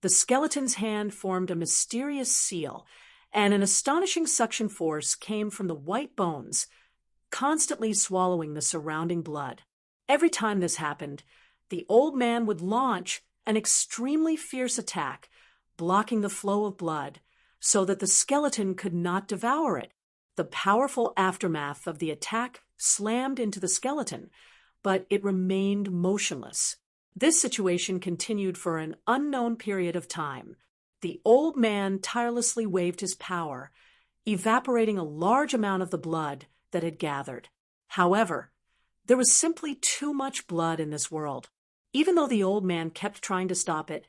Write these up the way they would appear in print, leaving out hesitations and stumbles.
The skeleton's hand formed a mysterious seal, and an astonishing suction force came from the white bones, constantly swallowing the surrounding blood. Every time this happened, the old man would launch an extremely fierce attack, blocking the flow of blood so that the skeleton could not devour it. The powerful aftermath of the attack slammed into the skeleton, but it remained motionless. This situation continued for an unknown period of time. The old man tirelessly waved his power, evaporating a large amount of the blood that had gathered. However, there was simply too much blood in this world. Even though the old man kept trying to stop it,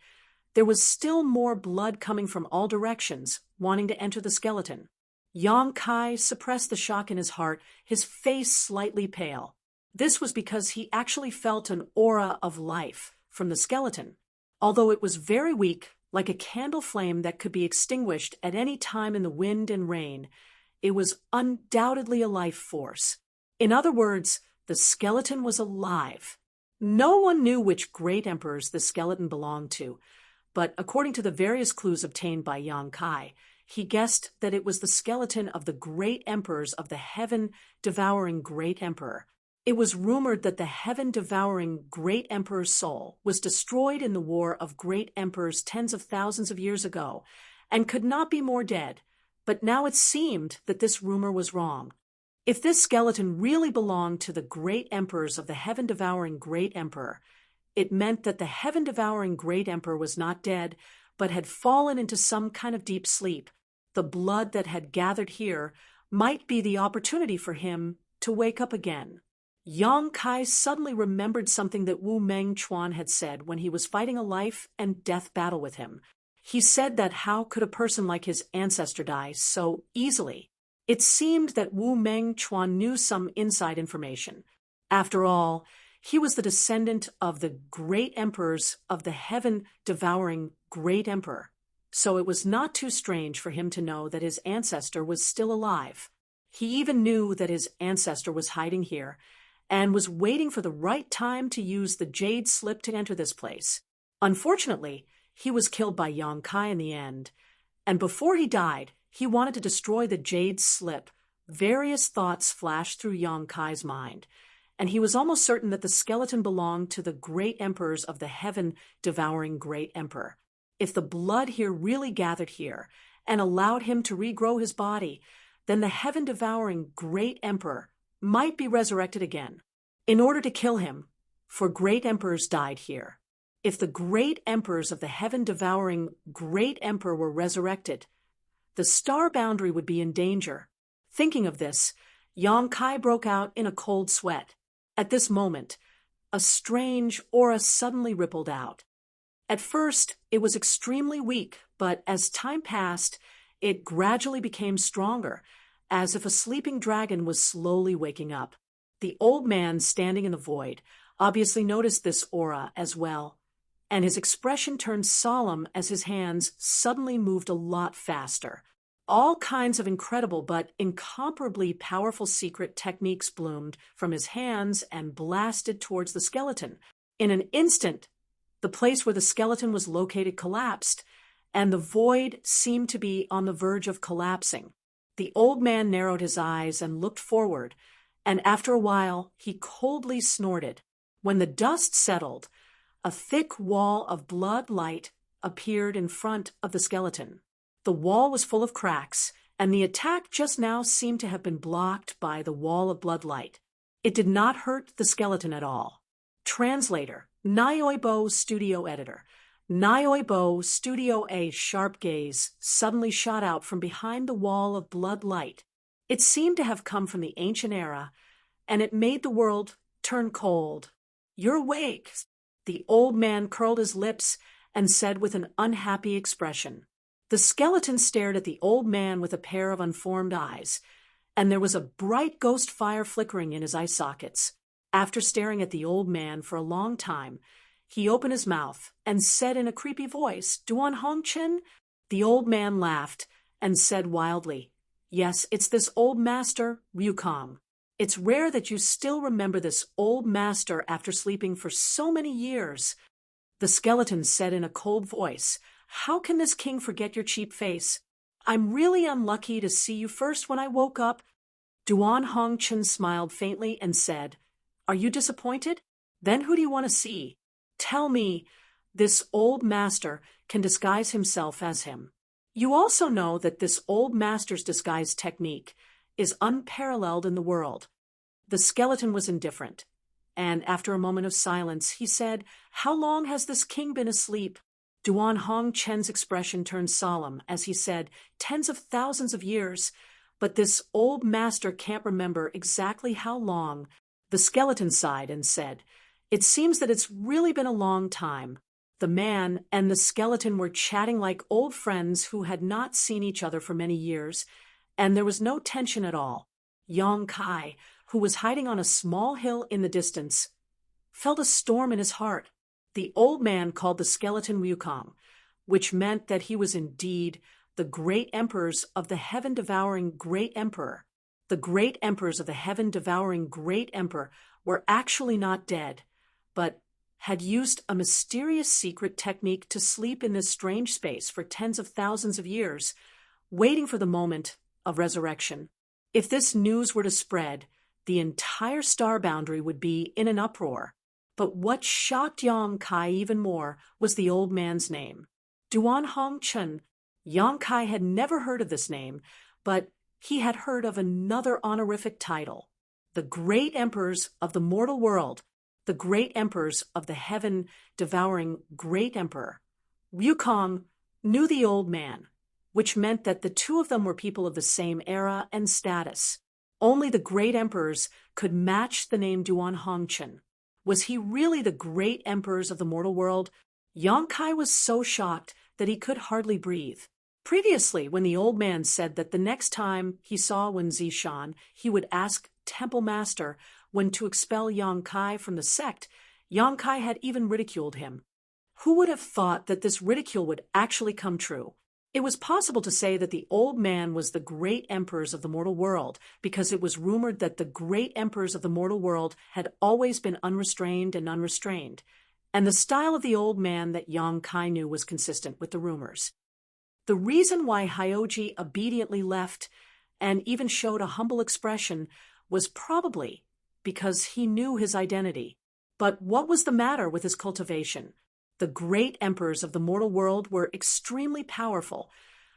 there was still more blood coming from all directions, wanting to enter the skeleton. Yang Kai suppressed the shock in his heart, his face slightly pale. This was because he actually felt an aura of life from the skeleton. Although it was very weak, like a candle flame that could be extinguished at any time in the wind and rain, it was undoubtedly a life force. In other words, the skeleton was alive. No one knew which great emperors the skeleton belonged to, but according to the various clues obtained by Yang Kai, he guessed that it was the skeleton of the great emperors of the heaven-devouring great emperor. It was rumored that the heaven-devouring great emperor's soul was destroyed in the war of great emperors tens of thousands of years ago and could not be more dead, but now it seemed that this rumor was wrong. If this skeleton really belonged to the great emperors of the heaven-devouring great emperor, it meant that the heaven-devouring great emperor was not dead, but had fallen into some kind of deep sleep. The blood that had gathered here might be the opportunity for him to wake up again. Yang Kai suddenly remembered something that Wu Meng Chuan had said when he was fighting a life and death battle with him. He said that how could a person like his ancestor die so easily? It seemed that Wu Meng Chuan knew some inside information. After all, he was the descendant of the great emperors of the heaven-devouring great emperor, so it was not too strange for him to know that his ancestor was still alive. He even knew that his ancestor was hiding here and was waiting for the right time to use the jade slip to enter this place. Unfortunately, he was killed by Yang Kai in the end, and before he died, he wanted to destroy the jade slip. Various thoughts flashed through Yang Kai's mind, and he was almost certain that the skeleton belonged to the great emperors of the heaven-devouring great emperor. If the blood here really gathered here and allowed him to regrow his body, then the heaven-devouring great emperor might be resurrected again. In order to kill him, for great emperors died here. If the great emperors of the heaven-devouring great emperor were resurrected, the star boundary would be in danger. Thinking of this, Yang Kai broke out in a cold sweat. At this moment, a strange aura suddenly rippled out. At first, it was extremely weak, but as time passed, it gradually became stronger, as if a sleeping dragon was slowly waking up. The old man standing in the void obviously noticed this aura as well, and his expression turned solemn as his hands suddenly moved a lot faster. All kinds of incredible but incomparably powerful secret techniques bloomed from his hands and blasted towards the skeleton. In an instant, the place where the skeleton was located collapsed, and the void seemed to be on the verge of collapsing. The old man narrowed his eyes and looked forward, and after a while he coldly snorted. When the dust settled, a thick wall of blood light appeared in front of the skeleton. The wall was full of cracks, and the attack just now seemed to have been blocked by the wall of blood light. It did not hurt the skeleton at all. Translator, Nyoibo Studio Editor. Nyoibo Studio A sharp gaze suddenly shot out from behind the wall of blood light. It seemed to have come from the ancient era, and it made the world turn cold. "You're awake." The old man curled his lips and said with an unhappy expression. The skeleton stared at the old man with a pair of unformed eyes, and there was a bright ghost fire flickering in his eye sockets. After staring at the old man for a long time, he opened his mouth and said in a creepy voice, "Duan Hongchen?" The old man laughed and said wildly, "Yes, it's this old master, Ryukong. It's rare that you still remember this old master after sleeping for so many years." The skeleton said in a cold voice, How can this king forget your cheap face? I'm really unlucky to see you first when I woke up. Duan Hongchen smiled faintly and said, Are you disappointed? Then who do you want to see? Tell me, this old master can disguise himself as him. You also know that this old master's disguise technique is unparalleled in the world. The skeleton was indifferent, and after a moment of silence, he said, How long has this king been asleep? Duan Hongchen's expression turned solemn as he said, Tens of thousands of years, but this old master can't remember exactly how long. The skeleton sighed and said, It seems that it's really been a long time. The man and the skeleton were chatting like old friends who had not seen each other for many years, and there was no tension at all. Yang Kai, who was hiding on a small hill in the distance, felt a storm in his heart. The old man called the skeleton Wukong, which meant that he was indeed the great emperors of the heaven-devouring great emperor. The great emperors of the heaven-devouring great emperor were actually not dead, but had used a mysterious secret technique to sleep in this strange space for tens of thousands of years, waiting for the moment of resurrection. If this news were to spread, the entire star boundary would be in an uproar. But what shocked Yang Kai even more was the old man's name. Duan Hongchen. Yang Kai had never heard of this name, but he had heard of another honorific title. The great emperors of the mortal world, the great emperors of the heaven-devouring great emperor. Wukong knew the old man, which meant that the two of them were people of the same era and status. Only the great emperors could match the name Duan Hongchen. Was he really the great emperors of the mortal world? Yang Kai was so shocked that he could hardly breathe. Previously, when the old man said that the next time he saw Wen Zishan, he would ask Temple Master when to expel Yang Kai from the sect, Yang Kai had even ridiculed him. Who would have thought that this ridicule would actually come true? It was possible to say that the old man was the great emperors of the mortal world, because it was rumored that the great emperors of the mortal world had always been unrestrained and unrestrained, and the style of the old man that Yang Kai knew was consistent with the rumors. The reason why Hyoji obediently left and even showed a humble expression was probably because he knew his identity. But what was the matter with his cultivation? The great emperors of the mortal world were extremely powerful,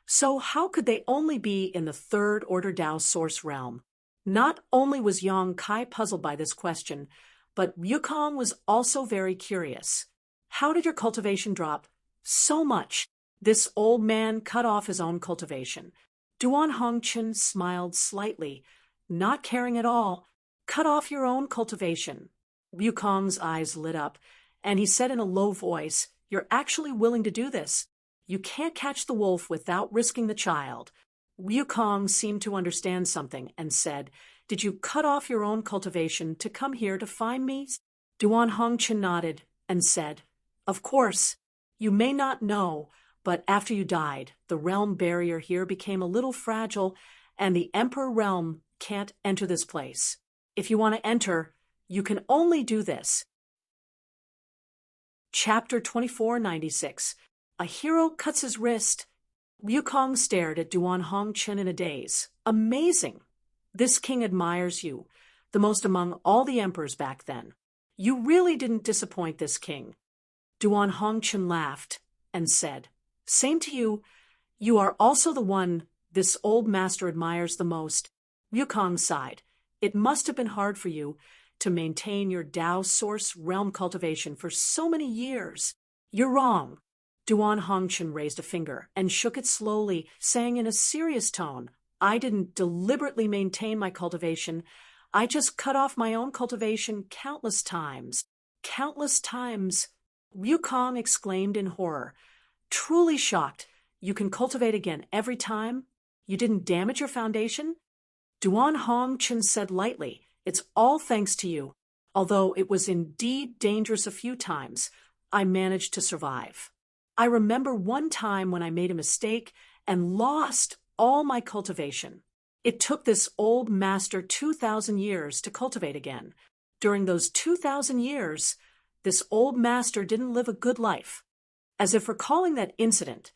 so how could they only be in the third-order Dao source realm? Not only was Yang Kai puzzled by this question, but Wukong was also very curious. How did your cultivation drop so much? This old man cut off his own cultivation. Duan Hongchen smiled slightly, not caring at all. Cut off your own cultivation. Wukong's eyes lit up, and he said in a low voice, You're actually willing to do this. You can't catch the wolf without risking the child. Wukong seemed to understand something and said, Did you cut off your own cultivation to come here to find me? Duan Hongchen nodded and said, Of course. You may not know, but after you died, the realm barrier here became a little fragile, and the Emperor realm can't enter this place. If you want to enter, you can only do this. Chapter 2496. A hero cuts his wrist. Wukong stared at Duan Hongchen in a daze. Amazing! This king admires you, the most among all the emperors back then. You really didn't disappoint this king. Duan Hongchen laughed and said, Same to you. You are also the one this old master admires the most. Wukong sighed. It must have been hard for you to maintain your Dao source realm cultivation for so many years. You're wrong. Duan Hongchen raised a finger and shook it slowly, saying in a serious tone, I didn't deliberately maintain my cultivation. I just cut off my own cultivation countless times. Countless times. Wukong exclaimed in horror. Truly shocked. You can cultivate again every time? You didn't damage your foundation? Duan Hongchen said lightly, It's all thanks to you. Although it was indeed dangerous a few times, I managed to survive. I remember one time when I made a mistake and lost all my cultivation. It took this old master 2,000 years to cultivate again. During those 2,000 years, this old master didn't live a good life. As if recalling that incident,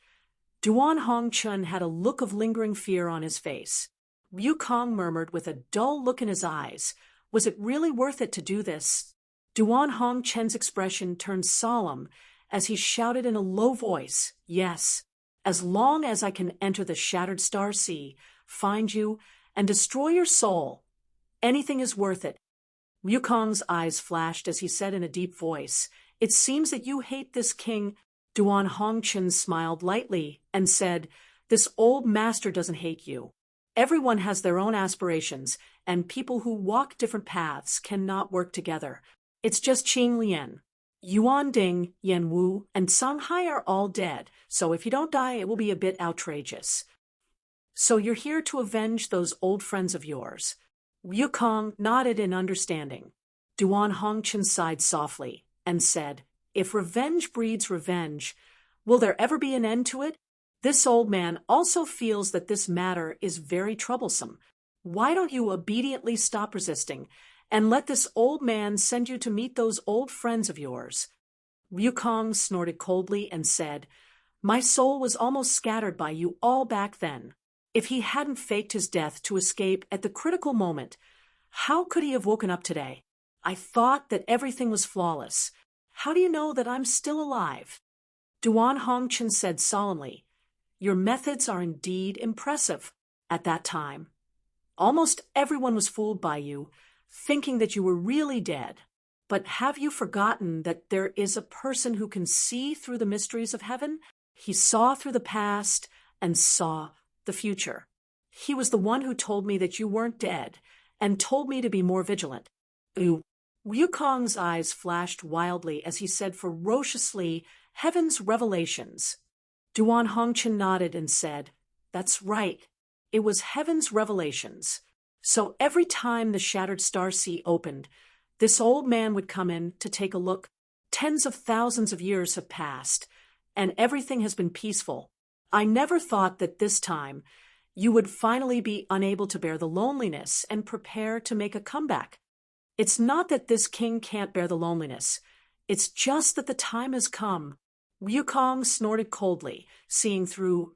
Duan Hongchun had a look of lingering fear on his face. Wukong murmured with a dull look in his eyes, "Was it really worth it to do this?" Duan Hongchen's expression turned solemn as he shouted in a low voice, "Yes, as long as I can enter the shattered star sea, find you, and destroy your soul, anything is worth it." Wukong's eyes flashed as he said in a deep voice, "It seems that you hate this king." Duan Hongchen smiled lightly and said, "This old master doesn't hate you. Everyone has their own aspirations, and people who walk different paths cannot work together. It's just Qing Lian. Yuan Ding, Yan Wu, and Songhai are all dead, so if you don't die, it will be a bit outrageous. So you're here to avenge those old friends of yours." Wukong nodded in understanding. Duan Hongchen sighed softly and said, "If revenge breeds revenge, will there ever be an end to it? This old man also feels that this matter is very troublesome. Why don't you obediently stop resisting and let this old man send you to meet those old friends of yours?" Wukong snorted coldly and said, "My soul was almost scattered by you all back then. If he hadn't faked his death to escape at the critical moment, how could he have woken up today? I thought that everything was flawless. How do you know that I'm still alive?" Duan Hongchen said solemnly, "Your methods are indeed impressive. At that time, almost everyone was fooled by you, thinking that you were really dead. But have you forgotten that there is a person who can see through the mysteries of heaven? He saw through the past and saw the future. He was the one who told me that you weren't dead and told me to be more vigilant." Wukong's eyes flashed wildly as he said ferociously, "Heaven's revelations." Duan Hongchen nodded and said, "That's right. It was heaven's revelations. So every time the shattered star sea opened, this old man would come in to take a look. Tens of thousands of years have passed, and everything has been peaceful. I never thought that this time you would finally be unable to bear the loneliness and prepare to make a comeback. It's not that this king can't bear the loneliness. It's just that the time has come." Wukong snorted coldly, seeing through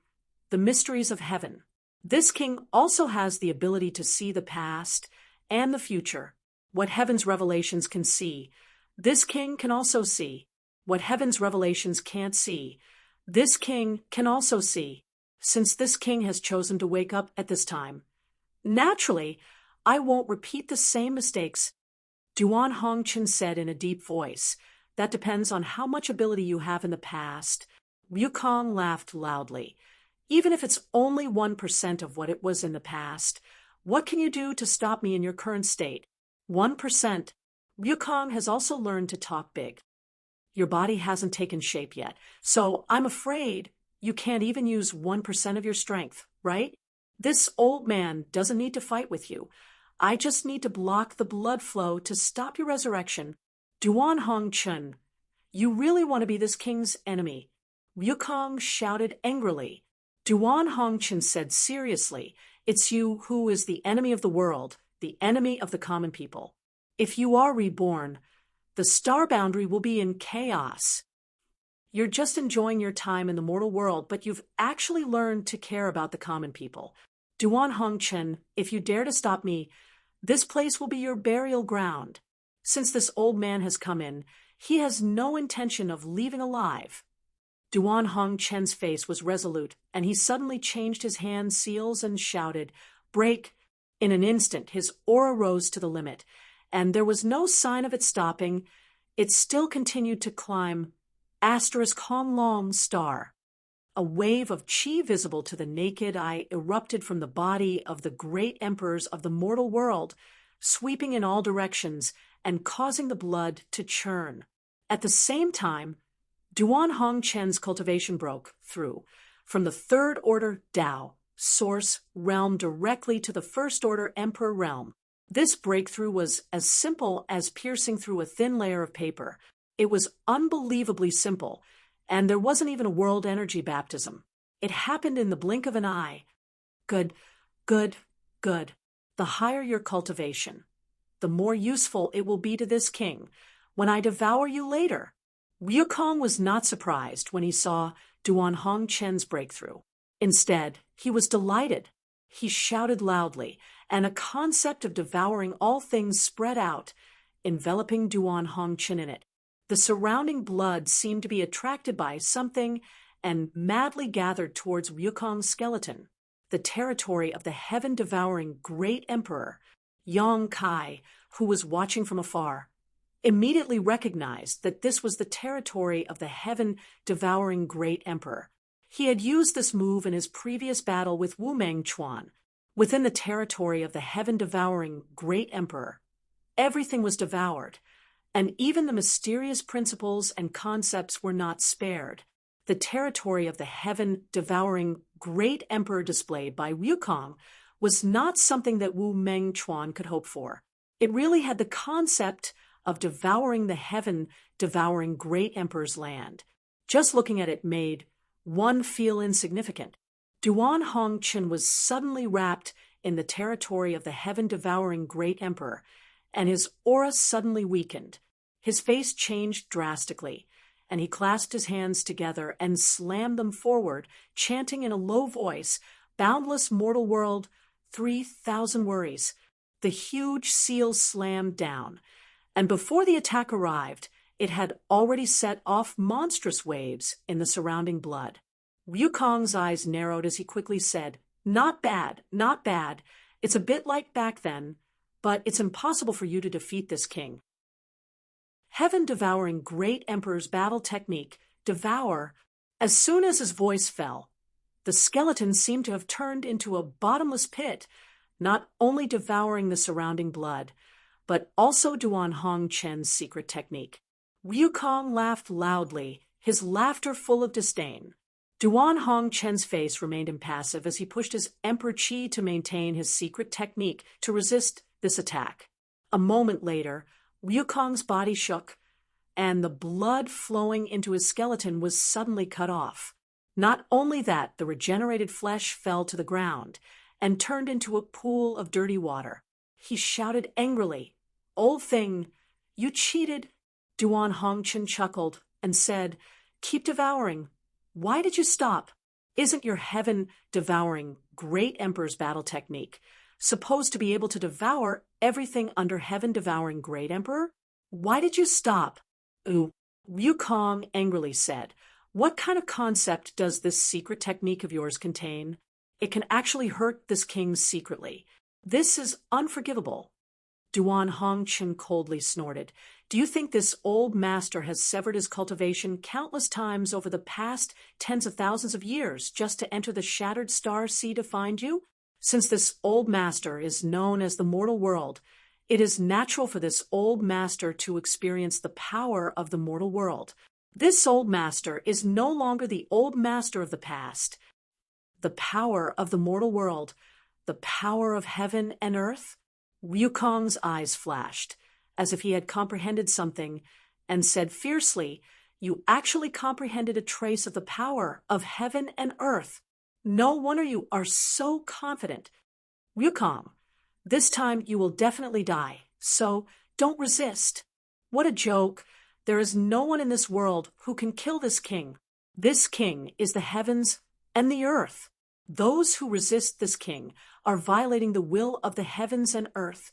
the mysteries of heaven. "This king also has the ability to see the past and the future. What heaven's revelations can see, this king can also see. What heaven's revelations can't see, this king can also see. Since this king has chosen to wake up at this time, naturally, I won't repeat the same mistakes." Duan Hongchen said in a deep voice, "That depends on how much ability you have in the past." Wukong laughed loudly. "Even if it's only 1% of what it was in the past, what can you do to stop me in your current state? 1%. Wukong has also learned to talk big. Your body hasn't taken shape yet, so I'm afraid you can't even use 1% of your strength, right? This old man doesn't need to fight with you. I just need to block the blood flow to stop your resurrection." Duan Hongchen, "You really want to be this king's enemy?" Wukong shouted angrily. Duan Hongchen said seriously, "It's you who is the enemy of the world, the enemy of the common people. If you are reborn, the star boundary will be in chaos. You're just enjoying your time in the mortal world, but you've actually learned to care about the common people. Duan Hongchen, if you dare to stop me, this place will be your burial ground. Since this old man has come in, he has no intention of leaving alive." Duan Hongchen's face was resolute, and he suddenly changed his hand seals and shouted, "Break!" In an instant, his aura rose to the limit, and there was no sign of it stopping. It still continued to climb. *Honglong star. A wave of qi visible to the naked eye erupted from the body of the great emperors of the mortal world, sweeping in all directions and causing the blood to churn. At the same time, Duan Hongchen's cultivation broke through from the third order Dao, source realm, directly to the first order emperor realm. This breakthrough was as simple as piercing through a thin layer of paper. It was unbelievably simple, and there wasn't even a world energy baptism. It happened in the blink of an eye. Good, good, good. The higher your cultivation, the more useful it will be to this king when I devour you later. Ryukong was not surprised when he saw Duan Hongchen's breakthrough. Instead, he was delighted. He shouted loudly, and a concept of devouring all things spread out, enveloping Duan Hongchen in it. The surrounding blood seemed to be attracted by something and madly gathered towards Ryukong's skeleton. The territory of the heaven-devouring great emperor, Yang Kai, who was watching from afar, immediately recognized that this was the territory of the heaven-devouring great emperor. He had used this move in his previous battle with Wu Mengchuan. Within the territory of the heaven-devouring great emperor, everything was devoured, and even the mysterious principles and concepts were not spared. The territory of the heaven-devouring great emperor displayed by Ryukong was not something that Wu Mengchuan could hope for. It really had the concept of devouring the heaven-devouring great emperor's land. Just looking at it made one feel insignificant. Duan Hongchen was suddenly wrapped in the territory of the heaven-devouring great emperor, and his aura suddenly weakened. His face changed drastically, and he clasped his hands together and slammed them forward, chanting in a low voice, "Boundless mortal world, 3,000 worries." The huge seal slammed down, and before the attack arrived, it had already set off monstrous waves in the surrounding blood. Ryukong's eyes narrowed as he quickly said, "Not bad, not bad. It's a bit like back then, but it's impossible for you to defeat this king." Heaven-devouring great emperor's battle technique, devour. As soon as his voice fell, the skeleton seemed to have turned into a bottomless pit, not only devouring the surrounding blood, but also Duan Hongchen's secret technique. Ryukong laughed loudly, his laughter full of disdain. Duan Hongchen's face remained impassive as he pushed his emperor chi to maintain his secret technique to resist this attack. A moment later, Ryukong's body shook, and the blood flowing into his skeleton was suddenly cut off. Not only that, the regenerated flesh fell to the ground and turned into a pool of dirty water. He shouted angrily, "Old thing, you cheated." Duan Hongchen chuckled and said, "Keep devouring. Why did you stop? Isn't your heaven-devouring great emperor's battle technique supposed to be able to devour everything under heaven-devouring great emperor? Why did you stop?" "Ooh," Ryukong angrily said. "What kind of concept does this secret technique of yours contain? It can actually hurt this king secretly. This is unforgivable." Duan Hongchen coldly snorted. "Do you think this old master has severed his cultivation countless times over the past tens of thousands of years just to enter the shattered star sea to find you? Since this old master is known as the mortal world, it is natural for this old master to experience the power of the mortal world. This old master is no longer the old master of the past. The power of the mortal world, the power of heaven and earth?" Ryukong's eyes flashed, as if he had comprehended something, and said fiercely, "You actually comprehended a trace of the power of heaven and earth. No wonder you are so confident. Ryukong, this time you will definitely die, so don't resist." "What a joke. There is no one in this world who can kill this king. This king is the heavens and the earth. Those who resist this king are violating the will of the heavens and earth,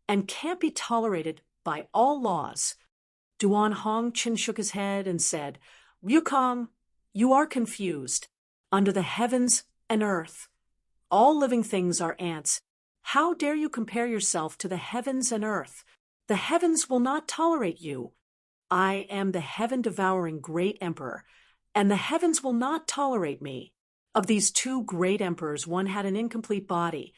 and can't be tolerated by all laws." Duan Hongchen shook his head and said, "Ryukong, you are confused. Under the heavens and earth, all living things are ants. How dare you compare yourself to the heavens and earth? The heavens will not tolerate you. I am the heaven-devouring great emperor, and the heavens will not tolerate me." Of these two great emperors, one had an incomplete body,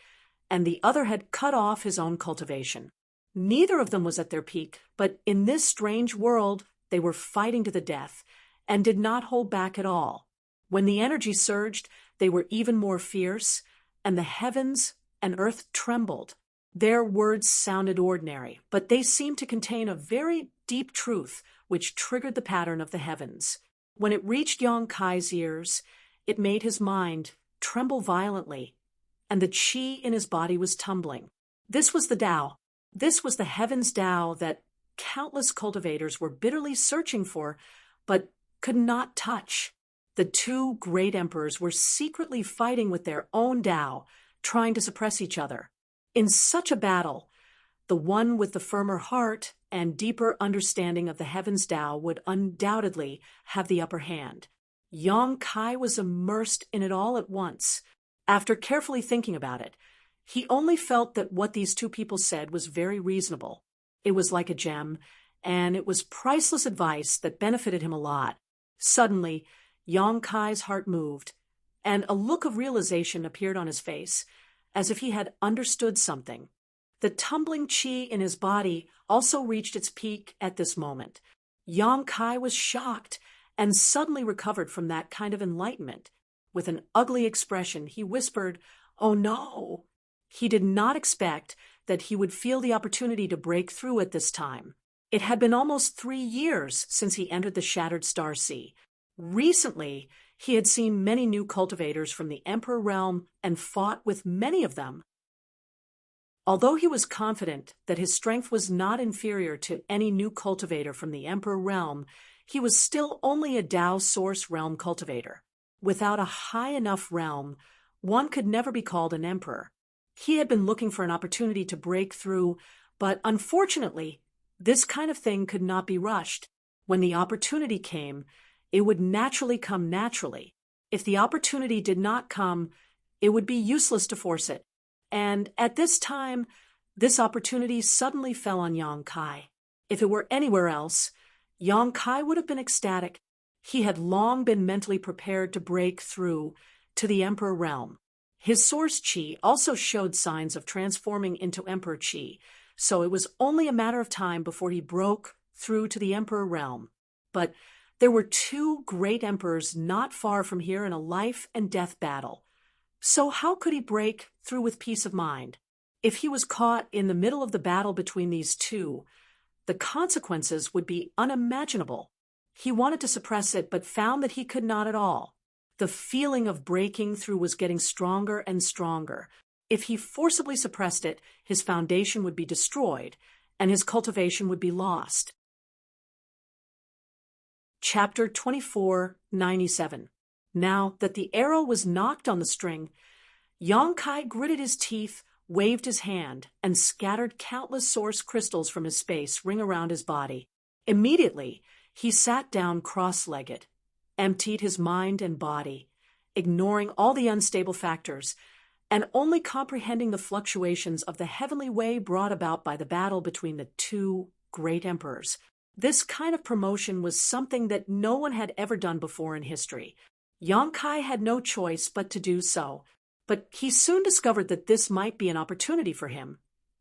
and the other had cut off his own cultivation. Neither of them was at their peak, but in this strange world they were fighting to the death, and did not hold back at all. When the energy surged, they were even more fierce, and the heavens and earth trembled. Their words sounded ordinary, but they seemed to contain a very deep truth which triggered the pattern of the heavens. When it reached Yang Kai's ears, it made his mind tremble violently, and the qi in his body was tumbling. This was the Tao. This was the heavens Tao that countless cultivators were bitterly searching for but could not touch. The two great emperors were secretly fighting with their own Tao, trying to suppress each other. In such a battle, the one with the firmer heart and deeper understanding of the heavens Tao would undoubtedly have the upper hand. Yang Kai was immersed in it all at once. After carefully thinking about it, he only felt that what these two people said was very reasonable. It was like a gem, and it was priceless advice that benefited him a lot. Suddenly, Yang Kai's heart moved, and a look of realization appeared on his face, as if he had understood something. The tumbling qi in his body also reached its peak at this moment. Yang Kai was shocked and suddenly recovered from that kind of enlightenment. With an ugly expression, he whispered, "Oh no!" He did not expect that he would feel the opportunity to break through at this time. It had been almost 3 years since he entered the Shattered Star Sea. Recently, he had seen many new cultivators from the Emperor realm and fought with many of them. Although he was confident that his strength was not inferior to any new cultivator from the Emperor realm, he was still only a Tao Source realm cultivator. Without a high enough realm, one could never be called an emperor. He had been looking for an opportunity to break through, but unfortunately, this kind of thing could not be rushed. When the opportunity came, it would naturally come naturally. If the opportunity did not come, it would be useless to force it. And at this time, this opportunity suddenly fell on Yang Kai. If it were anywhere else, Yang Kai would have been ecstatic. He had long been mentally prepared to break through to the Emperor realm. His source qi also showed signs of transforming into Emperor qi, so it was only a matter of time before he broke through to the Emperor realm. But there were two great emperors not far from here in a life and death battle. So how could he break through with peace of mind? If he was caught in the middle of the battle between these two, the consequences would be unimaginable. He wanted to suppress it, but found that he could not at all. The feeling of breaking through was getting stronger and stronger. If he forcibly suppressed it, his foundation would be destroyed, and his cultivation would be lost. Chapter 2497. Now that the arrow was knocked on the string, Yang Kai gritted his teeth, waved his hand, and scattered countless source crystals from his space ring around his body. Immediately, he sat down cross-legged, emptied his mind and body, ignoring all the unstable factors, and only comprehending the fluctuations of the heavenly way brought about by the battle between the two great emperors. This kind of promotion was something that no one had ever done before in history. Yang Kai had no choice but to do so, but he soon discovered that this might be an opportunity for him,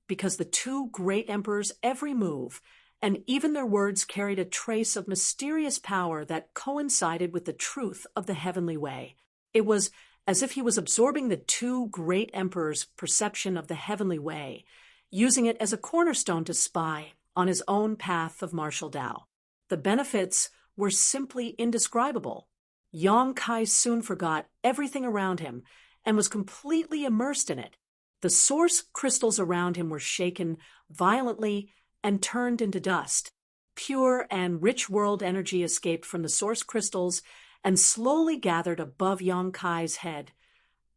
because the two great emperors' every move, and even their words, carried a trace of mysterious power that coincided with the truth of the heavenly way. It was as if he was absorbing the two great emperors' perception of the heavenly way, using it as a cornerstone to spy on his own path of martial Tao. The benefits were simply indescribable. Yang Kai soon forgot everything around him and was completely immersed in it. The source crystals around him were shaken violently and turned into dust. Pure and rich world energy escaped from the source crystals and slowly gathered above Yang Kai's head,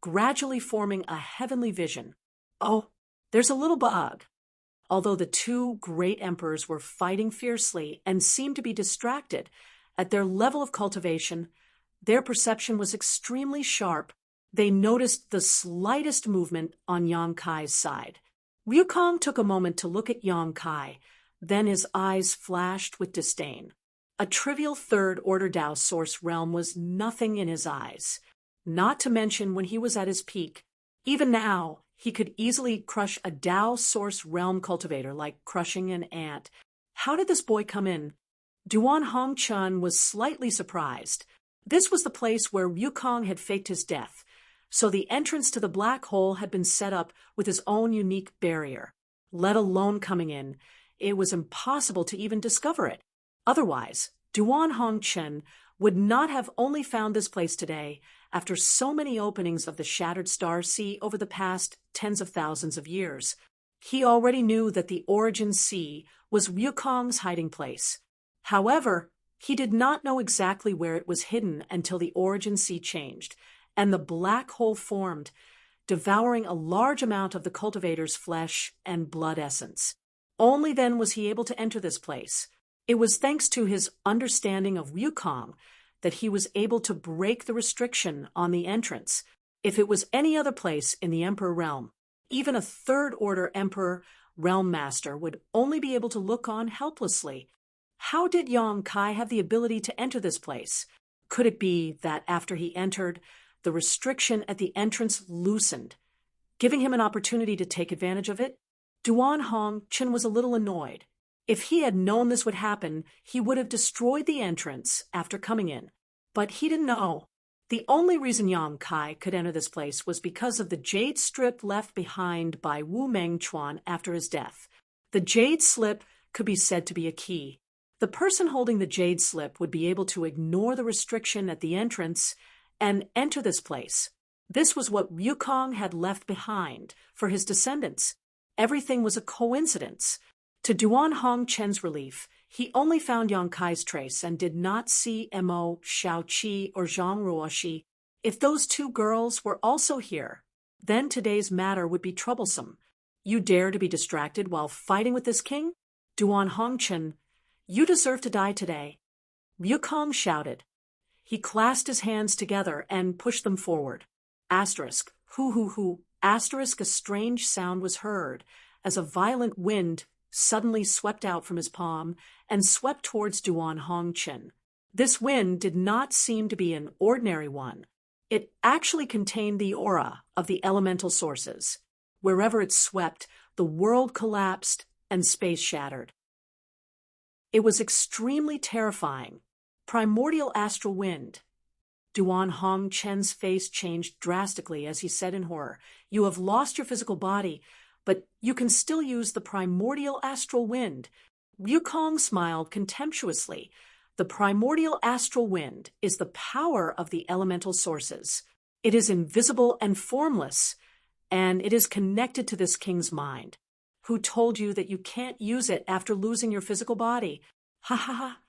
gradually forming a heavenly vision. Oh, there's a little bug. Although the two great emperors were fighting fiercely and seemed to be distracted at their level of cultivation, their perception was extremely sharp. They noticed the slightest movement on Yang Kai's side. Wukong took a moment to look at Yang Kai, then his eyes flashed with disdain. A trivial third-order Tao source realm was nothing in his eyes, not to mention when he was at his peak. Even now, he could easily crush a Tao source realm cultivator like crushing an ant. How did this boy come in? Duan Hongchun was slightly surprised. This was the place where Wukong had faked his death, so the entrance to the black hole had been set up with his own unique barrier. Let alone coming in, it was impossible to even discover it. Otherwise, Duan Hongchun would not have only found this place today after so many openings of the Shattered Star Sea over the past tens of thousands of years. He already knew that the Origin Sea was Wukong's hiding place. However, He did not know exactly where it was hidden until the origin sea changed, and the black hole formed, devouring a large amount of the cultivator's flesh and blood essence. Only then was he able to enter this place. It was thanks to his understanding of Wukong that he was able to break the restriction on the entrance. If it was any other place in the Emperor realm, even a third-order Emperor realm master would only be able to look on helplessly. How did Yong Kai have the ability to enter this place? Could it be that after he entered, the restriction at the entrance loosened, giving him an opportunity to take advantage of it? Duan Hong Chen was a little annoyed. If he had known this would happen, he would have destroyed the entrance after coming in. But he didn't know. The only reason Yong Kai could enter this place was because of the jade strip left behind by Wu Mengchuan after his death. The jade slip could be said to be a key. The person holding the jade slip would be able to ignore the restriction at the entrance and enter this place. This was what Wukong had left behind for his descendants. Everything was a coincidence. To Duan Hong Chen's relief, he only found Yong Kai's trace and did not see Mo, Xiaoqi, or Zhang Ruoxi. If those two girls were also here, then today's matter would be troublesome. You dare to be distracted while fighting with this king? Duan Hongchen, you deserve to die today. Wukong shouted. He clasped his hands together and pushed them forward. Asterisk, hoo hoo hoo, asterisk, a strange sound was heard as a violent wind suddenly swept out from his palm and swept towards Duan Hongchen. This wind did not seem to be an ordinary one. It actually contained the aura of the elemental sources. Wherever it swept, the world collapsed and space shattered. It was extremely terrifying. Primordial astral wind. Duan Hong Chen's face changed drastically as he said in horror, "You have lost your physical body, but you can still use the primordial astral wind." Wukong smiled contemptuously. The primordial astral wind is the power of the elemental sources. It is invisible and formless, and it is connected to this king's mind. Who told you that you can't use it after losing your physical body? Ha ha ha.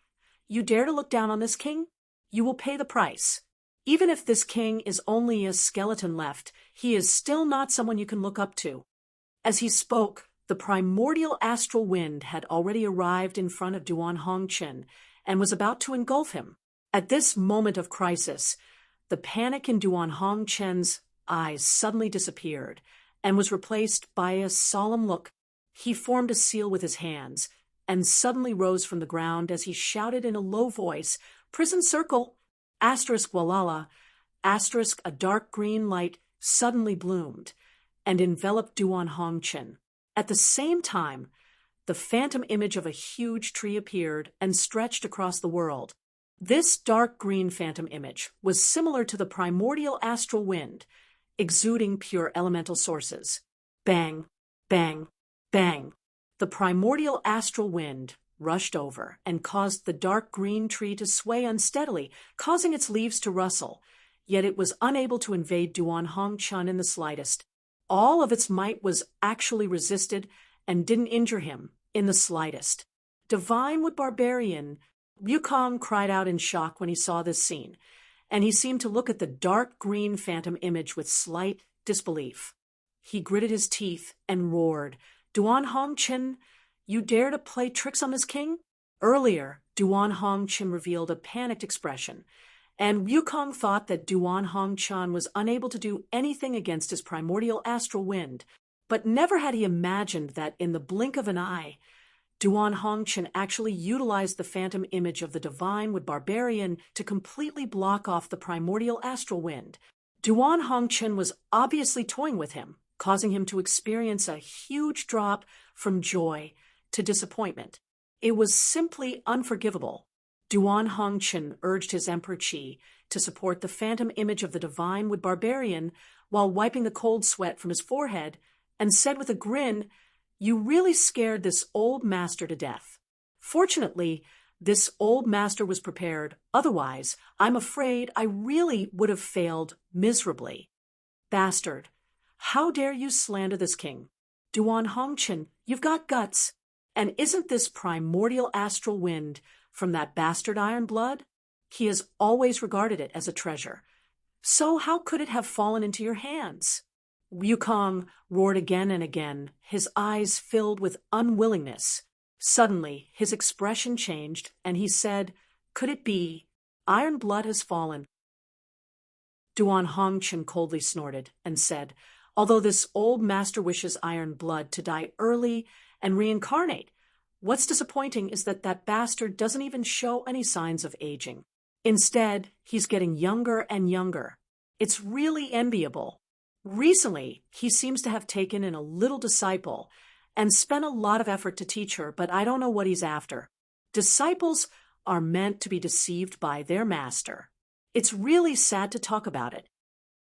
You dare to look down on this king? You will pay the price. Even if this king is only a skeleton left, he is still not someone you can look up to. As he spoke, the primordial astral wind had already arrived in front of Duan Hongchen and was about to engulf him. At this moment of crisis, the panic in Duan Hongchen's eyes suddenly disappeared and was replaced by a solemn look. He formed a seal with his hands and suddenly rose from the ground as he shouted in a low voice, "Prison circle!" Asterisk Walala, asterisk, a dark green light suddenly bloomed and enveloped Duan Hongchen. At the same time, the phantom image of a huge tree appeared and stretched across the world. This dark green phantom image was similar to the primordial astral wind, exuding pure elemental sources. Bang, bang, bang. The primordial astral wind rushed over and caused the dark green tree to sway unsteadily, causing its leaves to rustle. Yet it was unable to invade Duan Hongchen in the slightest. All of its might was actually resisted and didn't injure him in the slightest. "Divine wood barbarian!" Wukong cried out in shock when he saw this scene, and he seemed to look at the dark green phantom image with slight disbelief. He gritted his teeth and roared, "Duan Hongchen, you dare to play tricks on this king?" Earlier, Duan Hongchen revealed a panicked expression, and Wukong thought that Duan Hongchen was unable to do anything against his primordial astral wind, but never had he imagined that in the blink of an eye, Duan Hongchen actually utilized the phantom image of the divine wood barbarian to completely block off the primordial astral wind. Duan Hongchen was obviously toying with him, causing him to experience a huge drop from joy to disappointment. It was simply unforgivable. Duan Hongchen urged his Emperor Qi to support the phantom image of the divine wood barbarian while wiping the cold sweat from his forehead, and said with a grin, "You really scared this old master to death." Fortunately, this old master was prepared. Otherwise, I'm afraid I really would have failed miserably. "Bastard, how dare you slander this king? Duan Hongchen, you've got guts. And isn't this primordial astral wind from that bastard iron blood? He has always regarded it as a treasure. So how could it have fallen into your hands? Wukong roared again and again, his eyes filled with unwillingness. Suddenly, his expression changed, and he said, "Could it be? Iron blood has fallen." Duan Hongchen coldly snorted and said, "Although this old master wishes iron blood to die early and reincarnate, what's disappointing is that that bastard doesn't even show any signs of aging. Instead, he's getting younger and younger. It's really enviable. Recently, he seems to have taken in a little disciple and spent a lot of effort to teach her, but I don't know what he's after. Disciples are meant to be deceived by their master. It's really sad to talk about it."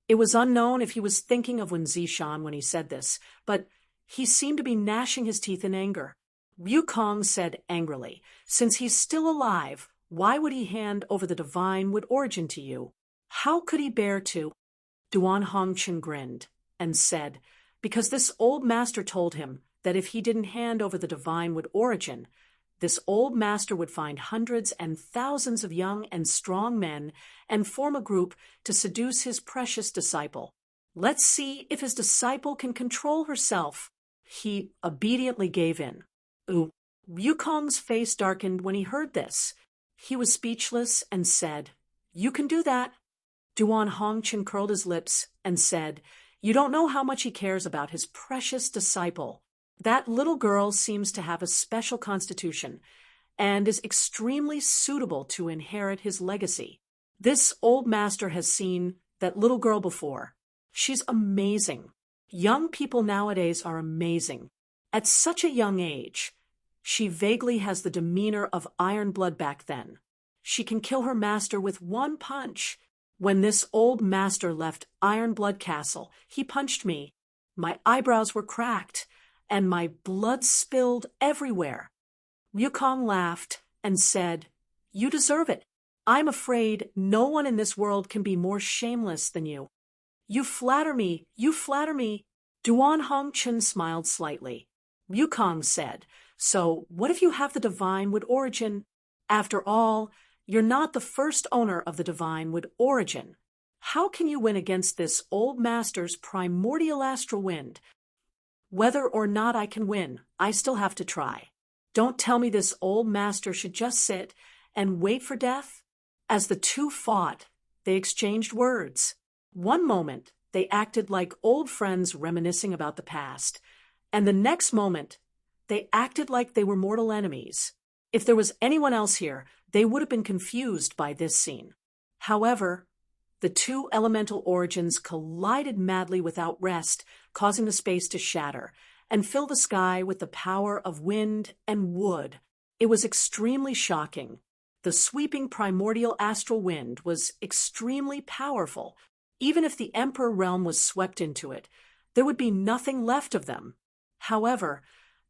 It was unknown if he was thinking of Wen Zishan when he said this, but he seemed to be gnashing his teeth in anger. Wukong said angrily, "Since he's still alive, why would he hand over the divine wood origin to you? How could he bear to?" Duan Hongchen grinned and said, "Because this old master told him that if he didn't hand over the divine wood origin, this old master would find hundreds and thousands of young and strong men and form a group to seduce his precious disciple. Let's see if his disciple can control herself." He obediently gave in. Wukong's face darkened when he heard this. He was speechless and said, "You can do that." Duan Hongchen curled his lips and said, "You don't know how much he cares about his precious disciple. That little girl seems to have a special constitution and is extremely suitable to inherit his legacy. This old master has seen that little girl before. She's amazing. Young people nowadays are amazing. At such a young age, she vaguely has the demeanor of iron blood back then. She can kill her master with one punch. When this old master left Iron Blood Castle, he punched me. My eyebrows were cracked, and my blood spilled everywhere." Wukong laughed and said, "You deserve it. I'm afraid no one in this world can be more shameless than you." "You flatter me, you flatter me." Duan Hongchen smiled slightly. Wukong said, "So what if you have the divine wood origin? After all, you're not the first owner of the divine wood origin. How can you win against this old master's primordial astral wind? Whether or not I can win, I still have to try. Don't tell me this old master should just sit and wait for death." As the two fought, they exchanged words. One moment, they acted like old friends reminiscing about the past, and the next moment, they acted like they were mortal enemies. If there was anyone else here, they would have been confused by this scene. However, the two elemental origins collided madly without rest, causing the space to shatter and fill the sky with the power of wind and wood. It was extremely shocking. The sweeping primordial astral wind was extremely powerful. Even if the Emperor realm was swept into it, there would be nothing left of them. However,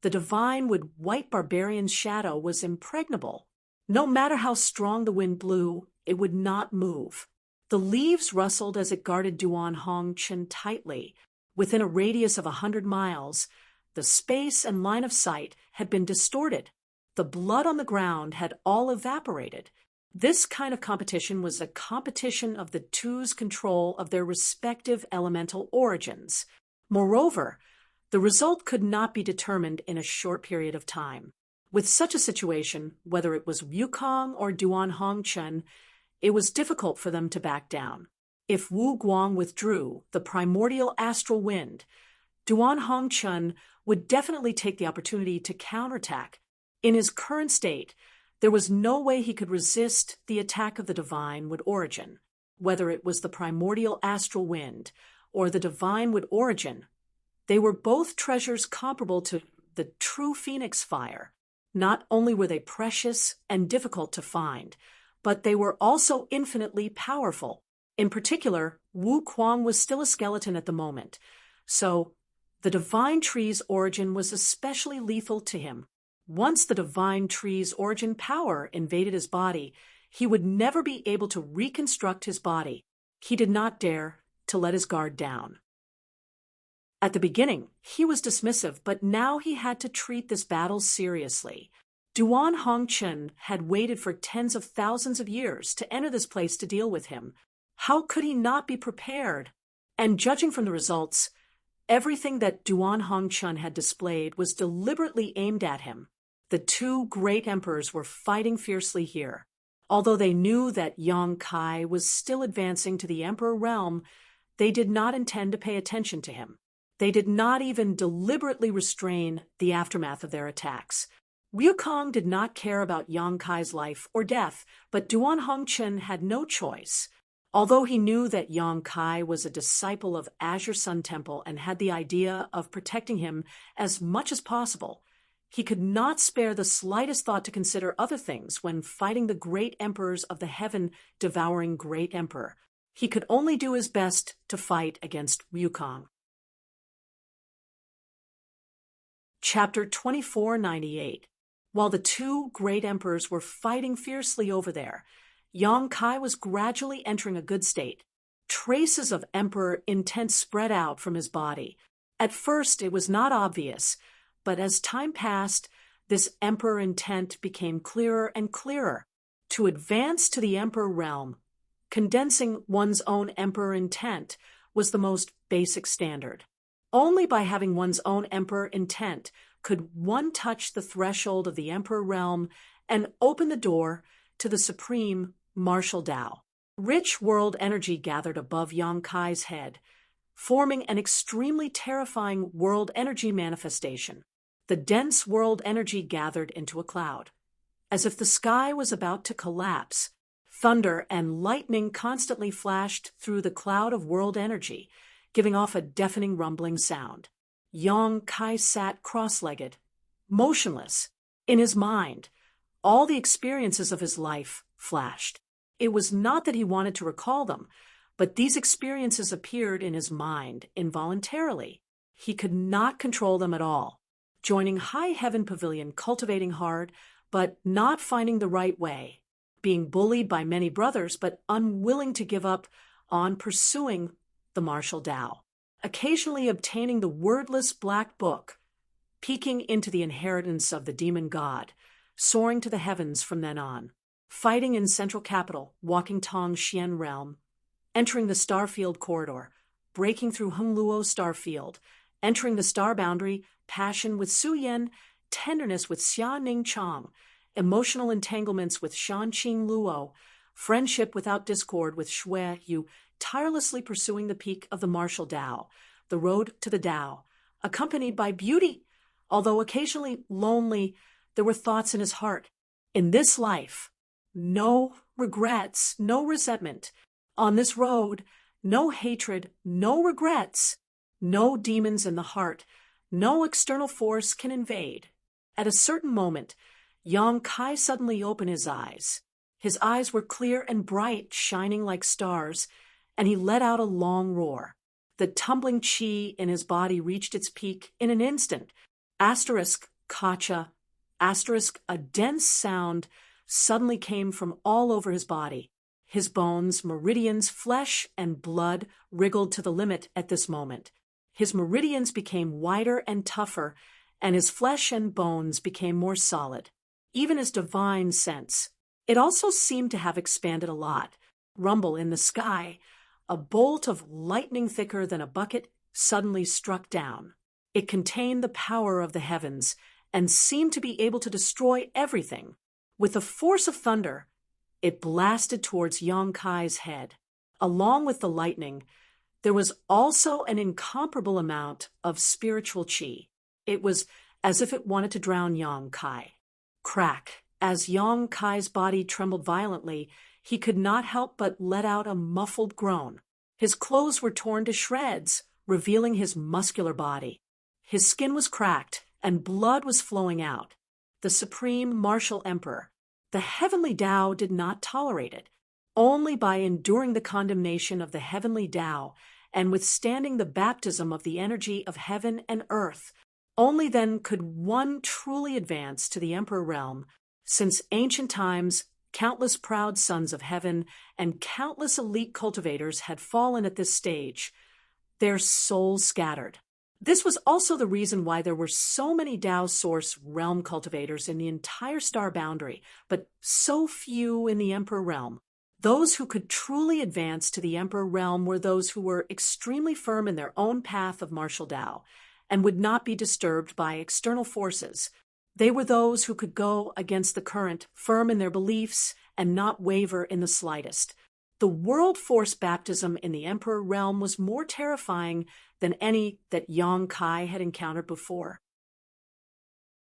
the divine wood white barbarian's shadow was impregnable. No matter how strong the wind blew, it would not move. The leaves rustled as it guarded Duan Hongchen tightly. Within a radius of 100 miles, the space and line of sight had been distorted. The blood on the ground had all evaporated. This kind of competition was a competition of the two's control of their respective elemental origins. Moreover, the result could not be determined in a short period of time. With such a situation, whether it was Wukong or Duan Hongchen, it was difficult for them to back down. If Wu Guang withdrew the primordial astral wind, Duan Hongchen would definitely take the opportunity to counterattack. In his current state, there was no way he could resist the attack of the divine wood origin. Whether it was the primordial astral wind or the divine wood origin, they were both treasures comparable to the true phoenix fire. Not only were they precious and difficult to find, but they were also infinitely powerful. In particular, Wu Kuang was still a skeleton at the moment, so the divine tree's origin was especially lethal to him. Once the divine tree's origin power invaded his body, he would never be able to reconstruct his body. He did not dare to let his guard down. At the beginning, he was dismissive, but now he had to treat this battle seriously. Duan Hongchen had waited for tens of thousands of years to enter this place to deal with him. How could he not be prepared? And judging from the results, everything that Duan Hongchen had displayed was deliberately aimed at him. The two great emperors were fighting fiercely here. Although they knew that Yang Kai was still advancing to the emperor realm, they did not intend to pay attention to him. They did not even deliberately restrain the aftermath of their attacks. Wukong did not care about Yang Kai's life or death, but Duan Hongchen had no choice. Although he knew that Yang Kai was a disciple of Azure Sun Temple and had the idea of protecting him as much as possible, he could not spare the slightest thought to consider other things when fighting the great emperors of the heaven-devouring great emperor. He could only do his best to fight against Wukong. Chapter 2498. While the two great emperors were fighting fiercely over there, Yang Kai was gradually entering a good state. Traces of emperor intent spread out from his body. At first, it was not obvious, but as time passed, this emperor intent became clearer and clearer. To advance to the emperor realm, condensing one's own emperor intent was the most basic standard. Only by having one's own emperor intent could one touch the threshold of the emperor realm and open the door to the supreme martial Tao. Rich world energy gathered above Yang Kai's head, forming an extremely terrifying world energy manifestation. The dense world energy gathered into a cloud. As if the sky was about to collapse, thunder and lightning constantly flashed through the cloud of world energy, giving off a deafening rumbling sound. Yang Kai sat cross-legged, motionless. In his mind, all the experiences of his life flashed. It was not that he wanted to recall them, but these experiences appeared in his mind involuntarily. He could not control them at all. Joining High Heaven Pavilion, cultivating hard, but not finding the right way. Being bullied by many brothers, but unwilling to give up on pursuing the martial Tao. Occasionally obtaining the wordless black book. Peeking into the inheritance of the demon god. Soaring to the heavens from then on. Fighting in Central Capital, walking Tong Xian realm. Entering the Starfield corridor. Breaking through Hungluo Starfield. Entering the star boundary, passion with Su Yan, tenderness with Xia Ning Chong, emotional entanglements with Shanqing Luo, friendship without discord with Xue Yu, tirelessly pursuing the peak of the martial Tao, the road to the Tao, accompanied by beauty. Although occasionally lonely, there were thoughts in his heart. In this life, no regrets, no resentment. On this road, no hatred, no regrets, no demons in the heart. No external force can invade. At a certain moment, Yang Kai suddenly opened his eyes. His eyes were clear and bright, shining like stars, and he let out a long roar. The tumbling chi in his body reached its peak in an instant. Asterisk, kacha, asterisk, a dense sound suddenly came from all over his body. His bones, meridians, flesh, and blood wriggled to the limit at this moment. His meridians became wider and tougher, and his flesh and bones became more solid. Even his divine sense. It also seemed to have expanded a lot. Rumble in the sky. A bolt of lightning thicker than a bucket suddenly struck down. It contained the power of the heavens and seemed to be able to destroy everything. With the force of thunder, it blasted towards Yang Kai's head. Along with the lightning, there was also an incomparable amount of spiritual chi. It was as if it wanted to drown Yang Kai. Crack. As Yang Kai's body trembled violently, he could not help but let out a muffled groan. His clothes were torn to shreds, revealing his muscular body. His skin was cracked, and blood was flowing out. The supreme martial emperor, the heavenly Tao, did not tolerate it. Only by enduring the condemnation of the heavenly Tao and withstanding the baptism of the energy of heaven and earth, only then could one truly advance to the emperor realm. Since ancient times, countless proud sons of heaven and countless elite cultivators had fallen at this stage, their souls scattered. This was also the reason why there were so many Tao Source realm cultivators in the entire star boundary, but so few in the Emperor realm. Those who could truly advance to the Emperor realm were those who were extremely firm in their own path of martial Tao and would not be disturbed by external forces. They were those who could go against the current, firm in their beliefs, and not waver in the slightest. The world force baptism in the Emperor realm was more terrifying than any that Yang Kai had encountered before.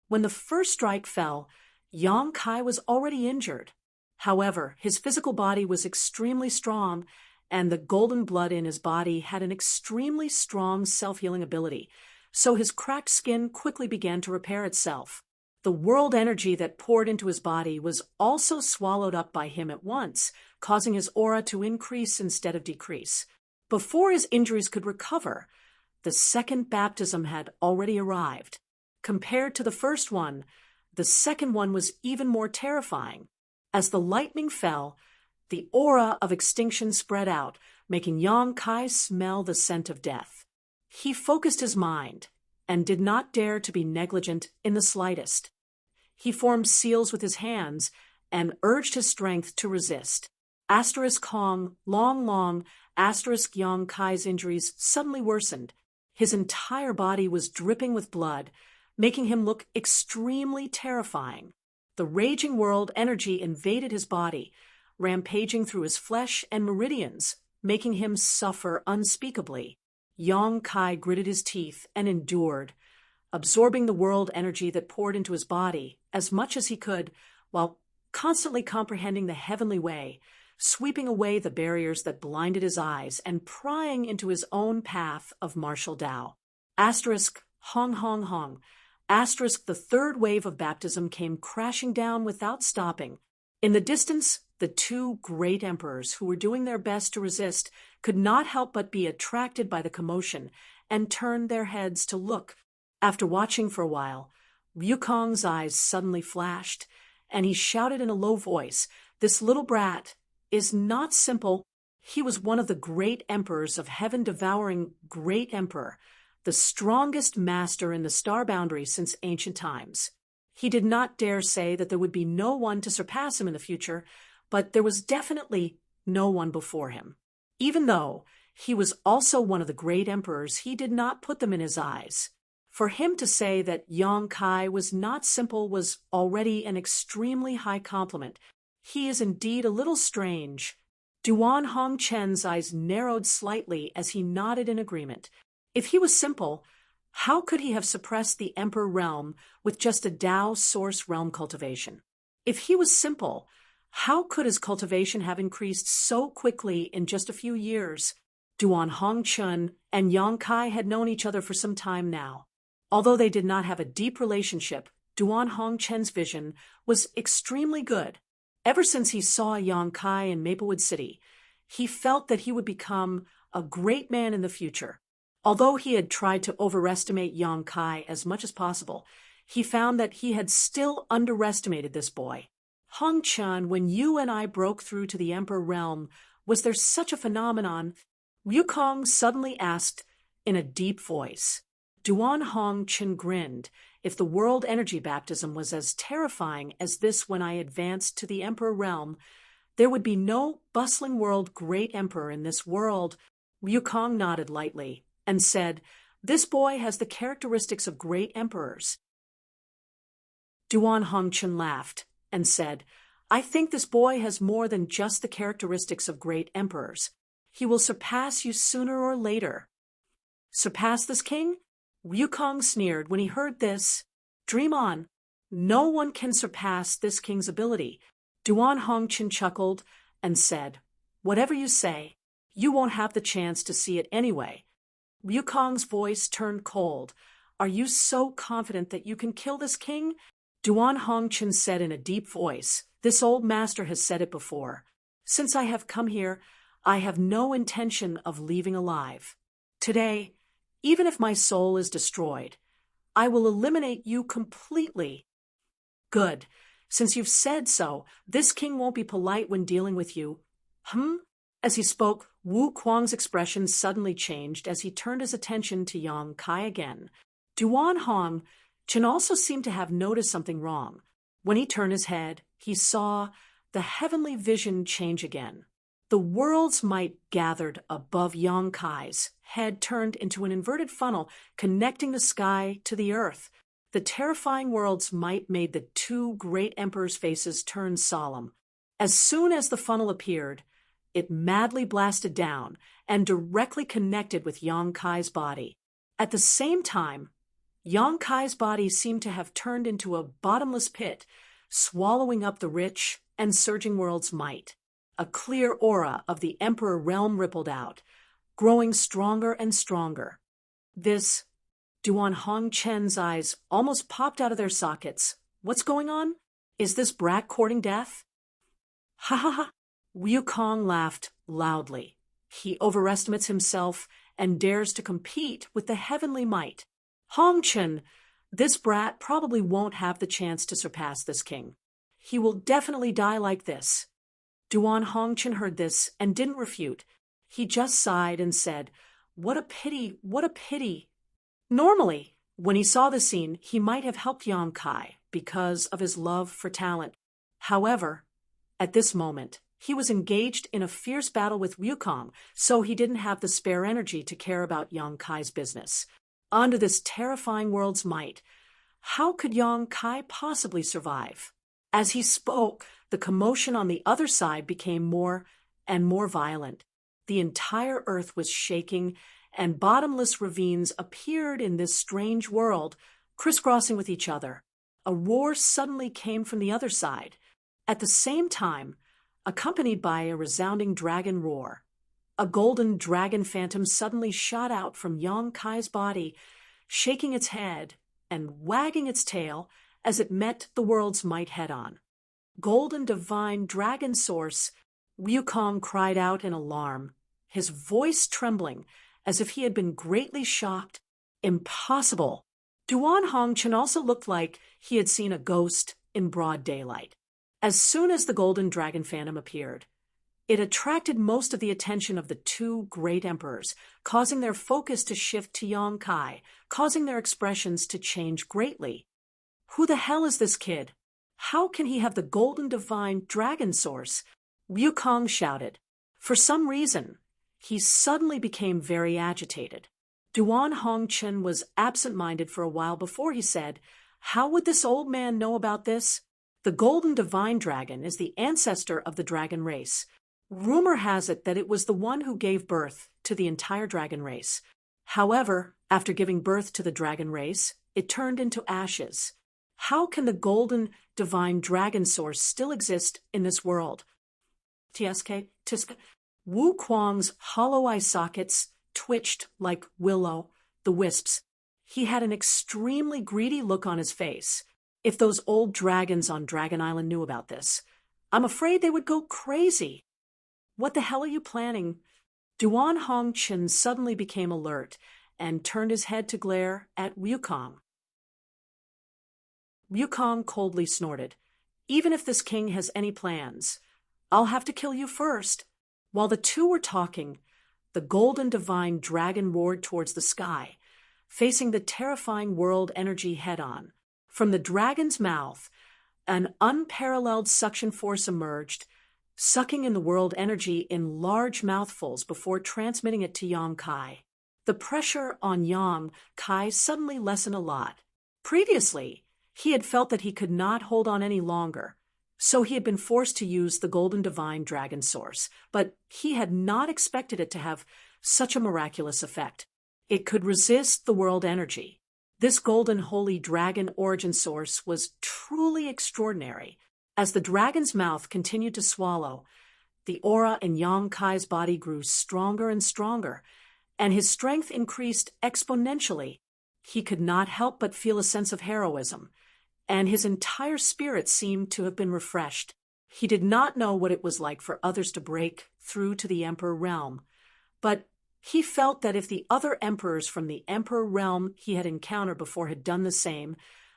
When the first strike fell, Yang Kai was already injured. However, his physical body was extremely strong, and the golden blood in his body had an extremely strong self-healing ability, so his cracked skin quickly began to repair itself. The world energy that poured into his body was also swallowed up by him at once, causing his aura to increase instead of decrease. Before his injuries could recover, the second baptism had already arrived. Compared to the first one, the second one was even more terrifying. As the lightning fell, the aura of extinction spread out, making Yang Kai smell the scent of death. He focused his mind and did not dare to be negligent in the slightest. He formed seals with his hands and urged his strength to resist. Hong, long, Yang Kai's injuries suddenly worsened. His entire body was dripping with blood, making him look extremely terrifying. The raging world energy invaded his body, rampaging through his flesh and meridians, making him suffer unspeakably. Yang Kai gritted his teeth and endured, absorbing the world energy that poured into his body as much as he could, while constantly comprehending the heavenly way, sweeping away the barriers that blinded his eyes and prying into his own path of martial Tao. Hong. The third wave of baptism came crashing down without stopping. In the distance, the two great emperors who were doing their best to resist could not help but be attracted by the commotion and turned their heads to look. After watching for a while, Wukong's eyes suddenly flashed, and he shouted in a low voice, "This little brat is not simple. He was one of the great emperors of heaven-devouring great emperor, the strongest master in the star boundary since ancient times." He did not dare say that there would be no one to surpass him in the future, but there was definitely no one before him. Even though he was also one of the great emperors, he did not put them in his eyes. For him to say that Yang Kai was not simple was already an extremely high compliment. He is indeed a little strange. Duan Hongchen's eyes narrowed slightly as he nodded in agreement. If he was simple, how could he have suppressed the Emperor realm with just a Tao Source realm cultivation? If he was simple, how could his cultivation have increased so quickly in just a few years? Duan Hongchen and Yang Kai had known each other for some time now. Although they did not have a deep relationship, Duan Hongchen's vision was extremely good. Ever since he saw Yang Kai in Maplewood City, he felt that he would become a great man in the future. Although he had tried to overestimate Yang Kai as much as possible, he found that he had still underestimated this boy. "Hongchen, when you and I broke through to the Emperor realm, was there such a phenomenon?" Wukong suddenly asked in a deep voice. Duan Hongchen grinned. "If the world energy baptism was as terrifying as this when I advanced to the Emperor realm, there would be no bustling world great emperor in this world." Wukong nodded lightly and said, "This boy has the characteristics of great emperors." Duan Hongchen laughed and said, "I think this boy has more than just the characteristics of great emperors. He will surpass you sooner or later." "Surpass this king?" Wukong sneered when he heard this. "Dream on. No one can surpass this king's ability." Duan Hongchen chuckled and said, "Whatever you say, you won't have the chance to see it anyway." Wukong's voice turned cold. "Are you so confident that you can kill this king?" Duan Hongchen said in a deep voice, "This old master has said it before. Since I have come here, I have no intention of leaving alive. Today, even if my soul is destroyed, I will eliminate you completely." "Good. Since you've said so, this king won't be polite when dealing with you." As he spoke, Wu Kuang's expression suddenly changed as he turned his attention to Yang Kai again. Duan Hong Chen also seemed to have noticed something wrong. When he turned his head, he saw the heavenly vision change again. The world's might gathered above Yang Kai's head turned into an inverted funnel connecting the sky to the earth. The terrifying world's might made the two great emperors' faces turn solemn. As soon as the funnel appeared, it madly blasted down and directly connected with Yang Kai's body. At the same time, Yang Kai's body seemed to have turned into a bottomless pit, swallowing up the rich and surging world's might. A clear aura of the emperor realm rippled out, growing stronger and stronger. This, Duan Hong Chen's eyes almost popped out of their sockets. What's going on? Is this brat courting death? Ha ha ha! Wu Kong laughed loudly. He overestimates himself and dares to compete with the heavenly might. Hong Chen, this brat probably won't have the chance to surpass this king. He will definitely die like this. Duan Hong Chen heard this and didn't refute. He just sighed and said, "What a pity, what a pity." Normally, when he saw the scene, he might have helped Yang Kai because of his love for talent. However, at this moment, he was engaged in a fierce battle with Wukong, so he didn't have the spare energy to care about Yang Kai's business. Under this terrifying world's might, how could Yang Kai possibly survive? As he spoke, the commotion on the other side became more and more violent. The entire earth was shaking, and bottomless ravines appeared in this strange world, crisscrossing with each other. A roar suddenly came from the other side. At the same time, accompanied by a resounding dragon roar, a golden dragon phantom suddenly shot out from Yang Kai's body, shaking its head and wagging its tail as it met the world's might head-on. "Golden divine dragon source," Wukong cried out in alarm, his voice trembling as if he had been greatly shocked. Impossible! Duan Hong Chen also looked like he had seen a ghost in broad daylight. As soon as the golden dragon phantom appeared, it attracted most of the attention of the two great emperors, causing their focus to shift to Yang Kai, causing their expressions to change greatly. Who the hell is this kid? How can he have the golden divine dragon source? Wukong shouted. For some reason, he suddenly became very agitated. Duan Hong Chen was absent-minded for a while before he said, "How would this old man know about this? The golden divine dragon is the ancestor of the dragon race. Rumor has it that it was the one who gave birth to the entire dragon race. However, after giving birth to the dragon race, it turned into ashes. How can the golden divine dragon source still exist in this world?" Tiska. Wu Kuang's hollow eye sockets twitched like the wisps. He had an extremely greedy look on his face. If those old dragons on Dragon Island knew about this, I'm afraid they would go crazy. What the hell are you planning? Duan Hong Chen suddenly became alert and turned his head to glare at Wukong. Wukong coldly snorted. "Even if this king has any plans, I'll have to kill you first." While the two were talking, the golden divine dragon roared towards the sky, facing the terrifying world energy head-on. From the dragon's mouth, an unparalleled suction force emerged, sucking in the world energy in large mouthfuls before transmitting it to Yang Kai. The pressure on Yang Kai suddenly lessened a lot. Previously, he had felt that he could not hold on any longer, so he had been forced to use the golden divine dragon source, but he had not expected it to have such a miraculous effect. It could resist the world energy. This golden holy dragon origin source was truly extraordinary. As the dragon's mouth continued to swallow, the aura in Yang Kai's body grew stronger and stronger, and his strength increased exponentially. He could not help but feel a sense of heroism, and his entire spirit seemed to have been refreshed. He did not know what it was like for others to break through to the Emperor realm, but he felt that if the other emperors from the Emperor realm he had encountered before had done the same,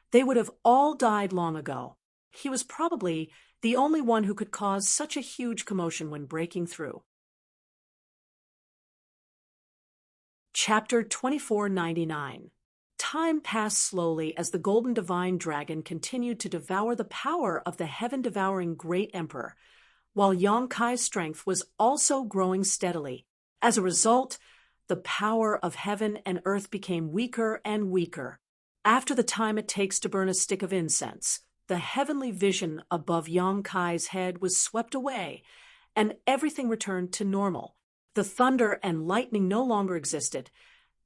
they would have all died long ago. He was probably the only one who could cause such a huge commotion when breaking through. Chapter 2499. Time passed slowly as the golden divine dragon continued to devour the power of the heaven-devouring great emperor, while Yang Kai's strength was also growing steadily. As a result, the power of heaven and earth became weaker and weaker. After the time it takes to burn a stick of incense, the heavenly vision above Yang Kai's head was swept away, and everything returned to normal. The thunder and lightning no longer existed,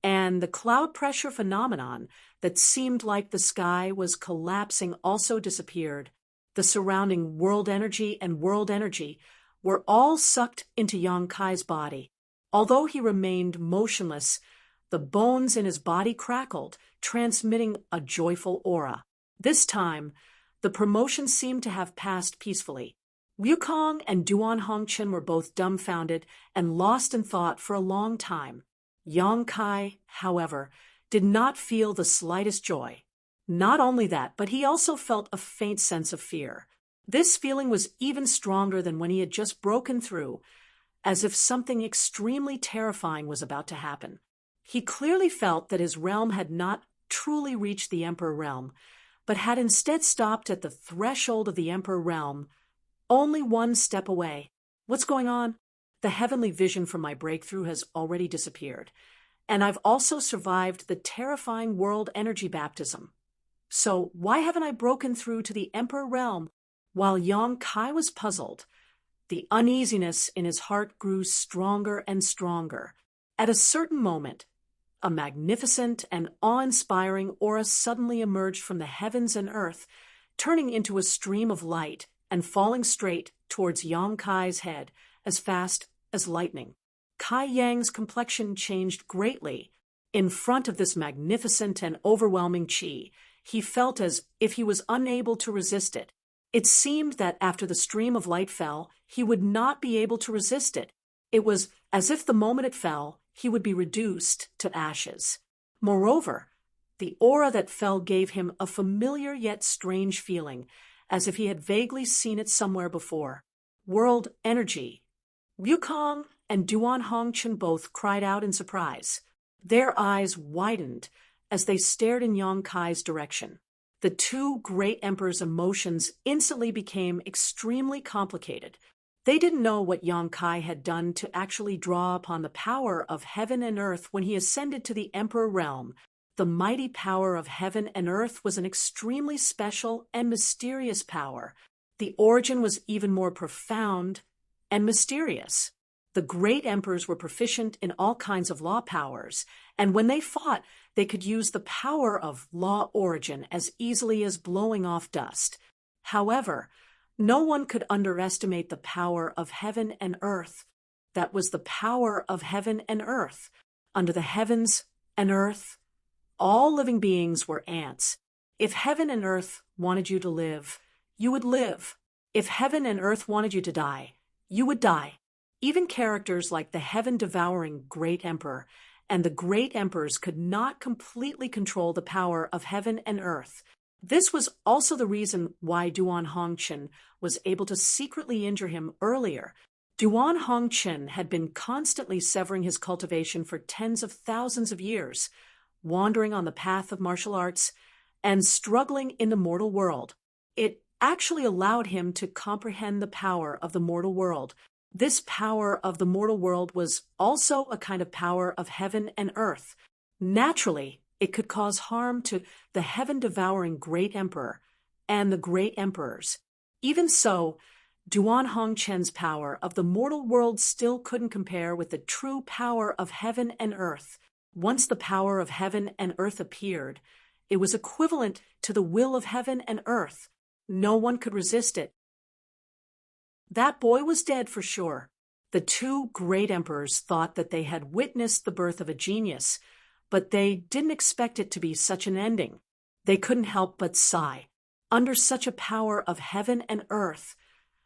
and the cloud pressure phenomenon that seemed like the sky was collapsing also disappeared. The surrounding world energy and world energy were all sucked into Yang Kai's body. Although he remained motionless, the bones in his body crackled, transmitting a joyful aura. This time, the promotion seemed to have passed peacefully. Wukong and Duan Hongchen were both dumbfounded and lost in thought for a long time. Yang Kai, however, did not feel the slightest joy. Not only that, but he also felt a faint sense of fear. This feeling was even stronger than when he had just broken through, as if something extremely terrifying was about to happen. He clearly felt that his realm had not truly reached the Emperor realm, but had instead stopped at the threshold of the Emperor realm, only one step away. What's going on? The heavenly vision from my breakthrough has already disappeared, and I've also survived the terrifying world energy baptism. So why haven't I broken through to the Emperor realm? While Yang Kai was puzzled, the uneasiness in his heart grew stronger and stronger. At a certain moment, a magnificent and awe-inspiring aura suddenly emerged from the heavens and earth, turning into a stream of light and falling straight towards Yang Kai's head as fast as lightning. Kai Yang's complexion changed greatly. In front of this magnificent and overwhelming qi, he felt as if he was unable to resist it. It seemed that after the stream of light fell, he would not be able to resist it. It was as if the moment it fell, he would be reduced to ashes. Moreover, the aura that fell gave him a familiar yet strange feeling, as if he had vaguely seen it somewhere before. World energy. Wukong and Duan Hongchen both cried out in surprise. Their eyes widened as they stared in Yang Kai's direction. The two great emperors' emotions instantly became extremely complicated. They didn't know what Yang Kai had done to actually draw upon the power of heaven and earth when he ascended to the Emperor realm. The mighty power of heaven and earth was an extremely special and mysterious power. The origin was even more profound and mysterious. The great emperors were proficient in all kinds of law powers, and when they fought, they could use the power of law origin as easily as blowing off dust. However, no one could underestimate the power of heaven and earth. That was the power of heaven and earth. Under the heavens and earth, all living beings were ants. If heaven and earth wanted you to live, you would live. If heaven and earth wanted you to die, you would die. Even characters like the heaven-devouring great emperor and the great emperors could not completely control the power of heaven and earth. This was also the reason why Duan Hongchen was able to secretly injure him earlier. Duan Hongchen had been constantly severing his cultivation for tens of thousands of years, wandering on the path of martial arts and struggling in the mortal world. It actually allowed him to comprehend the power of the mortal world. This power of the mortal world was also a kind of power of heaven and earth. Naturally, it could cause harm to the heaven-devouring great emperor and the great emperors. Even so, Duan Hongchen's power of the mortal world still couldn't compare with the true power of heaven and earth. Once the power of heaven and earth appeared, it was equivalent to the will of heaven and earth. No one could resist it. That boy was dead for sure. The two great emperors thought that they had witnessed the birth of a genius, but they didn't expect it to be such an ending. They couldn't help but sigh. Under such a power of heaven and earth,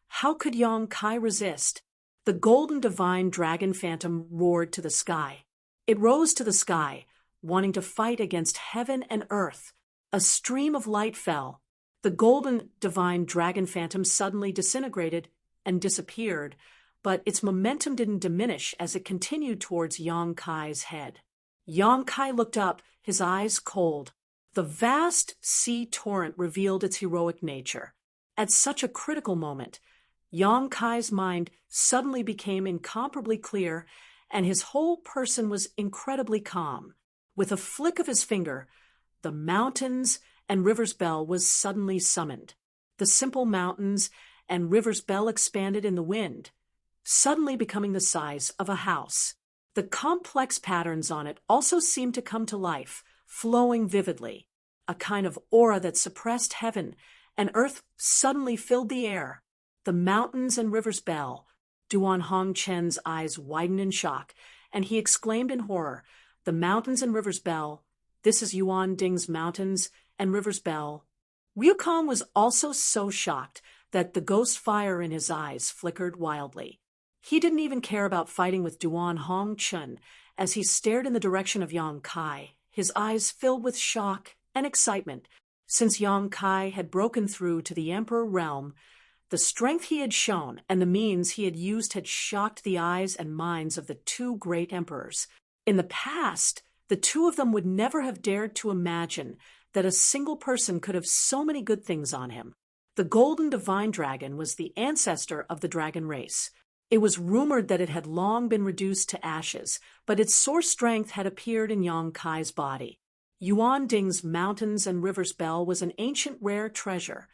how could Yang Kai resist? The golden divine dragon phantom roared to the sky. It rose to the sky, wanting to fight against heaven and earth. A stream of light fell. The golden divine dragon phantom suddenly disintegrated and disappeared, but its momentum didn't diminish as it continued towards Yang Kai's head. Yang Kai looked up, his eyes cold. The vast sea torrent revealed its heroic nature. At such a critical moment, Yang Kai's mind suddenly became incomparably clear, and his whole person was incredibly calm. With a flick of his finger, the mountains and river's bell was suddenly summoned. The simple mountains and river's bell expanded in the wind, suddenly becoming the size of a house. The complex patterns on it also seemed to come to life, flowing vividly. A kind of aura that suppressed heaven and earth suddenly filled the air. The mountains and river's bell. Duan Hongchen's eyes widened in shock, and he exclaimed in horror, "The mountains and river's bell. This is Yuan Ding's mountains and river's bell." Ryukong was also so shocked that the ghost fire in his eyes flickered wildly. He didn't even care about fighting with Duan Hongchen as he stared in the direction of Yang Kai, his eyes filled with shock and excitement. Since Yang Kai had broken through to the Emperor realm, the strength he had shown and the means he had used had shocked the eyes and minds of the two great emperors. In the past, the two of them would never have dared to imagine that a single person could have so many good things on him. The golden divine dragon was the ancestor of the dragon race. It was rumored that it had long been reduced to ashes, but its source strength had appeared in Yang Kai's body. Yuan Ding's mountains and river's bell was an ancient rare treasure,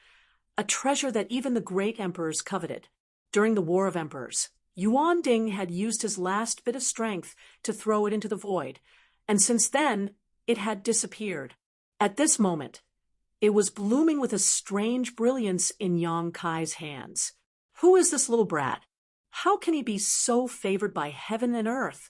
a treasure that even the great emperors coveted. During the War of Emperors, Yuan Ding had used his last bit of strength to throw it into the void, and since then it had disappeared. At this moment, it was blooming with a strange brilliance in Yang Kai's hands. Who is this little brat? How can he be so favored by heaven and earth?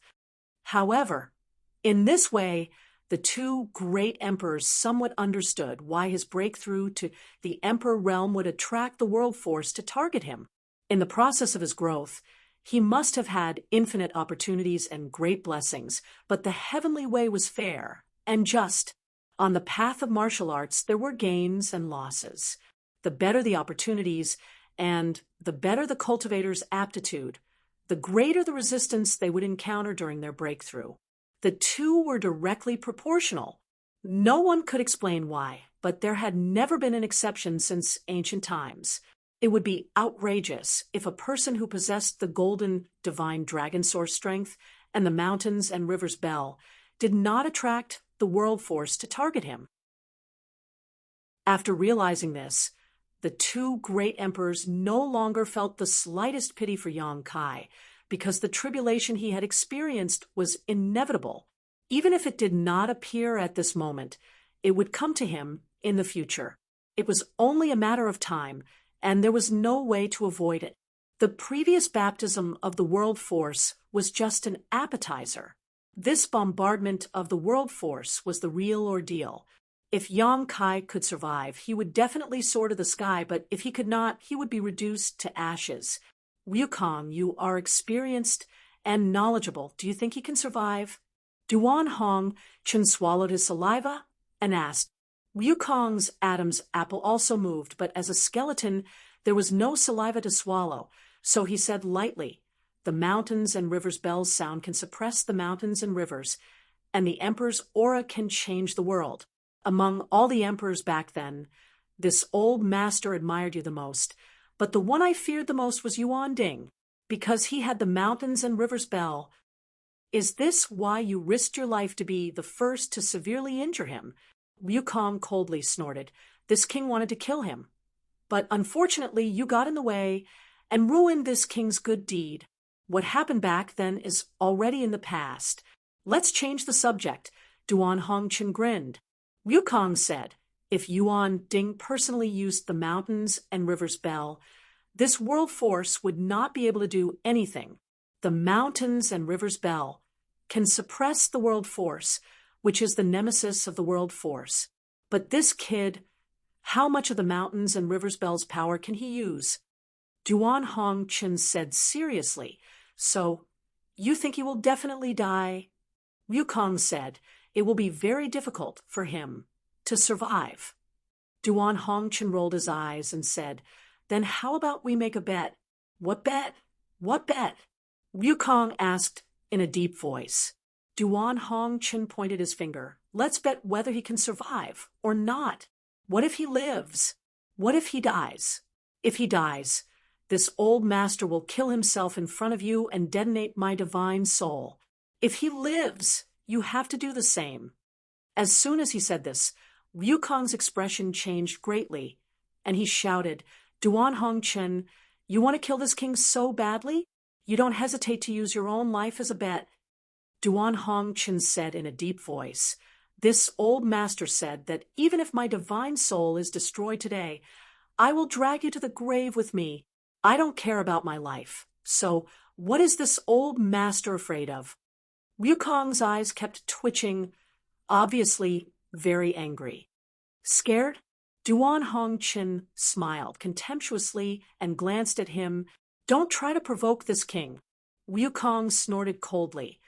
However, in this way, the two great emperors somewhat understood why his breakthrough to the emperor realm would attract the world force to target him. In the process of his growth, he must have had infinite opportunities and great blessings, but the heavenly way was fair and just. On the path of martial arts, there were gains and losses. The better the opportunities, and the better the cultivator's aptitude, the greater the resistance they would encounter during their breakthrough. The two were directly proportional. No one could explain why, but there had never been an exception since ancient times. It would be outrageous if a person who possessed the golden divine dragon source strength and the mountains and rivers bell did not attract the world force to target him. After realizing this, the two great emperors no longer felt the slightest pity for Yang Kai, because the tribulation he had experienced was inevitable. Even if it did not appear at this moment, it would come to him in the future. It was only a matter of time, and there was no way to avoid it. The previous baptism of the world force was just an appetizer. This bombardment of the world force was the real ordeal. If Yang Kai could survive, he would definitely soar to the sky, but if he could not, he would be reduced to ashes. Ryukong, you are experienced and knowledgeable. Do you think he can survive? Duan Hong Chun swallowed his saliva and asked. Ryukong's Adam's apple also moved, but as a skeleton, there was no saliva to swallow, so he said lightly, "The mountains and rivers' bells sound can suppress the mountains and rivers, and the emperor's aura can change the world. Among all the emperors back then, this old master admired you the most, but the one I feared the most was Yuan Ding, because he had the mountains and rivers bell. Is this why you risked your life to be the first to severely injure him?" Ryukong coldly snorted. "This king wanted to kill him. But unfortunately, you got in the way and ruined this king's good deed. What happened back then is already in the past. Let's change the subject." Duan Hongchen grinned. Ryukong said, "If Yuan Ding personally used the mountains and rivers bell, this world force would not be able to do anything. The mountains and rivers bell can suppress the world force, which is the nemesis of the world force. But this kid, how much of the mountains and rivers bell's power can he use?" Duan Hongchen said seriously, "So, you think he will definitely die?" Ryukong said, "It will be very difficult for him to survive." Duan Hongchen rolled his eyes and said, "Then how about we make a bet?" "What bet? What bet?" Ryukong asked in a deep voice. Duan Hongchen pointed his finger. Let's bet whether he can survive or not. What if he lives? What if he dies? If he dies, this old master will kill himself in front of you and detonate my divine soul. If he lives, you have to do the same. As soon as he said this, Wukong's expression changed greatly, and he shouted, Duan Hongchen, you want to kill this king so badly? You don't hesitate to use your own life as a bet. Duan Hongchen said in a deep voice, this old master said that even if my divine soul is destroyed today, I will drag you to the grave with me. I don't care about my life. So, what is this old master afraid of? Wukong's eyes kept twitching, obviously very angry. Scared? Duan Hongchen smiled contemptuously and glanced at him. Don't try to provoke this king. Wukong snorted coldly.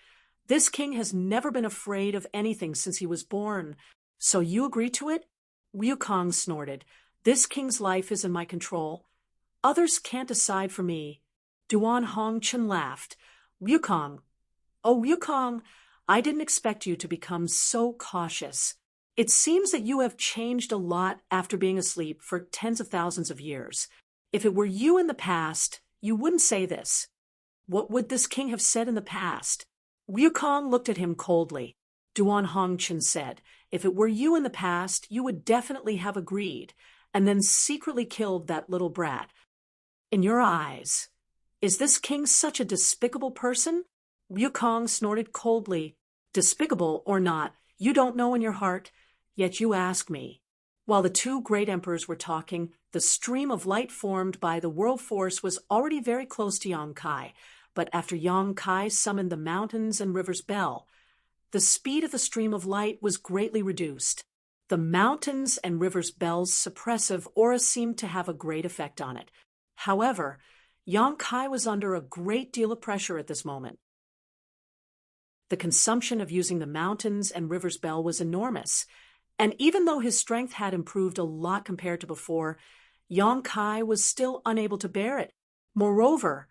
This king has never been afraid of anything since he was born. So you agree to it? Wukong snorted. This king's life is in my control. Others can't decide for me. Duan Hongchen laughed. Wukong. Oh, Wukong, I didn't expect you to become so cautious. It seems that you have changed a lot after being asleep for tens of thousands of years. If it were you in the past, you wouldn't say this. What would this king have said in the past? Wukong looked at him coldly. Duan Hongchen said, if it were you in the past, you would definitely have agreed, and then secretly killed that little brat. In your eyes, is this king such a despicable person? Wukong snorted coldly. Despicable or not, you don't know in your heart, yet you ask me. While the two great emperors were talking, the stream of light formed by the world force was already very close to Yang Kai, but after Yang Kai summoned the mountains and rivers bell, the speed of the stream of light was greatly reduced. The mountains and rivers bell's suppressive aura seemed to have a great effect on it. However, Yang Kai was under a great deal of pressure at this moment. The consumption of using the mountains and rivers bell was enormous, and even though his strength had improved a lot compared to before, Yang Kai was still unable to bear it. Moreover,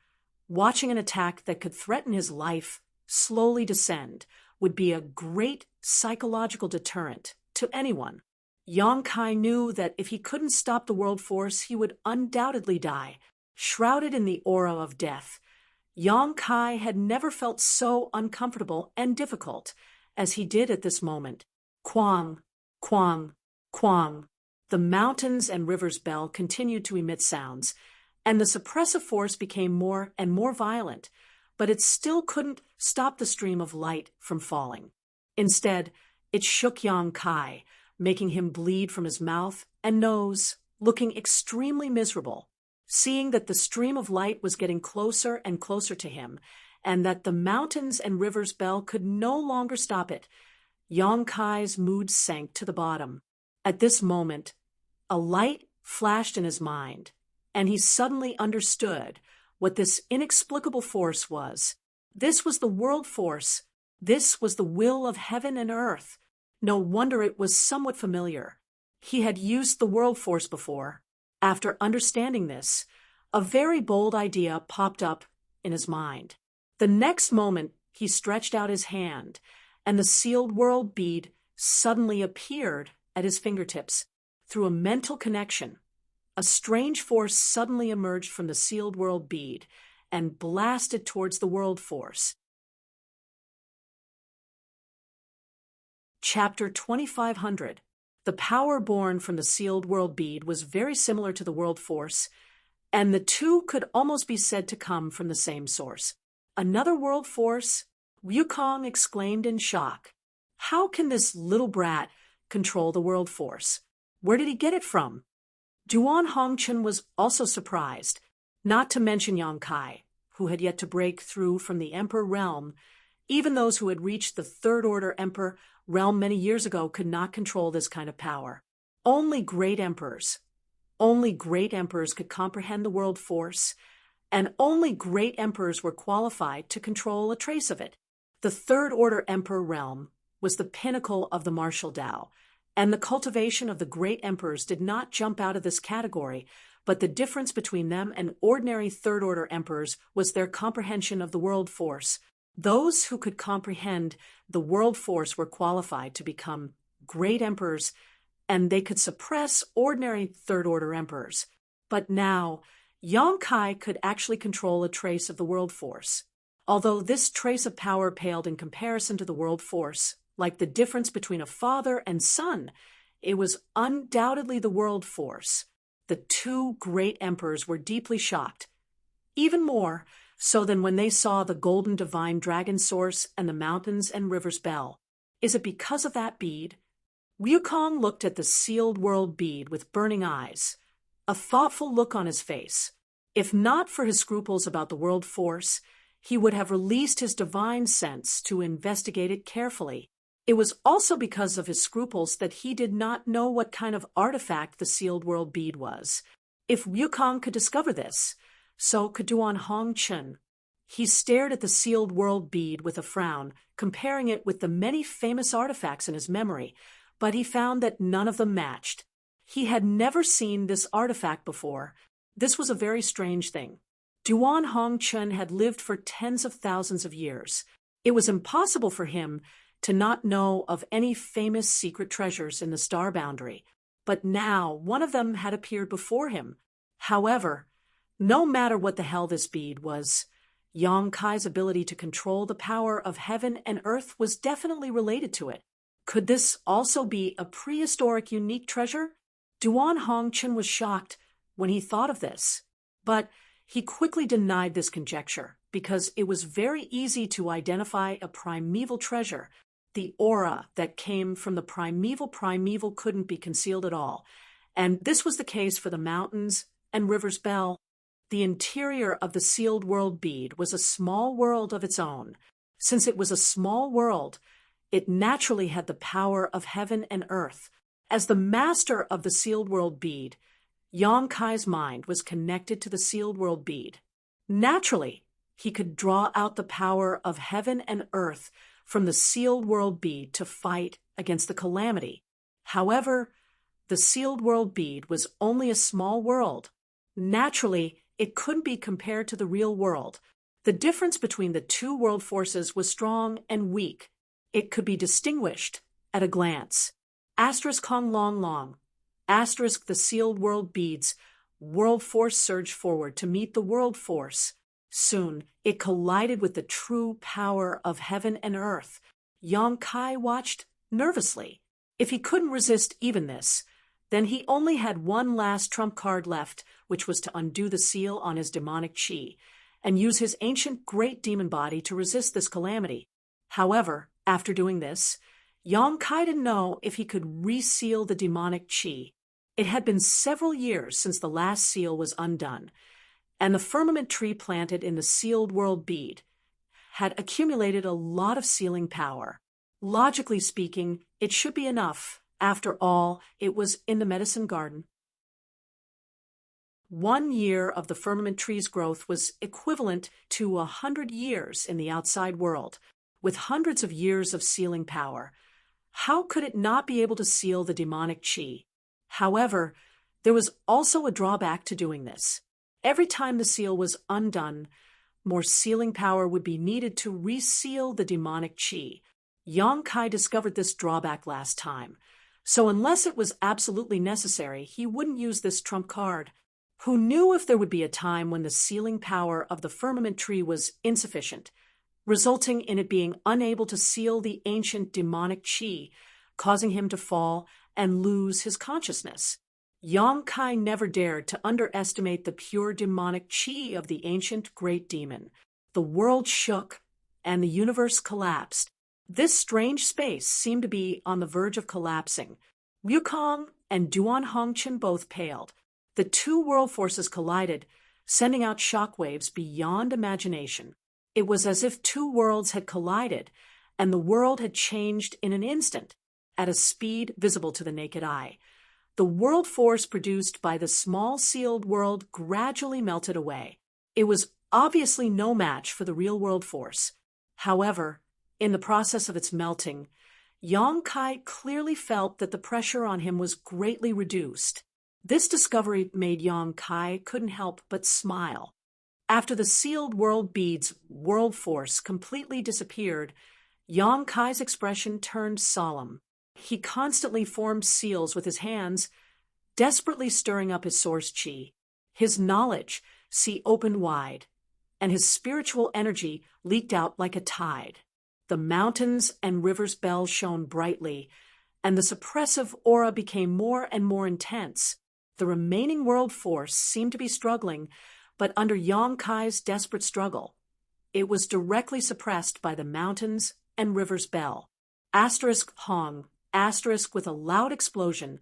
watching an attack that could threaten his life slowly descend would be a great psychological deterrent to anyone. Yang Kai knew that if he couldn't stop the world force, he would undoubtedly die, shrouded in the aura of death. Yang Kai had never felt so uncomfortable and difficult as he did at this moment. Quang, quang, quang. The mountains and rivers bell continued to emit sounds, and the suppressive force became more and more violent, but it still couldn't stop the stream of light from falling. Instead, it shook Yang Kai, making him bleed from his mouth and nose, looking extremely miserable. Seeing that the stream of light was getting closer and closer to him, and that the mountains and rivers bell could no longer stop it, Yang Kai's mood sank to the bottom. At this moment, a light flashed in his mind, and he suddenly understood what this inexplicable force was. This was the world force. This was the will of heaven and earth. No wonder it was somewhat familiar. He had used the world force before. After understanding this, a very bold idea popped up in his mind. The next moment, he stretched out his hand, and the sealed world bead suddenly appeared at his fingertips. Through a mental connection, a strange force suddenly emerged from the sealed world bead and blasted towards the world force. Chapter 2500. The power born from the sealed world bead was very similar to the world force, and the two could almost be said to come from the same source. Another world force? Wukong exclaimed in shock. How can this little brat control the world force? Where did he get it from? Duan Hongchen was also surprised, not to mention Yang Kai, who had yet to break through from the Emperor realm. Even those who had reached the Third Order Emperor realm many years ago could not control this kind of power. Only great emperors could comprehend the world force, and only great emperors were qualified to control a trace of it. The Third Order Emperor realm was the pinnacle of the martial Tao, and the cultivation of the great emperors did not jump out of this category, but the difference between them and ordinary Third Order emperors was their comprehension of the world force. Those who could comprehend the world force were qualified to become great emperors, and they could suppress ordinary third-order emperors. But now, Yang Kai could actually control a trace of the world force. Although this trace of power paled in comparison to the world force, like the difference between a father and son, it was undoubtedly the world force. The two great emperors were deeply shocked, even more so than when they saw the golden divine dragon source and the mountains and rivers bell. Is it because of that bead? Wukong looked at the sealed world bead with burning eyes, a thoughtful look on his face. If not for his scruples about the world force, he would have released his divine sense to investigate it carefully. It was also because of his scruples that he did not know what kind of artifact the sealed world bead was. If Wukong could discover this, so could Duan Hongchen. He stared at the sealed world bead with a frown, comparing it with the many famous artifacts in his memory, but he found that none of them matched. He had never seen this artifact before. This was a very strange thing. Duan Hongchen had lived for tens of thousands of years. It was impossible for him to not know of any famous secret treasures in the star boundary, but now one of them had appeared before him. However, no matter what the hell this bead was, Yang Kai's ability to control the power of heaven and earth was definitely related to it. Could this also be a prehistoric unique treasure? Duan Hongchen was shocked when he thought of this, but he quickly denied this conjecture because it was very easy to identify a primeval treasure. The aura that came from the primeval couldn't be concealed at all, and this was the case for the mountains and rivers bell. The interior of the sealed world bead was a small world of its own. Since it was a small world, it naturally had the power of heaven and earth. As the master of the sealed world bead, Yang Kai's mind was connected to the sealed world bead. Naturally, he could draw out the power of heaven and earth from the sealed world bead to fight against the calamity. However, the sealed world bead was only a small world. Naturally, it couldn't be compared to the real world. The difference between the two world forces was strong and weak. It could be distinguished at a glance. Asterisk Kong Long Long. Asterisk the sealed world beads. World force surged forward to meet the world force. Soon, it collided with the true power of heaven and earth. Yang Kai watched nervously. If he couldn't resist even this, then he only had one last trump card left, which was to undo the seal on his demonic chi and use his ancient great demon body to resist this calamity. However, after doing this, Yang Kai didn't know if he could reseal the demonic chi. It had been several years since the last seal was undone, and the firmament tree planted in the sealed world bead had accumulated a lot of sealing power. Logically speaking, it should be enough. After all, it was in the medicine garden. 1 year of the firmament tree's growth was equivalent to 100 years in the outside world, with hundreds of years of sealing power. How could it not be able to seal the demonic chi? However, there was also a drawback to doing this. Every time the seal was undone, more sealing power would be needed to reseal the demonic chi. Yang Kai discovered this drawback last time, so unless it was absolutely necessary, he wouldn't use this trump card. Who knew if there would be a time when the sealing power of the firmament tree was insufficient, resulting in it being unable to seal the ancient demonic chi, causing him to fall and lose his consciousness. Yang Kai never dared to underestimate the pure demonic chi of the ancient great demon. The world shook, and the universe collapsed. This strange space seemed to be on the verge of collapsing. Wukong and Duan Hongchen both paled. The two world forces collided, sending out shockwaves beyond imagination. It was as if two worlds had collided, and the world had changed in an instant, at a speed visible to the naked eye. The world force produced by the small sealed world gradually melted away. It was obviously no match for the real world force. However, in the process of its melting, Yang Kai clearly felt that the pressure on him was greatly reduced. This discovery made Yang Kai couldn't help but smile. After the sealed world bead's world force completely disappeared, Yang Kai's expression turned solemn. He constantly formed seals with his hands, desperately stirring up his source chi. His knowledge sea opened wide, and his spiritual energy leaked out like a tide. The mountains and rivers' bells shone brightly, and the suppressive aura became more and more intense. The remaining world force seemed to be struggling, but under Yang Kai's desperate struggle, it was directly suppressed by the mountains and rivers' bell. Asterisk Hong, asterisk with a loud explosion,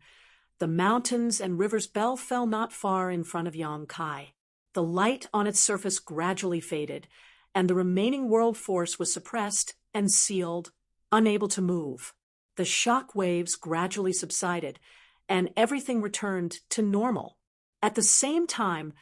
the mountains and rivers' bell fell not far in front of Yang Kai. The light on its surface gradually faded, and the remaining world force was suppressed and sealed, unable to move. The shock waves gradually subsided, and everything returned to normal. At the same time,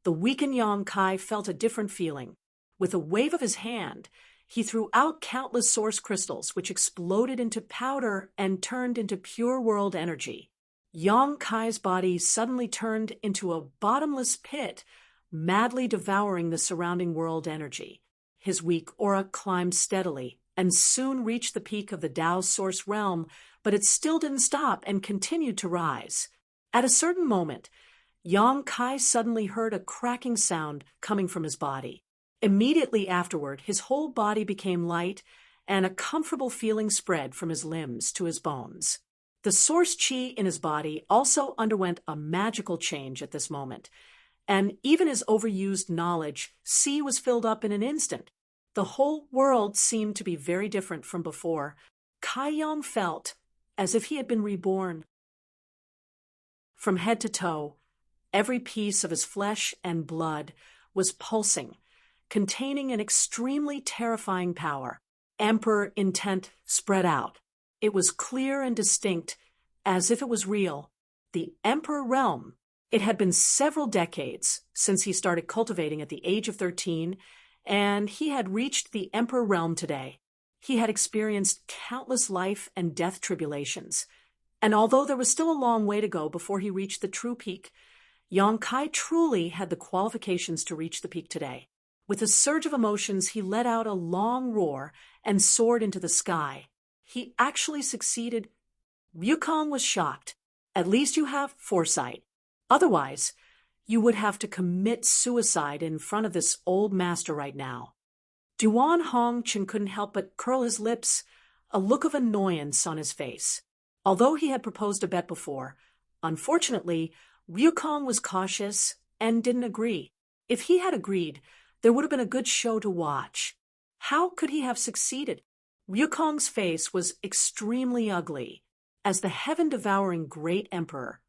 the weakened Yang Kai felt a different feeling. With a wave of his hand, he threw out countless source crystals, which exploded into powder and turned into pure world energy. Yang Kai's body suddenly turned into a bottomless pit, madly devouring the surrounding world energy. His weak aura climbed steadily and soon reached the peak of the Tao's source realm, but it still didn't stop and continued to rise. At a certain moment, Yang Kai suddenly heard a cracking sound coming from his body. Immediately afterward, his whole body became light, and a comfortable feeling spread from his limbs to his bones. The source chi in his body also underwent a magical change at this moment, and even his overused knowledge, chi was filled up in an instant. The whole world seemed to be very different from before. Kai Yang felt as if he had been reborn. From head to toe, every piece of his flesh and blood was pulsing, containing an extremely terrifying power. Emperor intent spread out. It was clear and distinct, as if it was real. The Emperor realm. It had been several decades since he started cultivating at the age of 13, and he had reached the Emperor realm today. He had experienced countless life and death tribulations, and although there was still a long way to go before he reached the true peak, Yang Kai truly had the qualifications to reach the peak today. With a surge of emotions, he let out a long roar and soared into the sky. He actually succeeded. Wukong was shocked. At least you have foresight. Otherwise, you would have to commit suicide in front of this old master right now. Duan Hongchen couldn't help but curl his lips, a look of annoyance on his face. Although he had proposed a bet before, unfortunately, Wukong was cautious and didn't agree. If he had agreed, there would have been a good show to watch. How could he have succeeded? Wukong's face was extremely ugly. As the heaven-devouring great emperors,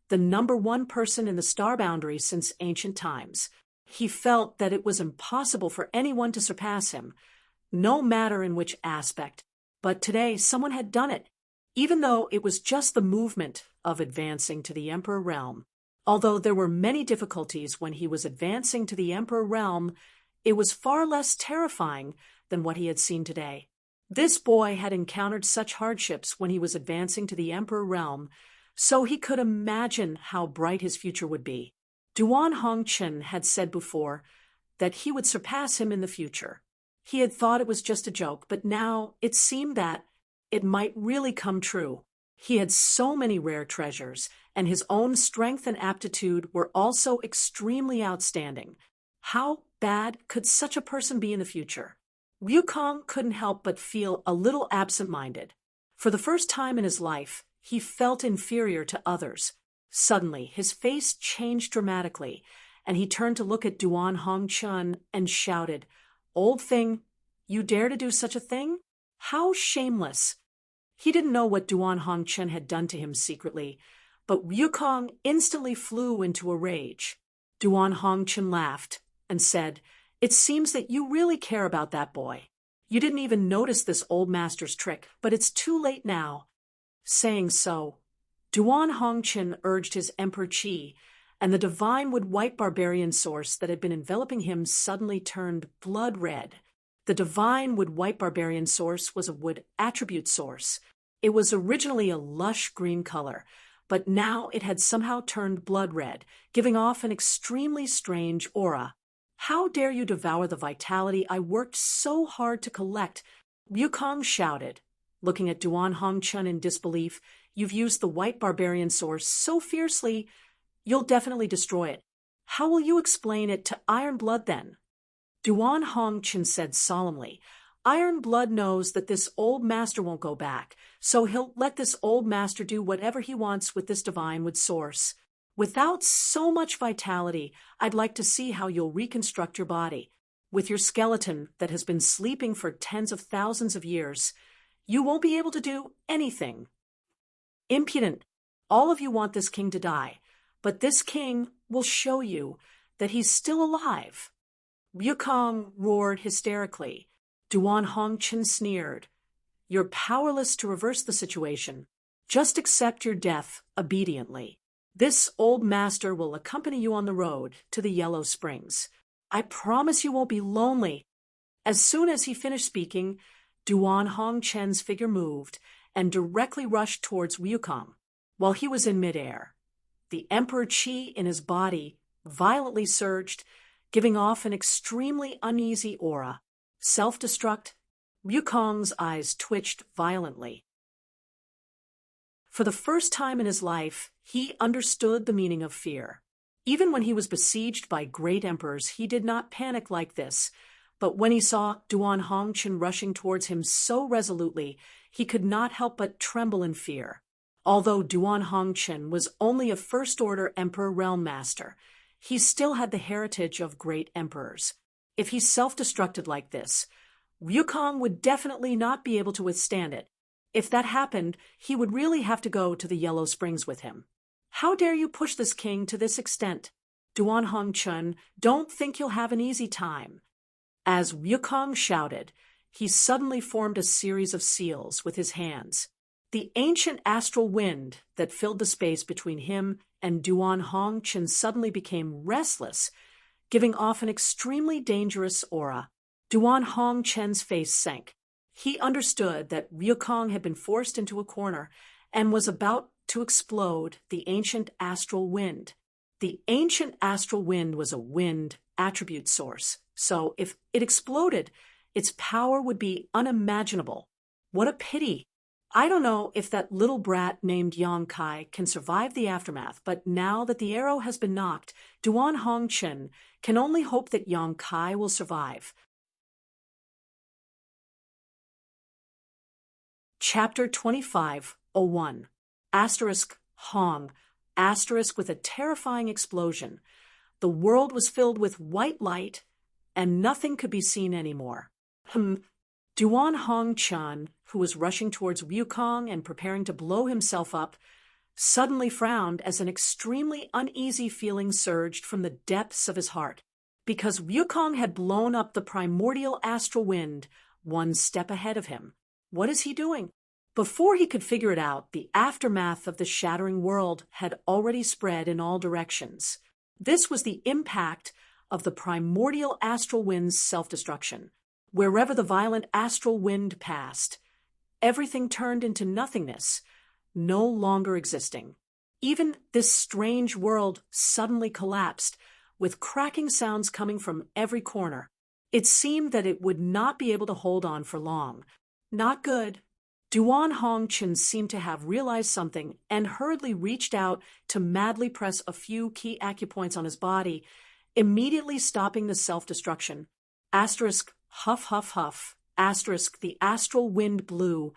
the #1 person in the star boundary since ancient times, he felt that it was impossible for anyone to surpass him, no matter in which aspect. But today someone had done it, even though it was just the movement of advancing to the Emperor realm. Although there were many difficulties when he was advancing to the Emperor realm, it was far less terrifying than what he had seen today. This boy had encountered such hardships when he was advancing to the Emperor realm, so he could imagine how bright his future would be. Duan Hongchen had said before that he would surpass him in the future. He had thought it was just a joke, but now it seemed that it might really come true. He had so many rare treasures, and his own strength and aptitude were also extremely outstanding. How bad could such a person be in the future? Wukong couldn't help but feel a little absent-minded. For the first time in his life, he felt inferior to others. Suddenly, his face changed dramatically, and he turned to look at Duan Hongchen and shouted, "Old thing, you dare to do such a thing? How shameless!" He didn't know what Duan Hongchen had done to him secretly, but Wukong instantly flew into a rage. Duan Hongchen laughed and said, "It seems that you really care about that boy. You didn't even notice this old master's trick, but it's too late now." Saying so, Duan Hongchen urged his Emperor Qi, and the divine wood-white barbarian source that had been enveloping him suddenly turned blood red. The divine wood-white barbarian source was a wood attribute source. It was originally a lush green color, but now it had somehow turned blood red, giving off an extremely strange aura. "How dare you devour the vitality I worked so hard to collect?" Wukong shouted, looking at Duan Hongchun in disbelief. "You've used the white barbarian source so fiercely, you'll definitely destroy it. How will you explain it to Iron Blood then?" Duan Hongchun said solemnly, "Iron Blood knows that this old master won't go back, so he'll let this old master do whatever he wants with this divine wood source. Without so much vitality, I'd like to see how you'll reconstruct your body. With your skeleton that has been sleeping for tens of thousands of years, you won't be able to do anything." "Impudent! All of you want this king to die, but this king will show you that he's still alive." Wukong roared hysterically. Duan Hongchun sneered, "You're powerless to reverse the situation. Just accept your death obediently. This old master will accompany you on the road to the Yellow Springs. I promise you won't be lonely." As soon as he finished speaking, Duan Hongchen's figure moved and directly rushed towards Wukong. While he was in midair, the Emperor Qi in his body violently surged, giving off an extremely uneasy aura. Self-destruct? Wukong's eyes twitched violently. For the first time in his life, he understood the meaning of fear. Even when he was besieged by great emperors, he did not panic like this. But when he saw Duan Hongchun rushing towards him so resolutely, he could not help but tremble in fear. Although Duan Hongchun was only a first-order emperor realm master, he still had the heritage of great emperors. If he self-destructed like this, Wukong would definitely not be able to withstand it. If that happened, he would really have to go to the Yellow Springs with him. "How dare you push this king to this extent? Duan Hongchun, don't think you'll have an easy time." As Wukong shouted, he suddenly formed a series of seals with his hands. The ancient astral wind that filled the space between him and Duan Hongchun suddenly became restless, giving off an extremely dangerous aura. Duan Hongchen's face sank. He understood that Wukong had been forced into a corner and was about to explode the ancient astral wind. The ancient astral wind was a wind attribute source, so if it exploded, its power would be unimaginable. What a pity! I don't know if that little brat named Yang Kai can survive the aftermath, but now that the arrow has been knocked, Duan Hongchun can only hope that Yang Kai will survive. Chapter 25:01 Asterisk Hong Asterisk with a terrifying explosion. The world was filled with white light, and nothing could be seen anymore. Duan Hongchun, who was rushing towards Wukong and preparing to blow himself up, suddenly frowned as an extremely uneasy feeling surged from the depths of his heart. Because Wukong had blown up the primordial astral wind one step ahead of him. What is he doing? Before he could figure it out, the aftermath of the shattering world had already spread in all directions. This was the impact of the primordial astral wind's self-destruction. Wherever the violent astral wind passed, everything turned into nothingness, no longer existing. Even this strange world suddenly collapsed, with cracking sounds coming from every corner. It seemed that it would not be able to hold on for long. Not good. Duan Hongchun seemed to have realized something and hurriedly reached out to madly press a few key acupoints on his body, immediately stopping the self-destruction. Asterisk, huff, huff, huff. Asterisk, the astral wind blew,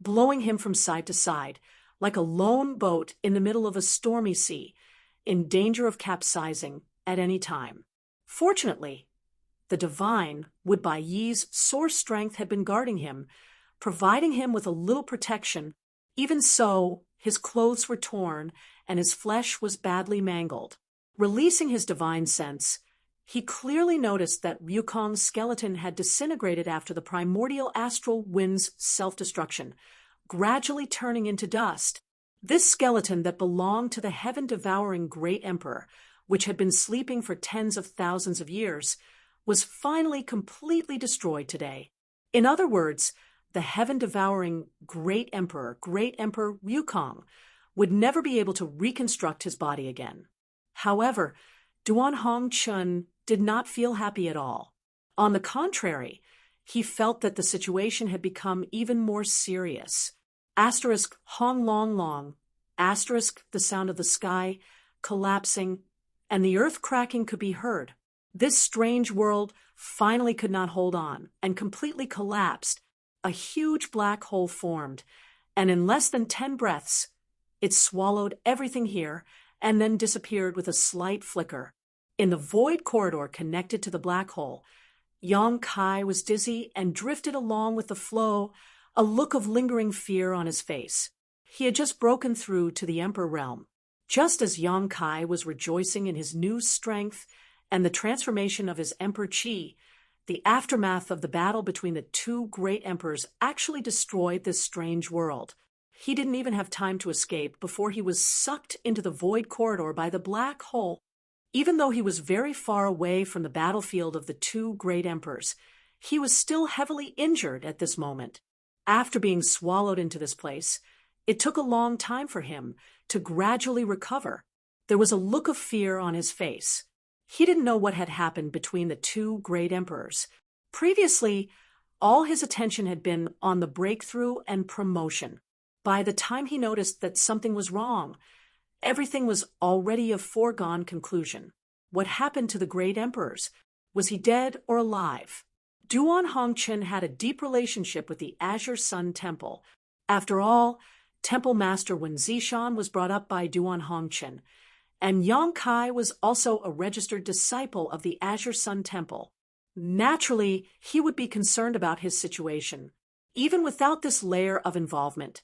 blowing him from side to side, like a lone boat in the middle of a stormy sea, in danger of capsizing at any time. Fortunately, the divine Wood Bai Yi's source strength had been guarding him, providing him with a little protection. Even so, his clothes were torn and his flesh was badly mangled. Releasing his divine sense, he clearly noticed that Wukong's skeleton had disintegrated after the primordial astral wind's self-destruction, gradually turning into dust. This skeleton that belonged to the heaven-devouring great emperor, which had been sleeping for tens of thousands of years, was finally completely destroyed today. In other words, the heaven-devouring great emperor Wukong, would never be able to reconstruct his body again. However, Duan Hongchun did not feel happy at all. On the contrary, he felt that the situation had become even more serious. Asterisk Hong Long Long, asterisk the sound of the sky collapsing, and the earth cracking could be heard. This strange world finally could not hold on and completely collapsed. A huge black hole formed, and in less than 10 breaths, it swallowed everything here and then disappeared with a slight flicker. In the void corridor connected to the black hole, Yang Kai was dizzy and drifted along with the flow, a look of lingering fear on his face. He had just broken through to the Emperor realm. Just as Yang Kai was rejoicing in his new strength and the transformation of his Emperor Qi, the aftermath of the battle between the two great emperors actually destroyed this strange world. He didn't even have time to escape before he was sucked into the void corridor by the black hole. Even though he was very far away from the battlefield of the two great emperors, he was still heavily injured at this moment. After being swallowed into this place, it took a long time for him to gradually recover. There was a look of fear on his face. He didn't know what had happened between the two great emperors. Previously, all his attention had been on the breakthrough and promotion. By the time he noticed that something was wrong, everything was already a foregone conclusion. What happened to the great emperors? Was he dead or alive? Duan Hongchen had a deep relationship with the Azure Sun Temple. After all, Temple Master Wen Zishan was brought up by Duan Hongchen, and Yang Kai was also a registered disciple of the Azure Sun Temple. Naturally, he would be concerned about his situation. Even without this layer of involvement,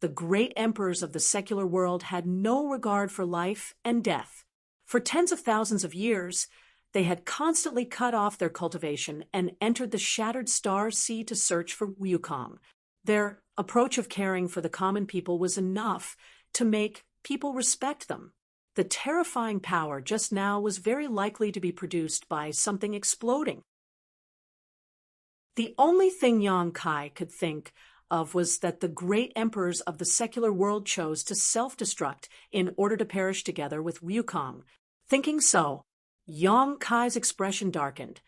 the great emperors of the secular world had no regard for life and death. For tens of thousands of years, they had constantly cut off their cultivation and entered the shattered star sea to search for Wukong. Their approach of caring for the common people was enough to make people respect them. The terrifying power just now was very likely to be produced by something exploding. The only thing Yang Kai could think of was that the great emperors of the secular world chose to self-destruct in order to perish together with Wukong. Thinking so, Yang Kai's expression darkened,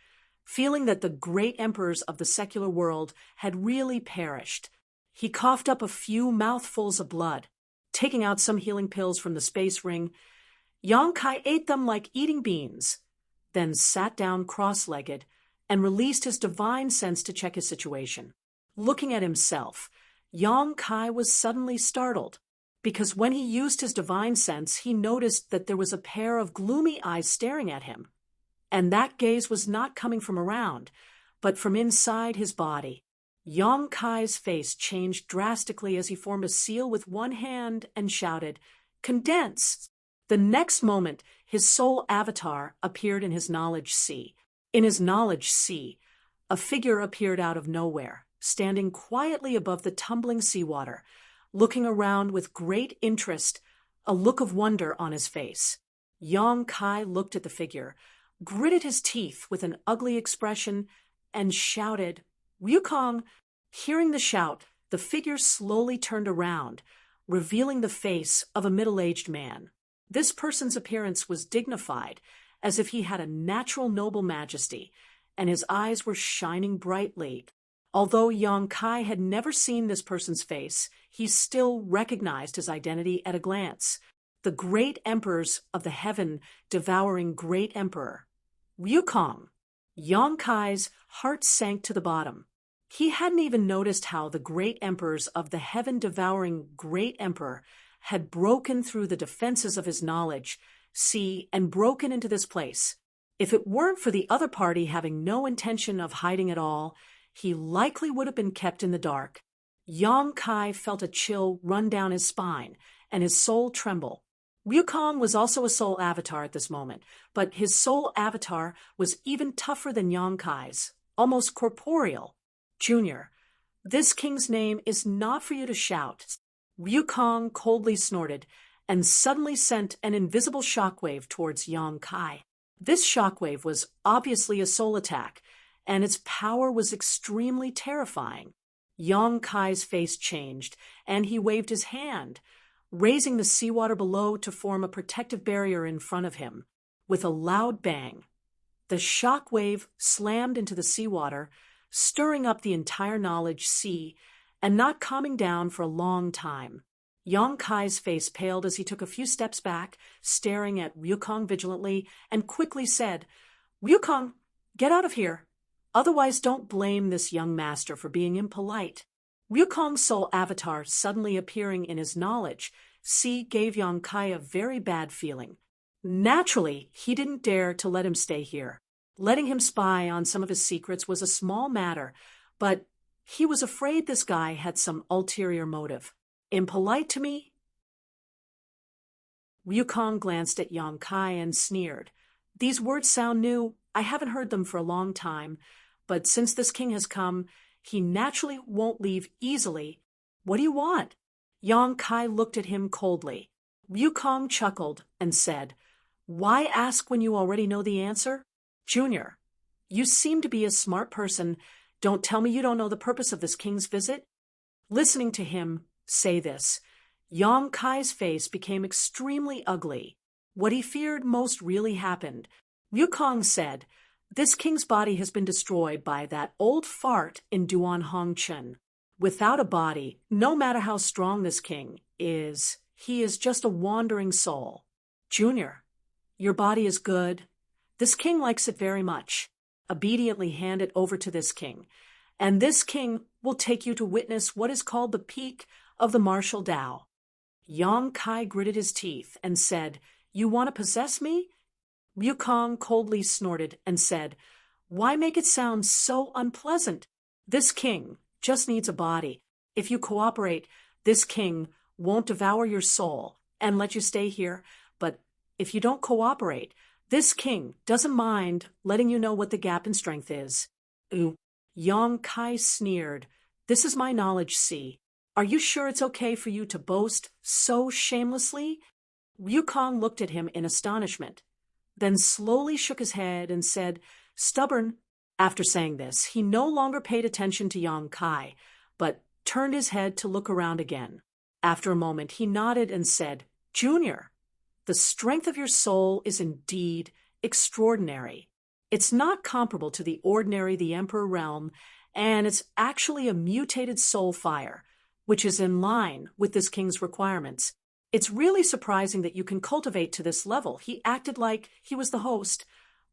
feeling that the great emperors of the secular world had really perished. He coughed up a few mouthfuls of blood. Taking out some healing pills from the space ring, Yang Kai ate them like eating beans, then sat down cross-legged and released his divine sense to check his situation. Looking at himself, Yang Kai was suddenly startled, because when he used his divine sense, he noticed that there was a pair of gloomy eyes staring at him, and that gaze was not coming from around, but from inside his body. Yang Kai's face changed drastically as he formed a seal with one hand and shouted, "Condense!" The next moment, his soul avatar appeared in his knowledge sea. In his knowledge sea, a figure appeared out of nowhere, standing quietly above the tumbling seawater, looking around with great interest, a look of wonder on his face. Yang Kai looked at the figure, gritted his teeth with an ugly expression, and shouted, "Wukong!" Hearing the shout, the figure slowly turned around, revealing the face of a middle-aged man. This person's appearance was dignified, as if he had a natural noble majesty, and his eyes were shining brightly. Although Yang Kai had never seen this person's face, he still recognized his identity at a glance. The great emperors of the heaven-devouring great emperor. Wukong! Yang Kai's heart sank to the bottom. He hadn't even noticed how the great emperors of the heaven-devouring great emperor had broken through the defenses of his knowledge, and broken into this place. If it weren't for the other party having no intention of hiding at all, he likely would have been kept in the dark. Yang Kai felt a chill run down his spine, and his soul tremble. Wukong was also a soul avatar at this moment, but his soul avatar was even tougher than Yang Kai's, almost corporeal. "Junior, this king's name is not for you to shout." Wukong coldly snorted, and suddenly sent an invisible shockwave towards Yang Kai. This shockwave was obviously a soul attack, and its power was extremely terrifying. Yang Kai's face changed, and he waved his hand. raising the seawater below to form a protective barrier in front of him. With a loud bang, the shock wave slammed into the seawater, stirring up the entire knowledge sea and not calming down for a long time. Yang Kai's face paled as he took a few steps back, staring at Wukong vigilantly, and quickly said, "Wukong, get out of here. Otherwise don't blame this young master for being impolite." Wukong's soul avatar suddenly appearing in his knowledge sea gave Yang Kai a very bad feeling. Naturally, he didn't dare to let him stay here. Letting him spy on some of his secrets was a small matter, but he was afraid this guy had some ulterior motive. Impolite to me? Wukong glanced at Yang Kai and sneered. These words sound new. I haven't heard them for a long time, but since this king has come, he naturally won't leave easily. What do you want? Yang Kai looked at him coldly. Wukong chuckled and said, Why ask when you already know the answer? Junior, you seem to be a smart person. Don't tell me you don't know the purpose of this king's visit. Listening to him say this, Yang Kai's face became extremely ugly. What he feared most really happened. Wukong said, This king's body has been destroyed by that old fart in Duan Hongchen. Without a body, no matter how strong this king is, he is just a wandering soul. Junior, your body is good. This king likes it very much. Obediently hand it over to this king, and this king will take you to witness what is called the peak of the martial Tao. Yang Kai gritted his teeth and said, You want to possess me? Wukong coldly snorted and said, Why make it sound so unpleasant? This king just needs a body. If you cooperate, this king won't devour your soul and let you stay here, but if you don't cooperate, this king doesn't mind letting you know what the gap in strength is. Ooh. Yang Kai sneered. This is my knowledge sea. Are you sure it's okay for you to boast so shamelessly? Wukong looked at him in astonishment, then slowly shook his head and said, Stubborn. After saying this, he no longer paid attention to Yang Kai, but turned his head to look around again. After a moment, he nodded and said, Junior, the strength of your soul is indeed extraordinary. It's not comparable to the ordinary the Emperor realm, and it's actually a mutated soul fire, which is in line with this king's requirements. It's really surprising that you can cultivate to this level. He acted like he was the host,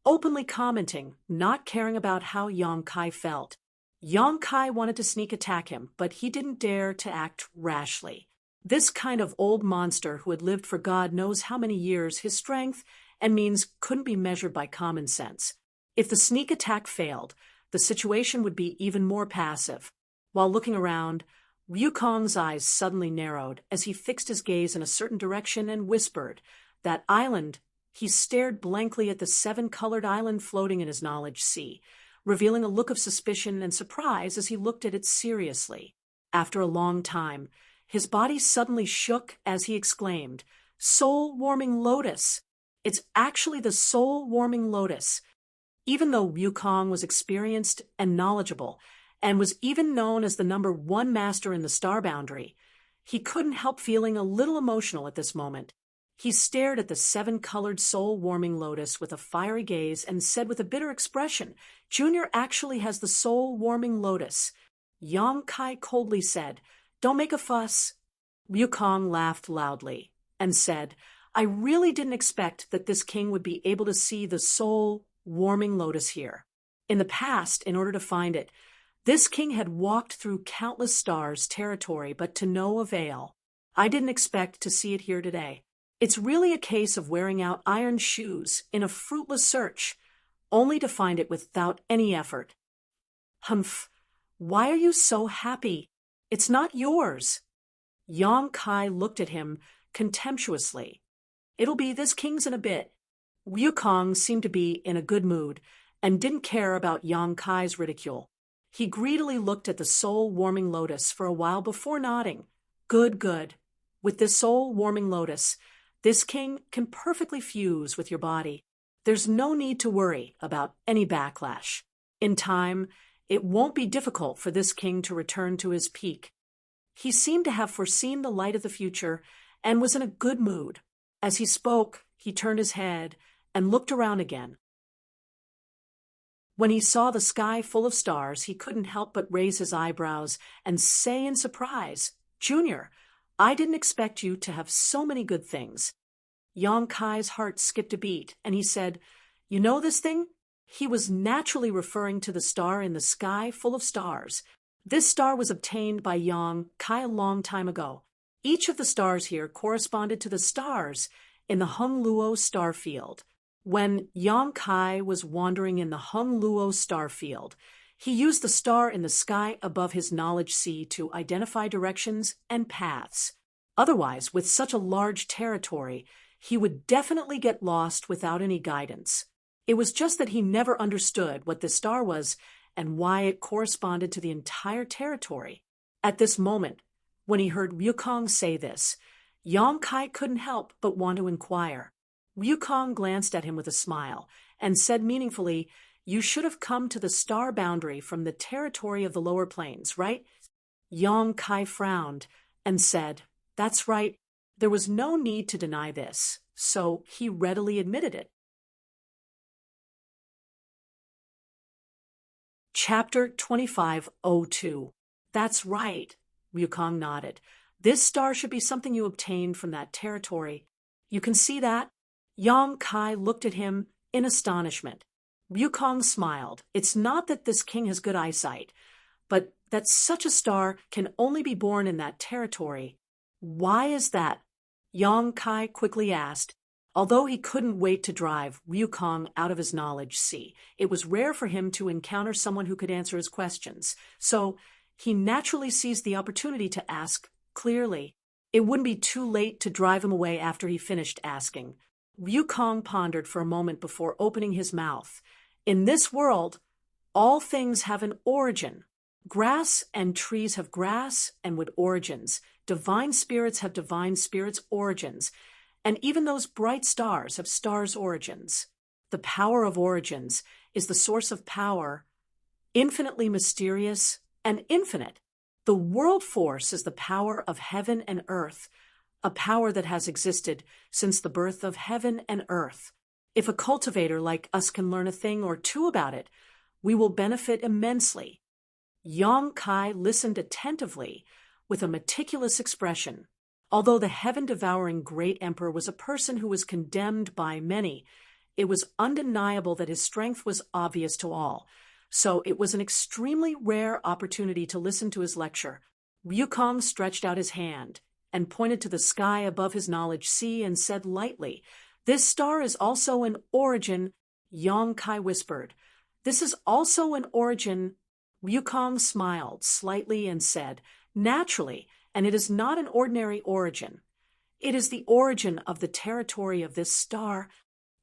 openly commenting, not caring about how Yang Kai felt. Yang Kai wanted to sneak attack him, but he didn't dare to act rashly. This kind of old monster who had lived for God knows how many years, his strength and means couldn't be measured by common sense. If the sneak attack failed, the situation would be even more passive. While looking around, Wukong's eyes suddenly narrowed as he fixed his gaze in a certain direction and whispered, That island. He stared blankly at the 7-colored island floating in his knowledge sea, revealing a look of suspicion and surprise as he looked at it seriously. After a long time, his body suddenly shook as he exclaimed, Soul-warming lotus! It's actually the soul-warming lotus. Even though Wukong was experienced and knowledgeable, and was even known as the #1 master in the star boundary, he couldn't help feeling a little emotional at this moment. He stared at the 7-colored soul-warming lotus with a fiery gaze and said with a bitter expression, Junior actually has the soul-warming lotus. Yang Kai coldly said, Don't make a fuss. Wukong laughed loudly and said, I really didn't expect that this king would be able to see the soul-warming lotus here. In the past, in order to find it, this king had walked through countless stars' territory, but to no avail. I didn't expect to see it here today. It's really a case of wearing out iron shoes in a fruitless search, only to find it without any effort. Humph, why are you so happy? It's not yours. Yang Kai looked at him contemptuously. It'll be this king's in a bit. Wukong seemed to be in a good mood and didn't care about Yang Kai's ridicule. He greedily looked at the soul-warming lotus for a while before nodding. Good, good. With this soul-warming lotus, this king can perfectly fuse with your body. There's no need to worry about any backlash. In time, it won't be difficult for this king to return to his peak. He seemed to have foreseen the light of the future and was in a good mood. As he spoke, he turned his head and looked around again. When he saw the sky full of stars, he couldn't help but raise his eyebrows and say in surprise, "Junior, I didn't expect you to have so many good things." Yang Kai's heart skipped a beat, and he said, "You know this thing?" He was naturally referring to the star in the sky full of stars. This star was obtained by Yang Kai a long time ago. Each of the stars here corresponded to the stars in the Hung Luo star field. When Yang Kai was wandering in the Hung Luo star field, he used the star in the sky above his knowledge sea to identify directions and paths. Otherwise, with such a large territory, he would definitely get lost without any guidance. It was just that he never understood what this star was and why it corresponded to the entire territory. At this moment, when he heard Wukong say this, Yang Kai couldn't help but want to inquire. Wukong glanced at him with a smile and said meaningfully, "You should have come to the star boundary from the territory of the lower planes, right?" Yang Kai frowned and said, "That's right." There was no need to deny this, so he readily admitted it. Chapter 2502. That's right, Wukong nodded. This star should be something you obtained from that territory. You can see that? Yang Kai looked at him in astonishment. Wukong smiled. It's not that this king has good eyesight, but that such a star can only be born in that territory. Why is that? Yang Kai quickly asked. Although he couldn't wait to drive Wukong out of his knowledge sea, it was rare for him to encounter someone who could answer his questions, so he naturally seized the opportunity to ask clearly. It wouldn't be too late to drive him away after he finished asking. Wukong pondered for a moment before opening his mouth. In this world, all things have an origin. Grass and trees have grass and wood origins. Divine spirits have divine spirits' origins. And even those bright stars have stars' origins. The power of origins is the source of power, infinitely mysterious and infinite. The world force is the power of heaven and earth, a power that has existed since the birth of heaven and earth. If a cultivator like us can learn a thing or two about it, we will benefit immensely. Yang Kai listened attentively with a meticulous expression. Although the heaven-devouring great emperor was a person who was condemned by many, it was undeniable that his strength was obvious to all. So it was an extremely rare opportunity to listen to his lecture. Wukong stretched out his hand and pointed to the sky above his knowledge sea and said lightly, "This star is also an origin." Yang Kai whispered, "This is also an origin." Wukong smiled slightly and said, "Naturally, and it is not an ordinary origin. It is the origin of the territory of this star."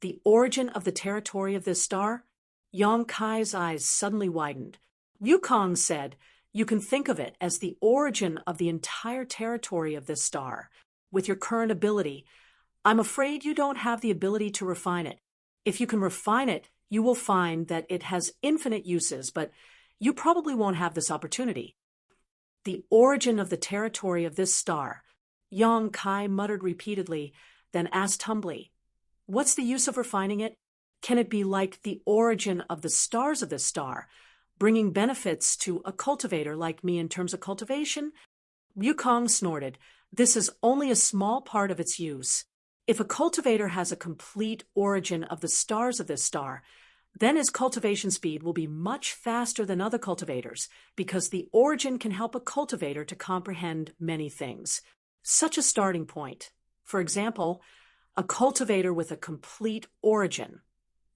The origin of the territory of this star? Yang Kai's eyes suddenly widened. Wukong said, "You can think of it as the origin of the entire territory of this star. With your current ability, I'm afraid you don't have the ability to refine it. If you can refine it, you will find that it has infinite uses, but you probably won't have this opportunity." The origin of the territory of this star, Yang Kai muttered repeatedly, then asked humbly, "What's the use of refining it? Can it be like the origin of the stars of this star, bringing benefits to a cultivator like me in terms of cultivation?" Wukong snorted. "This is only a small part of its use. If a cultivator has a complete origin of the stars of this star, then his cultivation speed will be much faster than other cultivators, because the origin can help a cultivator to comprehend many things. Such a starting point. For example, a cultivator with a complete origin.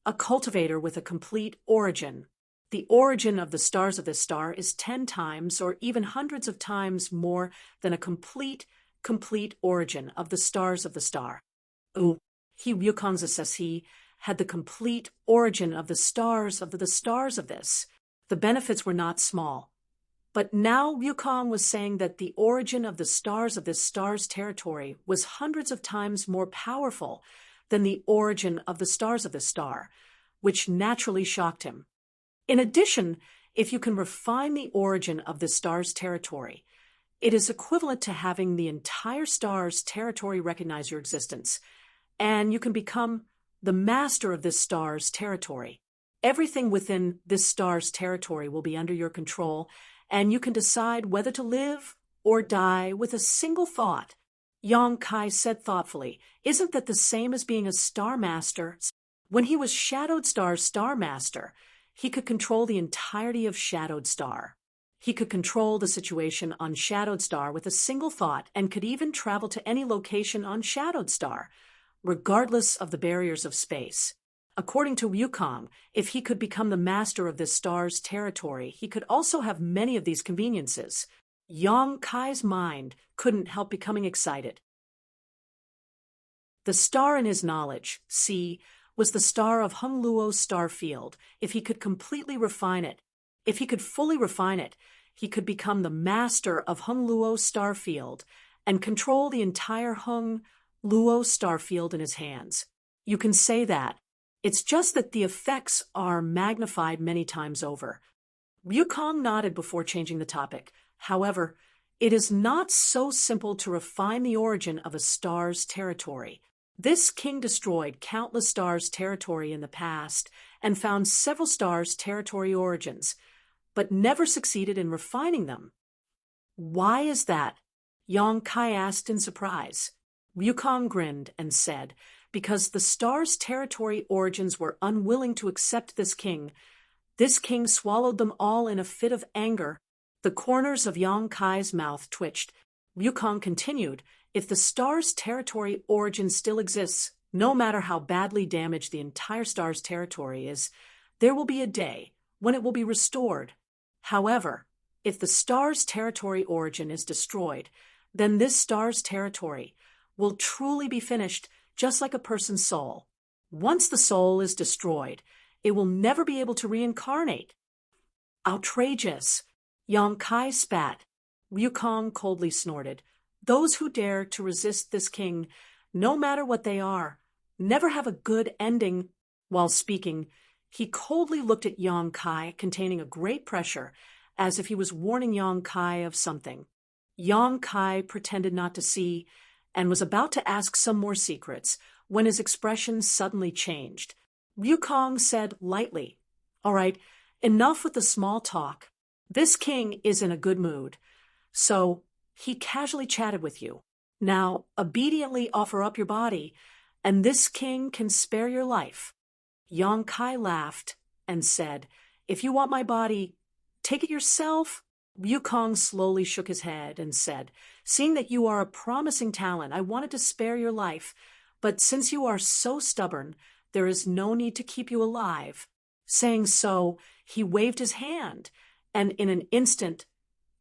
A cultivator with a complete origin. The origin of the stars of this star is 10 times or even hundreds of times more than a complete origin of the stars of the star. Wukong's assessee had the complete origin of the stars of this. The benefits were not small. But now Wukong was saying that the origin of the stars of this star's territory was hundreds of times more powerful than the origin of the stars of this star, which naturally shocked him. In addition, if you can refine the origin of this star's territory, It is equivalent to having the entire star's territory recognize your existence, and you can become the master of this star's territory. Everything within this star's territory will be under your control, and you can decide whether to live or die with a single thought. Yang Kai said thoughtfully, "Isn't that the same as being a star master?" When he was Shadowed Star's star master, he could control the entirety of Shadowed Star. He could control the situation on Shadowed Star with a single thought and could even travel to any location on Shadowed Star, regardless of the barriers of space. According to Wukong, if he could become the master of this star's territory, he could also have many of these conveniences. Yang Kai's mind couldn't help becoming excited. The star in his knowledge, C, was the star of Hung Luo's star field. If he could completely refine it, if he could fully refine it, he could become the master of Hung Luo's star field and control the entire Hung Luo star field in his hands. You can say that. It's just that the effects are magnified many times over. Wukong nodded before changing the topic. However, it is not so simple to refine the origin of a star's territory. This king destroyed countless stars' territory in the past and found several stars' territory origins, but never succeeded in refining them. Why is that? Yang Kai asked in surprise. Wukong grinned and said, "Because the stars' territory origins were unwilling to accept this king. This king swallowed them all in a fit of anger." The corners of Yang Kai's mouth twitched. Wukong continued, "If the star's territory origin still exists, no matter how badly damaged the entire star's territory is, there will be a day when it will be restored. However, if the star's territory origin is destroyed, then this star's territory will truly be finished, just like a person's soul. Once the soul is destroyed, it will never be able to reincarnate." Outrageous! Yang Kai spat. Wukong coldly snorted. "Those who dare to resist this king, no matter what they are, never have a good ending." While speaking, he coldly looked at Yang Kai, containing a great pressure, as if he was warning Yang Kai of something. Yang Kai pretended not to see, and was about to ask some more secrets, when his expression suddenly changed. Wukong said lightly, "All right, enough with the small talk. This king is in a good mood, so he casually chatted with you. Now, obediently offer up your body, and this king can spare your life." Yang Kai laughed and said, "If you want my body, take it yourself." Wukong slowly shook his head and said, "Seeing that you are a promising talent, I wanted to spare your life, but since you are so stubborn, there is no need to keep you alive." Saying so, he waved his hand, and in an instant,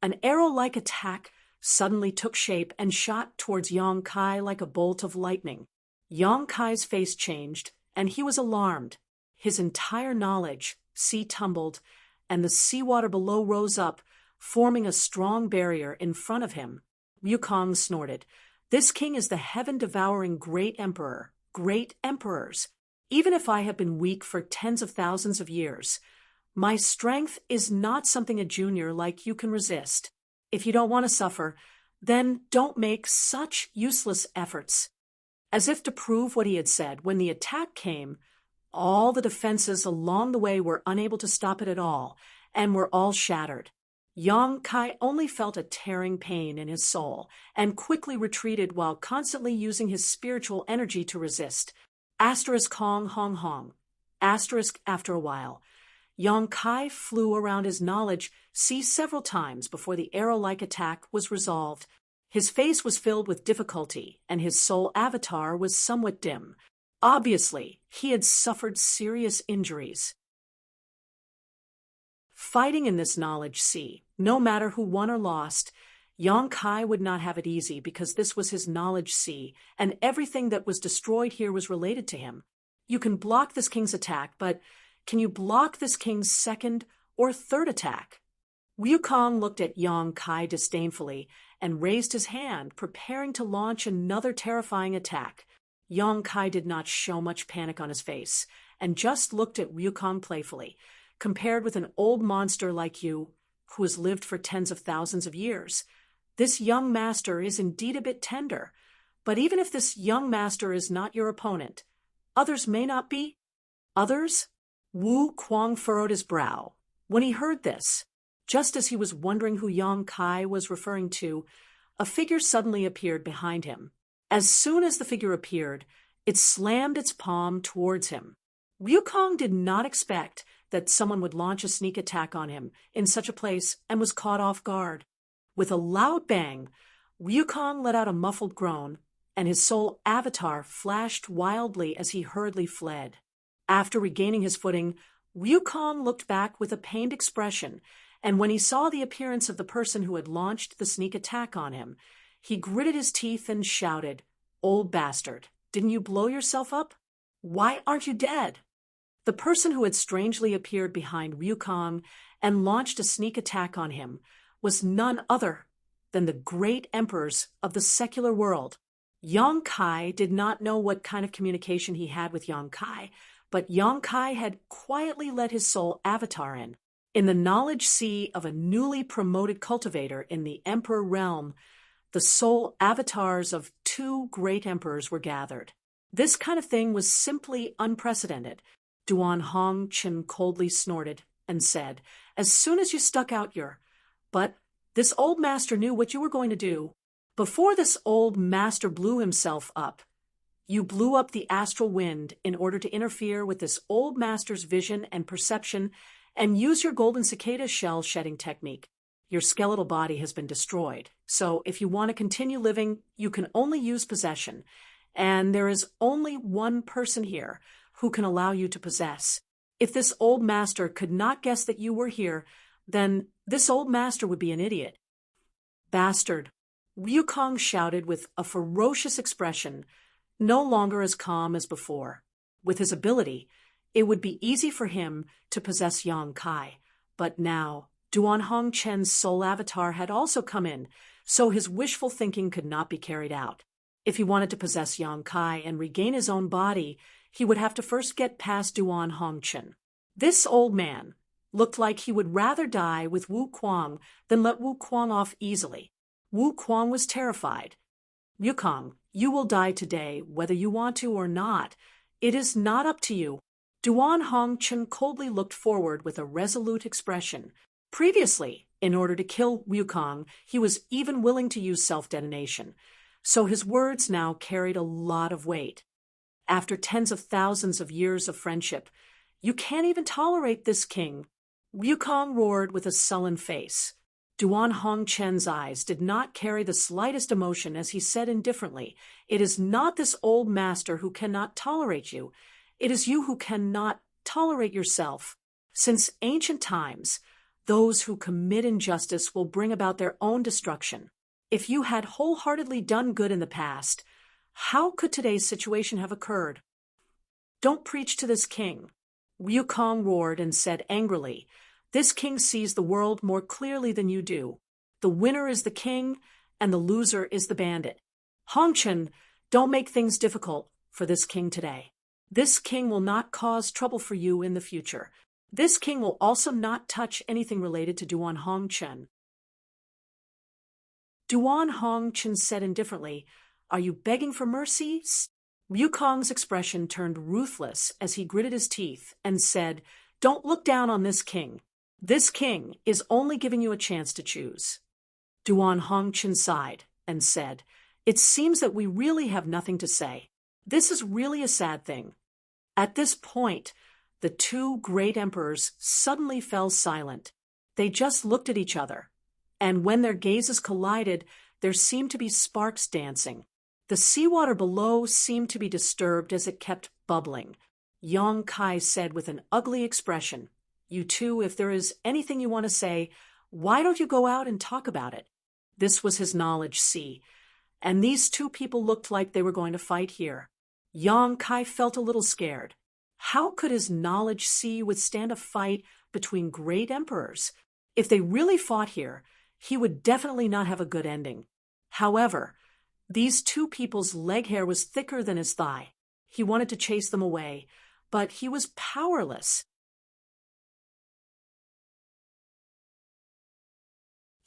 an arrow-like attack suddenly took shape and shot towards Yang Kai like a bolt of lightning. Yang Kai's face changed, and he was alarmed. His entire knowledge, sea tumbled, and the seawater below rose up, forming a strong barrier in front of him. Wukong snorted. "This king is the heaven-devouring great emperor, great emperors. Even if I have been weak for tens of thousands of years, my strength is not something a junior like you can resist. If you don't want to suffer, then don't make such useless efforts." As if to prove what he had said, when the attack came, all the defenses along the way were unable to stop it at all, and were all shattered. Yang Kai only felt a tearing pain in his soul, and quickly retreated while constantly using his spiritual energy to resist. Hong Hong Hong. After a while, Yang Kai flew around his knowledge sea several times before the arrow-like attack was resolved. His face was filled with difficulty, and his soul avatar was somewhat dim. Obviously, he had suffered serious injuries. Fighting in this knowledge sea, no matter who won or lost, Yang Kai would not have it easy because this was his knowledge sea, and everything that was destroyed here was related to him. You can block this king's attack, but can you block this king's second or third attack? Wukong looked at Yang Kai disdainfully and raised his hand, preparing to launch another terrifying attack. Yang Kai did not show much panic on his face, and just looked at Wukong playfully. "Compared with an old monster like you, who has lived for tens of thousands of years, This young master is indeed a bit tender, but even if this young master is not your opponent, others may not be. Others? Wu Kuang furrowed his brow. When he heard this, just as he was wondering who Yang Kai was referring to, a figure suddenly appeared behind him. As soon as the figure appeared, it slammed its palm towards him. Wukong did not expect that someone would launch a sneak attack on him in such a place and was caught off guard. With a loud bang, Wukong let out a muffled groan, and his soul avatar flashed wildly as he hurriedly fled. After regaining his footing, Wukong looked back with a pained expression, and when he saw the appearance of the person who had launched the sneak attack on him, he gritted his teeth and shouted, "Old bastard, didn't you blow yourself up? Why aren't you dead?" The person who had strangely appeared behind Wukong and launched a sneak attack on him was none other than the great emperors of the secular world. Yang Kai did not know what kind of communication he had with Yang Kai, but Yang Kai had quietly let his soul avatar in. In the knowledge sea of a newly promoted cultivator in the emperor realm, the soul avatars of two great emperors were gathered. This kind of thing was simply unprecedented. Duan Hong Chen coldly snorted and said, "As soon as you stuck out your... But this old master knew what you were going to do. Before this old master blew himself up, you blew up the astral wind in order to interfere with this old master's vision and perception and use your golden cicada shell shedding technique. Your skeletal body has been destroyed, so if you want to continue living, you can only use possession, and there is only one person here who can allow you to possess. If this old master could not guess that you were here, then this old master would be an idiot." "Bastard," Wukong shouted with a ferocious expression, no longer as calm as before. With his ability, it would be easy for him to possess Yang Kai, but now Duan Hong Chen's soul avatar had also come in, so his wishful thinking could not be carried out. If he wanted to possess Yang Kai and regain his own body, he would have to first get past Duan Hong Chen. This old man looked like he would rather die with Wu Kuang than let Wu Kuang off easily. Wu Kuang was terrified. "Wukong, you will die today, whether you want to or not. It is not up to you." Duan Hong Chen coldly looked forward with a resolute expression. Previously, in order to kill Wukong, he was even willing to use self-detonation, so his words now carried a lot of weight. After tens of thousands of years of friendship, you can't even tolerate this king. Wukong roared with a sullen face. Duan Hong Chen's eyes did not carry the slightest emotion as he said indifferently, "It is not this old master who cannot tolerate you. It is you who cannot tolerate yourself. Since ancient times, those who commit injustice will bring about their own destruction. If you had wholeheartedly done good in the past, how could today's situation have occurred?" "Don't preach to this king," Wukong roared and said angrily. "This king sees the world more clearly than you do. The winner is the king, and the loser is the bandit. Hong Chen, don't make things difficult for this king today. This king will not cause trouble for you in the future. This king will also not touch anything related to Duan Hong Chen." Duan Hong Chen said indifferently, "Are you begging for mercy?" Wukong's expression turned ruthless as he gritted his teeth and said, "Don't look down on this king. This king is only giving you a chance to choose." Duan Hong Chen sighed and said, "It seems that we really have nothing to say. This is really a sad thing." At this point, the two great emperors suddenly fell silent. They just looked at each other, and when their gazes collided, there seemed to be sparks dancing. The seawater below seemed to be disturbed as it kept bubbling. Yang Kai said with an ugly expression, "You two, if there is anything you want to say, why don't you go out and talk about it?" This was his knowledge sea, and these two people looked like they were going to fight here. Yang Kai felt a little scared. How could his knowledge sea withstand a fight between great emperors? If they really fought here, he would definitely not have a good ending. However, these two people's leg hair was thicker than his thigh. He wanted to chase them away, but he was powerless.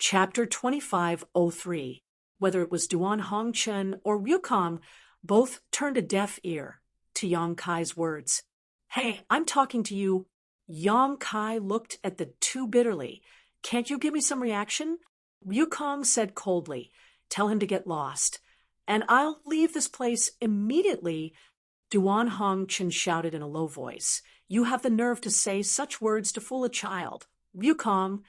Chapter 2503. Whether it was Duan Hongchen or Ryukong, both turned a deaf ear to Yang Kai's words. Hey, I'm talking to you. Yang Kai looked at the two bitterly. Can't you give me some reaction? Ryukong said coldly, tell him to get lost. And I'll leave this place immediately. Duan Hongchen shouted in a low voice. You have the nerve to say such words to fool a child. Ryukong,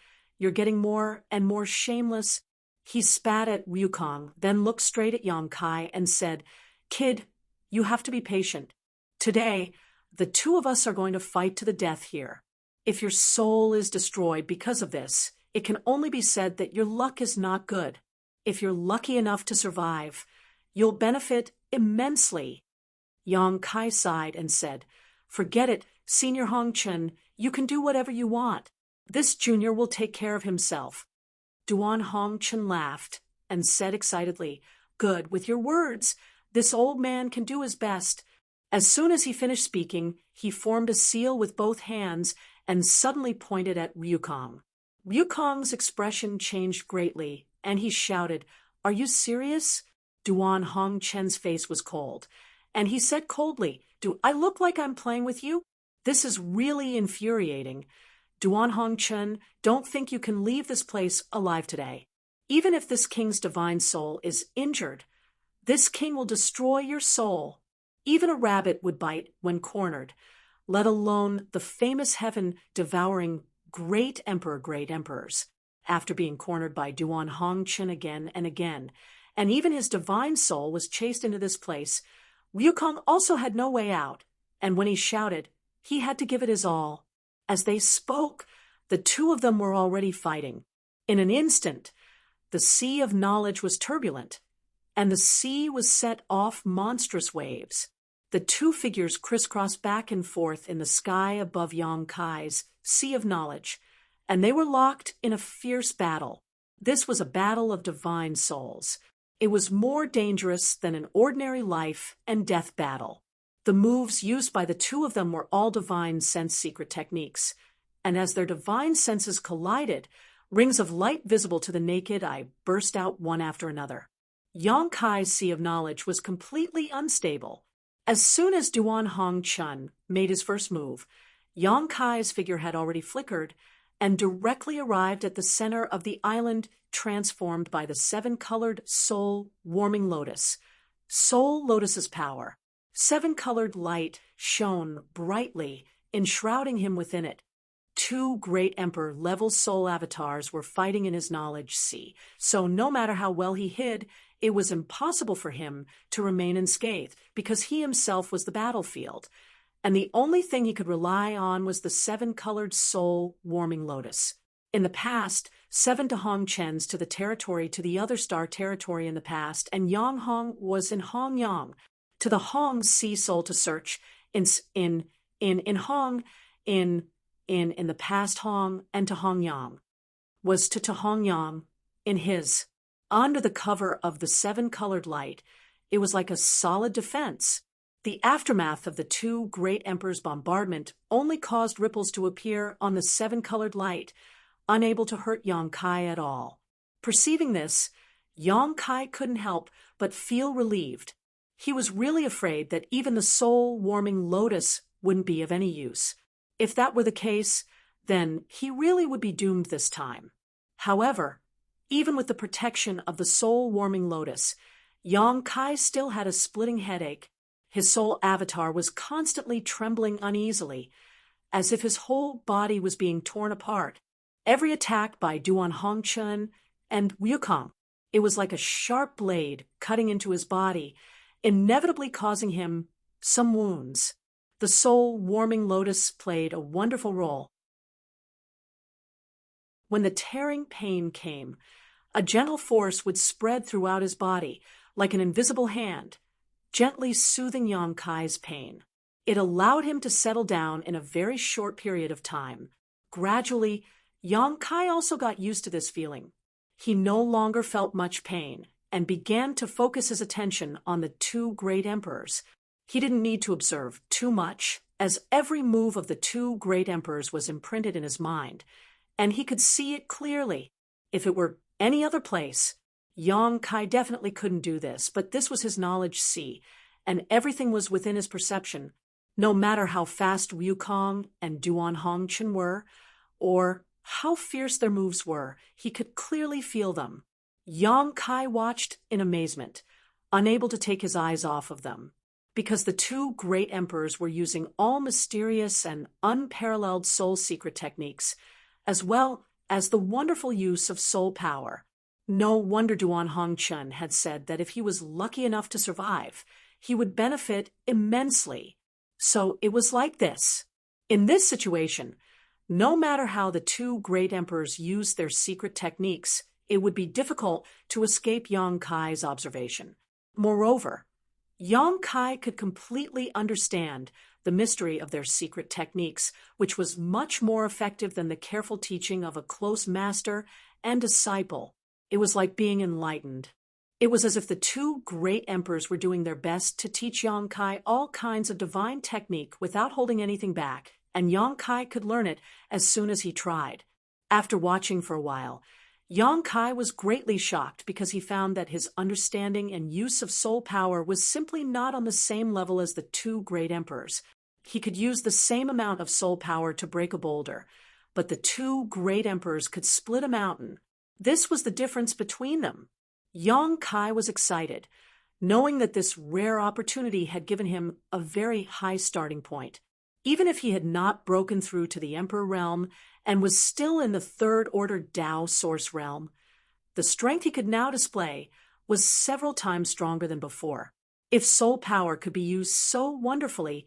you're getting more and more shameless. He spat at Ryukong, then looked straight at Yang Kai and said, Kid, you have to be patient. Today, the two of us are going to fight to the death here. If your soul is destroyed because of this, it can only be said that your luck is not good. If you're lucky enough to survive, you'll benefit immensely. Yang Kai sighed and said, Forget it, Senior Hongchen, you can do whatever you want. This junior will take care of himself. Duan Hongchen laughed and said excitedly, Good, with your words. This old man can do his best. As soon as he finished speaking, he formed a seal with both hands and suddenly pointed at Ryukong. Ryukong's expression changed greatly, and he shouted, Are you serious? Duan Hongchen's face was cold, and he said coldly, Do I look like I'm playing with you? This is really infuriating. Duan Hongchen, don't think you can leave this place alive today. Even if this king's divine soul is injured, this king will destroy your soul. Even a rabbit would bite when cornered, let alone the famous heaven-devouring great emperors, after being cornered by Duan Hongchen again and again. And even his divine soul was chased into this place. Ryukong also had no way out, and when he shouted, he had to give it his all. As they spoke, the two of them were already fighting. In an instant, the sea of knowledge was turbulent, and the sea was set off monstrous waves. The two figures crisscrossed back and forth in the sky above Yang Kai's sea of knowledge, and they were locked in a fierce battle. This was a battle of divine souls. It was more dangerous than an ordinary life and death battle. The moves used by the two of them were all divine sense secret techniques, and as their divine senses collided, rings of light visible to the naked eye burst out one after another. Yang Kai's sea of knowledge was completely unstable. As soon as Duan Hongchen made his first move, Yang Kai's figure had already flickered and directly arrived at the center of the island transformed by the seven-colored soul-warming lotus. Soul Lotus's power. Seven-colored light shone brightly, enshrouding him within it. Two great emperor-level soul avatars were fighting in his knowledge sea, so no matter how well he hid, it was impossible for him to remain unscathed because he himself was the battlefield, and the only thing he could rely on was the seven-colored soul-warming lotus. In the past, 7 to Hongchens to the territory to the other star territory in the past, and Yang Hong was in Hong Yang, to the Hong sea soul to search in Hong, in the past Hong, and to Hong Yang was to Hong Yang in his. Under the cover of the seven-colored light, it was like a solid defense. The aftermath of the two great emperors' bombardment only caused ripples to appear on the seven-colored light, unable to hurt Yang Kai at all. Perceiving this, Yang Kai couldn't help but feel relieved. He was really afraid that even the soul-warming lotus wouldn't be of any use. If that were the case, then he really would be doomed this time. However, even with the protection of the soul-warming lotus, Yang Kai still had a splitting headache. His soul avatar was constantly trembling uneasily, as if his whole body was being torn apart. Every attack by Duan Hongchen and Ryukong, it was like a sharp blade cutting into his body, inevitably causing him some wounds. The soul-warming lotus played a wonderful role. When the tearing pain came, a gentle force would spread throughout his body, like an invisible hand, gently soothing Yang Kai's pain. It allowed him to settle down in a very short period of time. Gradually, Yang Kai also got used to this feeling. He no longer felt much pain and began to focus his attention on the two great emperors. He didn't need to observe too much, as every move of the two great emperors was imprinted in his mind, and he could see it clearly. If it were any other place, Yang Kai definitely couldn't do this, but this was his knowledge sea, and everything was within his perception, no matter how fast Wukong and Duan Hongchen were, or how fierce their moves were, he could clearly feel them. Yang Kai watched in amazement, unable to take his eyes off of them, because the two great emperors were using all mysterious and unparalleled soul secret techniques, as well as the wonderful use of soul power. No wonder Duan Hongchen had said that if he was lucky enough to survive, he would benefit immensely. So it was like this. In this situation, no matter how the two great emperors used their secret techniques, it would be difficult to escape Yang Kai's observation. Moreover, Yang Kai could completely understand the mystery of their secret techniques, which was much more effective than the careful teaching of a close master and disciple. It was like being enlightened. It was as if the two great emperors were doing their best to teach Yang Kai all kinds of divine technique without holding anything back, and Yang Kai could learn it as soon as he tried. After watching for a while, Yang Kai was greatly shocked because he found that his understanding and use of soul power was simply not on the same level as the two great emperors. He could use the same amount of soul power to break a boulder, but the two great emperors could split a mountain. This was the difference between them. Yang Kai was excited, knowing that this rare opportunity had given him a very high starting point. Even if he had not broken through to the Emperor realm and was still in the third-order Tao source realm, the strength he could now display was several times stronger than before. If soul power could be used so wonderfully,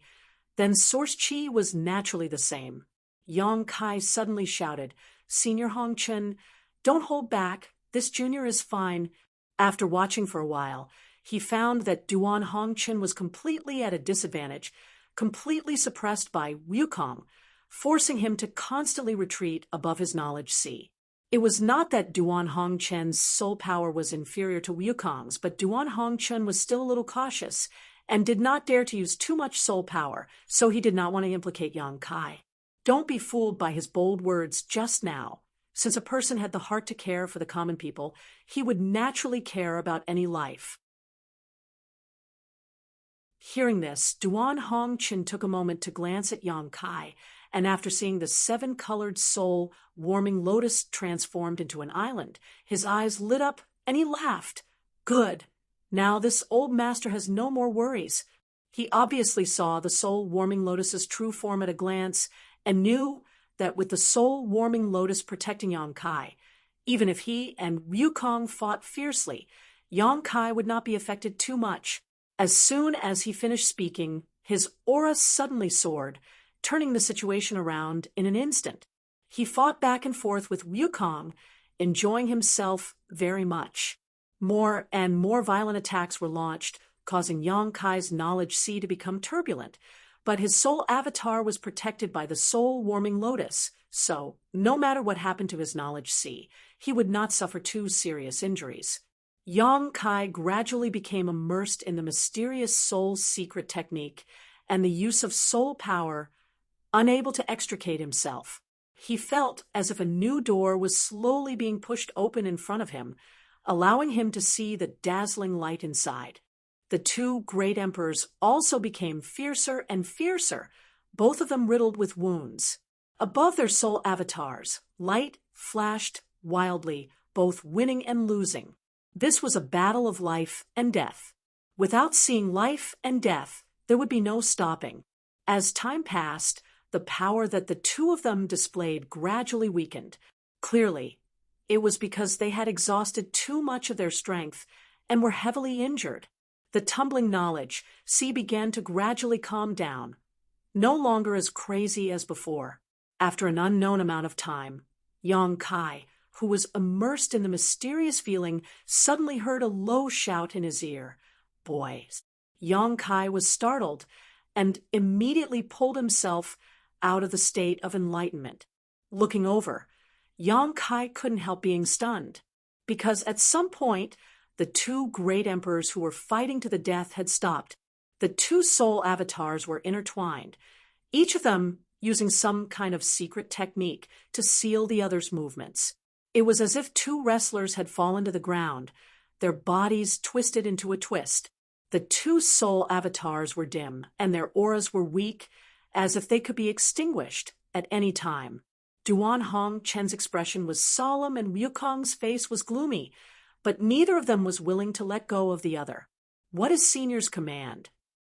then source chi was naturally the same. Yang Kai suddenly shouted, "Senior Hongchen, don't hold back. This junior is fine." After watching for a while, he found that Duan Hongchen was completely at a disadvantage, completely suppressed by Wukong, forcing him to constantly retreat above his knowledge sea. It was not that Duan Hongchen's soul power was inferior to Wukong's, but Duan Hongchen was still a little cautious and did not dare to use too much soul power, so he did not want to implicate Yang Kai. Don't be fooled by his bold words just now. Since a person had the heart to care for the common people, he would naturally care about any life. Hearing this, Duan Hongchen took a moment to glance at Yang Kai, and after seeing the seven-colored soul warming lotus transformed into an island, his eyes lit up and he laughed. Good. Now this old master has no more worries. He obviously saw the soul warming lotus's true form at a glance and knew that with the soul warming lotus protecting Yang Kai, even if he and Wukong fought fiercely, Yang Kai would not be affected too much. As soon as he finished speaking, his aura suddenly soared, turning the situation around in an instant. He fought back and forth with Wukong, enjoying himself very much. More and more violent attacks were launched, causing Yang Kai's knowledge sea to become turbulent, but his soul avatar was protected by the soul-warming lotus, so no matter what happened to his knowledge sea, he would not suffer too serious injuries. Yang Kai gradually became immersed in the mysterious soul secret technique and the use of soul power, unable to extricate himself. He felt as if a new door was slowly being pushed open in front of him, allowing him to see the dazzling light inside. The two great emperors also became fiercer and fiercer, both of them riddled with wounds. Above their soul avatars, light flashed wildly, both winning and losing. This was a battle of life and death. Without seeing life and death, there would be no stopping. As time passed, the power that the two of them displayed gradually weakened. Clearly, it was because they had exhausted too much of their strength and were heavily injured. The tumbling knowledge sea began to gradually calm down, no longer as crazy as before. After an unknown amount of time, Yang Kai, who was immersed in the mysterious feeling, suddenly heard a low shout in his ear. Boys. Yang Kai was startled and immediately pulled himself out of the state of enlightenment. Looking over, Yang Kai couldn't help being stunned, because at some point, the two great emperors who were fighting to the death had stopped. The two soul avatars were intertwined, each of them using some kind of secret technique to seal the other's movements. It was as if two wrestlers had fallen to the ground, their bodies twisted into a twist. The two soul avatars were dim, and their auras were weak, as if they could be extinguished at any time. Duan Hong Chen's expression was solemn and Wukong's face was gloomy, but neither of them was willing to let go of the other. "What is Senior's command?"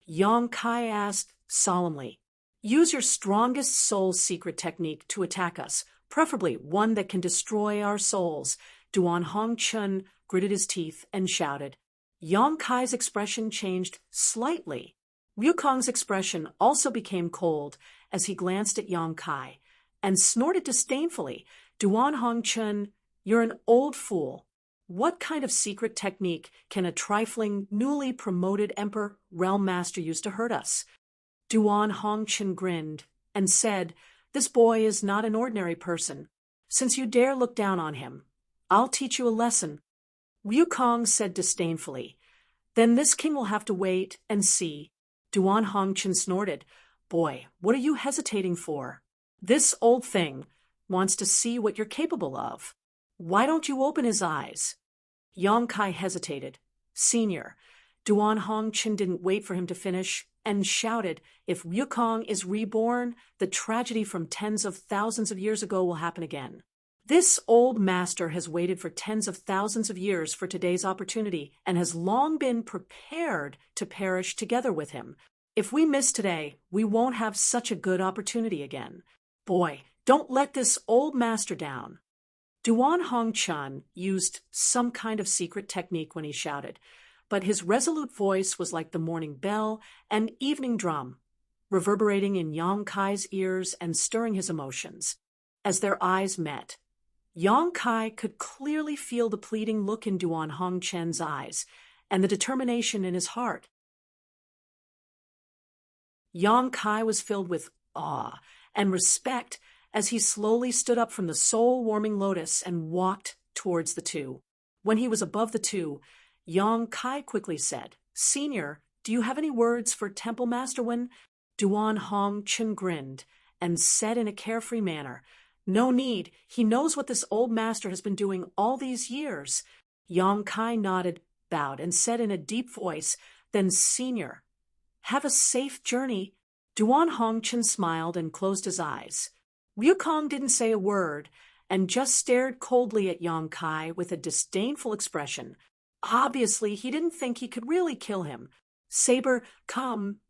Yang Kai asked solemnly. "Use your strongest soul secret technique to attack us, preferably one that can destroy our souls." Duan Hong Chen gritted his teeth and shouted. Yang Kai's expression changed slightly. Wukong's expression also became cold as he glanced at Yang Kai and snorted disdainfully. "Duan Hong Chen, you're an old fool. What kind of secret technique can a trifling, newly promoted Emperor Realm Master use to hurt us?" Duan Hong Chen grinned and said, "This boy is not an ordinary person. Since you dare look down on him, I'll teach you a lesson." Wukong said disdainfully, "Then this king will have to wait and see." Duan Hong Chen snorted, "Boy, what are you hesitating for? This old thing wants to see what you're capable of. Why don't you open his eyes?" Yang Kai hesitated. "Senior." Duan Hong Chen didn't wait for him to finish and shouted, "If Wukong is reborn, the tragedy from tens of thousands of years ago will happen again. This old master has waited for tens of thousands of years for today's opportunity and has long been prepared to perish together with him. If we miss today, we won't have such a good opportunity again. Boy, don't let this old master down." Duan Hong Chen used some kind of secret technique when he shouted, but his resolute voice was like the morning bell and evening drum, reverberating in Yang Kai's ears and stirring his emotions. As their eyes met, Yang Kai could clearly feel the pleading look in Duan Hong Chen's eyes and the determination in his heart. Yang Kai was filled with awe and respect as he slowly stood up from the soul-warming lotus and walked towards the two. When he was above the two, Yang Kai quickly said, "Senior, do you have any words for Temple Master Wen?" Duan Hong Chen grinned and said in a carefree manner, "No need. He knows what this old master has been doing all these years." Yang Kai nodded, bowed, and said in a deep voice, "Then, Senior, have a safe journey." Duan Hong Chen smiled and closed his eyes. Wukong didn't say a word and just stared coldly at Yang Kai with a disdainful expression. Obviously, he didn't think he could really kill him. "Saber, come!"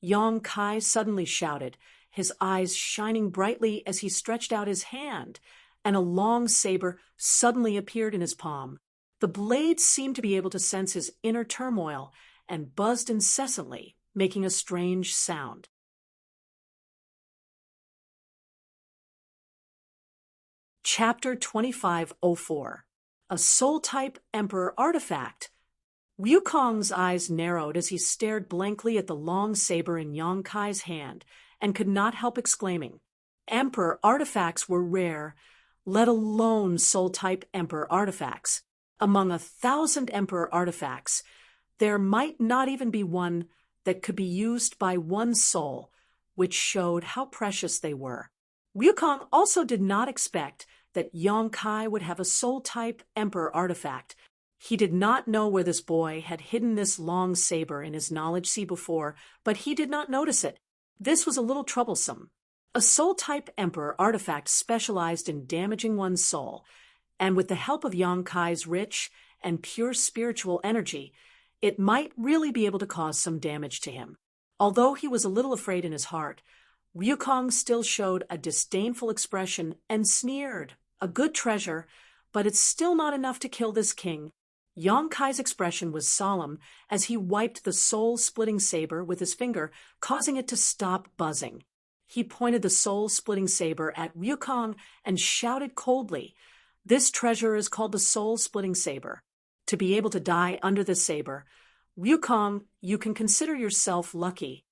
Yang Kai suddenly shouted, his eyes shining brightly as he stretched out his hand, and a long saber suddenly appeared in his palm. The blade seemed to be able to sense his inner turmoil and buzzed incessantly, making a strange sound. Chapter 2504. A Soul-Type Emperor Artifact. Wukong's eyes narrowed as he stared blankly at the long saber in Yang Kai's hand and could not help exclaiming, "Emperor artifacts were rare, let alone soul-type Emperor artifacts. Among 1,000 Emperor artifacts, there might not even be one that could be used by one soul," which showed how precious they were. Wukong also did not expect that Yang Kai would have a soul-type Emperor artifact. He did not know where this boy had hidden this long saber in his knowledge sea before, but he did not notice it. This was a little troublesome. A soul-type Emperor artifact specialized in damaging one's soul, and with the help of Yang Kai's rich and pure spiritual energy, it might really be able to cause some damage to him. Although he was a little afraid in his heart, Wukong still showed a disdainful expression and sneered, "A good treasure, but it's still not enough to kill this king." Yang Kai's expression was solemn as he wiped the soul-splitting saber with his finger, causing it to stop buzzing. He pointed the soul-splitting saber at Wukong and shouted coldly, "This treasure is called the soul-splitting saber. To be able to die under this saber, Wukong, you can consider yourself lucky."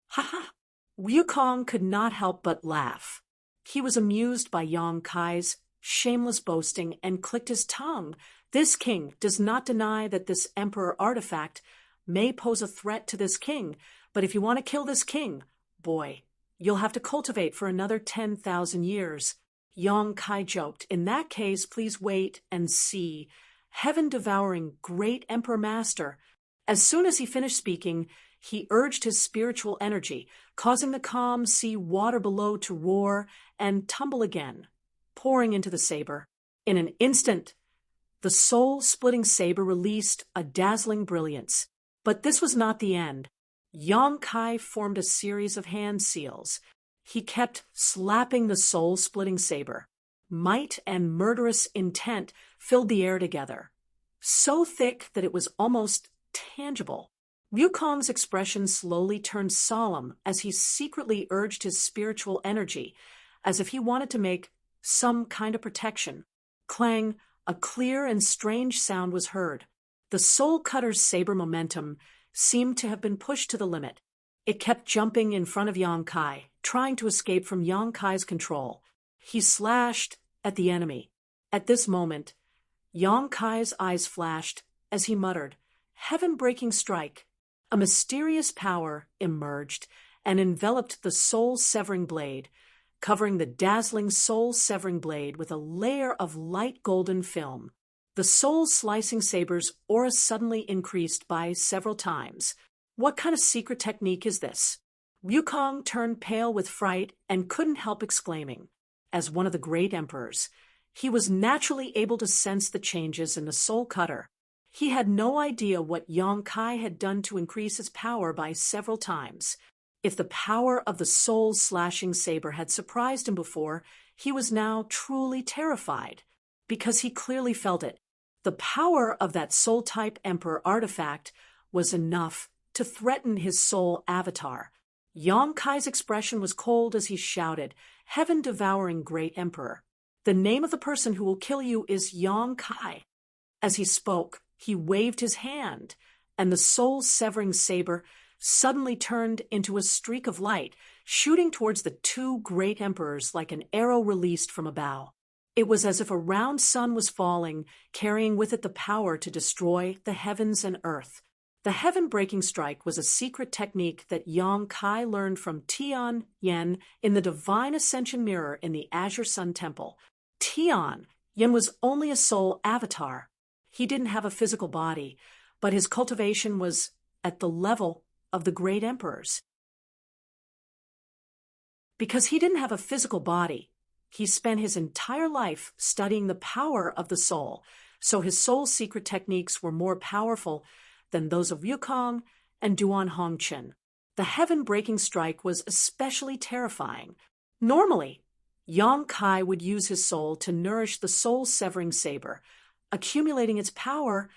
"Ha ha!" Wukong could not help but laugh. He was amused by Yang Kai's shameless boasting and clicked his tongue. This king does not deny that this emperor artifact may pose a threat to this king, but if you want to kill this king, boy, you'll have to cultivate for another 10,000 years. Yang Kai joked. In that case, please wait and see. Heaven-devouring great Emperor Master. As soon as he finished speaking, he urged his spiritual energy, causing the calm sea water below to roar and tumble again, pouring into the saber. In an instant, the soul-splitting saber released a dazzling brilliance. But this was not the end. Yang Kai formed a series of hand seals. He kept slapping the soul-splitting saber. Might and murderous intent filled the air together, so thick that it was almost tangible. Wukong's expression slowly turned solemn as he secretly urged his spiritual energy, as if he wanted to make some kind of protection. Clang, a clear and strange sound was heard. The soul cutter's saber momentum seemed to have been pushed to the limit. It kept jumping in front of Yang Kai, trying to escape from Yang Kai's control. He slashed at the enemy. At this moment, Yang Kai's eyes flashed as he muttered, "Heaven-breaking strike." A mysterious power emerged and enveloped the soul-severing blade, covering the dazzling soul-severing blade with a layer of light golden film. The soul-slicing saber's aura suddenly increased by several times. What kind of secret technique is this? Wukong turned pale with fright and couldn't help exclaiming. As one of the great emperors, he was naturally able to sense the changes in the soul cutter. He had no idea what Yang Kai had done to increase his power by several times. If the power of the soul-slashing saber had surprised him before, he was now truly terrified, because he clearly felt it. The power of that soul-type emperor artifact was enough to threaten his soul avatar. Yang Kai's expression was cold as he shouted, "Heaven-devouring great emperor. The name of the person who will kill you is Yang Kai." As he spoke, he waved his hand, and the soul-severing saber suddenly turned into a streak of light, shooting towards the two great emperors like an arrow released from a bow. It was as if a round sun was falling, carrying with it the power to destroy the heavens and earth. The heaven-breaking strike was a secret technique that Yang Kai learned from Tian Yen in the Divine Ascension Mirror in the Azure Sun Temple. Tian Yen was only a soul avatar. He didn't have a physical body, but his cultivation was at the level of the great emperors. Because he didn't have a physical body, he spent his entire life studying the power of the soul, so his soul secret techniques were more powerful than those of Wukong and Duan Hongchen. The heaven-breaking strike was especially terrifying. Normally, Yang Kai would use his soul to nourish the soul-severing saber, accumulating its power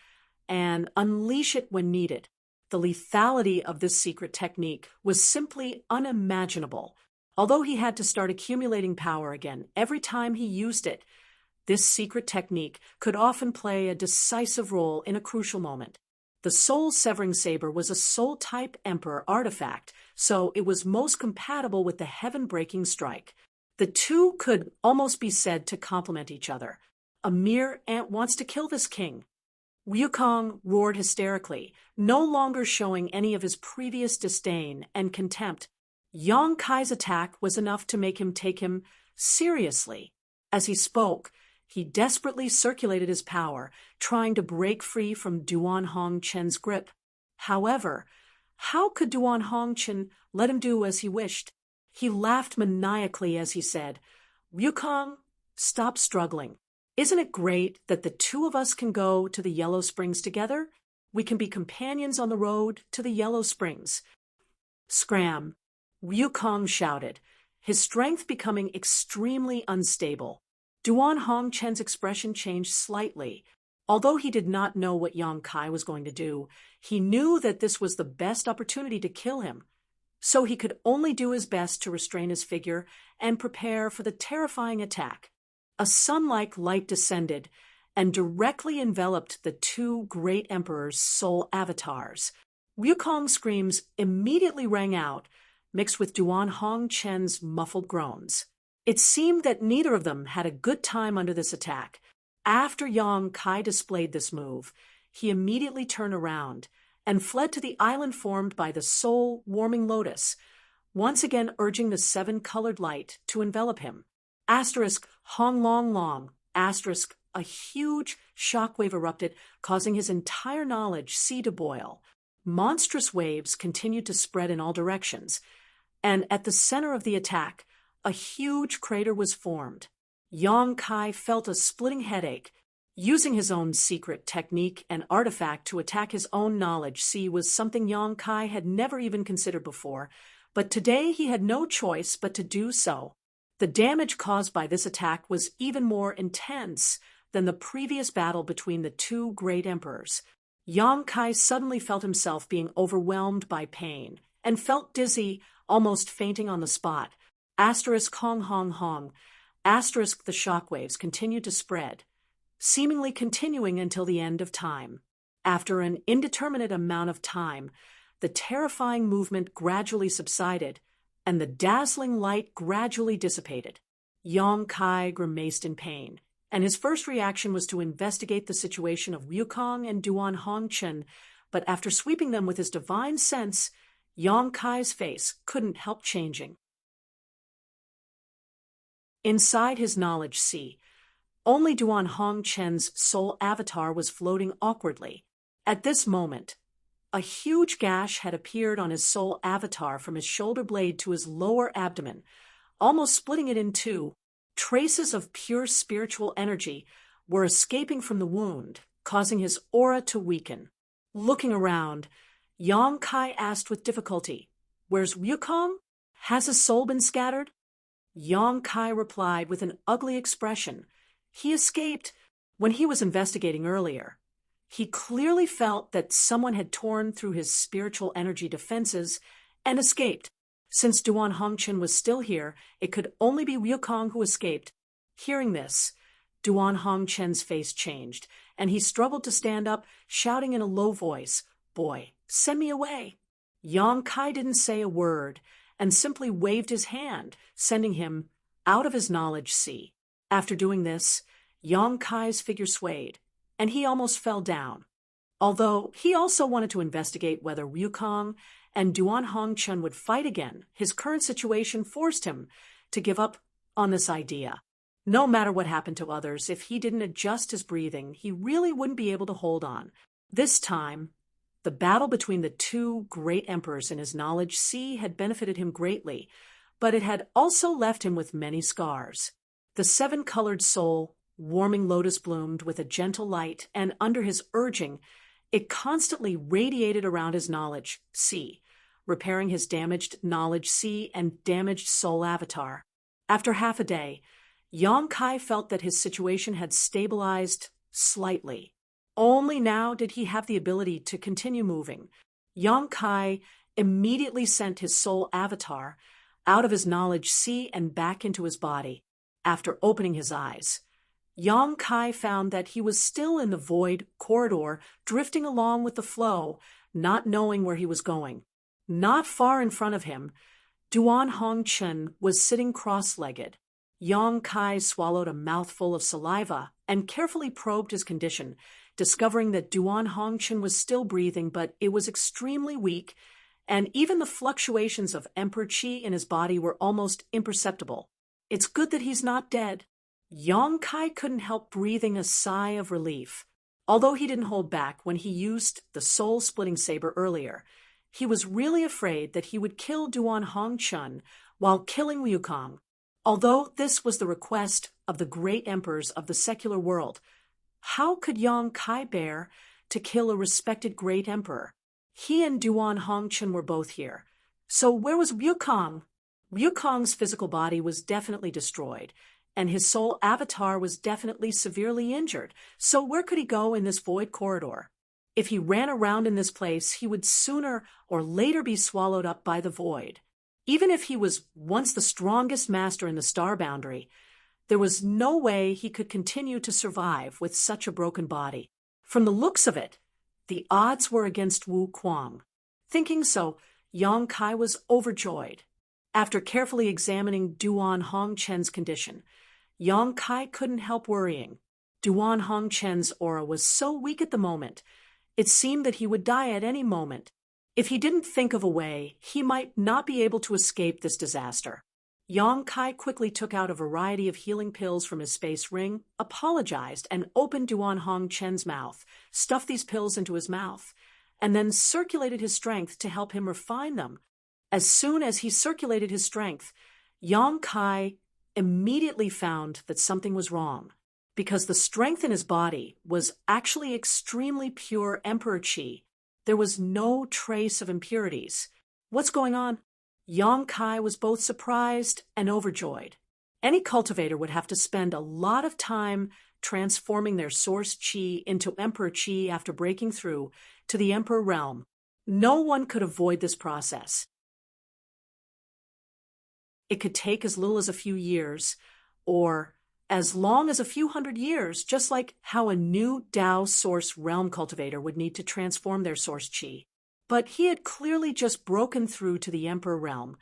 and unleash it when needed. The lethality of this secret technique was simply unimaginable. Although he had to start accumulating power again every time he used it, this secret technique could often play a decisive role in a crucial moment. The soul-severing saber was a soul-type emperor artifact, so it was most compatible with the heaven-breaking strike. The two could almost be said to complement each other. A mere ant wants to kill this king. Wukong roared hysterically, no longer showing any of his previous disdain and contempt. Yang Kai's attack was enough to make him take him seriously. As he spoke, he desperately circulated his power, trying to break free from Duan Hongchen's grip. However, how could Duan Hongchen let him do as he wished? He laughed maniacally as he said, "Wukong, stop struggling. Isn't it great that the two of us can go to the Yellow Springs together? We can be companions on the road to the Yellow Springs." "Scram!" Wukong shouted, his strength becoming extremely unstable. Duan Hongchen's expression changed slightly. Although he did not know what Yang Kai was going to do, he knew that this was the best opportunity to kill him. So he could only do his best to restrain his figure and prepare for the terrifying attack. A sun-like light descended and directly enveloped the two great emperors' soul avatars. Wukong's screams immediately rang out, mixed with Duan Hongchen's muffled groans. It seemed that neither of them had a good time under this attack. After Yang Kai displayed this move, he immediately turned around and fled to the island formed by the soul-warming lotus, once again urging the seven-colored light to envelop him. Asterisk Hong Long Long. Asterisk a huge shockwave erupted, causing his entire knowledge sea to boil. Monstrous waves continued to spread in all directions, and at the center of the attack, a huge crater was formed. Yang Kai felt a splitting headache. Using his own secret technique and artifact to attack his own knowledge sea was something Yang Kai had never even considered before, but today he had no choice but to do so. The damage caused by this attack was even more intense than the previous battle between the two great emperors. Yang Kai suddenly felt himself being overwhelmed by pain and felt dizzy, almost fainting on the spot. Asterisk Hong Hong Hong. Asterisk the shockwaves continued to spread, seemingly continuing until the end of time. After an indeterminate amount of time, the terrifying movement gradually subsided, and the dazzling light gradually dissipated. Yang Kai grimaced in pain, and his first reaction was to investigate the situation of Wukong and Duan Hongchen, but after sweeping them with his divine sense, Yang Kai's face couldn't help changing. Inside his knowledge sea, only Duan Hongchen's soul avatar was floating awkwardly. At this moment, a huge gash had appeared on his soul avatar from his shoulder blade to his lower abdomen, almost splitting it in two. Traces of pure spiritual energy were escaping from the wound, causing his aura to weaken. Looking around, Yang Kai asked with difficulty, "Where's Wukong? Has his soul been scattered?" Yang Kai replied with an ugly expression. He escaped when he was investigating earlier. He clearly felt that someone had torn through his spiritual energy defenses and escaped. Since Duan Hongchen was still here, it could only be Wukong who escaped. Hearing this, Duan Hongchen's face changed, and he struggled to stand up, shouting in a low voice, "Boy, send me away." Yang Kai didn't say a word, and simply waved his hand, sending him out of his knowledge sea. After doing this, Yang Kai's figure swayed, and he almost fell down. Although he also wanted to investigate whether Wukong and Duan Hongchen would fight again, his current situation forced him to give up on this idea. No matter what happened to others, if he didn't adjust his breathing, he really wouldn't be able to hold on. This time, the battle between the two great emperors in his knowledge sea had benefited him greatly, but it had also left him with many scars. The seven-colored soul, warming lotus bloomed with a gentle light, and under his urging, it constantly radiated around his knowledge sea, repairing his damaged knowledge sea and damaged soul avatar. After half a day, Yang Kai felt that his situation had stabilized slightly. Only now did he have the ability to continue moving. Yang Kai immediately sent his soul avatar out of his knowledge sea and back into his body. After opening his eyes, Yang Kai found that he was still in the void corridor, drifting along with the flow, not knowing where he was going. Not far in front of him, Duan Hongchen was sitting cross-legged. Yang Kai swallowed a mouthful of saliva and carefully probed his condition, discovering that Duan Hongchen was still breathing, but it was extremely weak, and even the fluctuations of Emperor Qi in his body were almost imperceptible. It's good that he's not dead. Yang Kai couldn't help breathing a sigh of relief. Although he didn't hold back when he used the soul-splitting saber earlier, he was really afraid that he would kill Duan Hongchen while killing Wukong. Although this was the request of the great emperors of the secular world, how could Yang Kai bear to kill a respected great emperor? He and Duan Hongchen were both here. So where was Wukong? Wukong's physical body was definitely destroyed, and his soul avatar was definitely severely injured. So where could he go in this void corridor? If he ran around in this place, he would sooner or later be swallowed up by the void. Even if he was once the strongest master in the star boundary, there was no way he could continue to survive with such a broken body. From the looks of it, the odds were against Wu Kuang. Thinking so, Yang Kai was overjoyed. After carefully examining Duan Hongchen's condition, Yang Kai couldn't help worrying. Duan Hongchen's aura was so weak at the moment, it seemed that he would die at any moment. If he didn't think of a way, he might not be able to escape this disaster. Yang Kai quickly took out a variety of healing pills from his space ring, apologized, and opened Duan Hong Chen's mouth, stuffed these pills into his mouth, and then circulated his strength to help him refine them. As soon as he circulated his strength, Yang Kai immediately found that something was wrong, because the strength in his body was actually extremely pure Emperor Qi. There was no trace of impurities. What's going on? Yang Kai was both surprised and overjoyed. Any cultivator would have to spend a lot of time transforming their source Qi into Emperor Qi after breaking through to the Emperor realm. No one could avoid this process. It could take as little as a few years, or as long as a few hundred years, just like how a new Dao source realm cultivator would need to transform their source Qi. But he had clearly just broken through to the Emperor realm.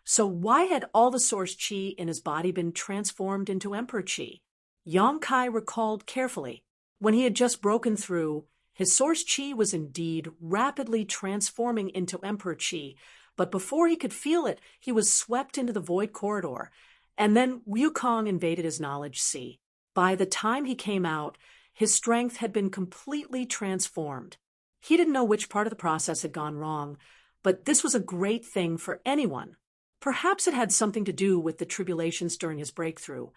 So why had all the source Qi in his body been transformed into Emperor Qi? Yang Kai recalled carefully. When he had just broken through, his source Qi was indeed rapidly transforming into Emperor Qi, but before he could feel it, he was swept into the void corridor, and then Wukong invaded his knowledge sea. By the time he came out, his strength had been completely transformed. He didn't know which part of the process had gone wrong, but this was a great thing for anyone. Perhaps it had something to do with the tribulations during his breakthrough,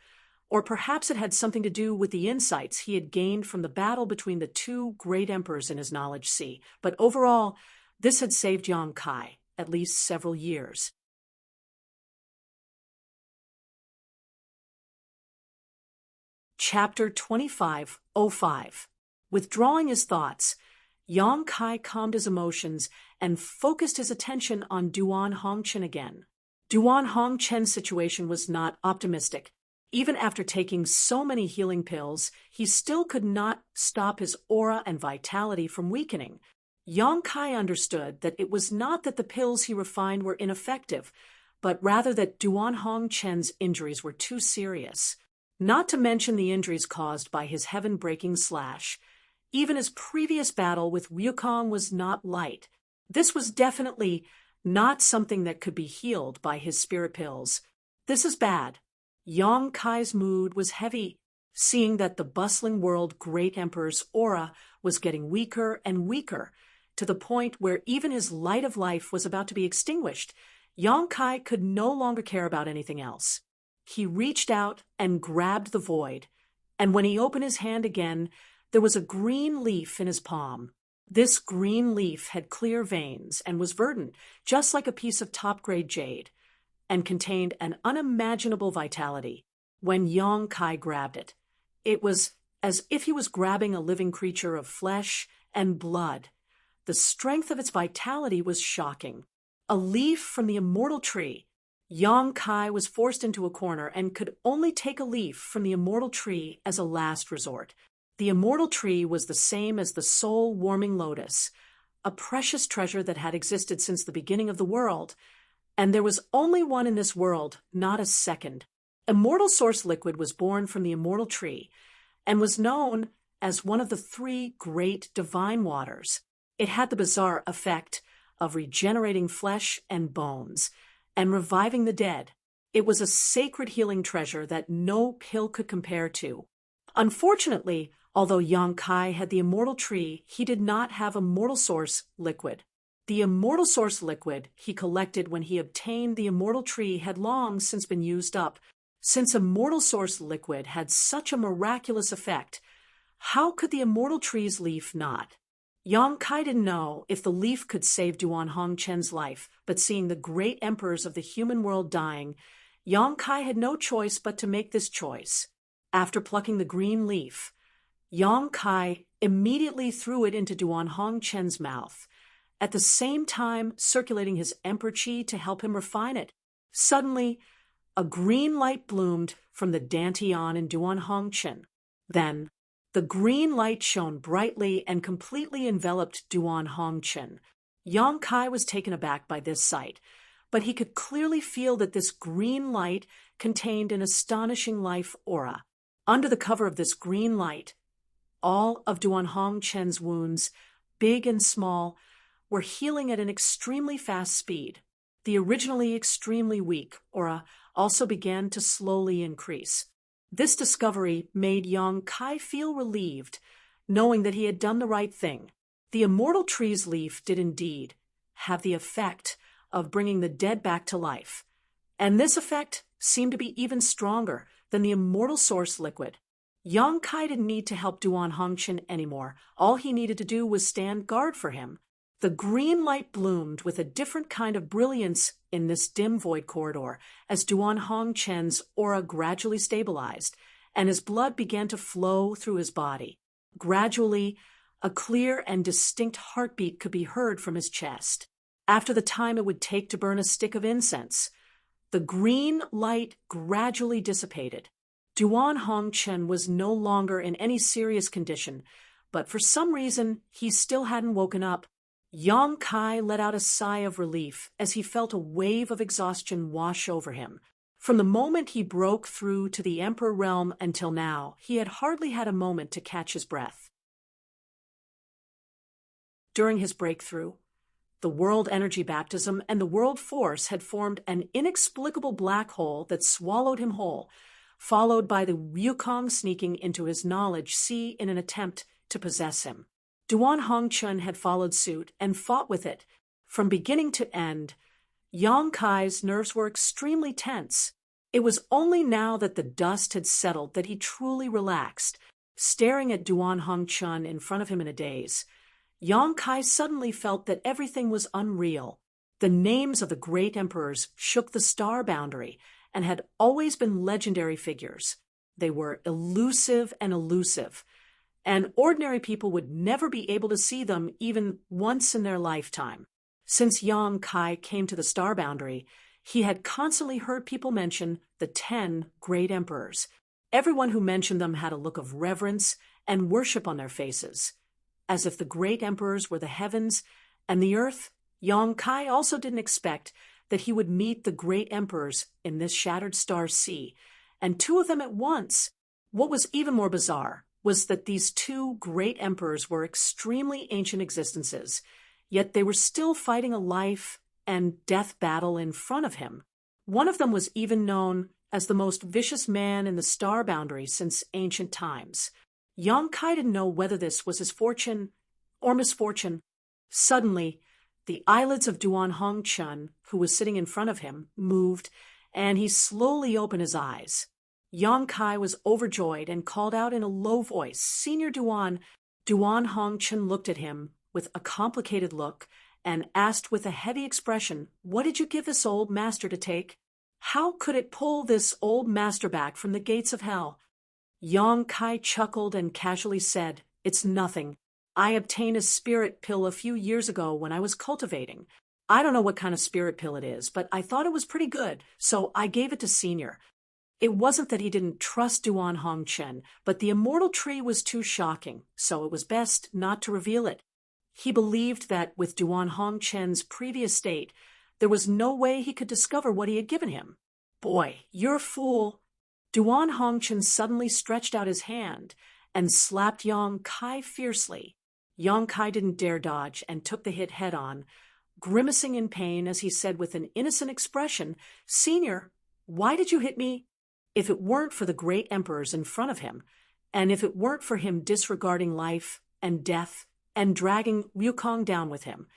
or perhaps it had something to do with the insights he had gained from the battle between the two great emperors in his knowledge sea. But overall, this had saved Yang Kai at least several years. Chapter 25:05. Withdrawing his thoughts, Yang Kai calmed his emotions and focused his attention on Duan Hongchen again. Duan Hongchen's situation was not optimistic. Even after taking so many healing pills, he still could not stop his aura and vitality from weakening. Yang Kai understood that it was not that the pills he refined were ineffective, but rather that Duan Hongchen's injuries were too serious. Not to mention the injuries caused by his heaven-breaking slash. Even his previous battle with Wukong was not light. This was definitely not something that could be healed by his spirit pills. This is bad. Yang Kai's mood was heavy, seeing that the bustling world great emperor's aura was getting weaker and weaker, to the point where even his light of life was about to be extinguished. Yang Kai could no longer care about anything else. He reached out and grabbed the void, and when he opened his hand again, there was a green leaf in his palm. This green leaf had clear veins and was verdant, just like a piece of top-grade jade, and contained an unimaginable vitality. When Yang Kai grabbed it, it was as if he was grabbing a living creature of flesh and blood. The strength of its vitality was shocking. A leaf from the immortal tree. Yang Kai was forced into a corner and could only take a leaf from the immortal tree as a last resort. The immortal tree was the same as the soul-warming lotus, a precious treasure that had existed since the beginning of the world, and there was only one in this world, not a second. Immortal source liquid was born from the immortal tree, and was known as one of the three great divine waters. It had the bizarre effect of regenerating flesh and bones, and reviving the dead. It was a sacred healing treasure that no pill could compare to. Unfortunately, although Yang Kai had the immortal tree, he did not have immortal source liquid. The immortal source liquid he collected when he obtained the immortal tree had long since been used up. Since immortal source liquid had such a miraculous effect, how could the immortal tree's leaf not? Yang Kai didn't know if the leaf could save Duan Hongchen's life, but seeing the great emperors of the human world dying, Yang Kai had no choice but to make this choice. After plucking the green leaf, Yang Kai immediately threw it into Duan Hongchen's mouth, at the same time circulating his Emperor Qi to help him refine it. Suddenly, a green light bloomed from the dantian in Duan Hongchen. Then, the green light shone brightly and completely enveloped Duan Hongchen. Yang Kai was taken aback by this sight, but he could clearly feel that this green light contained an astonishing life aura. Under the cover of this green light, all of Duan Hongchen's wounds, big and small, were healing at an extremely fast speed. The originally extremely weak aura also began to slowly increase. This discovery made young Kai feel relieved, knowing that he had done the right thing. The immortal tree's leaf did indeed have the effect of bringing the dead back to life, and this effect seemed to be even stronger than the immortal source liquid. Yang Kai didn't need to help Duan Hongchen anymore. All he needed to do was stand guard for him. The green light bloomed with a different kind of brilliance in this dim void corridor as Duan Hongchen's aura gradually stabilized, and his blood began to flow through his body. Gradually, a clear and distinct heartbeat could be heard from his chest. After the time it would take to burn a stick of incense, the green light gradually dissipated. Duan Hongchen was no longer in any serious condition, but for some reason he still hadn't woken up. Yang Kai let out a sigh of relief as he felt a wave of exhaustion wash over him. From the moment he broke through to the Emperor realm until now, he had hardly had a moment to catch his breath. During his breakthrough, the world energy baptism and the world force had formed an inexplicable black hole that swallowed him whole, followed by the Wukong sneaking into his knowledge sea in an attempt to possess him. Duan Hongchen had followed suit and fought with it. From beginning to end, Yang Kai's nerves were extremely tense. It was only now that the dust had settled that he truly relaxed, staring at Duan Hongchen in front of him in a daze. Yang Kai suddenly felt that everything was unreal. The names of the great emperors shook the star boundary and had always been legendary figures. They were elusive, and ordinary people would never be able to see them even once in their lifetime. Since Yang Kai came to the star boundary, he had constantly heard people mention the 10 great emperors. Everyone who mentioned them had a look of reverence and worship on their faces. As if the great emperors were the heavens and the earth, Yang Kai also didn't expect that he would meet the great emperors in this shattered star sea, and 2 of them at once. What was even more bizarre was that these 2 great emperors were extremely ancient existences, yet they were still fighting a life and death battle in front of him. One of them was even known as the most vicious man in the star boundary since ancient times. Yang Kai didn't know whether this was his fortune or misfortune. Suddenly, the eyelids of Duan Hongchen, who was sitting in front of him, moved, and he slowly opened his eyes. Yang Kai was overjoyed and called out in a low voice, "Senior Duan." Duan Hongchen looked at him with a complicated look and asked with a heavy expression, "What did you give this old master to take? How could it pull this old master back from the gates of hell?" Yang Kai chuckled and casually said, "It's nothing. I obtained a spirit pill a few years ago when I was cultivating. I don't know what kind of spirit pill it is, but I thought it was pretty good, so I gave it to Senior." It wasn't that he didn't trust Duan Hongchen, but the immortal tree was too shocking, so it was best not to reveal it. He believed that with Duan Hongchen's previous state, there was no way he could discover what he had given him. "Boy, you're a fool." Duan Hongchen suddenly stretched out his hand and slapped Yang Kai fiercely. Yang Kai didn't dare dodge and took the hit head-on, grimacing in pain as he said with an innocent expression, "Senior, why did you hit me?" If it weren't for the great emperors in front of him, and if it weren't for him disregarding life and death and dragging Wukong down with him,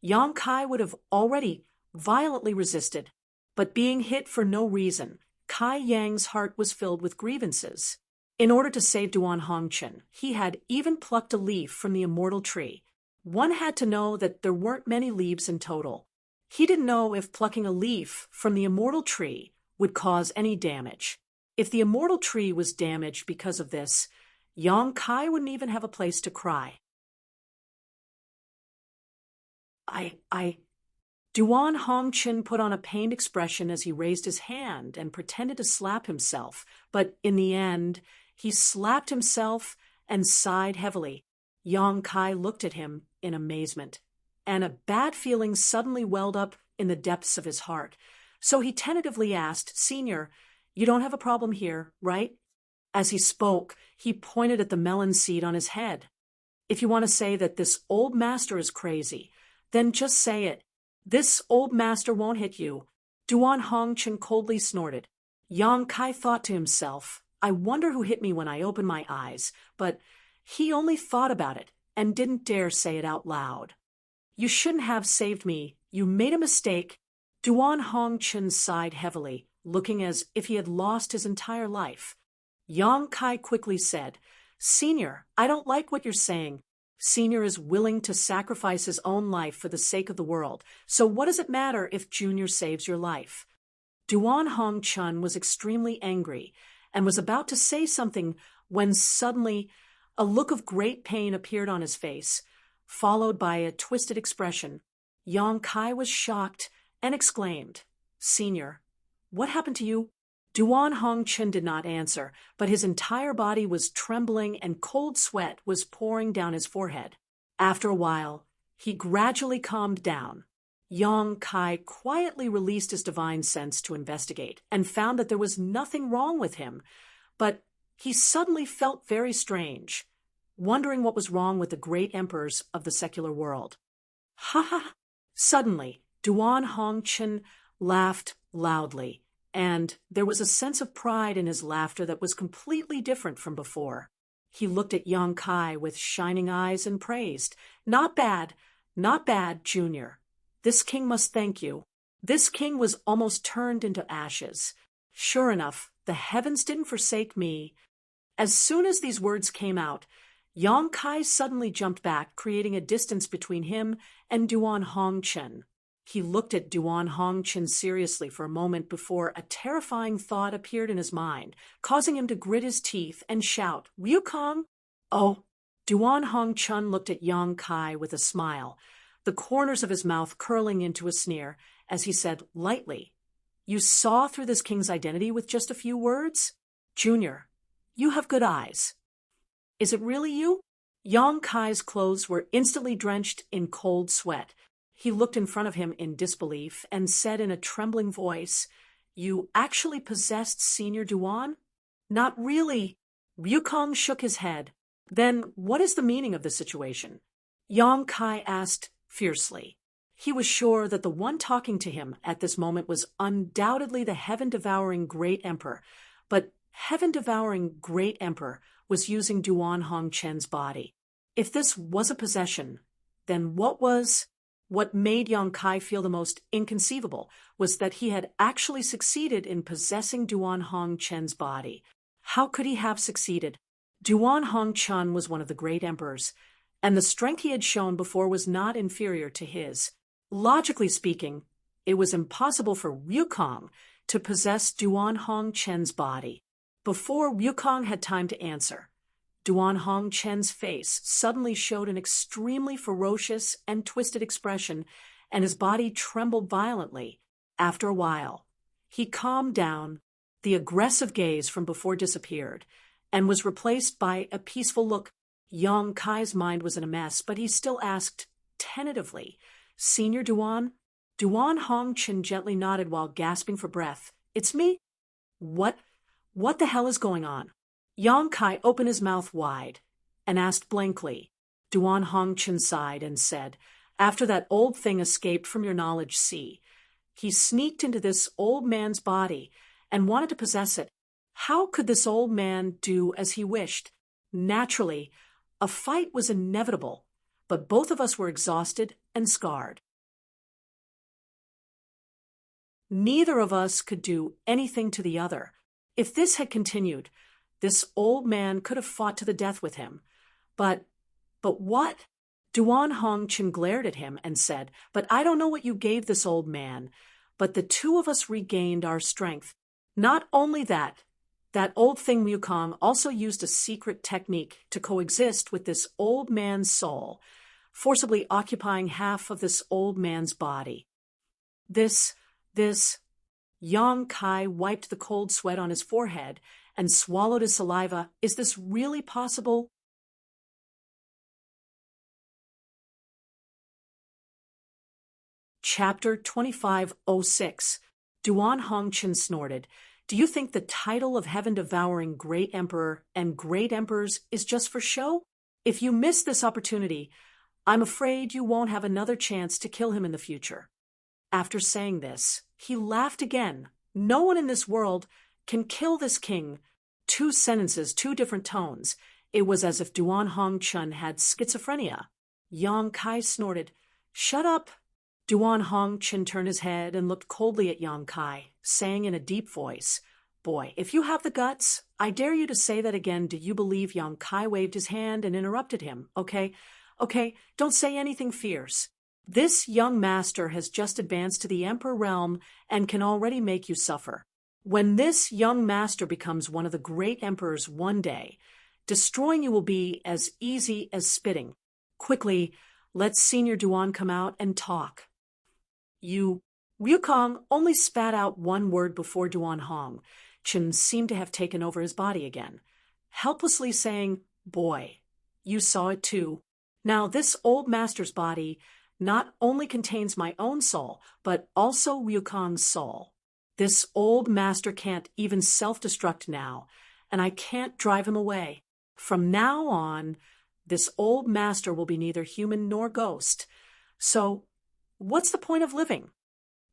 Yang Kai would have already violently resisted. But being hit for no reason, Kai Yang's heart was filled with grievances. In order to save Duan Hongchen, he had even plucked a leaf from the immortal tree. One had to know that there weren't many leaves in total. He didn't know if plucking a leaf from the immortal tree would cause any damage. If the immortal tree was damaged because of this, Yang Kai wouldn't even have a place to cry. Duan Hongchen put on a pained expression as he raised his hand and pretended to slap himself, but in the end, he slapped himself and sighed heavily. Yang Kai looked at him in amazement, and a bad feeling suddenly welled up in the depths of his heart. So he tentatively asked, "Senior, you don't have a problem here, right?" As he spoke, he pointed at the melon seed on his head. "If you want to say that this old master is crazy, then just say it. This old master won't hit you." Duan Hongchen coldly snorted. Yang Kai thought to himself, I wonder who hit me when I opened my eyes, but he only thought about it and didn't dare say it out loud. You shouldn't have saved me. You made a mistake. Duan Hongchen sighed heavily, looking as if he had lost his entire life. Yang Kai quickly said, Senior, I don't like what you're saying. Senior is willing to sacrifice his own life for the sake of the world, so what does it matter if Junior saves your life? Duan Hongchen was extremely angry and was about to say something when suddenly a look of great pain appeared on his face, followed by a twisted expression. Yang Kai was shocked and exclaimed, Senior, what happened to you? Duan Hongchen did not answer, but his entire body was trembling and cold sweat was pouring down his forehead. After a while, he gradually calmed down. Yang Kai quietly released his divine sense to investigate and found that there was nothing wrong with him, but he suddenly felt very strange, wondering what was wrong with the great emperors of the secular world. Ha ha! Suddenly, Duan Hongchen laughed loudly, and there was a sense of pride in his laughter that was completely different from before. He looked at Yang Kai with shining eyes and praised, Not bad, Junior. This king must thank you. This king was almost turned into ashes. Sure enough, the heavens didn't forsake me. As soon as these words came out, Yang Kai suddenly jumped back, creating a distance between him and Duan Hongchen. He looked at Duan Hongchen seriously for a moment before a terrifying thought appeared in his mind, causing him to grit his teeth and shout, Ryukong! Oh! Duan Hongchen looked at Yang Kai with a smile, the corners of his mouth curling into a sneer, as he said lightly, You saw through this king's identity with just a few words? Junior, you have good eyes. Is it really you? Yang Kai's clothes were instantly drenched in cold sweat. He looked in front of him in disbelief and said in a trembling voice, You actually possessed Senior Duan? Not really. Ryukong shook his head. Then what is the meaning of the situation? Yang Kai asked fiercely. He was sure that the one talking to him at this moment was undoubtedly the heaven-devouring Great Emperor, but heaven-devouring Great Emperor was using Duan Hongchen's body. If this was a possession, then what made Yang Kai feel the most inconceivable was that he had actually succeeded in possessing Duan Hongchen's body. How could he have succeeded? Duan Hongchen was one of the great emperors, and the strength he had shown before was not inferior to his. Logically speaking, it was impossible for Ryukong to possess Duan Hongchen's body. Before Ryukong had time to answer, Duan Hongchen's face suddenly showed an extremely ferocious and twisted expression, and his body trembled violently. After a while, he calmed down. The aggressive gaze from before disappeared, and was replaced by a peaceful look. Yang Kai's mind was in a mess, but he still asked, tentatively, Senior Duan? Duan Hongchen gently nodded while gasping for breath. It's me? What the hell is going on? Yang Kai opened his mouth wide and asked blankly. Duan Hongchen sighed and said, After that old thing escaped from your knowledge sea, he sneaked into this old man's body and wanted to possess it. How could this old man do as he wished? Naturally, a fight was inevitable, but both of us were exhausted and scarred. Neither of us could do anything to the other. If this had continued, this old man could have fought to the death with him. But what? Duan Hongchen glared at him and said, But I don't know what you gave this old man, but the two of us regained our strength. Not only that old thing Ryukong also used a secret technique to coexist with this old man's soul, forcibly occupying half of this old man's body. This, Yang Kai wiped the cold sweat on his forehead and swallowed his saliva. Is this really possible? Chapter 2506. Duan Hongchen snorted. Do you think the title of heaven-devouring Great Emperor and Great Emperors is just for show? If you miss this opportunity, I'm afraid you won't have another chance to kill him in the future. After saying this, he laughed again. No one in this world can kill this king. 2 sentences, 2 different tones. It was as if Duan Hongchun had schizophrenia. Yang Kai snorted. "Shut up." Duan Hongchun turned his head and looked coldly at Yang Kai, saying in a deep voice, "Boy, if you have the guts, I dare you to say that again. Do you believe?" Yang Kai waved his hand and interrupted him. Okay, don't say anything fierce. This young master has just advanced to the emperor realm and can already make you suffer. When this young master becomes one of the great emperors one day, destroying you will be as easy as spitting. Quickly, let Senior Duan come out and talk." Ryukong only spat out one word before Duan Hong. Chen seemed to have taken over his body again, helplessly saying, "Boy, you saw it too. Now this old master's body not only contains my own soul, but also Ryukong's soul. This old master can't even self-destruct now, and I can't drive him away. From now on, this old master will be neither human nor ghost. So, what's the point of living?"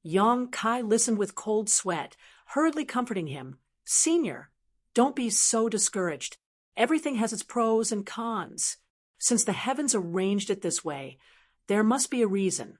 Yang Kai listened with cold sweat, hurriedly comforting him. "Senior, don't be so discouraged. Everything has its pros and cons. Since the heavens arranged it this way, there must be a reason."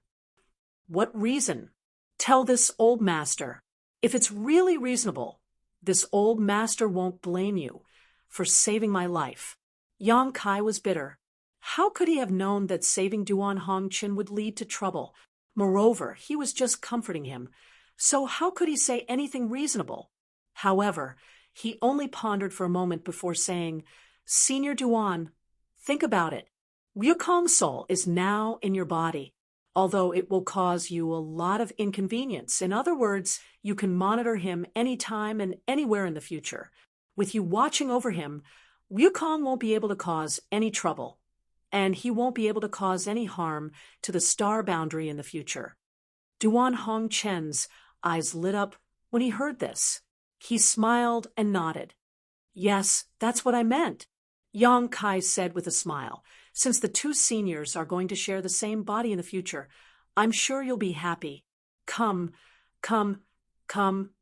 "What reason?" "Tell this old master. If it's really reasonable, this old master won't blame you for saving my life." Yang Kai was bitter. How could he have known that saving Duan Hongqin would lead to trouble? Moreover, he was just comforting him, so how could he say anything reasonable? However, he only pondered for a moment before saying, "Senior Duan, think about it. Ryukong's soul is now in your body, although it will cause you a lot of inconvenience. In other words, you can monitor him anytime and anywhere in the future. With you watching over him, Ryukong won't be able to cause any trouble, and he won't be able to cause any harm to the star boundary in the future." Duan Hongchen's eyes lit up when he heard this. He smiled and nodded. "Yes, that's what I meant," Yang Kai said with a smile. "Since the 2 seniors are going to share the same body in the future, I'm sure you'll be happy. Come,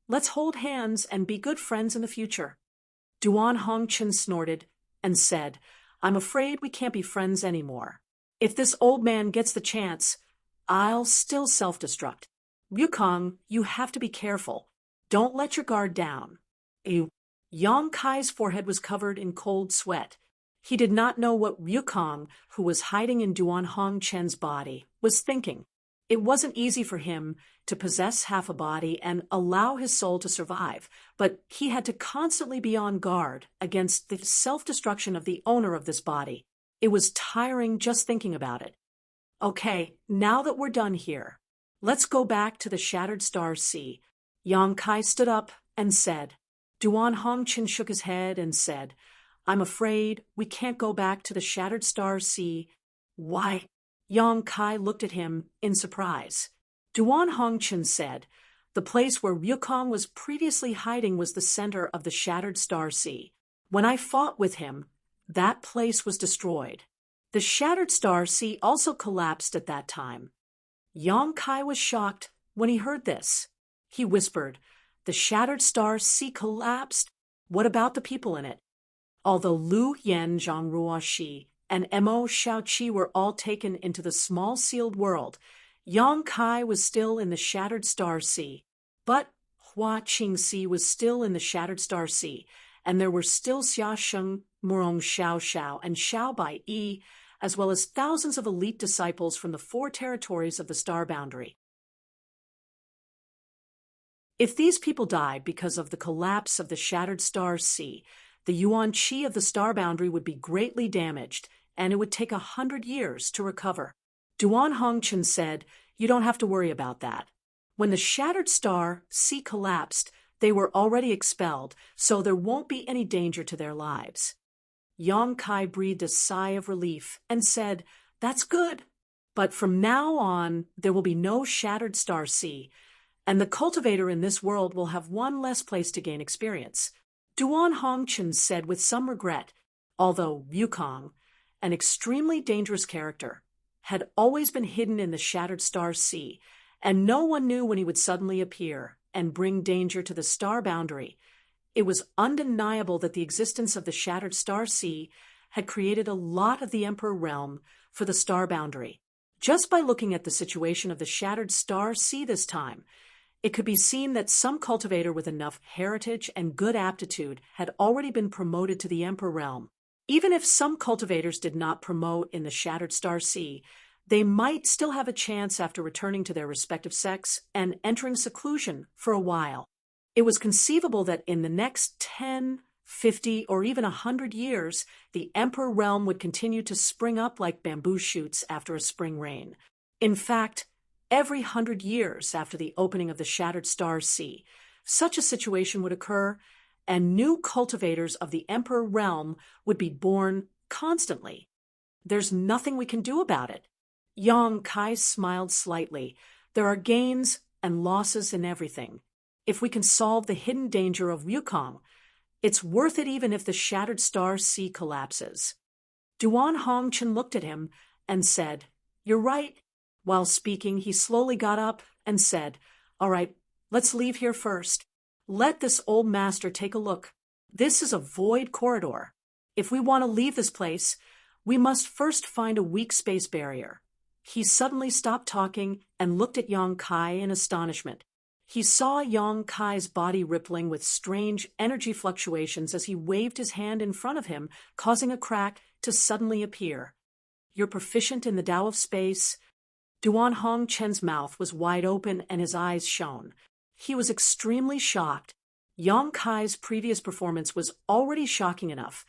let's hold hands and be good friends in the future." Duan Hongchen snorted and said, "I'm afraid we can't be friends anymore. If this old man gets the chance, I'll still self-destruct. Ryukong, you have to be careful. Don't let your guard down." Yang Kai's forehead was covered in cold sweat. He did not know what Ryukong, who was hiding in Duan Hongchen's body, was thinking. It wasn't easy for him to possess half a body and allow his soul to survive, but he had to constantly be on guard against the self-destruction of the owner of this body. It was tiring just thinking about it. "Okay, now that we're done here, let's go back to the Shattered Star Sea." Yang Kai stood up and said. Duan Hongchen shook his head and said, "I'm afraid we can't go back to the Shattered Star Sea." "Why?" Yang Kai looked at him in surprise. Duan Hongchen said, "The place where Ryukong was previously hiding was the center of the Shattered Star Sea. When I fought with him, that place was destroyed. The Shattered Star Sea also collapsed at that time." Yang Kai was shocked when he heard this. He whispered, "The Shattered Star Sea collapsed? What about the people in it?" Although Lu Yen Zhongrua Shi and Mo Shaoqi were all taken into the small sealed world, Yang Kai was still in the Shattered Star Sea. But Hua Qingxi was still in the Shattered Star Sea, and there were still Xia Sheng, Murong Xiao Xiao, and Xiao Bai Yi, as well as thousands of elite disciples from the 4 territories of the star boundary. If these people died because of the collapse of the Shattered Star Sea, the Yuan Qi of the star boundary would be greatly damaged, and it would take 100 years to recover. Duan Hongchen said, "You don't have to worry about that. When the Shattered Star Sea collapsed, they were already expelled, so there won't be any danger to their lives." Yang Kai breathed a sigh of relief and said, "That's good. But from now on, there will be no Shattered Star Sea, and the cultivator in this world will have one less place to gain experience." Duan Hongchen said with some regret, although Ryukong, an extremely dangerous character, had always been hidden in the Shattered Star Sea, and no one knew when he would suddenly appear and bring danger to the star boundary. It was undeniable that the existence of the Shattered Star Sea had created a lot of the Emperor realm for the star boundary. Just by looking at the situation of the Shattered Star Sea this time, it could be seen that some cultivator with enough heritage and good aptitude had already been promoted to the Emperor realm. Even if some cultivators did not promote in the Shattered Star Sea, they might still have a chance after returning to their respective sects and entering seclusion for a while. It was conceivable that in the next 10, 50, or even 100 years, the Emperor realm would continue to spring up like bamboo shoots after a spring rain. In fact, every 100 years after the opening of the Shattered Star Sea, such a situation would occur, and new cultivators of the Emperor realm would be born constantly. There's nothing we can do about it. Yang Kai smiled slightly. There are gains and losses in everything. If we can solve the hidden danger of Wukong, it's worth it even if the Shattered Star Sea collapses. Duan Hongchen looked at him and said, "You're right." While speaking, he slowly got up and said, "All right, let's leave here first. Let this old master take a look. This is a void corridor. If we want to leave this place, we must first find a weak space barrier." He suddenly stopped talking and looked at Yang Kai in astonishment. He saw Yang Kai's body rippling with strange energy fluctuations as he waved his hand in front of him, causing a crack to suddenly appear. "You're proficient in the Tao of Space?" Duan Hongchen's mouth was wide open and his eyes shone. He was extremely shocked. Yang Kai's previous performance was already shocking enough,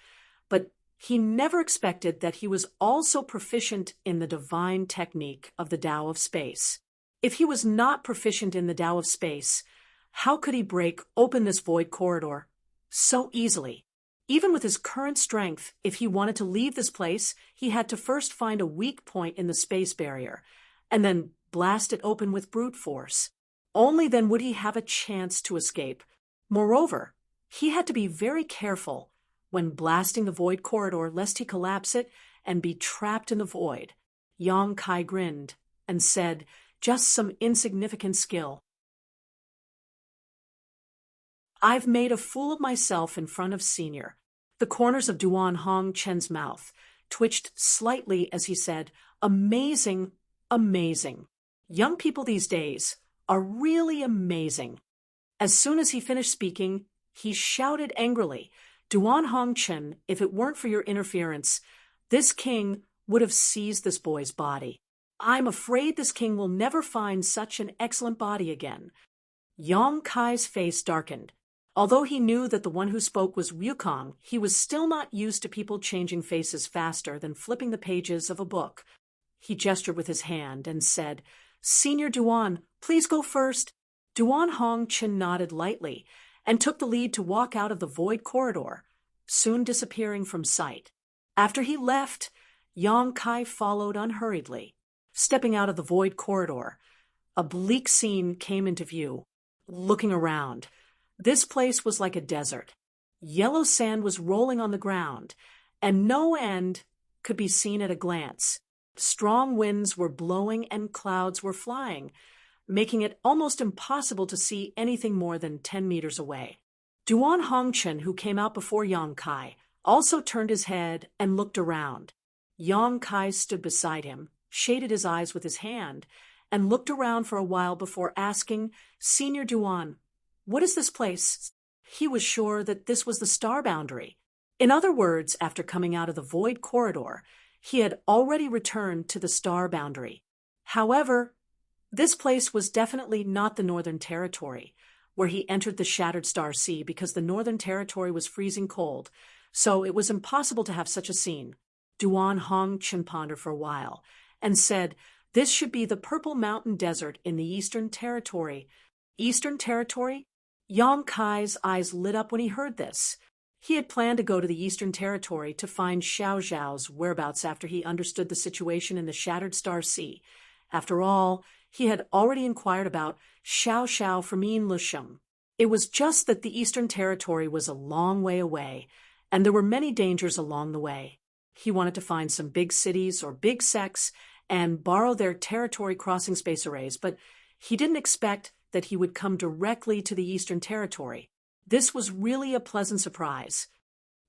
but he never expected that he was also proficient in the divine technique of the Tao of Space. If he was not proficient in the Tao of Space, how could he break open this void corridor so easily? Even with his current strength, if he wanted to leave this place, he had to first find a weak point in the space barrier, and then blast it open with brute force. Only then would he have a chance to escape. Moreover, he had to be very careful when blasting the void corridor lest he collapse it and be trapped in the void. Yang Kai grinned and said, "Just some insignificant skill." "I've made a fool of myself in front of Senior." The corners of Duan Hongchen's mouth twitched slightly as he said, "Amazing, amazing. Young people these days are really amazing." As soon as he finished speaking, he shouted angrily, "Duan Hongchen, if it weren't for your interference, this king would have seized this boy's body. I'm afraid this king will never find such an excellent body again." Yang Kai's face darkened. Although he knew that the one who spoke was Wukong, he was still not used to people changing faces faster than flipping the pages of a book. He gestured with his hand and said, "Senior Duan, please go first." Duan Hongchen nodded lightly and took the lead to walk out of the void corridor, soon disappearing from sight. After he left, Yang Kai followed unhurriedly. Stepping out of the void corridor, a bleak scene came into view. Looking around, this place was like a desert. Yellow sand was rolling on the ground, and no end could be seen at a glance. Strong winds were blowing and clouds were flying, making it almost impossible to see anything more than 10 meters away. Duan Hongchen, who came out before Yang Kai, also turned his head and looked around. Yang Kai stood beside him, shaded his eyes with his hand, and looked around for a while before asking, "Senior Duan, what is this place?" He was sure that this was the star boundary. In other words, after coming out of the void corridor, he had already returned to the star boundary. However, this place was definitely not the Northern Territory, where he entered the Shattered Star Sea because the Northern Territory was freezing cold, so it was impossible to have such a scene. Duan Hongchen pondered for a while and said, "This should be the Purple Mountain Desert in the Eastern Territory." Eastern Territory? Yang Kai's eyes lit up when he heard this. He had planned to go to the Eastern Territory to find Xiao Zhao's whereabouts after he understood the situation in the Shattered Star Sea. After all, he had already inquired about Xiao Xiao from Yin Lusheng. It was just that the Eastern Territory was a long way away, and there were many dangers along the way. He wanted to find some big cities or big sects and borrow their territory crossing space arrays, but he didn't expect that he would come directly to the Eastern Territory. This was really a pleasant surprise.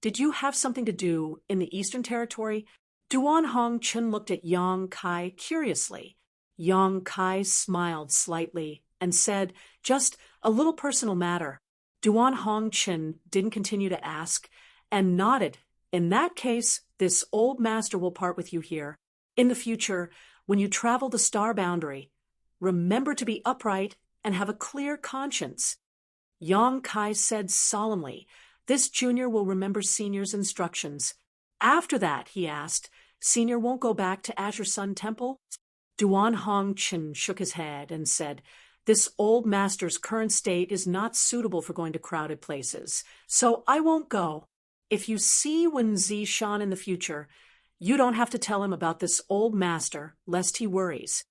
Did you have something to do in the Eastern Territory? Duan Hong Chun looked at Yang Kai curiously. Yang Kai smiled slightly and said, "Just a little personal matter." Duan Hong Chun didn't continue to ask and nodded. "In that case, this old master will part with you here. In the future, when you travel the star boundary, remember to be upright and have a clear conscience." Yang Kai said solemnly, "This junior will remember senior's instructions." "After that," he asked, "senior won't go back to Azure Sun Temple?" Duan Hong Chun shook his head and said, "This old master's current state is not suitable for going to crowded places, so I won't go. If you see Wen Zishan in the future, you don't have to tell him about this old master, lest he worries."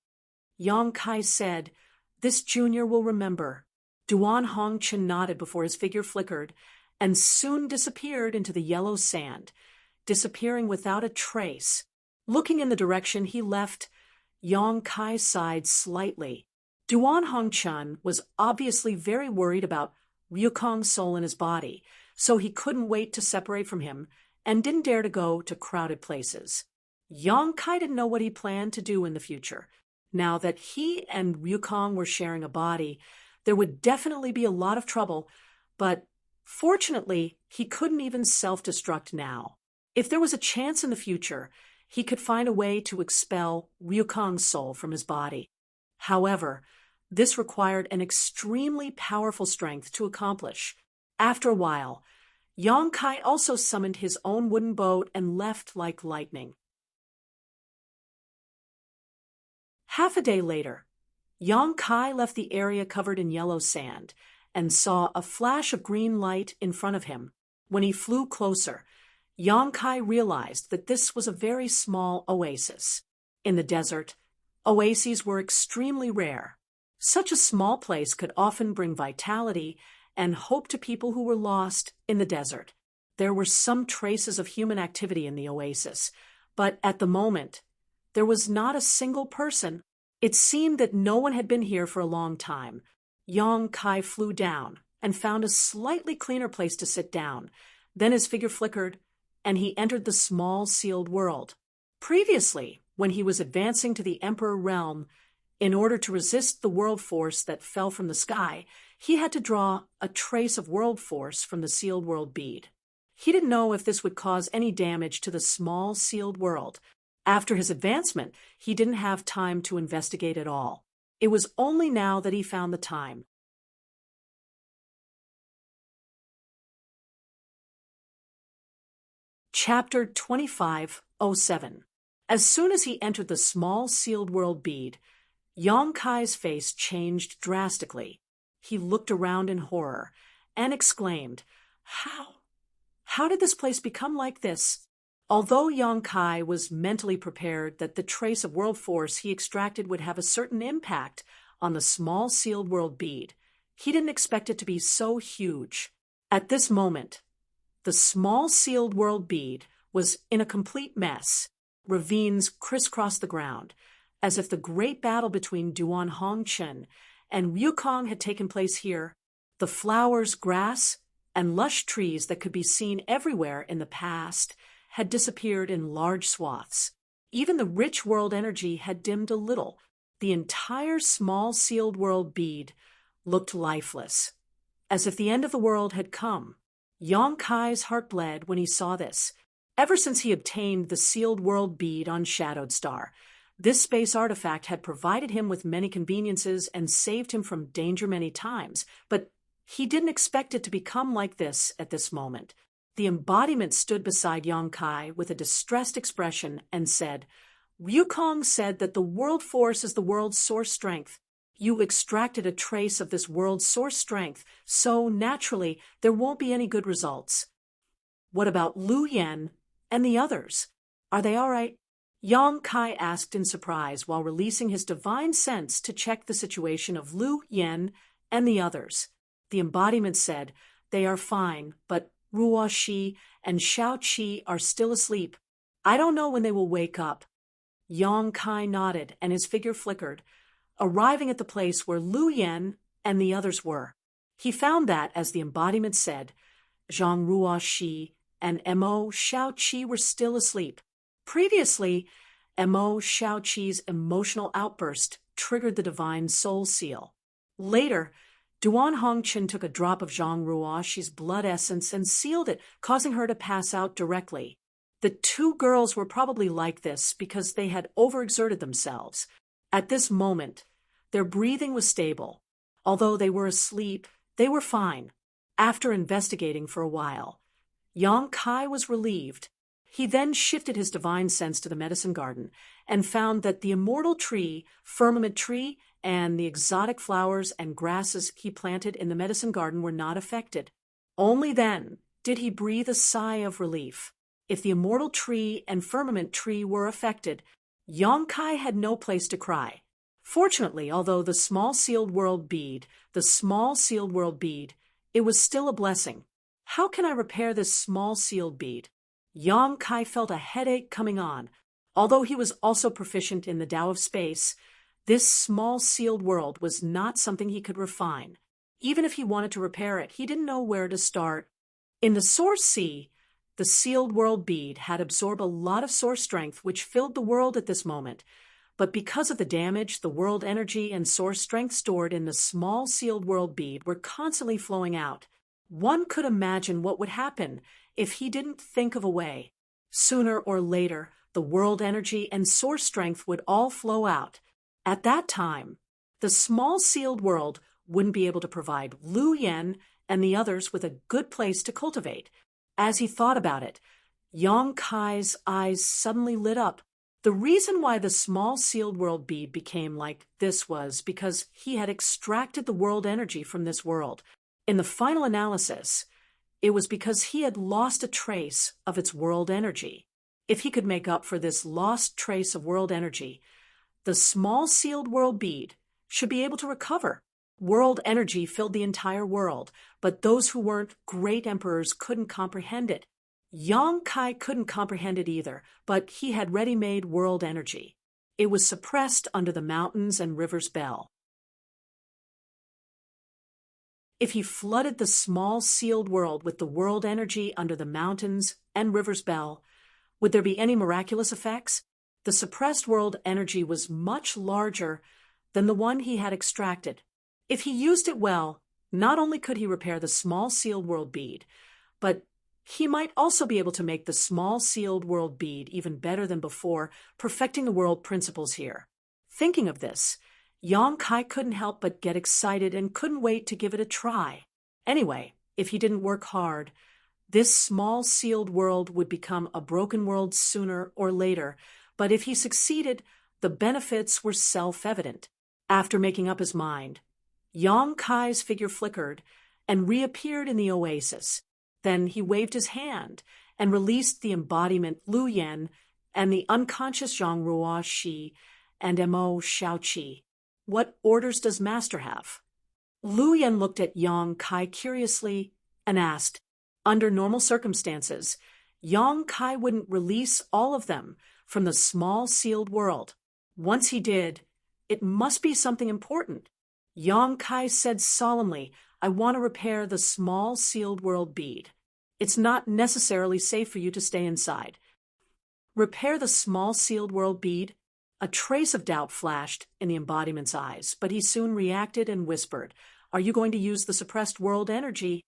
Yang Kai said, "This junior will remember." Duan Hong Chun nodded before his figure flickered and soon disappeared into the yellow sand, disappearing without a trace. Looking in the direction he left, Yang Kai sighed slightly. Duan Hong Chun was obviously very worried about Ryukong's soul in his body, so he couldn't wait to separate from him and didn't dare to go to crowded places. Yang Kai didn't know what he planned to do in the future. Now that he and Ryukong were sharing a body, there would definitely be a lot of trouble, but fortunately, he couldn't even self-destruct now. If there was a chance in the future, he could find a way to expel Ryukong's soul from his body. However, this required an extremely powerful strength to accomplish. After a while, Yang Kai also summoned his own wooden boat and left like lightning. Half a day later, Yang Kai left the area covered in yellow sand and saw a flash of green light in front of him. When he flew closer, Yang Kai realized that this was a very small oasis. In the desert, oases were extremely rare. Such a small place could often bring vitality and hope to people who were lost in the desert. There were some traces of human activity in the oasis, but at the moment, there was not a single person. It seemed that no one had been here for a long time. Yang Kai flew down and found a slightly cleaner place to sit down. Then his figure flickered, and he entered the small sealed world. Previously, when he was advancing to the Emperor realm, in order to resist the world force that fell from the sky, he had to draw a trace of world force from the sealed world bead. He didn't know if this would cause any damage to the small sealed world. After his advancement, he didn't have time to investigate at all. It was only now that he found the time. Chapter 25:07. As soon as he entered the small sealed world bead, Yang Kai's face changed drastically. He looked around in horror and exclaimed, How did this place become like this?" Although Yang Kai was mentally prepared that the trace of world force he extracted would have a certain impact on the small sealed world bead, he didn't expect it to be so huge. At this moment, the small sealed world bead was in a complete mess. Ravines crisscrossed the ground, as if the great battle between Duan Hong Chun and Ryukong had taken place here. The flowers, grass, and lush trees that could be seen everywhere in the past had disappeared in large swaths. Even the rich world energy had dimmed a little. The entire small sealed world bead looked lifeless, as if the end of the world had come. Yang Kai's heart bled when he saw this. Ever since he obtained the sealed world bead on Shadowed Star, this space artifact had provided him with many conveniences and saved him from danger many times, but he didn't expect it to become like this at this moment. The embodiment stood beside Yang Kai with a distressed expression and said, "Ryukong said that the world force is the world's source strength. You extracted a trace of this world's source strength, so naturally there won't be any good results." "What about Lu Yen and the others? Are they all right?" Yang Kai asked in surprise while releasing his divine sense to check the situation of Lu Yen and the others. The embodiment said, "They are fine, but Ruo Shi and Xiao Qi are still asleep. I don't know when they will wake up." Yang Kai nodded and his figure flickered, arriving at the place where Lu Yen and the others were. He found that, as the embodiment said, Zhang Ruo Shi and Mo Xiao Qi were still asleep. Previously, Mo Xiao Qi's emotional outburst triggered the divine soul seal. Later, Duan Hongqin took a drop of Zhang Ruo Shi's blood essence and sealed it, causing her to pass out directly. The two girls were probably like this because they had overexerted themselves. At this moment, their breathing was stable. Although they were asleep, they were fine. After investigating for a while, Yang Kai was relieved. He then shifted his divine sense to the medicine garden and found that the immortal tree, firmament tree, and the exotic flowers and grasses he planted in the medicine garden were not affected. Only then did he breathe a sigh of relief. If the immortal tree and firmament tree were affected, Yang Kai had no place to cry. Fortunately, although the small sealed world bead, it was still a blessing. How can I repair this small sealed bead? Yang Kai felt a headache coming on. Although he was also proficient in the Tao of space, this small sealed world was not something he could refine. Even if he wanted to repair it, he didn't know where to start. In the Source Sea, the sealed world bead had absorbed a lot of source strength which filled the world at this moment. But because of the damage, the world energy and source strength stored in the small sealed world bead were constantly flowing out. One could imagine what would happen if he didn't think of a way. Sooner or later, the world energy and source strength would all flow out. At that time, the small sealed world wouldn't be able to provide Lu Yen and the others with a good place to cultivate. As he thought about it, Yang Kai's eyes suddenly lit up. The reason why the small sealed world bead became like this was because he had extracted the world energy from this world. In the final analysis, it was because he had lost a trace of its world energy. If he could make up for this lost trace of world energy, the small sealed world bead should be able to recover. World energy filled the entire world, but those who weren't great emperors couldn't comprehend it. Yang Kai couldn't comprehend it either, but he had ready-made world energy. It was suppressed under the mountains and rivers bell. If he flooded the small sealed world with the world energy under the mountains and rivers bell, would there be any miraculous effects? The suppressed world energy was much larger than the one he had extracted. If he used it well, not only could he repair the small sealed world bead, but he might also be able to make the small sealed world bead even better than before, perfecting the world principles here. Thinking of this, Yang Kai couldn't help but get excited and couldn't wait to give it a try. Anyway, if he didn't work hard, this small sealed world would become a broken world sooner or later, but if he succeeded, the benefits were self-evident. After making up his mind, Yang Kai's figure flickered and reappeared in the oasis. Then he waved his hand and released the embodiment Lu Yen and the unconscious Zhang Ruo Shi and Mo Xiao Qi. What orders does Master have? Lu Yen looked at Yang Kai curiously and asked. Under normal circumstances, Yang Kai wouldn't release all of them from the small sealed world. Once he did, it must be something important. Yang Kai said solemnly, I want to repair the small sealed world bead. It's not necessarily safe for you to stay inside. Repair the small sealed world bead? A trace of doubt flashed in the embodiment's eyes, but he soon reacted and whispered, Are you going to use the suppressed world energy?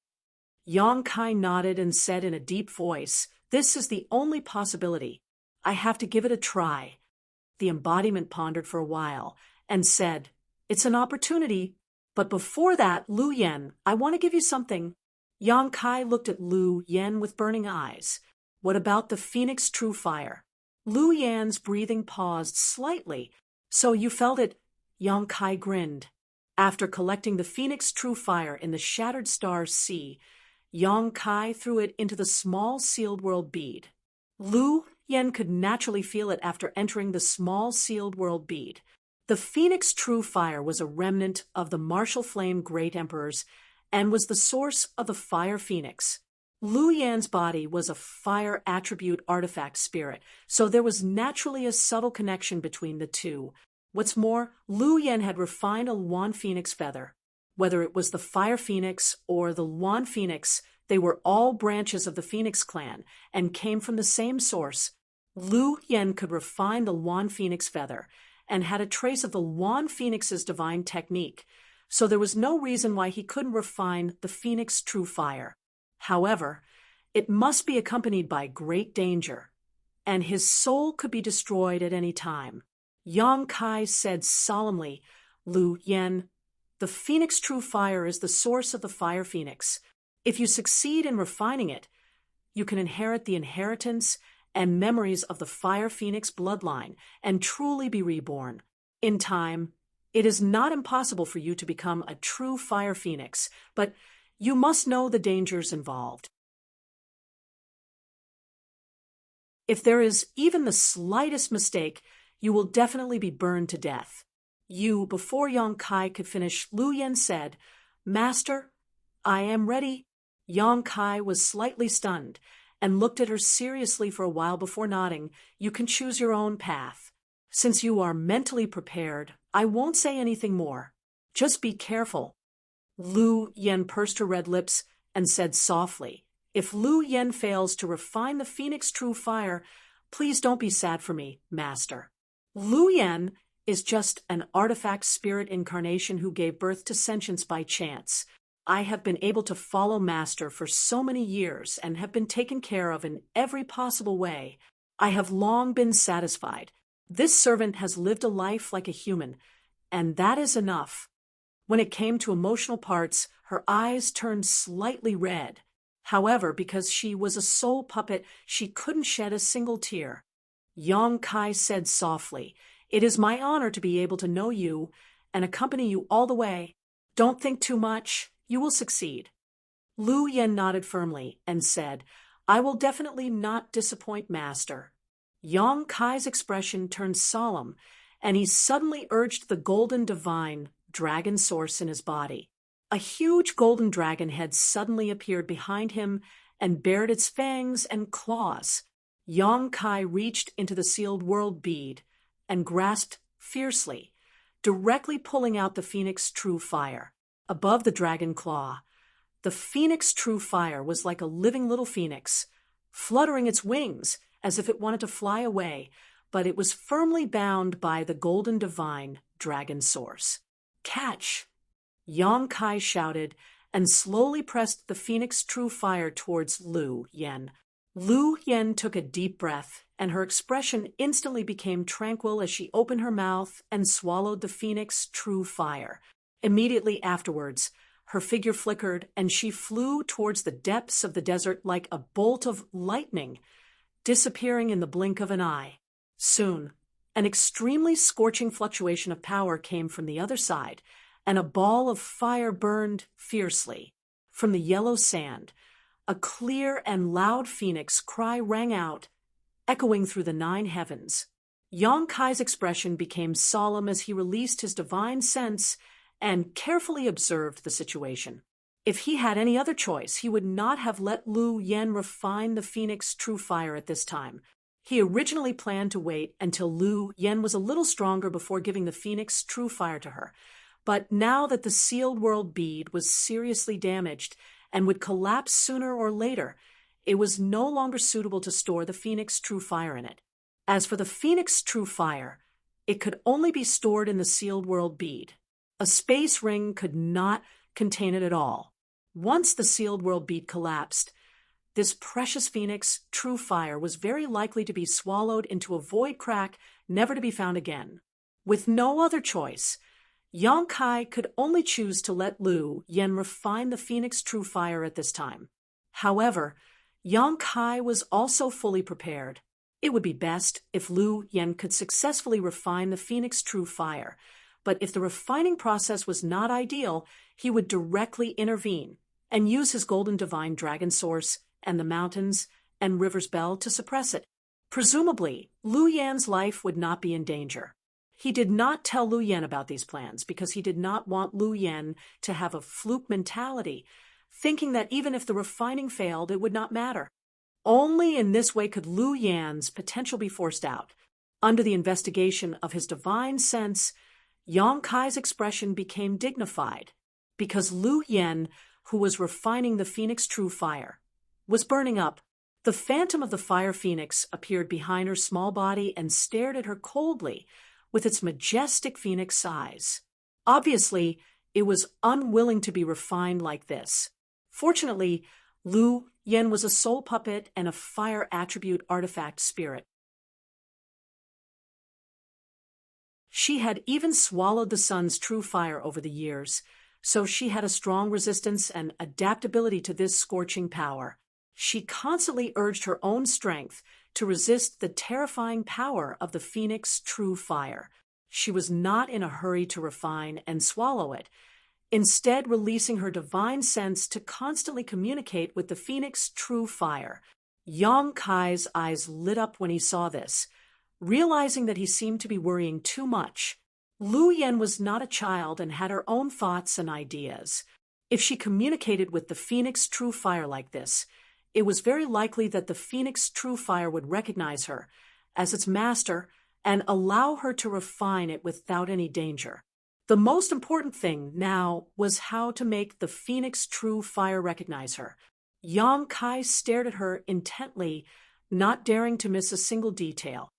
Yang Kai nodded and said in a deep voice, This is the only possibility. I have to give it a try. The embodiment pondered for a while and said, It's an opportunity, but before that, Lu Yen, I want to give you something. Yang Kai looked at Lu Yen with burning eyes. What about the Phoenix True Fire? Lu Yan's breathing paused slightly. So you felt it? Yang Kai grinned. After collecting the Phoenix True Fire in the Shattered Stars Sea, Yang Kai threw it into the small sealed world bead. Lu Yen could naturally feel it after entering the small sealed world bead. The Phoenix True Fire was a remnant of the martial flame great emperors and was the source of the fire phoenix. Lu Yan's body was a fire attribute artifact spirit, so there was naturally a subtle connection between the two. What's more, Lu Yan had refined a Luan phoenix feather. Whether it was the Fire Phoenix or the Luan Phoenix, they were all branches of the Phoenix clan and came from the same source. Lu Yen could refine the Luan Phoenix feather and had a trace of the Luan Phoenix's divine technique, so there was no reason why he couldn't refine the Phoenix True Fire. However, it must be accompanied by great danger, and his soul could be destroyed at any time. Yang Kai said solemnly, "Lu Yen, the Phoenix True Fire is the source of the Fire Phoenix. If you succeed in refining it, you can inherit the inheritance and memories of the Fire Phoenix bloodline and truly be reborn. In time, it is not impossible for you to become a true Fire Phoenix, but you must know the dangers involved. If there is even the slightest mistake, you will definitely be burned to death." Before Yang Kai could finish, Lu Yen said, "Master, I am ready." Yang Kai was slightly stunned and looked at her seriously for a while before nodding. "You can choose your own path. Since you are mentally prepared, I won't say anything more. Just be careful." Lu Yen pursed her red lips and said softly, "If Lu Yen fails to refine the Phoenix True Fire, please don't be sad for me, Master. Lu Yen is just an artifact spirit incarnation who gave birth to sentience by chance. I have been able to follow Master for so many years and have been taken care of in every possible way. I have long been satisfied. This servant has lived a life like a human, and that is enough." When it came to emotional parts, her eyes turned slightly red. However, because she was a soul puppet, she couldn't shed a single tear. Yang Kai said softly, "It is my honor to be able to know you and accompany you all the way. Don't think too much. You will succeed." Lu Yen nodded firmly and said, "I will definitely not disappoint Master." Yang Kai's expression turned solemn, and he suddenly urged the golden divine dragon source in his body. A huge golden dragon head suddenly appeared behind him and bared its fangs and claws. Yang Kai reached into the sealed world bead and grasped fiercely, directly pulling out the Phoenix True Fire. Above the dragon claw, the Phoenix True Fire was like a living little phoenix, fluttering its wings as if it wanted to fly away, but it was firmly bound by the golden divine dragon source. "Catch!" Yang Kai shouted and slowly pressed the Phoenix True Fire towards Lu Yen. Lu Yen took a deep breath, and her expression instantly became tranquil as she opened her mouth and swallowed the Phoenix True Fire. Immediately afterwards, her figure flickered and she flew towards the depths of the desert like a bolt of lightning, disappearing in the blink of an eye. Soon, an extremely scorching fluctuation of power came from the other side, and a ball of fire burned fiercely. From the yellow sand, a clear and loud phoenix cry rang out, echoing through the 9 heavens. Yang Kai's expression became solemn as he released his divine sense and carefully observed the situation. If he had any other choice, he would not have let Lu Yen refine the Phoenix True Fire at this time. He originally planned to wait until Lu Yen was a little stronger before giving the Phoenix True Fire to her. But now that the sealed world bead was seriously damaged and would collapse sooner or later, it was no longer suitable to store the Phoenix True Fire in it. As for the Phoenix True Fire, it could only be stored in the sealed world bead. A space ring could not contain it at all. Once the sealed world bead collapsed, this precious Phoenix True Fire was very likely to be swallowed into a void crack, never to be found again. With no other choice, Yang Kai could only choose to let Lu Yen refine the Phoenix True Fire at this time. However, Yang Kai was also fully prepared. It would be best if Lu Yen could successfully refine the Phoenix True Fire, but if the refining process was not ideal, he would directly intervene and use his golden divine dragon source and the mountains and river's bell to suppress it. Presumably, Lu Yan's life would not be in danger. He did not tell Lu Yen about these plans because he did not want Lu Yen to have a fluke mentality, thinking that even if the refining failed, it would not matter. Only in this way could Lu Yan's potential be forced out. Under the investigation of his divine sense, Yang Kai's expression became dignified. because Lu Yen, who was refining the phoenix true fire, was burning up. The phantom of the fire phoenix appeared behind her small body and stared at her coldly with its majestic phoenix eyes. Obviously, it was unwilling to be refined like this. Fortunately, Lu Yen was a soul puppet and a fire attribute artifact spirit. She had even swallowed the sun's true fire over the years, so she had a strong resistance and adaptability to this scorching power. She constantly urged her own strength to resist the terrifying power of the phoenix true fire. She was not in a hurry to refine and swallow it, instead releasing her divine sense to constantly communicate with the phoenix true fire. Yang Kai's eyes lit up when he saw this, realizing that he seemed to be worrying too much. Lu Yen was not a child and had her own thoughts and ideas. If she communicated with the phoenix true fire like this, it was very likely that the phoenix true fire would recognize her as its master and allow her to refine it without any danger. The most important thing now was how to make the phoenix true fire recognize her. Yang Kai stared at her intently, not daring to miss a single detail.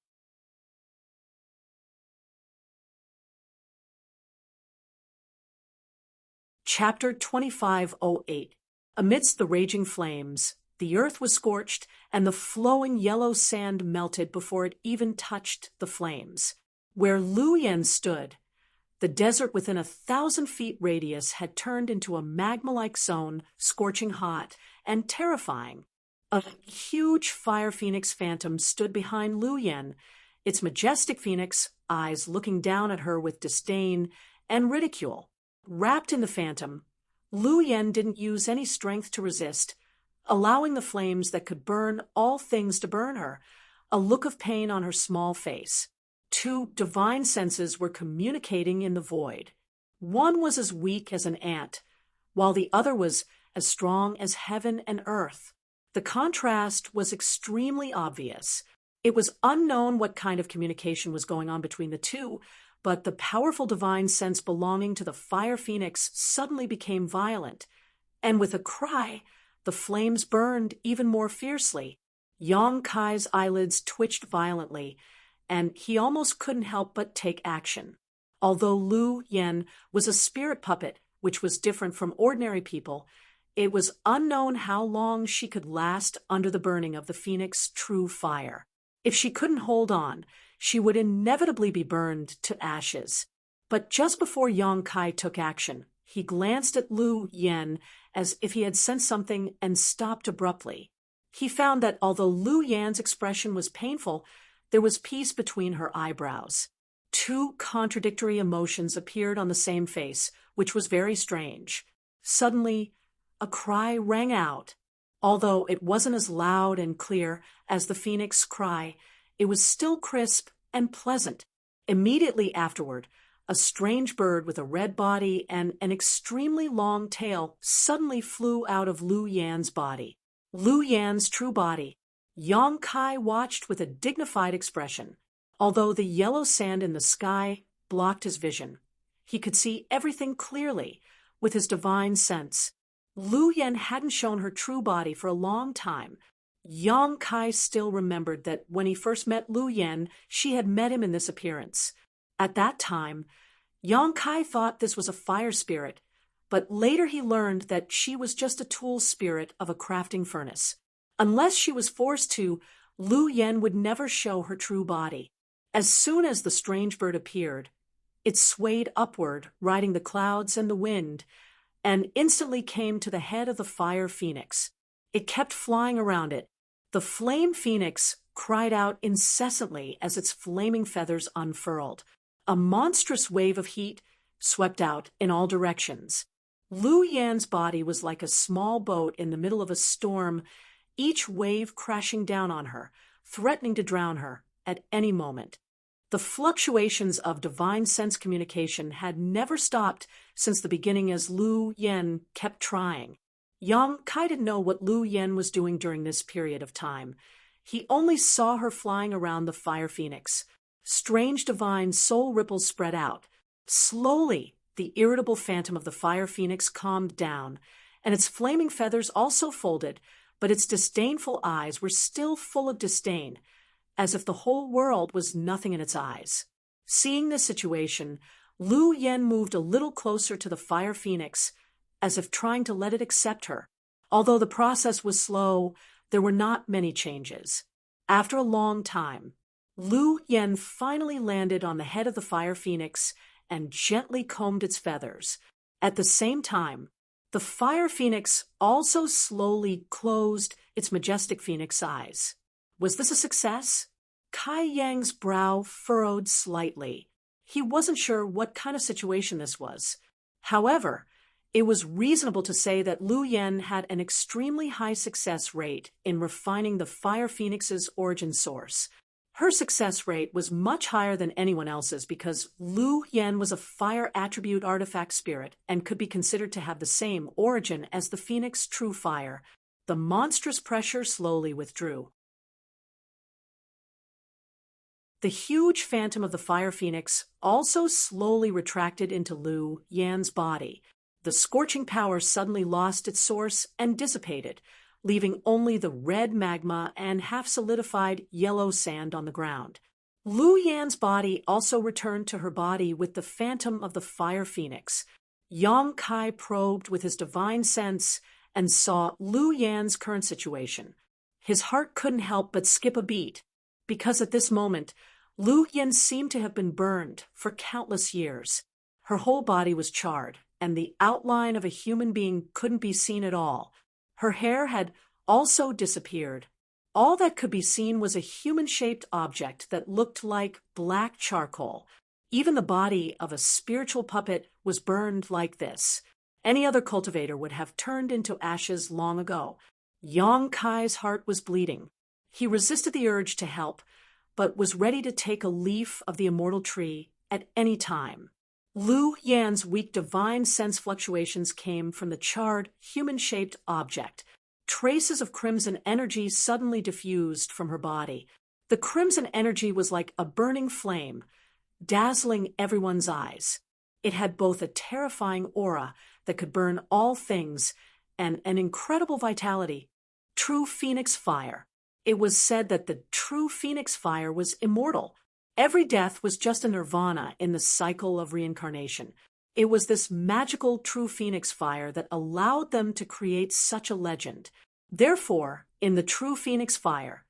Chapter 2508. Amidst the raging flames, the earth was scorched, and the flowing yellow sand melted before it even touched the flames. Where Lu Yen stood, the desert within 1,000 feet radius had turned into a magma-like zone, scorching hot and terrifying. A huge fire phoenix phantom stood behind Lu Yen, its majestic phoenix eyes looking down at her with disdain and ridicule. Wrapped in the phantom, Lu Yen didn't use any strength to resist, allowing the flames that could burn all things to burn her, a look of pain on her small face. Two divine senses were communicating in the void. One was as weak as an ant, while the other was as strong as heaven and earth. The contrast was extremely obvious. It was unknown what kind of communication was going on between the two, but the powerful divine sense belonging to the fire phoenix suddenly became violent, and with a cry, the flames burned even more fiercely. Yang Kai's eyelids twitched violently, and he almost couldn't help but take action. Although Lu Yen was a spirit puppet, which was different from ordinary people, it was unknown how long she could last under the burning of the phoenix true fire. If she couldn't hold on, she would inevitably be burned to ashes. But just before Yang Kai took action, he glanced at Lu Yen as if he had sensed something and stopped abruptly. He found that although Lu Yan's expression was painful, there was peace between her eyebrows. Two contradictory emotions appeared on the same face, which was very strange. Suddenly, a cry rang out. Although it wasn't as loud and clear as the phoenix cry, it was still crisp and pleasant. Immediately afterward, a strange bird with a red body and an extremely long tail suddenly flew out of Lu Yan's body. Lu Yan's true body. Yang Kai watched with a dignified expression. Although the yellow sand in the sky blocked his vision, he could see everything clearly with his divine sense. Lu Yen hadn't shown her true body for a long time. Yang Kai still remembered that when he first met Lu Yen, she had met him in this appearance. At that time, Yang Kai thought this was a fire spirit, but later he learned that she was just a tool spirit of a crafting furnace. Unless she was forced to, Lu Yen would never show her true body. As soon as the strange bird appeared, it swayed upward, riding the clouds and the wind, and instantly came to the head of the fire phoenix. It kept flying around it. The flame phoenix cried out incessantly as its flaming feathers unfurled. A monstrous wave of heat swept out in all directions. Lu Yan's body was like a small boat in the middle of a storm, each wave crashing down on her, threatening to drown her at any moment. The fluctuations of divine sense communication had never stopped since the beginning as Lu Yen kept trying. Yang Kai didn't know what Lu Yen was doing during this period of time. He only saw her flying around the fire phoenix. Strange divine soul ripples spread out. Slowly, The irritable phantom of the fire phoenix calmed down, and its flaming feathers also folded, but its disdainful eyes were still full of disdain, as if the whole world was nothing in its eyes. Seeing this situation, Lu Yen moved a little closer to the fire phoenix, as if trying to let it accept her. Although the process was slow, there were not many changes. After a long time, Lu Yen finally landed on the head of the fire phoenix and gently combed its feathers. At the same time, the fire phoenix also slowly closed its majestic phoenix eyes. Was this a success? Kai Yang's brow furrowed slightly. He wasn't sure what kind of situation this was. However, it was reasonable to say that Lu Yen had an extremely high success rate in refining the fire phoenix's origin source. Her success rate was much higher than anyone else's because Lu Yen was a fire attribute artifact spirit and could be considered to have the same origin as the phoenix true fire. The monstrous pressure slowly withdrew. The huge phantom of the fire phoenix also slowly retracted into Lu Yan's body. The scorching power suddenly lost its source and dissipated, leaving only the red magma and half-solidified yellow sand on the ground. Lu Yan's body also returned to her body with the phantom of the fire phoenix. Yang Kai probed with his divine sense and saw Lu Yan's current situation. His heart couldn't help but skip a beat, because at this moment, Lu Yan seemed to have been burned for countless years. Her whole body was charred, and the outline of a human being couldn't be seen at all. Her hair had also disappeared. All that could be seen was a human-shaped object that looked like black charcoal. Even the body of a spiritual puppet was burned like this. Any other cultivator would have turned into ashes long ago. Yang Kai's heart was bleeding. He resisted the urge to help, but was ready to take a leaf of the immortal tree at any time. Lu Yan's weak divine sense fluctuations came from the charred, human-shaped object. Traces of crimson energy suddenly diffused from her body. The crimson energy was like a burning flame, dazzling everyone's eyes. It had both a terrifying aura that could burn all things and an incredible vitality. True phoenix fire. It was said that the true phoenix fire was immortal. Every death was just a nirvana in the cycle of reincarnation. It was this magical true phoenix fire that allowed them to create such a legend. Therefore, in the true phoenix fire,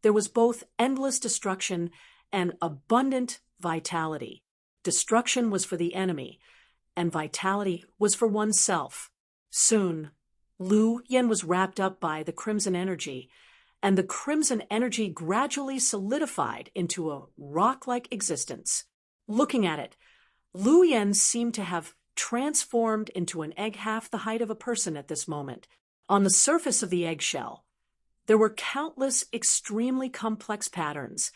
there was both endless destruction and abundant vitality. Destruction was for the enemy, and vitality was for oneself. Soon, Lu Yan was wrapped up by the crimson energy, and the crimson energy gradually solidified into a rock-like existence. Looking at it, Lu Yan seemed to have transformed into an egg half the height of a person at this moment. On the surface of the eggshell, there were countless extremely complex patterns,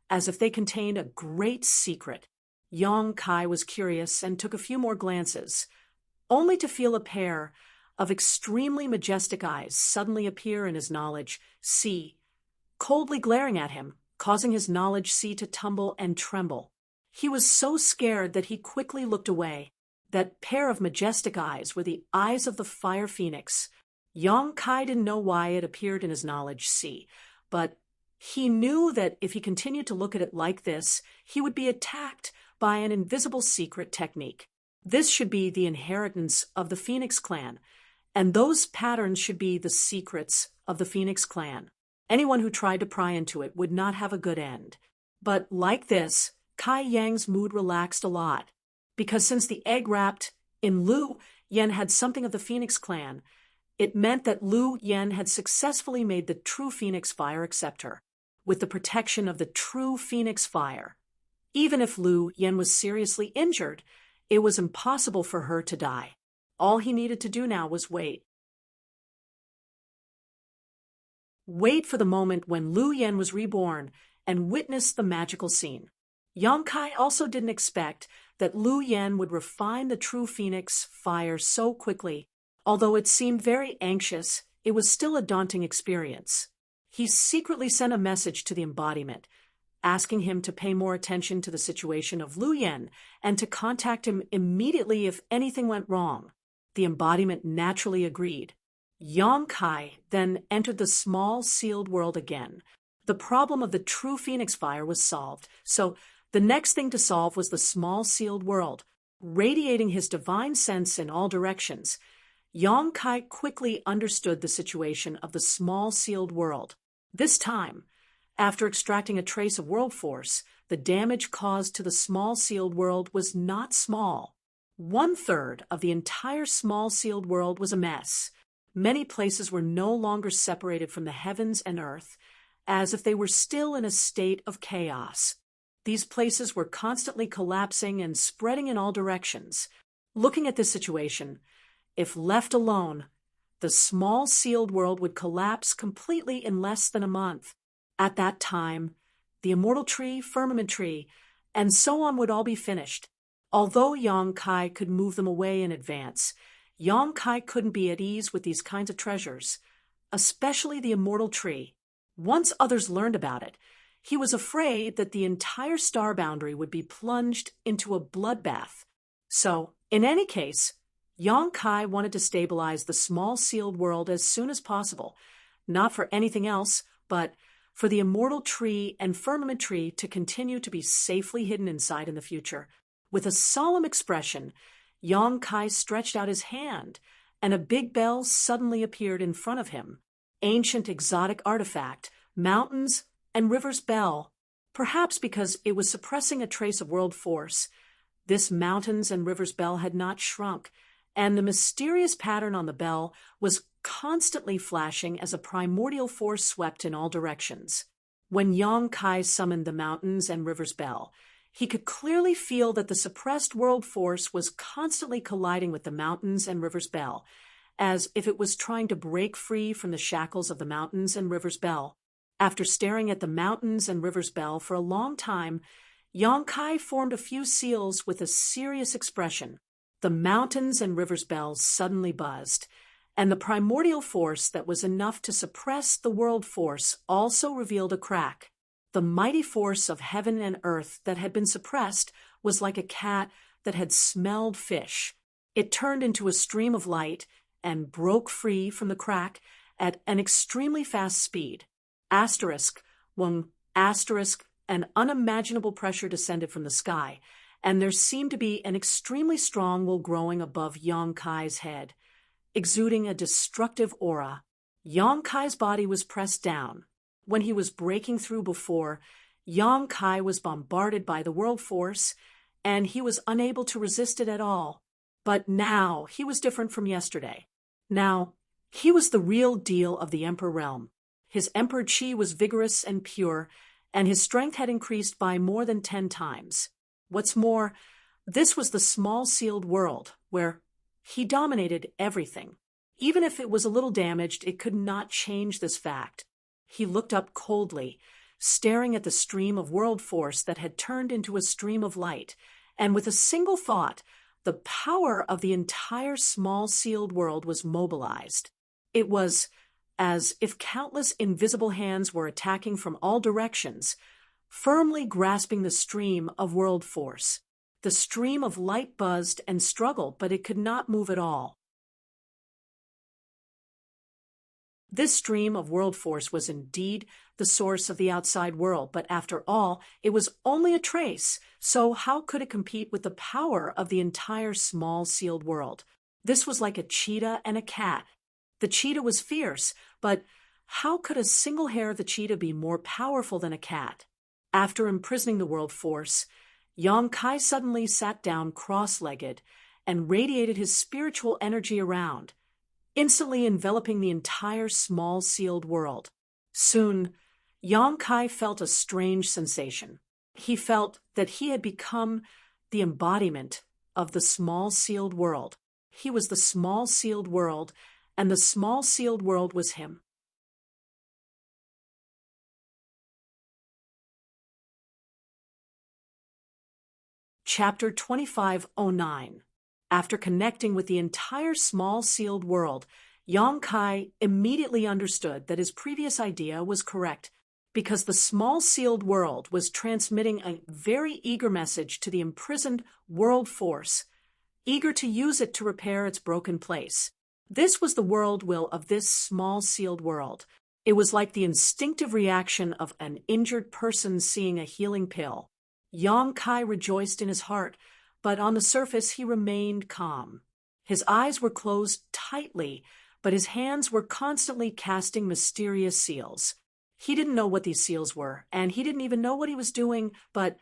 as if they contained a great secret. Yang Kai was curious and took a few more glances, only to feel a pair of extremely majestic eyes suddenly appear in his knowledge sea, coldly glaring at him, causing his knowledge sea to tumble and tremble. He was so scared that he quickly looked away. That pair of majestic eyes were the eyes of the fire phoenix. Yang Kai didn't know why it appeared in his knowledge sea, but he knew that if he continued to look at it like this, he would be attacked by an invisible secret technique. This should be the inheritance of the Phoenix clan, and those patterns should be the secrets of the Phoenix clan. Anyone who tried to pry into it would not have a good end. But like this, Kai Yang's mood relaxed a lot, because since the egg wrapped in Lu Yan had something of the Phoenix clan, it meant that Lu Yan had successfully made the true Phoenix fire accept her, with the protection of the true Phoenix fire. Even if Lu Yan was seriously injured, it was impossible for her to die. All he needed to do now was wait. Wait for the moment when Lu Yan was reborn and witness the magical scene. Yang Kai also didn't expect that Lu Yan would refine the true Phoenix fire so quickly. Although it seemed very anxious, it was still a daunting experience. He secretly sent a message to the embodiment. asking him to pay more attention to the situation of Lu Yen and to contact him immediately if anything went wrong. The embodiment naturally agreed. Yang Kai then entered the small sealed world again. The problem of the true phoenix fire was solved, so the next thing to solve was the small sealed world. Radiating his divine sense in all directions, Yang Kai quickly understood the situation of the small sealed world. This time, after extracting a trace of world force, the damage caused to the small sealed world was not small. 1/3 of the entire small sealed world was a mess. Many places were no longer separated from the heavens and earth, as if they were still in a state of chaos. These places were constantly collapsing and spreading in all directions. Looking at this situation, if left alone, the small sealed world would collapse completely in less than a month. At that time, the immortal tree, firmament tree, and so on would all be finished. Although Yang Kai could move them away in advance, Yang Kai couldn't be at ease with these kinds of treasures, especially the immortal tree. Once others learned about it, he was afraid that the entire star boundary would be plunged into a bloodbath. So, in any case, Yang Kai wanted to stabilize the small sealed world as soon as possible, not for anything else, but for the immortal tree and firmament tree to continue to be safely hidden inside in the future. With a solemn expression, Yang Kai stretched out his hand, and a big bell suddenly appeared in front of him. Ancient exotic artifact, Mountains and Rivers Bell. Perhaps because it was suppressing a trace of world force, this Mountains and Rivers Bell had not shrunk, and the mysterious pattern on the bell was constantly flashing as a primordial force swept in all directions. When Yang Kai summoned the Mountains and Rivers Bell, he could clearly feel that the suppressed world force was constantly colliding with the Mountains and Rivers Bell, as if it was trying to break free from the shackles of the Mountains and Rivers Bell. After staring at the Mountains and Rivers Bell for a long time, Yang Kai formed a few seals with a serious expression. The Mountains and Rivers Bell suddenly buzzed, and the primordial force that was enough to suppress the world force also revealed a crack. The mighty force of heaven and earth that had been suppressed was like a cat that had smelled fish. It turned into a stream of light and broke free from the crack at an extremely fast speed. When an unimaginable pressure descended from the sky, and there seemed to be an extremely strong will growing above Yang Kai's head, exuding a destructive aura. Yang Kai's body was pressed down. When he was breaking through before, Yang Kai was bombarded by the world force, and he was unable to resist it at all. But now he was different from yesterday. Now he was the real deal of the Emperor realm. His Emperor Qi was vigorous and pure, and his strength had increased by more than 10 times. What's more, this was the small sealed world, where he dominated everything. Even if it was a little damaged, it could not change this fact. He looked up coldly, staring at the stream of world force that had turned into a stream of light, and with a single thought, the power of the entire small sealed world was mobilized. It was as if countless invisible hands were attacking from all directions, firmly grasping the stream of world force. The stream of light buzzed and struggled, but it could not move at all. This stream of world force was indeed the source of the outside world, but after all, it was only a trace, so how could it compete with the power of the entire small sealed world? This was like a cheetah and a cat. The cheetah was fierce, but how could a single hair of the cheetah be more powerful than a cat? After imprisoning the world force, Yang Kai suddenly sat down cross-legged and radiated his spiritual energy around, instantly enveloping the entire small sealed world. Soon, Yang Kai felt a strange sensation. He felt that he had become the embodiment of the small sealed world. He was the small sealed world, and the small sealed world was him. Chapter 2509. After connecting with the entire small sealed world, Yang Kai immediately understood that his previous idea was correct. because the small sealed world was transmitting a very eager message to the imprisoned world force, eager to use it to repair its broken place. This was the world will of this small sealed world. It was like the instinctive reaction of an injured person seeing a healing pill. Yang Kai rejoiced in his heart, but on the surface he remained calm. His eyes were closed tightly, but his hands were constantly casting mysterious seals. He didn't know what these seals were, and he didn't even know what he was doing, but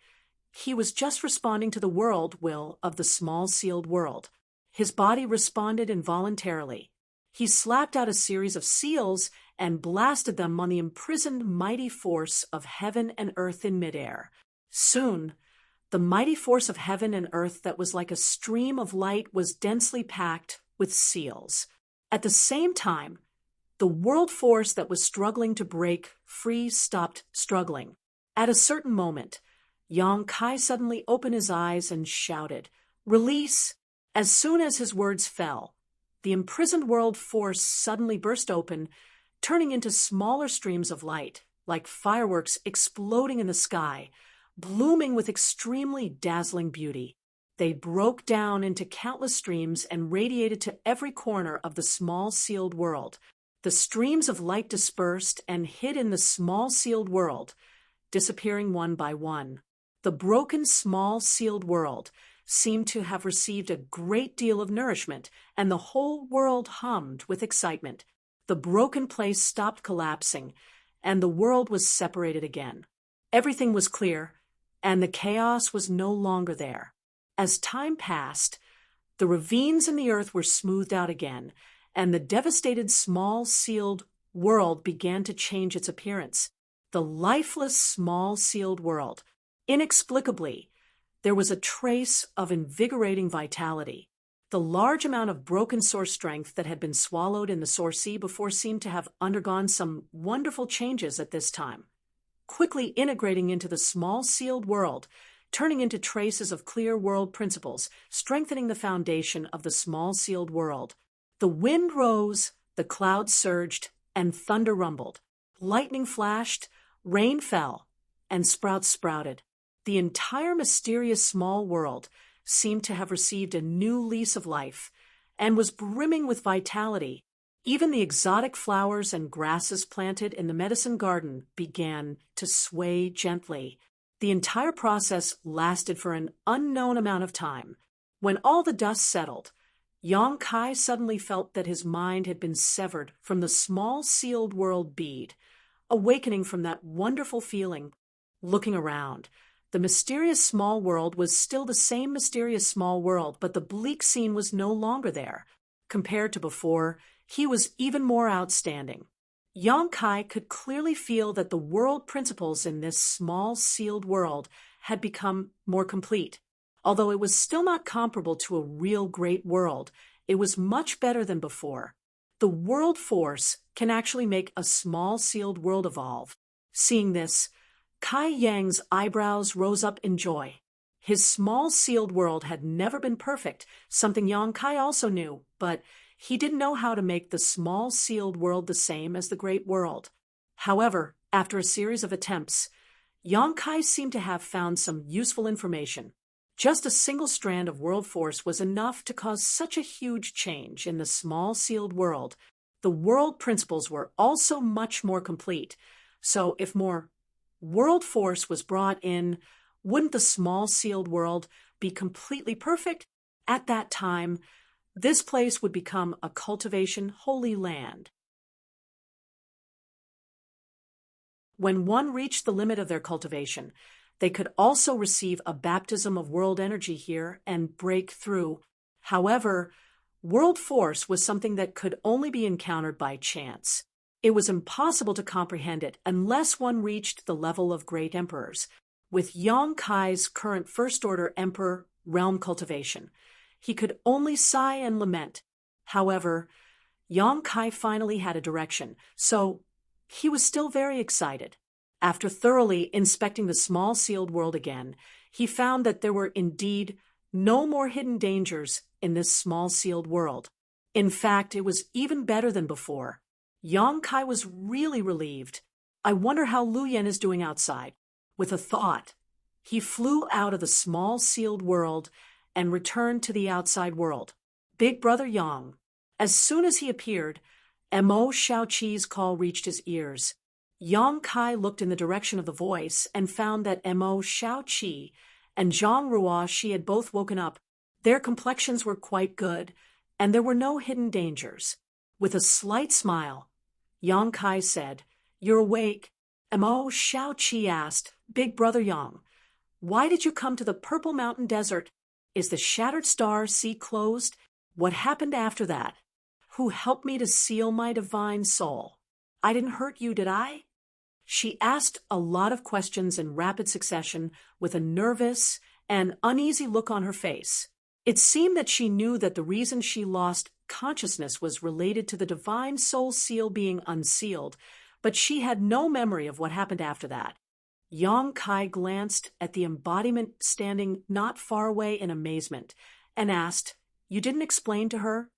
he was just responding to the world will of the small sealed world. His body responded involuntarily. He slapped out a series of seals and blasted them on the imprisoned mighty force of heaven and earth in midair. Soon, the mighty force of heaven and earth that was like a stream of light was densely packed with seals. At the same time, the world force that was struggling to break free stopped struggling. At a certain moment, Yang Kai suddenly opened his eyes and shouted, "Release!" As soon as his words fell, the imprisoned world force suddenly burst open, turning into smaller streams of light, like fireworks exploding in the sky, blooming with extremely dazzling beauty. They broke down into countless streams and radiated to every corner of the small sealed world. The streams of light dispersed and hid in the small sealed world, disappearing one by one. The broken small sealed world seemed to have received a great deal of nourishment, and the whole world hummed with excitement. The broken place stopped collapsing, and the world was separated again. Everything was clear, and the chaos was no longer there. As time passed, the ravines in the earth were smoothed out again, and the devastated small sealed world began to change its appearance. The lifeless small sealed world. Inexplicably, there was a trace of invigorating vitality. The large amount of broken source strength that had been swallowed in the source sea before seemed to have undergone some wonderful changes at this time, quickly integrating into the small sealed world, turning into traces of clear world principles, strengthening the foundation of the small sealed world. The wind rose, the clouds surged, and thunder rumbled. Lightning flashed, rain fell, and sprouts sprouted. The entire mysterious small world seemed to have received a new lease of life and was brimming with vitality. Even the exotic flowers and grasses planted in the medicine garden began to sway gently. The entire process lasted for an unknown amount of time. When all the dust settled, Yang Kai suddenly felt that his mind had been severed from the small sealed world bead. Awakening from that wonderful feeling, looking around, the mysterious small world was still the same mysterious small world, but the bleak scene was no longer there. Compared to before, he was even more outstanding. Yang Kai could clearly feel that the world principles in this small sealed world had become more complete. Although it was still not comparable to a real great world, it was much better than before. The world force can actually make a small sealed world evolve. Seeing this, Kai Yang's eyebrows rose up in joy. His small sealed world had never been perfect, something Yang Kai also knew, but he didn't know how to make the small sealed world the same as the great world. However, after a series of attempts, Yang Kai seemed to have found some useful information. Just a single strand of world force was enough to cause such a huge change in the small sealed world. The world principles were also much more complete, so if more world force was brought in, wouldn't the small sealed world be completely perfect? At that time, this place would become a cultivation holy land. When one reached the limit of their cultivation, they could also receive a baptism of world energy here and break through. However, world force was something that could only be encountered by chance. It was impossible to comprehend it unless one reached the level of great emperors. With Yang Kai's current first-order emperor realm cultivation, he could only sigh and lament. However, Yang Kai finally had a direction, so he was still very excited. After thoroughly inspecting the small sealed world again, he found that there were indeed no more hidden dangers in this small sealed world. In fact, it was even better than before. Yang Kai was really relieved. I wonder how Lu Yen is doing outside. With a thought, he flew out of the small sealed world and returned to the outside world. Big Brother Yang. As soon as he appeared, Mo Shaoqi's call reached his ears. Yang Kai looked in the direction of the voice and found that Mo Shaoqi and Zhang Ruoshi had both woken up. Their complexions were quite good, and there were no hidden dangers. With a slight smile, Yang Kai said, "You're awake?" Mo Shaoqi asked, "Big Brother Yang, why did you come to the Purple Mountain Desert? Is the Shattered Star Sea closed? What happened after that? Who helped me to seal my divine soul? I didn't hurt you, did I?" She asked a lot of questions in rapid succession with a nervous and uneasy look on her face. It seemed that she knew that the reason she lost consciousness was related to the divine soul seal being unsealed, but she had no memory of what happened after that. Yang Kai glanced at the embodiment standing not far away in amazement and asked, "You didn't explain to her?"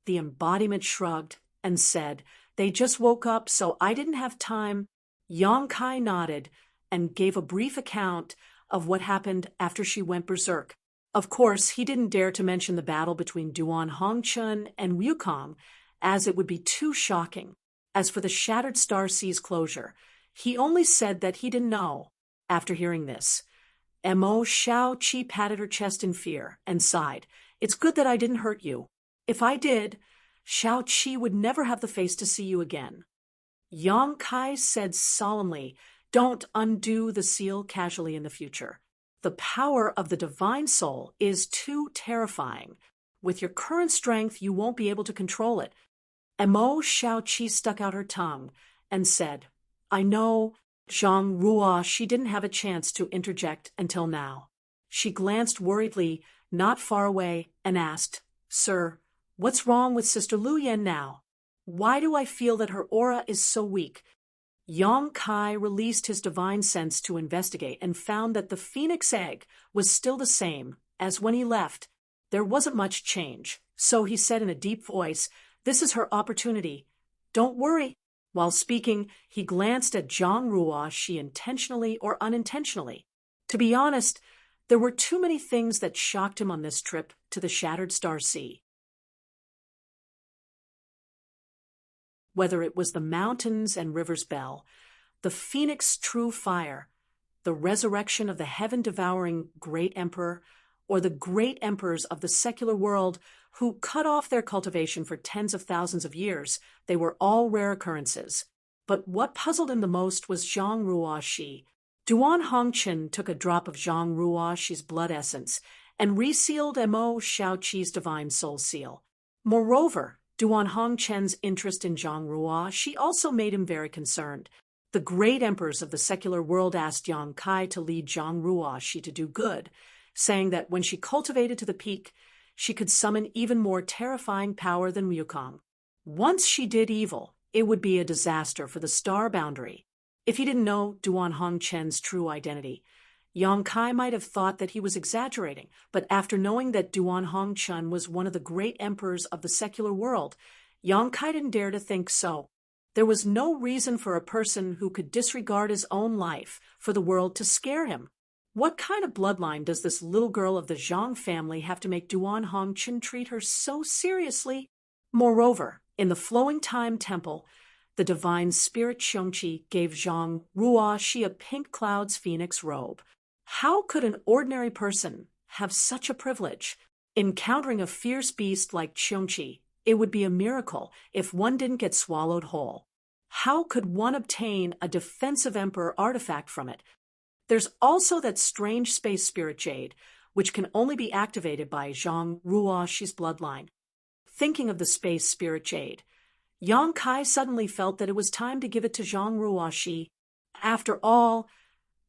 The embodiment shrugged and said, "They just woke up, so I didn't have time." Yang Kai nodded and gave a brief account of what happened after she went berserk. Of course, he didn't dare to mention the battle between Duan Hongchun and Wukong, as it would be too shocking. As for the Shattered Star Sea's closure, he only said that he didn't know. After hearing this, Mo Shaoqi patted her chest in fear and sighed. "It's good that I didn't hurt you. If I did, Shaoqi would never have the face to see you again." Yang Kai said solemnly, "Don't undo the seal casually in the future. The power of the divine soul is too terrifying. With your current strength, you won't be able to control it." Mo Shaoqi stuck out her tongue and said, "I know." Zhang Ruo, she didn't have a chance to interject until now. She glanced worriedly not far away and asked, "Sir, what's wrong with Sister Lu Yen now? Why do I feel that her aura is so weak?" Yang Kai released his divine sense to investigate and found that the phoenix egg was still the same as when he left. There wasn't much change, so he said in a deep voice, "This is her opportunity. Don't worry." While speaking, he glanced at Zhang Ruoshi intentionally or unintentionally. To be honest, there were too many things that shocked him on this trip to the Shattered Star Sea. Whether it was the mountains and rivers bell, the phoenix true fire, the resurrection of the heaven-devouring great emperor, or the great emperors of the secular world who cut off their cultivation for tens of thousands of years, they were all rare occurrences. But what puzzled him the most was Zhang Ruoshi. Duan Hongqin took a drop of Zhang Ruoshi's blood essence and resealed Mo Shaoqi's divine soul seal. Moreover, Duan Hongchen's interest in Zhang Ruoshi also made him very concerned. The great emperors of the secular world asked Yang Kai to lead Zhang Ruoshi to do good, saying that when she cultivated to the peak, she could summon even more terrifying power than Wukong. Once she did evil, it would be a disaster for the star boundary. If he didn't know Duan Hongchen's true identity, Yang Kai might have thought that he was exaggerating, but after knowing that Duan Hongchen was one of the great emperors of the secular world, Yang Kai didn't dare to think so. There was no reason for a person who could disregard his own life for the world to scare him. What kind of bloodline does this little girl of the Zhang family have to make Duan Hongchen treat her so seriously? Moreover, in the Flowing Time Temple, the divine spirit Xiongqi gave Zhang Ruoshi a pink cloud's phoenix robe. How could an ordinary person have such a privilege? Encountering a fierce beast like Xiongqi, it would be a miracle if one didn't get swallowed whole. How could one obtain a defensive emperor artifact from it? There's also that strange space spirit jade, which can only be activated by Zhang Ruoshi's bloodline. Thinking of the space spirit jade, Yang Kai suddenly felt that it was time to give it to Zhang Ruoshi. After all,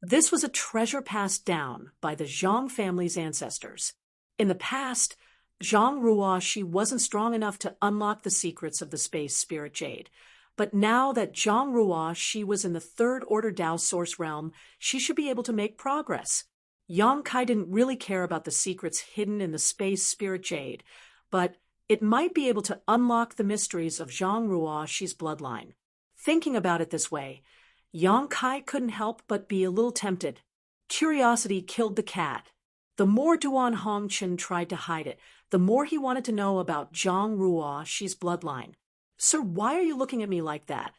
this was a treasure passed down by the Zhang family's ancestors. In the past, Zhang Ruoshi wasn't strong enough to unlock the secrets of the space spirit jade. But now that Zhang Ruoshi was in the third order Dao source realm, she should be able to make progress. Yang Kai didn't really care about the secrets hidden in the space spirit jade, but it might be able to unlock the mysteries of Zhang Ruoshi's bloodline. Thinking about it this way, Yang Kai couldn't help but be a little tempted. Curiosity killed the cat. The more Duan Hongchen tried to hide it, the more he wanted to know about Zhang Ruoxi's bloodline. Sir, why are you looking at me like that?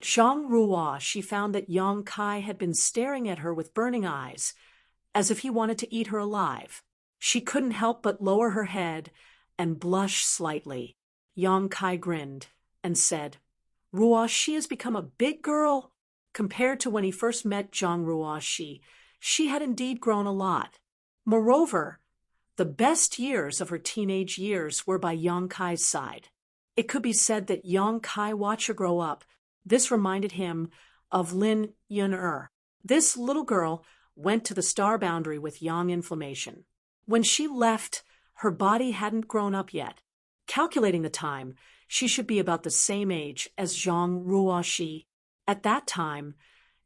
Zhang Ruoxi found that Yang Kai had been staring at her with burning eyes, as if he wanted to eat her alive. She couldn't help but lower her head and blush slightly. Yang Kai grinned and said, Ruoxi has become a big girl. Compared to when he first met Zhang Ruoxi, she had indeed grown a lot. Moreover, the best years of her teenage years were by Yang Kai's side. It could be said that Yang Kai watched her grow up. This reminded him of Lin Yun-er. This little girl went to the star boundary with yang inflammation. When she left, her body hadn't grown up yet. Calculating the time, she should be about the same age as Zhang Ruoxi. At that time,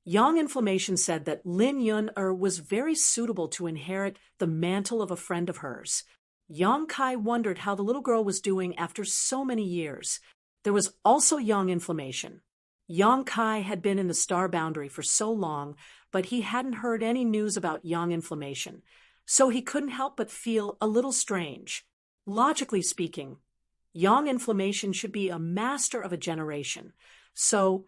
yang inflammation said that Lin Yun-er was very suitable to inherit the mantle of a friend of hers. Yang Kai wondered how the little girl was doing after so many years. There was also yang inflammation. Yang Kai had been in the star boundary for so long, but he hadn't heard any news about yang inflammation, so he couldn't help but feel a little strange. Logically speaking, yang inflammation should be a master of a generation, so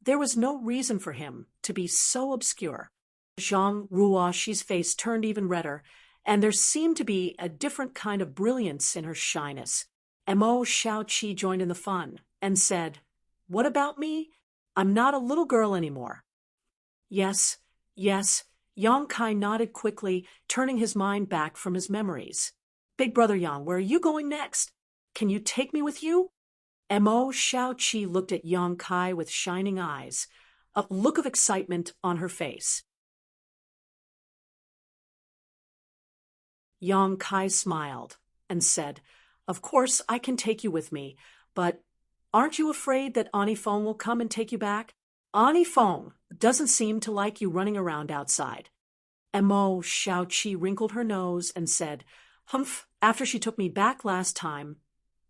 there was no reason for him to be so obscure. Zhang Ruoxi's face turned even redder, and there seemed to be a different kind of brilliance in her shyness. Mo Shaoqi joined in the fun and said, What about me? I'm not a little girl anymore. Yes, Yang Kai nodded quickly, turning his mind back from his memories. Big brother Yang, where are you going next? Can you take me with you? Mo Shaoqi looked at Yang Kai with shining eyes, a look of excitement on her face. Yang Kai smiled and said, Of course I can take you with me, but aren't you afraid that Ani Feng will come and take you back? Ani Feng doesn't seem to like you running around outside. Mo Shaoqi wrinkled her nose and said, Humph, after she took me back last time,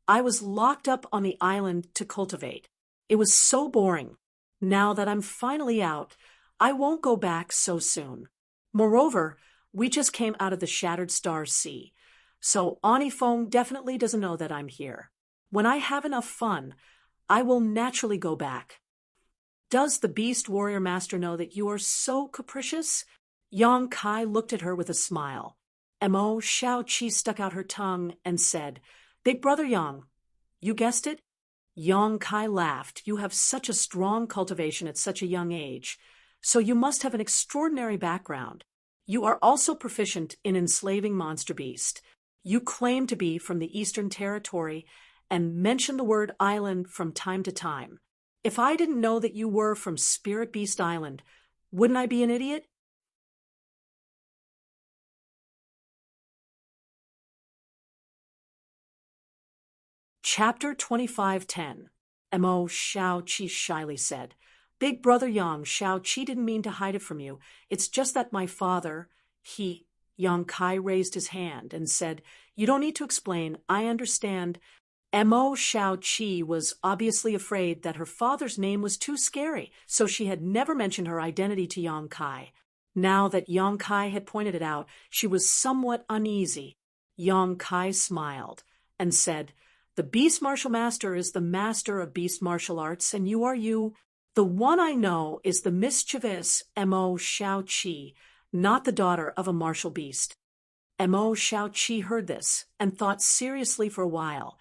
I was locked up on the island to cultivate. It was so boring. Now that I'm finally out, I won't go back so soon. Moreover, we just came out of the Shattered Star Sea, so Ani Feng definitely doesn't know that I'm here. When I have enough fun, I will naturally go back. Does the Beast Warrior Master know that you are so capricious? Yang Kai looked at her with a smile. Mo Shaoqi stuck out her tongue and said, Big brother Yang, you guessed it? Yang Kai laughed. You have such a strong cultivation at such a young age, so you must have an extraordinary background. You are also proficient in enslaving monster beast. You claim to be from the Eastern Territory and mention the word island from time to time. If I didn't know that you were from Spirit Beast Island, wouldn't I be an idiot? Chapter 25:10. Mo Shaoqi shyly said, Big brother Yang, Shaoqi didn't mean to hide it from you. It's just that my father, Yang Kai raised his hand and said, You don't need to explain, I understand. Mo Shaoqi was obviously afraid that her father's name was too scary, so she had never mentioned her identity to Yang Kai. Now that Yang Kai had pointed it out, she was somewhat uneasy. Yang Kai smiled and said, The Beast Martial Master is the master of beast martial arts, and you are you. The one I know is the mischievous Mo Shaoqi, not the daughter of a martial beast. Mo Shaoqi heard this and thought seriously for a while,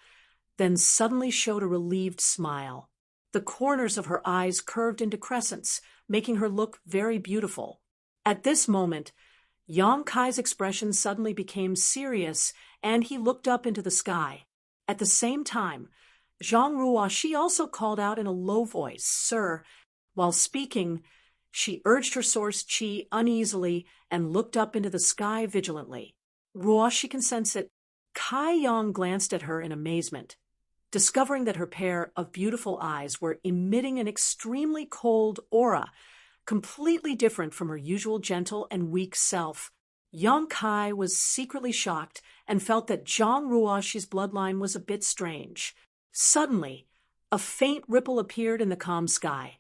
then suddenly showed a relieved smile. The corners of her eyes curved into crescents, making her look very beautiful. At this moment, Yang Kai's expression suddenly became serious, and he looked up into the sky. At the same time, Zhang Ruoxi also called out in a low voice, Sir. While speaking, she urged her source Qi uneasily and looked up into the sky vigilantly. Ruoxi can sense it. Kai Yang glanced at her in amazement, discovering that her pair of beautiful eyes were emitting an extremely cold aura, completely different from her usual gentle and weak self. Yang Kai was secretly shocked and felt that Zhang Ruoxi's bloodline was a bit strange. Suddenly, a faint ripple appeared in the calm sky.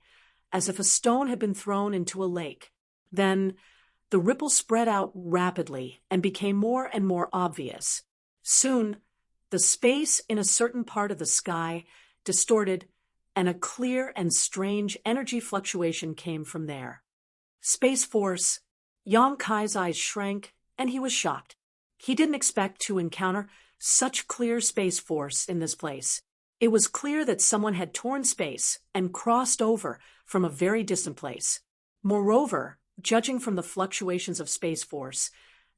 as if a stone had been thrown into a lake. Then, the ripple spread out rapidly and became more and more obvious. Soon, the space in a certain part of the sky distorted, and a clear and strange energy fluctuation came from there. Space Force. Yang Kai's eyes shrank, and he was shocked. He didn't expect to encounter such clear space force in this place. It was clear that someone had torn space and crossed over from a very distant place. Moreover, judging from the fluctuations of space force,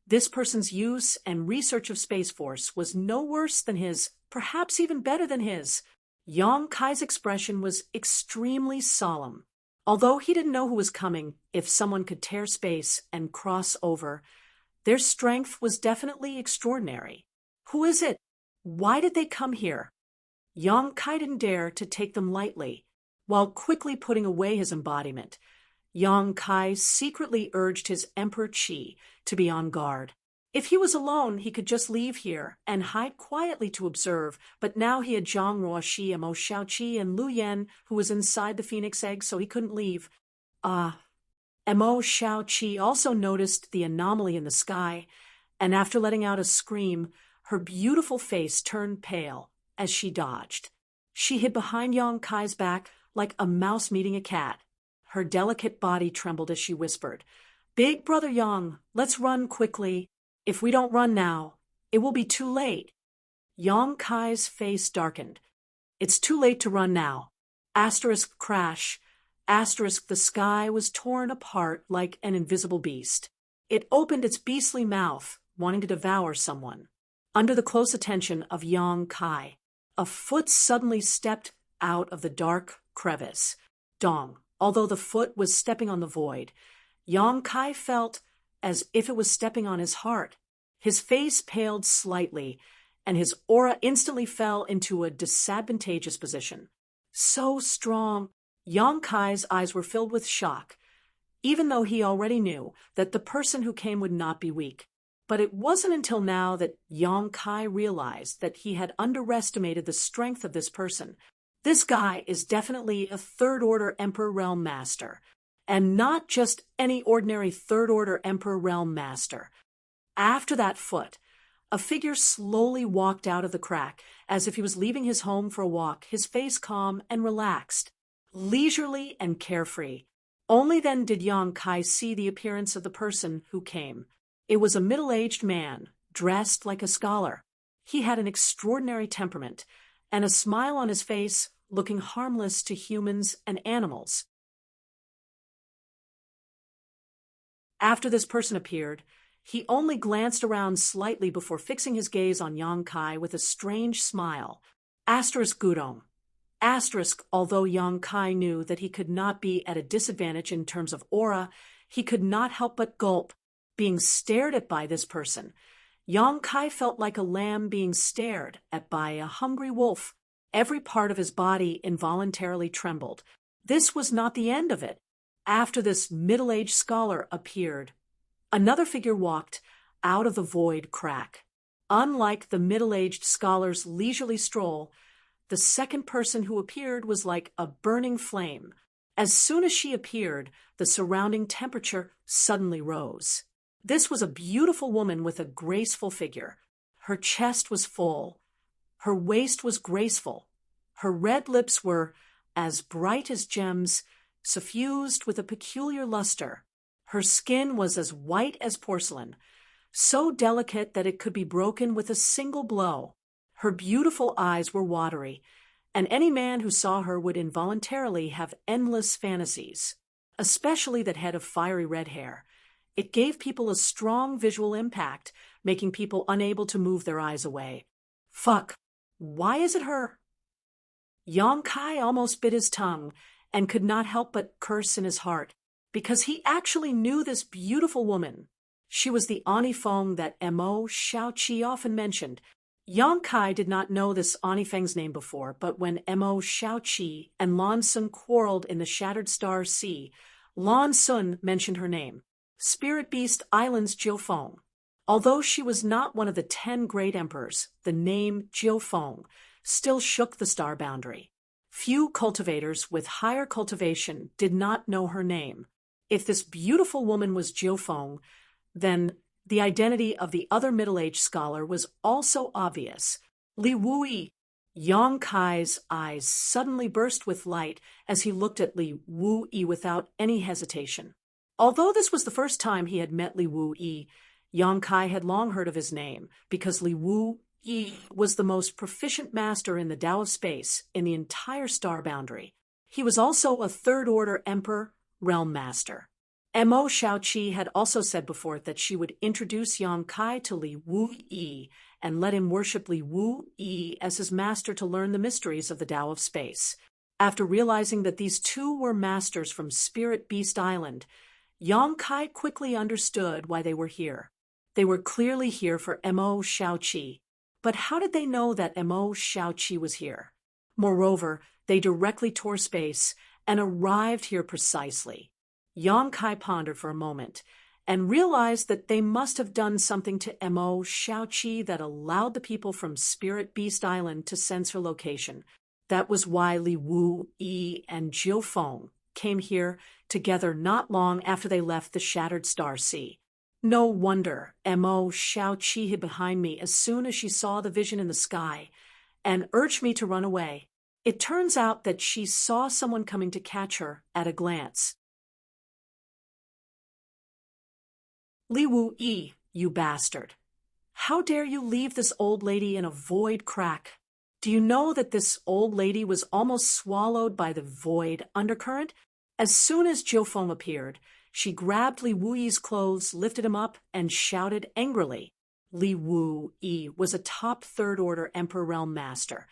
this person's use and research of space force was no worse than his, perhaps even better than his. Yang Kai's expression was extremely solemn. Although he didn't know who was coming, if someone could tear space and cross over, their strength was definitely extraordinary. Who is it? Why did they come here? Yang Kai didn't dare to take them lightly. While quickly putting away his embodiment, Yang Kai secretly urged his Emperor Qi to be on guard. If he was alone, he could just leave here and hide quietly to observe, but now he had Zhang Ruoxi, Mo Xiaoqi, and Lu Yan, who was inside the phoenix egg, so he couldn't leave. Mo Xiaoqi also noticed the anomaly in the sky, and after letting out a scream, her beautiful face turned pale as she dodged. She hid behind Yang Kai's back like a mouse meeting a cat. Her delicate body trembled as she whispered, "Big brother Yang, let's run quickly. If we don't run now, it will be too late." Yang Kai's face darkened. "It's too late to run now." Asterisk crash. Asterisk the sky was torn apart like an invisible beast. It opened its beastly mouth, wanting to devour someone. Under the close attention of Yang Kai, a foot suddenly stepped out of the dark crevice. Dong. Although the foot was stepping on the void, Yang Kai felt as if it was stepping on his heart. His face paled slightly, and his aura instantly fell into a disadvantageous position. So strong. Yang Kai's eyes were filled with shock, even though he already knew that the person who came would not be weak. But it wasn't until now that Yang Kai realized that he had underestimated the strength of this person. This guy is definitely a third-order Emperor Realm Master, and not just any ordinary third-order Emperor Realm Master. After that foot, a figure slowly walked out of the crack, as if he was leaving his home for a walk, his face calm and relaxed, leisurely and carefree. Only then did Yang Kai see the appearance of the person who came. It was a middle-aged man, dressed like a scholar. He had an extraordinary temperament, and a smile on his face, looking harmless to humans and animals. After this person appeared, he only glanced around slightly before fixing his gaze on Yang Kai with a strange smile. Asterisk Gudong. Asterisk, although Yang Kai knew that he could not be at a disadvantage in terms of aura, he could not help but gulp. Being stared at by this person, Yang Kai felt like a lamb being stared at by a hungry wolf. Every part of his body involuntarily trembled. This was not the end of it. After this middle-aged scholar appeared, another figure walked out of the void crack. Unlike the middle-aged scholar's leisurely stroll, the second person who appeared was like a burning flame. As soon as she appeared, the surrounding temperature suddenly rose. This was a beautiful woman with a graceful figure. Her chest was full. Her waist was graceful. Her red lips were as bright as gems, suffused with a peculiar luster. Her skin was as white as porcelain, so delicate that it could be broken with a single blow. Her beautiful eyes were watery, and any man who saw her would involuntarily have endless fantasies, especially that head of fiery red hair. It gave people a strong visual impact, making people unable to move their eyes away. Fuck. Why is it her? Yang Kai almost bit his tongue and could not help but curse in his heart, because he actually knew this beautiful woman. She was the Anifeng that Mo Xiaoqi often mentioned. Yang Kai did not know this Anifeng's name before, but when Mo Xiaoqi and Lan Sun quarreled in the Shattered Star Sea, Lan Sun mentioned her name. Spirit Beast Island's Jiufeng. Although she was not one of the 10 great emperors, the name Jiufeng still shook the star boundary. Few cultivators with higher cultivation did not know her name. If this beautiful woman was Jiu Feng, then the identity of the other middle-aged scholar was also obvious. Li Wuyi. Yang Kai's eyes suddenly burst with light as he looked at Li Wuyi without any hesitation. Although this was the first time he had met Li Wuyi, Yang Kai had long heard of his name, because Li Wuyi was the most proficient master in the Tao of Space in the entire star boundary. He was also a third-order Emperor Realm Master. Mo Shaoqi had also said before that she would introduce Yang Kai to Li Wuyi and let him worship Li Wuyi as his master to learn the mysteries of the Tao of Space. After realizing that these two were masters from Spirit Beast Island, Yang Kai quickly understood why they were here. They were clearly here for Mo Shaoqi. But how did they know that Mo Shaoqi was here? Moreover, they directly tore space and arrived here precisely. Yang Kai pondered for a moment and realized that they must have done something to Mo Shaoqi that allowed the people from Spirit Beast Island to sense her location. That was why Li Wuyi and Jiu Feng came here together not long after they left the Shattered Star Sea. No wonder Mo Shaoqi hid behind me as soon as she saw the vision in the sky and urged me to run away. It turns out that she saw someone coming to catch her at a glance. Li Wuyi, you bastard. How dare you leave this old lady in a void crack? Do you know that this old lady was almost swallowed by the void undercurrent? As soon as Jiu Feng appeared, she grabbed Li Wuyi's clothes, lifted him up, and shouted angrily. Li Wuyi was a top third-order Emperor Realm Master,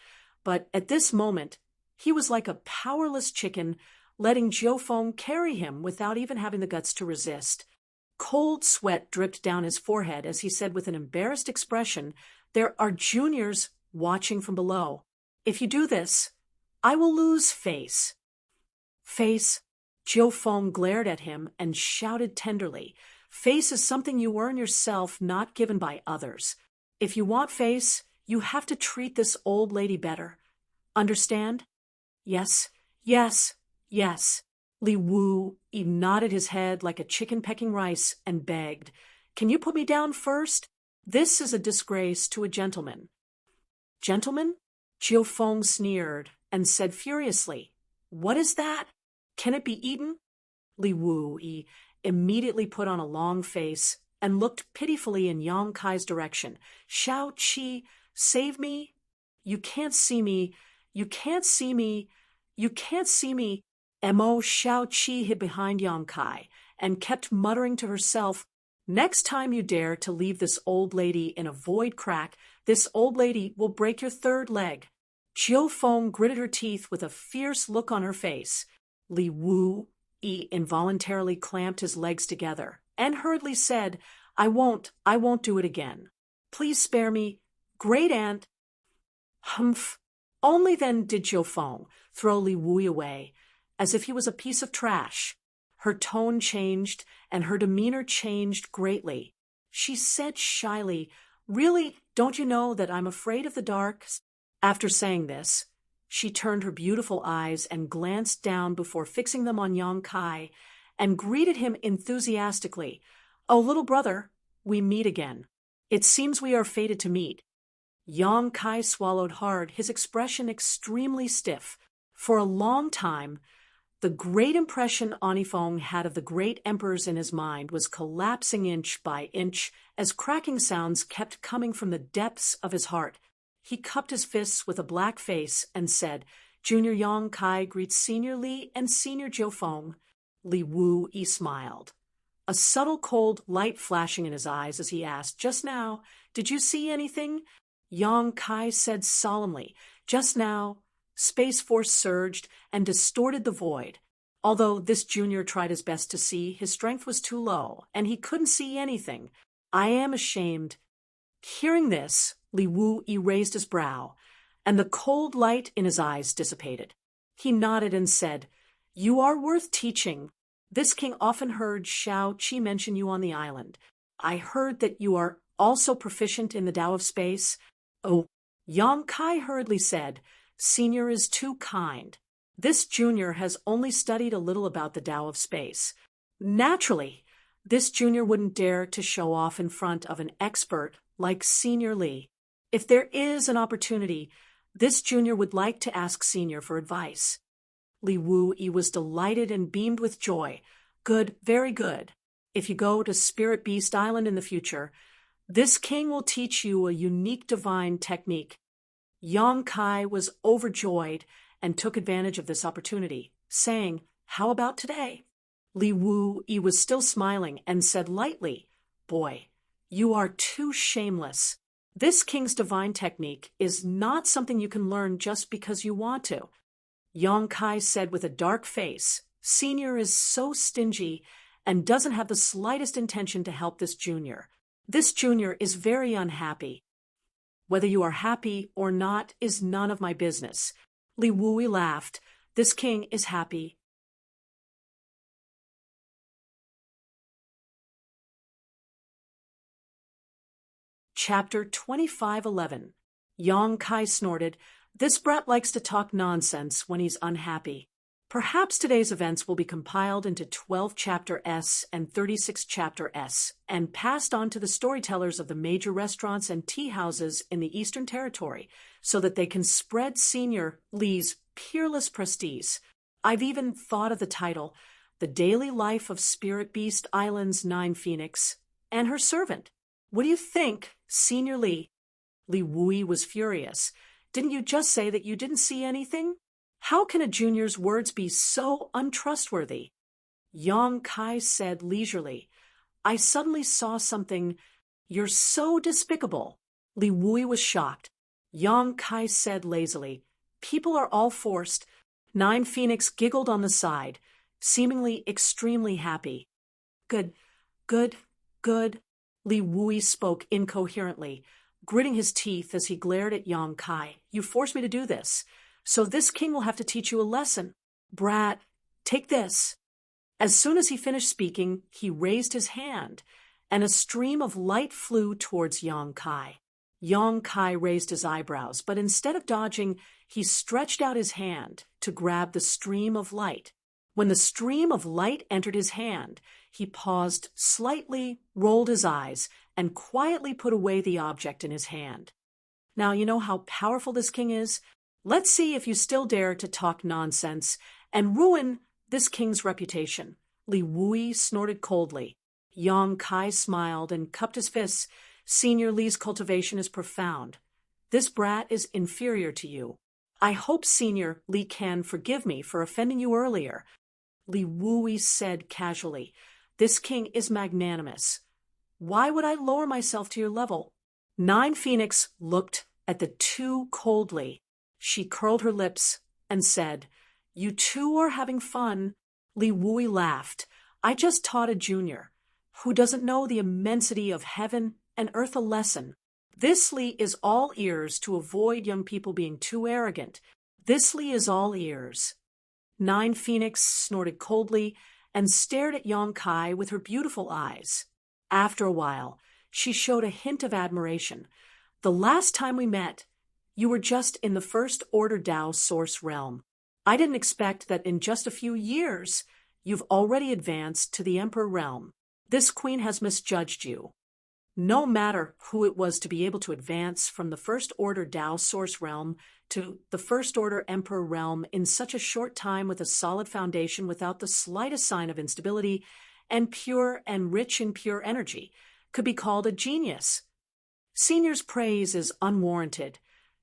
but at this moment, he was like a powerless chicken, letting Jiu Feng carry him without even having the guts to resist. Cold sweat dripped down his forehead as he said with an embarrassed expression, "There are juniors watching from below. If you do this, I will lose face." Face? Jiu Feng glared at him and shouted tenderly, "Face is something you earn yourself, not given by others. If you want face, you have to treat this old lady better. Understand?" "Yes, yes, yes." Li Wuyi nodded his head like a chicken pecking rice and begged, "Can you put me down first? This is a disgrace to a gentleman." "Gentleman?" Jiu Feng sneered and said furiously, "What is that? Can it be eaten?" Li Wuyi immediately put on a long face and looked pitifully in Yang Kai's direction. "Shaoqi, save me? You can't see me. You can't see me. You can't see me." Mo Shaoqi hid behind Yang Kai and kept muttering to herself, "Next time you dare to leave this old lady in a void crack, this old lady will break your third leg." Jiu Feng gritted her teeth with a fierce look on her face. Li Wuyi involuntarily clamped his legs together and hurriedly said, I won't do it again. Please spare me, great aunt." Humph. Only then did Jiu Feng throw Li Wuyi away, as if he was a piece of trash. Her tone changed, and her demeanor changed greatly. She said shyly, "Really, don't you know that I'm afraid of the dark?" After saying this, she turned her beautiful eyes and glanced down before fixing them on Yang Kai, and greeted him enthusiastically. "Oh, little brother, we meet again. It seems we are fated to meet." Yang Kai swallowed hard, his expression extremely stiff. For a long time, the great impression Anifeng had of the great emperors in his mind was collapsing inch by inch as cracking sounds kept coming from the depths of his heart. He cupped his fists with a black face and said, "Junior Yang Kai greets Senior Li and Senior Jiu Feng." Li Wuyi smiled, a subtle cold light flashing in his eyes as he asked, "Just now, did you see anything?" Yang Kai said solemnly, "Just now, Space Force surged and distorted the void. Although this junior tried his best to see, his strength was too low, and he couldn't see anything. I am ashamed." Hearing this, Li Wuyi raised his brow, and the cold light in his eyes dissipated. He nodded and said, "You are worth teaching. This king often heard Shaoqi mention you on the island. I heard that you are also proficient in the Tao of Space." "Oh," Yang Kai hurriedly said, Senior is too kind. This junior has only studied a little about the Tao of space. Naturally, this junior wouldn't dare to show off in front of an expert like Senior Lee. If there is an opportunity, this junior would like to ask Senior for advice. Li Wu-yi was delighted and beamed with joy. Good, very good. If you go to Spirit Beast Island in the future, this king will teach you a unique divine technique. Yang Kai was overjoyed and took advantage of this opportunity, saying, "How about today?" Li Wu-yi was still smiling and said lightly, "Boy, you are too shameless. This king's divine technique is not something you can learn just because you want to." Yang Kai said with a dark face, "Senior is so stingy and doesn't have the slightest intention to help this junior. This junior is very unhappy. Whether you are happy or not is none of my business." Li Wu-yi laughed. "This king is happy." Chapter 25:11. Yang Kai snorted. "This brat likes to talk nonsense when he's unhappy." Perhaps today's events will be compiled into 12 Chapter S and 36 Chapter S and passed on to the storytellers of the major restaurants and tea houses in the Eastern Territory so that they can spread Senior Lee's peerless prestige. I've even thought of the title, The Daily Life of Spirit Beast Island's 9 Phoenix and Her Servant. What do you think, Senior Lee? Li Wu-yi was furious. "Didn't you just say that you didn't see anything? How can a junior's words be so untrustworthy?" Yang Kai said leisurely, "I suddenly saw something. You're so despicable." Li Wu-yi was shocked. Yang Kai said lazily, "People are all forced." 9 Phoenix giggled on the side, seemingly extremely happy. Good, good, good. Li Wu-yi spoke incoherently, gritting his teeth as he glared at Yang Kai. "You forced me to do this. So this king will have to teach you a lesson. Brat, take this." As soon as he finished speaking, he raised his hand, and a stream of light flew towards Yang Kai. Yang Kai raised his eyebrows, but instead of dodging, he stretched out his hand to grab the stream of light. When the stream of light entered his hand, he paused slightly, rolled his eyes, and quietly put away the object in his hand. Now you know how powerful this king is? Let's see if you still dare to talk nonsense and ruin this king's reputation. Li Wu-yi snorted coldly. Yang Kai smiled and cupped his fists. "Senior Lee's cultivation is profound. This brat is inferior to you. I hope Senior Lee can forgive me for offending you earlier." Li Wu-yi said casually, "This king is magnanimous. Why would I lower myself to your level?" 9 Phoenix looked at the two coldly. She curled her lips and said, "You two are having fun." Li Wu-yi laughed. "I just taught a junior who doesn't know the immensity of heaven and earth a lesson. This Lee is all ears to avoid young people being too arrogant. This Lee is all ears." 9 Phoenix snorted coldly and stared at Yang Kai with her beautiful eyes. After a while, she showed a hint of admiration. "The last time we met, you were just in the first order Tao source realm. I didn't expect that in just a few years, you've already advanced to the Emperor realm. This queen has misjudged you. No matter who it was to be able to advance from the first order Tao source realm to the first order Emperor realm in such a short time with a solid foundation without the slightest sign of instability and pure and rich in pure energy could be called a genius. Senior's praise is unwarranted.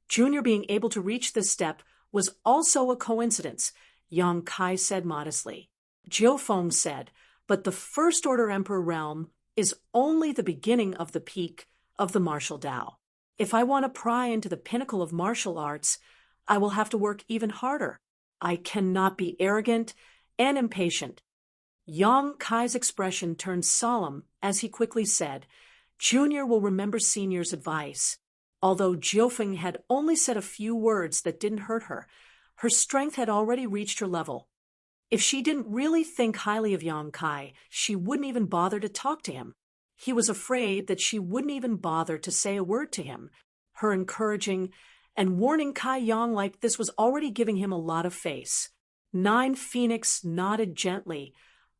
Junior being able to reach this step was also a coincidence," Yang Kai said modestly. Jiu Feng said, "But the First Order Emperor realm is only the beginning of the peak of the martial Tao. If I want to pry into the pinnacle of martial arts, I will have to work even harder. I cannot be arrogant and impatient." Yang Kai's expression turned solemn as he quickly said, "Junior will remember Senior's advice." Although Jiufeng had only said a few words that didn't hurt her, her strength had already reached her level. If she didn't really think highly of Yang Kai, she wouldn't even bother to talk to him. He was afraid that she wouldn't even bother to say a word to him. Her encouraging and warning Kai Yang like this was already giving him a lot of face. Nine Phoenix nodded gently,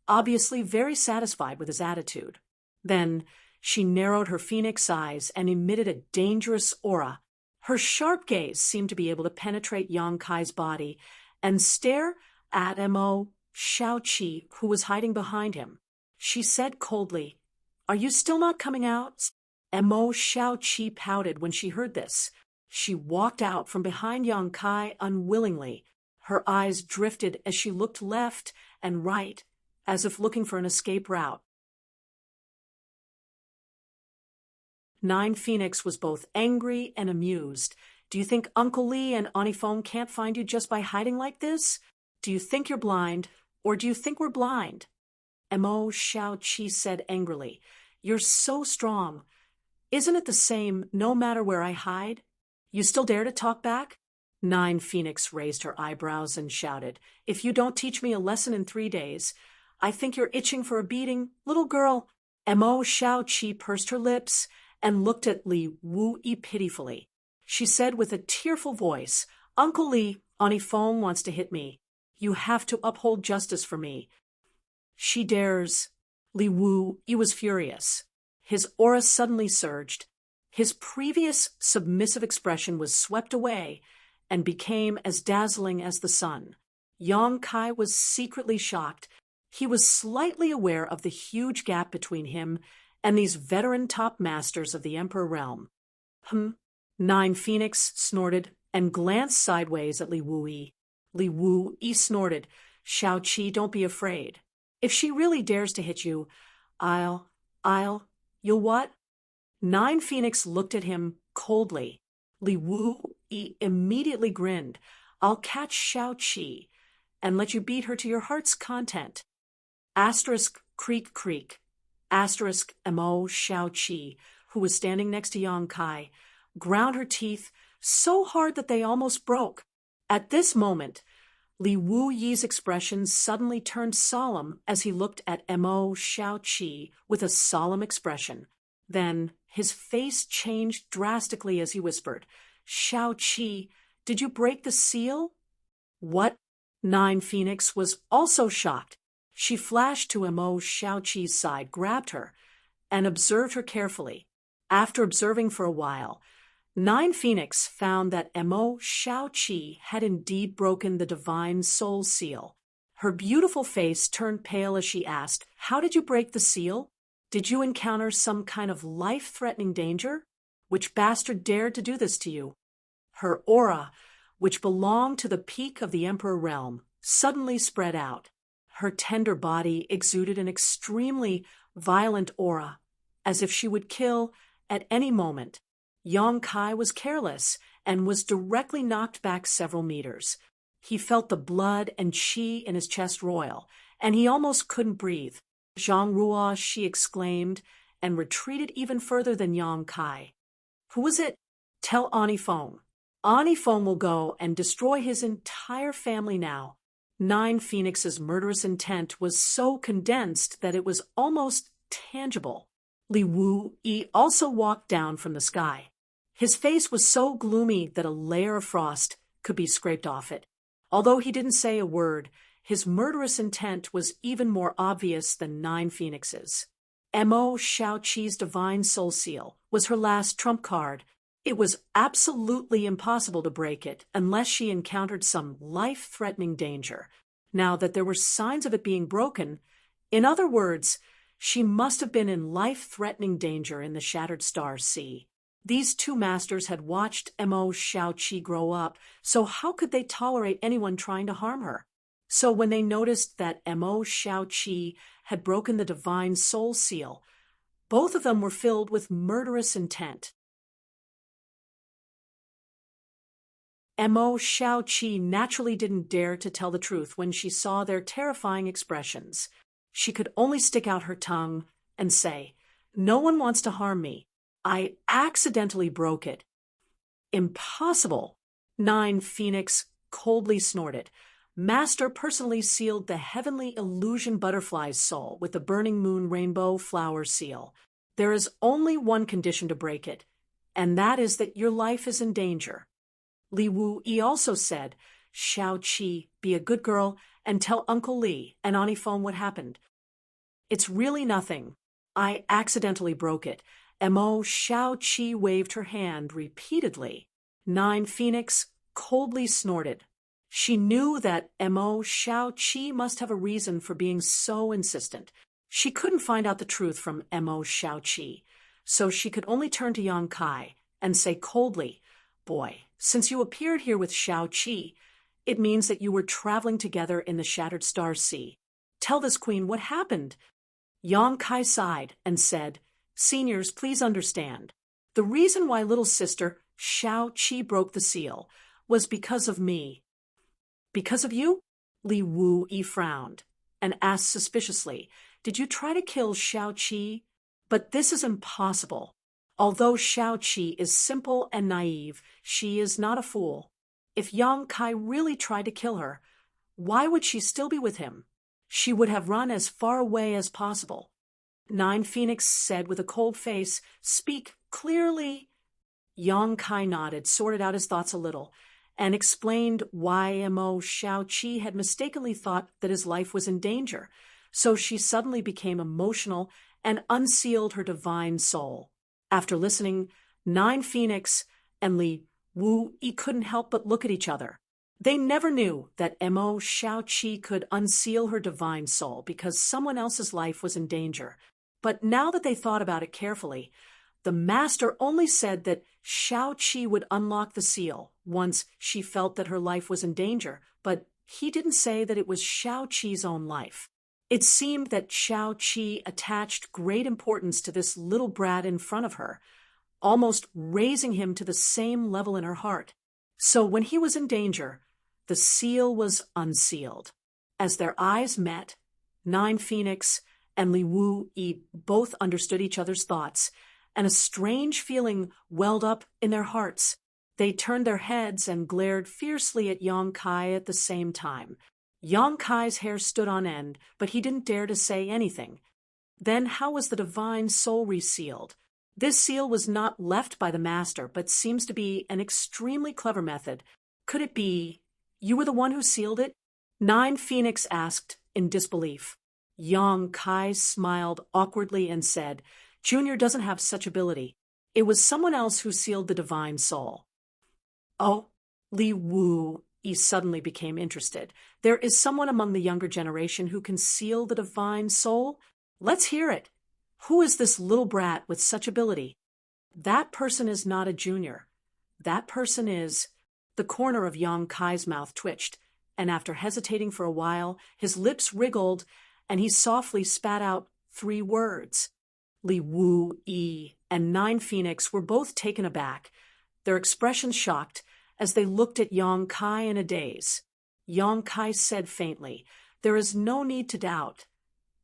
obviously very satisfied with his attitude. Then she narrowed her phoenix eyes and emitted a dangerous aura. Her sharp gaze seemed to be able to penetrate Yang Kai's body and stare at Mo Shaoqi, who was hiding behind him. She said coldly, "Are you still not coming out?" Mo Shaoqi pouted when she heard this. She walked out from behind Yang Kai unwillingly. Her eyes drifted as she looked left and right, as if looking for an escape route. Nine Phoenix was both angry and amused. "Do you think Uncle Lee and Auntie Fong can't find you just by hiding like this? Do you think you're blind, or do you think we're blind?" Mo Shaoqi said angrily, "You're so strong. Isn't it the same no matter where I hide? You still dare to talk back?" Nine Phoenix raised her eyebrows and shouted, "If you don't teach me a lesson in 3 days, I think you're itching for a beating, little girl." Mo Shaoqi pursed her lips and looked at Li Wu-yi pitifully. She said with a tearful voice, "Uncle Lee, Auntie Fong wants to hit me. You have to uphold justice for me." "She dares." Li Wu-yi was furious. His aura suddenly surged. His previous submissive expression was swept away and became as dazzling as the sun. Yang Kai was secretly shocked. He was slightly aware of the huge gap between him and these veteran top masters of the Emperor realm. Nine Phoenix snorted and glanced sideways at Li Wu-yi. Li Wu-yi snorted, "Shaoqi, don't be afraid. If she really dares to hit you, you'll what?" Nine Phoenix looked at him coldly. Li Wu-yi immediately grinned. "I'll catch Shaoqi and let you beat her to your heart's content." Asterisk creak creak. Asterisk Mo Shaoqi, who was standing next to Yang Kai, ground her teeth so hard that they almost broke. At this moment, Li Wu-yi's expression suddenly turned solemn as he looked at Mo Shaoqi with a solemn expression. Then his face changed drastically as he whispered, "Shaoqi, did you break the seal?" "What?" Nine Phoenix was also shocked. She flashed to Mo Shaoqi's side, grabbed her, and observed her carefully. After observing for a while, Nine Phoenix found that Mo Shaoqi had indeed broken the divine soul seal. Her beautiful face turned pale as she asked, "How did you break the seal? Did you encounter some kind of life-threatening danger? Which bastard dared to do this to you?" Her aura, which belonged to the peak of the Emperor realm, suddenly spread out. Her tender body exuded an extremely violent aura, as if she would kill at any moment. Yang Kai was careless and was directly knocked back several meters. He felt the blood and qi in his chest roil, and he almost couldn't breathe. "Zhang Ruo," she exclaimed, and retreated even further than Yang Kai. "Who is it? Tell Auntie Fong. Auntie Fong will go and destroy his entire family now." Nine Phoenix's murderous intent was so condensed that it was almost tangible. Li Wu-yi also walked down from the sky. His face was so gloomy that a layer of frost could be scraped off it. Although he didn't say a word, his murderous intent was even more obvious than Nine Phoenix's. Mo Shaoqi's divine soul seal was her last trump card. It was absolutely impossible to break it unless she encountered some life-threatening danger. Now that there were signs of it being broken, in other words, she must have been in life-threatening danger in the Shattered Star Sea. These two masters had watched Mo Shaoqi grow up, so how could they tolerate anyone trying to harm her? So when they noticed that Mo Shaoqi had broken the divine soul seal, both of them were filled with murderous intent. Mo Shaoqi naturally didn't dare to tell the truth when she saw their terrifying expressions. She could only stick out her tongue and say, "No one wants to harm me. I accidentally broke it." "Impossible!" Nine Phoenix coldly snorted. "Master personally sealed the heavenly illusion butterfly's soul with the burning moon rainbow flower seal. There is only one condition to break it, and that is that your life is in danger." Li Wu-yi also said, Shao-chi, be a good girl and tell Uncle Li and Auntie Feng what happened. It's really nothing. I accidentally broke it. Mo Shao-chi waved her hand repeatedly. Nine Phoenix coldly snorted. She knew that Mo Shao-chi must have a reason for being so insistent. She couldn't find out the truth from Mo Shao-chi, so she could only turn to Yang Kai and say coldly, Boy, since you appeared here with Shao-chi, it means that you were traveling together in the Shattered Star Sea. Tell this queen what happened. Yang Kai sighed and said, Seniors, please understand. The reason why little sister Shao-chi broke the seal was because of me. Because of you? Li Wu-yi frowned and asked suspiciously, Did you try to kill Shao-chi? But this is impossible. Although Shao-chi is simple and naive, she is not a fool. If Yang Kai really tried to kill her, why would she still be with him? She would have run as far away as possible. Nine Phoenix said with a cold face, Speak clearly. Yang Kai nodded, sorted out his thoughts a little, and explained why Mo Shao-chi had mistakenly thought that his life was in danger, so she suddenly became emotional and unsealed her divine soul. After listening, Nine Phoenix and Li Wu-yi couldn't help but look at each other. They never knew that Mo Shao-chi could unseal her divine soul because someone else's life was in danger. But now that they thought about it carefully, the master only said that Shao-chi would unlock the seal once she felt that her life was in danger, but he didn't say that it was Shao-chi's own life. It seemed that Shao-chi attached great importance to this little brat in front of her, almost raising him to the same level in her heart. So when he was in danger, the seal was unsealed. As their eyes met, Nine Phoenix and Li Wu-yi both understood each other's thoughts, and a strange feeling welled up in their hearts. They turned their heads and glared fiercely at Yang Kai at the same time. Yang Kai's hair stood on end, but he didn't dare to say anything. Then how was the divine soul resealed? This seal was not left by the master, but seems to be an extremely clever method. Could it be you were the one who sealed it? Nine Phoenix asked in disbelief. Yang Kai smiled awkwardly and said, Junior doesn't have such ability. It was someone else who sealed the divine soul. Oh, Li Wu-yi suddenly became interested. There is someone among the younger generation who can seal the divine soul? Let's hear it. Who is this little brat with such ability? That person is not a junior. That person is... The corner of Yang Kai's mouth twitched, and after hesitating for a while, his lips wriggled, and he softly spat out 3 words. Li Wu-yi and Nine Phoenix were both taken aback, their expressions shocked, as they looked at Yang Kai in a daze. Yang Kai said faintly, There is no need to doubt.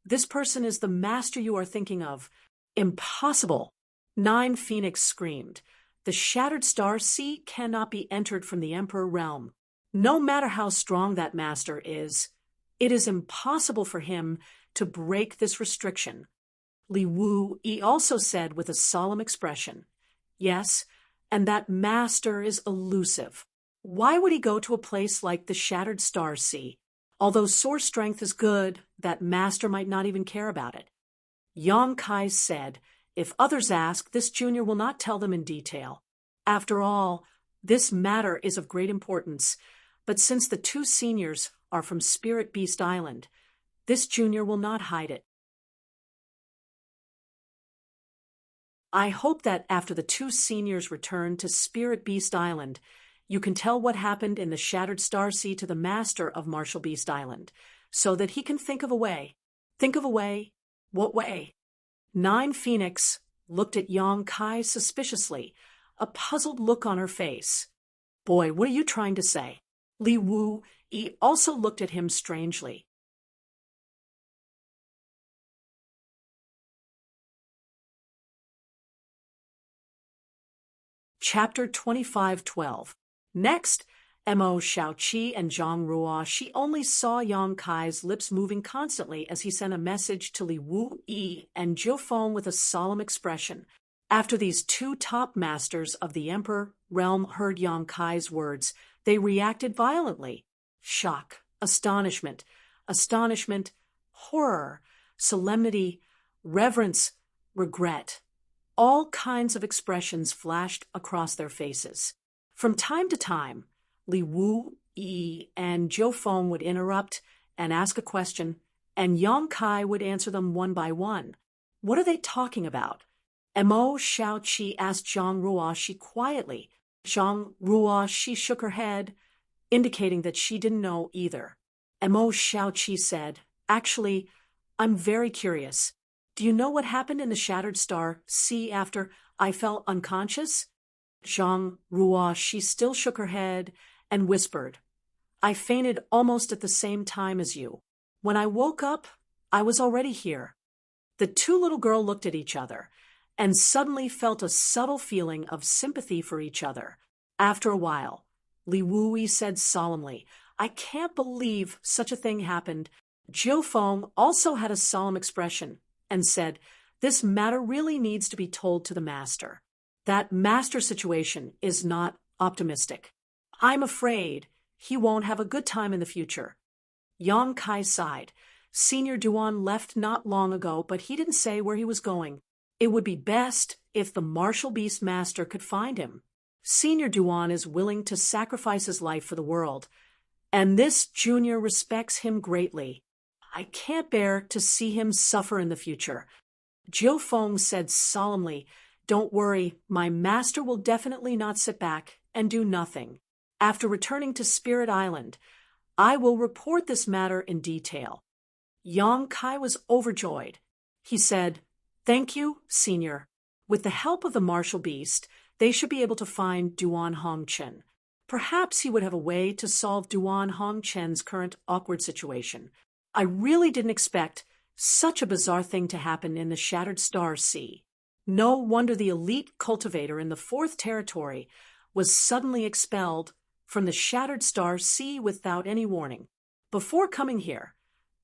This person is the master you are thinking of. Impossible! Nine Phoenix screamed. The Shattered Star Sea cannot be entered from the Emperor realm. No matter how strong that master is, it is impossible for him to break this restriction. Li Wu-yi also said with a solemn expression, Yes, and that master is elusive. Why would he go to a place like the Shattered Star Sea? Although source strength is good, that master might not even care about it. Yang Kai said, If others ask, this junior will not tell them in detail. After all, this matter is of great importance, but since the 2 seniors are from Spirit Beast Island, this junior will not hide it. I hope that after the 2 seniors return to Spirit Beast Island, you can tell what happened in the Shattered Star Sea to the master of Martial Beast Island, so that he can think of a way. Think of a way? What way? Nine Phoenix looked at Yang Kai suspiciously, a puzzled look on her face. Boy, what are you trying to say? Li Wu-yi also looked at him strangely. Chapter 25:12. Next, Mo Shao-chi and Zhang Ruo, she only saw Yang Kai's lips moving constantly as he sent a message to Li Wu-yi and Jiu Feng with a solemn expression. After these two top masters of the Emperor realm heard Yang Kai's words, they reacted violently. Shock, astonishment, horror, solemnity, reverence, regret. All kinds of expressions flashed across their faces. From time to time, Li Wu Yi and Zhou Feng would interrupt and ask a question, and Yang Kai would answer them one by one. What are they talking about? Mo Xiaoqi asked Zhang Ruoxi quietly. Zhang Ruoxi shook her head, indicating that she didn't know either. Mo Xiaoqi said, "Actually, I'm very curious. Do you know what happened in the Shattered Star Sea after I fell unconscious?" Zhang Ruoxi still shook her head and whispered, "I fainted almost at the same time as you. When I woke up, I was already here." The two little girls looked at each other and suddenly felt a subtle feeling of sympathy for each other. After a while, Li Wui said solemnly, "I can't believe such a thing happened." Zhou Feng also had a solemn expression and said, "This matter really needs to be told to the master. That master situation is not optimistic. I'm afraid he won't have a good time in the future." Yang Kai sighed. Senior Duan left not long ago, but he didn't say where he was going. It would be best if the martial beast master could find him. Senior Duan is willing to sacrifice his life for the world, and this junior respects him greatly. I can't bear to see him suffer in the future. Zhou Feng said solemnly, "Don't worry, my master will definitely not sit back and do nothing. After returning to Spirit Island, I will report this matter in detail." Yang Kai was overjoyed. He said, "Thank you, Senior. With the help of the martial beast, they should be able to find Duan Hongchen. Perhaps he would have a way to solve Duan Hongchen's current awkward situation. I really didn't expect such a bizarre thing to happen in the Shattered Star Sea. No wonder the elite cultivator in the Fourth Territory was suddenly expelled from the Shattered Star Sea without any warning. Before coming here,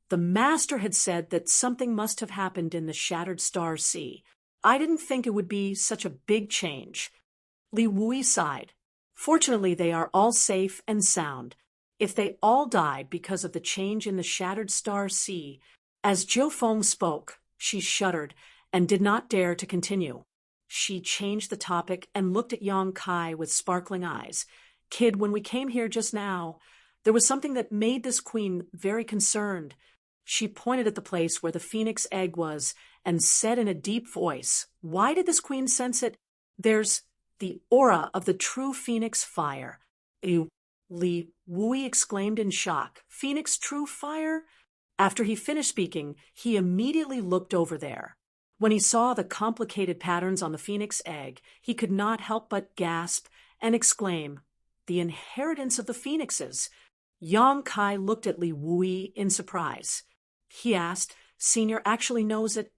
the master had said that something must have happened in the Shattered Star Sea. I didn't think it would be such a big change." Li Wui sighed. "Fortunately, they are all safe and sound. If they all died because of the change in the Shattered Star Sea..." As Zhou Feng spoke, she shuddered and did not dare to continue. She changed the topic and looked at Yang Kai with sparkling eyes. "Kid, when we came here just now, there was something that made this queen very concerned." She pointed at the place where the phoenix egg was and said in a deep voice, "Why did this queen sense it? There's the aura of the true phoenix fire." Li Wui exclaimed in shock. "Phoenix true fire?" After he finished speaking, he immediately looked over there. When he saw the complicated patterns on the phoenix egg, he could not help but gasp and exclaim, "The inheritance of the phoenixes." Yang Kai looked at Li Wui in surprise. He asked, "Senior actually knows it?"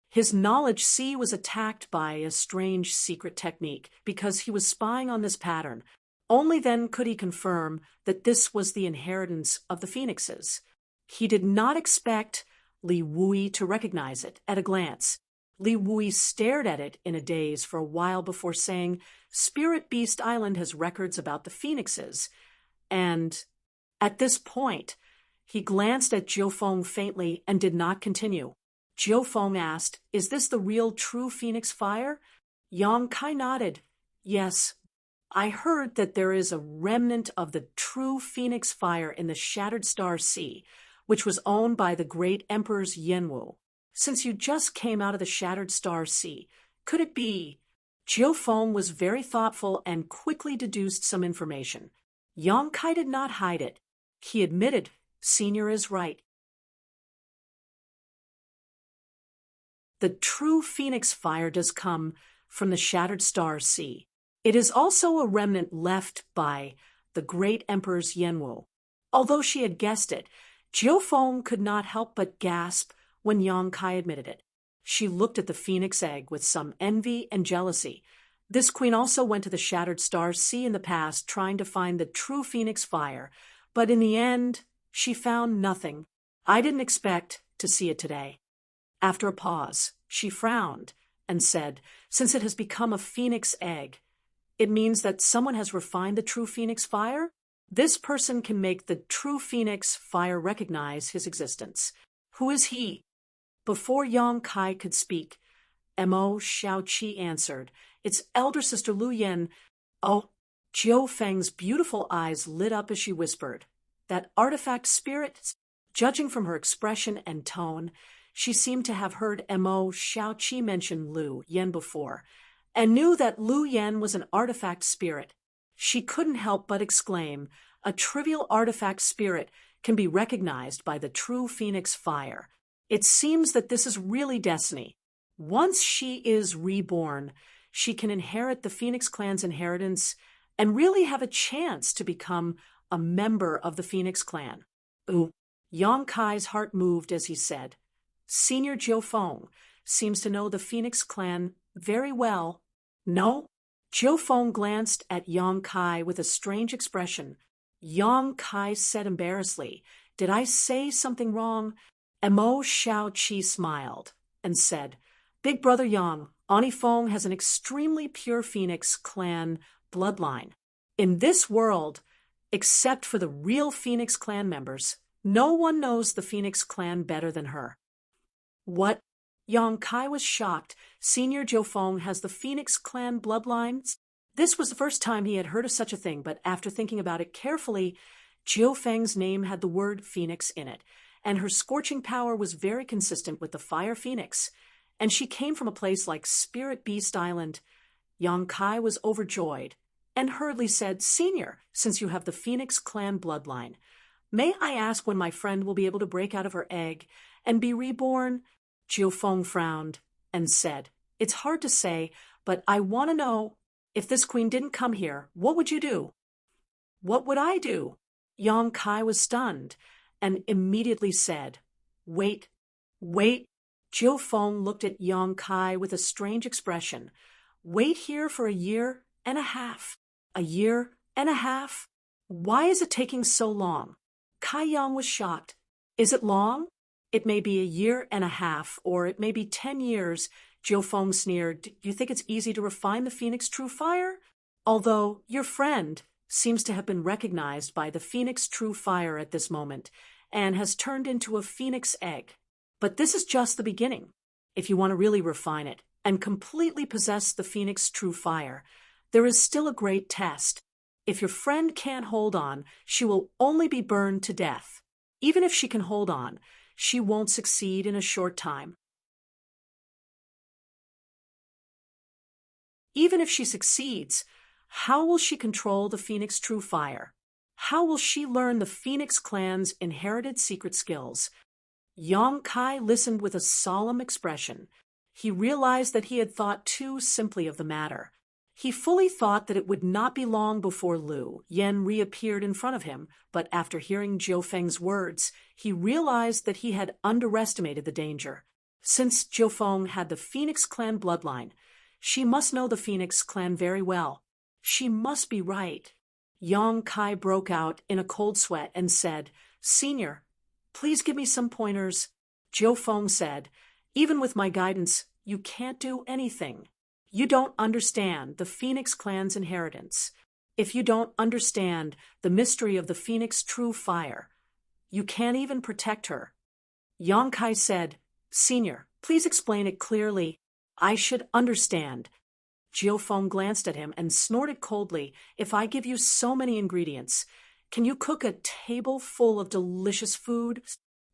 His knowledge was attacked by a strange secret technique because he was spying on this pattern. Only then could he confirm that this was the inheritance of the phoenixes. He did not expect Li Wui to recognize it at a glance. Li Wui stared at it in a daze for a while before saying, "Spirit Beast Island has records about the phoenixes." And at this point, he glanced at Zhou Feng faintly and did not continue. Zhou Feng asked, "Is this the real true phoenix fire?" Yang Kai nodded. "Yes, I heard that there is a remnant of the true phoenix fire in the Shattered Star Sea, which was owned by the great Emperor's Yanwu. Since you just came out of the Shattered Star Sea, could it be?" Zhou Feng was very thoughtful and quickly deduced some information. Yang Kai did not hide it. He admitted, "Senior is right. The true phoenix fire does come from the Shattered Star Sea. It is also a remnant left by the great Emperor's Yanwu." Although she had guessed it, Zhou Feng could not help but gasp when Yang Kai admitted it. She looked at the phoenix egg with some envy and jealousy. This queen also went to the Shattered Star Sea in the past trying to find the true phoenix fire, but in the end, she found nothing. I didn't expect to see it today. After a pause, she frowned and said, "Since it has become a phoenix egg, it means that someone has refined the true phoenix fire? This person can make the true phoenix fire recognize his existence. Who is he?" Before Yang Kai could speak, Mo Xiaoqi answered, "It's elder sister Lu Yan." Oh, Jiu Feng's beautiful eyes lit up as she whispered, "That artifact spirit?" Judging from her expression and tone, she seemed to have heard Mo Xiaoqi mention Lu Yan before, and knew that Lu Yan was an artifact spirit. She couldn't help but exclaim, "A trivial artifact spirit can be recognized by the true phoenix fire. It seems that this is really destiny. Once she is reborn, she can inherit the Phoenix clan's inheritance and really have a chance to become a member of the Phoenix clan." Ooh, Yang Kai's heart moved as he said, "Senior Jiu Feng seems to know the Phoenix clan very well." "No?" Jiu Feng glanced at Yang Kai with a strange expression. Yang Kai said embarrassedly, "Did I say something wrong?" Mo Xiaoqi smiled and said, "Big brother Yang, Ani Feng has an extremely pure Phoenix clan bloodline. In this world, except for the real Phoenix clan members, no one knows the Phoenix clan better than her." "What?" Yang Kai was shocked. Senior Jiu Feng has the Phoenix clan bloodlines? This was the first time he had heard of such a thing, but after thinking about it carefully, Jiu Feng's name had the word Phoenix in it, and her scorching power was very consistent with the fire Phoenix, and she came from a place like Spirit Beast Island. Yang Kai was overjoyed and hurriedly said, "Senior, since you have the Phoenix clan bloodline, may I ask when my friend will be able to break out of her egg and be reborn?" Jiu Feng frowned and said, "It's hard to say, but I want to know, if this queen didn't come here, what would you do?" "What would I do?" Yang Kai was stunned and immediately said, "Wait, wait." Jiu Feng looked at Yang Kai with a strange expression. "Wait here for a year and a half. A year and a half? Why is it taking so long?" Kai Yang was shocked. "Is it long? It may be a year and a half, or it may be 10 years. Jiu Feng sneered. "Do you think it's easy to refine the Phoenix True Fire? Although your friend seems to have been recognized by the Phoenix True Fire at this moment and has turned into a Phoenix egg. But this is just the beginning. If you want to really refine it and completely possess the Phoenix True Fire, there is still a great test. If your friend can't hold on, she will only be burned to death. Even if she can hold on, she won't succeed in a short time. Even if she succeeds, how will she control the Phoenix True Fire? How will she learn the Phoenix clan's inherited secret skills?" Yang Kai listened with a solemn expression. He realized that he had thought too simply of the matter. He fully thought that it would not be long before Lu Yan reappeared in front of him, but after hearing Jiu Feng's words, he realized that he had underestimated the danger. Since Jiu Feng had the Phoenix clan bloodline, she must know the Phoenix clan very well. She must be right. Yang Kai broke out in a cold sweat and said, "Senior, please give me some pointers." Jiu Feng said, "Even with my guidance, you can't do anything. You don't understand the Phoenix clan's inheritance. If you don't understand the mystery of the Phoenix True Fire, you can't even protect her." Yang Kai said, "Senior, please explain it clearly. I should understand." Jiu Feng glanced at him and snorted coldly. "If I give you so many ingredients, can you cook a table full of delicious food?"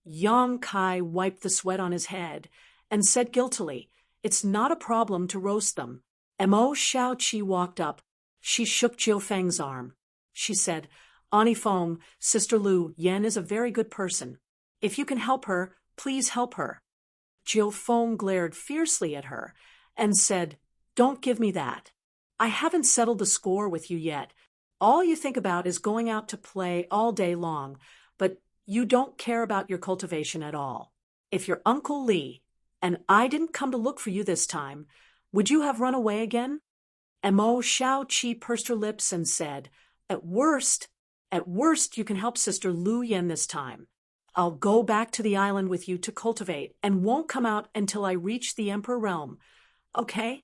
Yang Kai wiped the sweat on his head and said guiltily, "It's not a problem to roast them." Mo Xiaoqi walked up. She shook Jiu Feng's arm. She said, "Ani Feng, Sister Lu Yan is a very good person. If you can help her, please help her." Jiu Feng glared fiercely at her and said, "Don't give me that. I haven't settled the score with you yet. All you think about is going out to play all day long, but you don't care about your cultivation at all. If your Uncle Li and I didn't come to look for you this time, would you have run away again?" Mo Xiaoqi pursed her lips and said, at worst, you can help Sister Lu Yan this time. I'll go back to the island with you to cultivate and won't come out until I reach the Emperor realm. okay?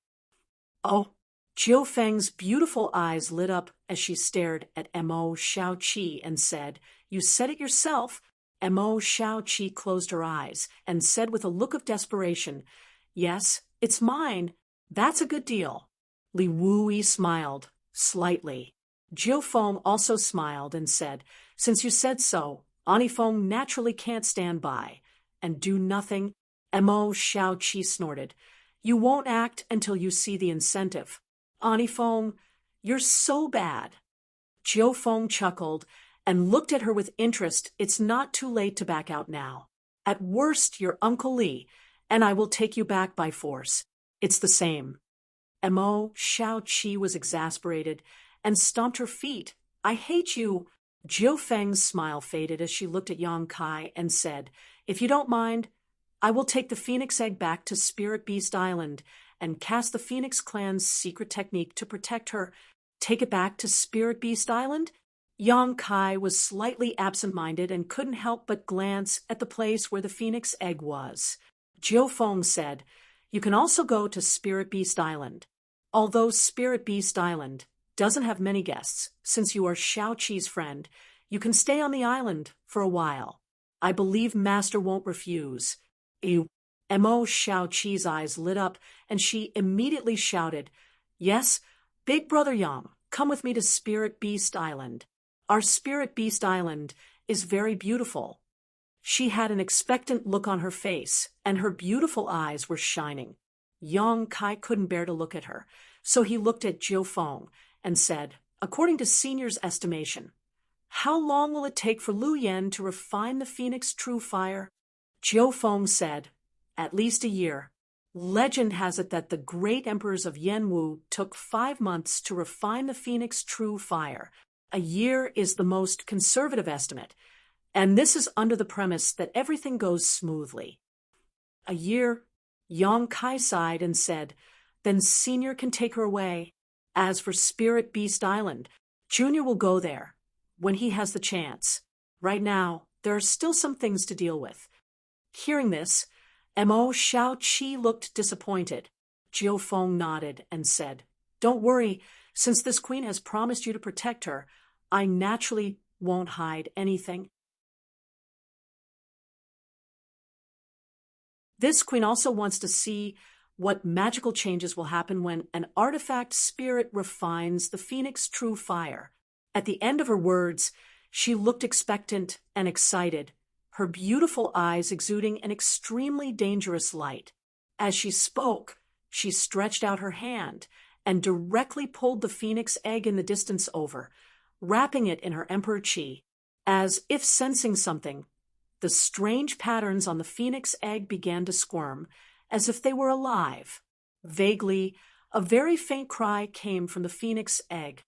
Oh, Jiu Feng's beautiful eyes lit up as she stared at Mo Shao-Chi and said, "You said it yourself." Mo Shao-Chi closed her eyes and said with a look of desperation, "Yes, it's mine. That's a good deal." Li Wuyi smiled, slightly. Jiu Feng also smiled and said, "Since you said so, Ani Feng naturally can't stand by." "And do nothing?" Mo Shao-Chi snorted. "You won't act until you see the incentive." "Ani Feng, you're so bad." Jiu Feng chuckled and looked at her with interest. "It's not too late to back out now. At worst, you're Uncle Li, and I will take you back by force. It's the same." Mo Shao-Chi was exasperated and stomped her feet. "I hate you." Jiu Feng's smile faded as she looked at Yang Kai and said, "If you don't mind, I will take the Phoenix Egg back to Spirit Beast Island and cast the Phoenix Clan's secret technique to protect her." "Take it back to Spirit Beast Island?" Yang Kai was slightly absent-minded and couldn't help but glance at the place where the Phoenix Egg was. Jiu Feng said, "You can also go to Spirit Beast Island. Although Spirit Beast Island doesn't have many guests, since you are Shao-Chi's friend, you can stay on the island for a while. I believe Master won't refuse." Mo Shao-Chi's eyes lit up, and she immediately shouted, "Yes, Big Brother Yang, come with me to Spirit Beast Island. Our Spirit Beast Island is very beautiful." She had an expectant look on her face, and her beautiful eyes were shining. Yang Kai couldn't bear to look at her, so he looked at Jiu Feng and said, "According to Senior's estimation, how long will it take for Lu Yen to refine the Phoenix True Fire?" Jiu Feng said, "At least a year. Legend has it that the great emperors of Yanwu took 5 months to refine the Phoenix True Fire. A year is the most conservative estimate, and this is under the premise that everything goes smoothly." "A year?" Yang Kai sighed and said, "Then Senior can take her away. As for Spirit Beast Island, Junior will go there when he has the chance. Right now, there are still some things to deal with." Hearing this, Mo Shao-Chi looked disappointed. Jiu Feng nodded and said, "Don't worry, since this queen has promised you to protect her, I naturally won't hide anything." This queen also wants to see what magical changes will happen when an artifact spirit refines the Phoenix True Fire. At the end of her words, she looked expectant and excited, her beautiful eyes exuding an extremely dangerous light. As she spoke, she stretched out her hand and directly pulled the Phoenix Egg in the distance over, wrapping it in her Emperor Chi. As if sensing something, the strange patterns on the Phoenix Egg began to squirm, as if they were alive. Vaguely, a very faint cry came from the Phoenix Egg.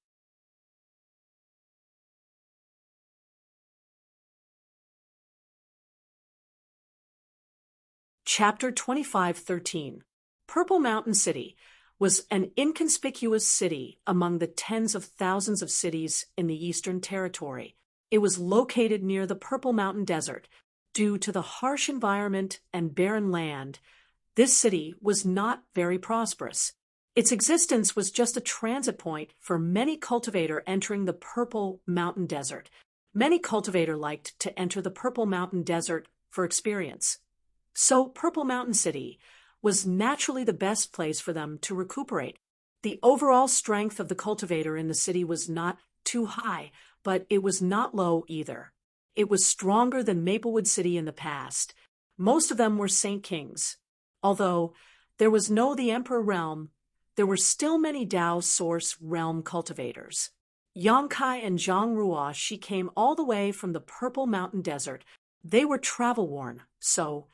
Chapter 25:13. Purple Mountain City was an inconspicuous city among the tens of thousands of cities in the Eastern Territory. It was located near the Purple Mountain Desert. Due to the harsh environment and barren land, this city was not very prosperous. Its existence was just a transit point for many cultivators entering the Purple Mountain Desert. Many cultivators liked to enter the Purple Mountain Desert for experience. So Purple Mountain City was naturally the best place for them to recuperate. The overall strength of the cultivator in the city was not too high, but it was not low either. It was stronger than Maplewood City in the past. Most of them were Saint Kings. Although there was no the Emperor realm, there were still many Dao Source realm cultivators. Yang Kai and Zhang Ruo, she came all the way from the Purple Mountain Desert. They were travel-worn, so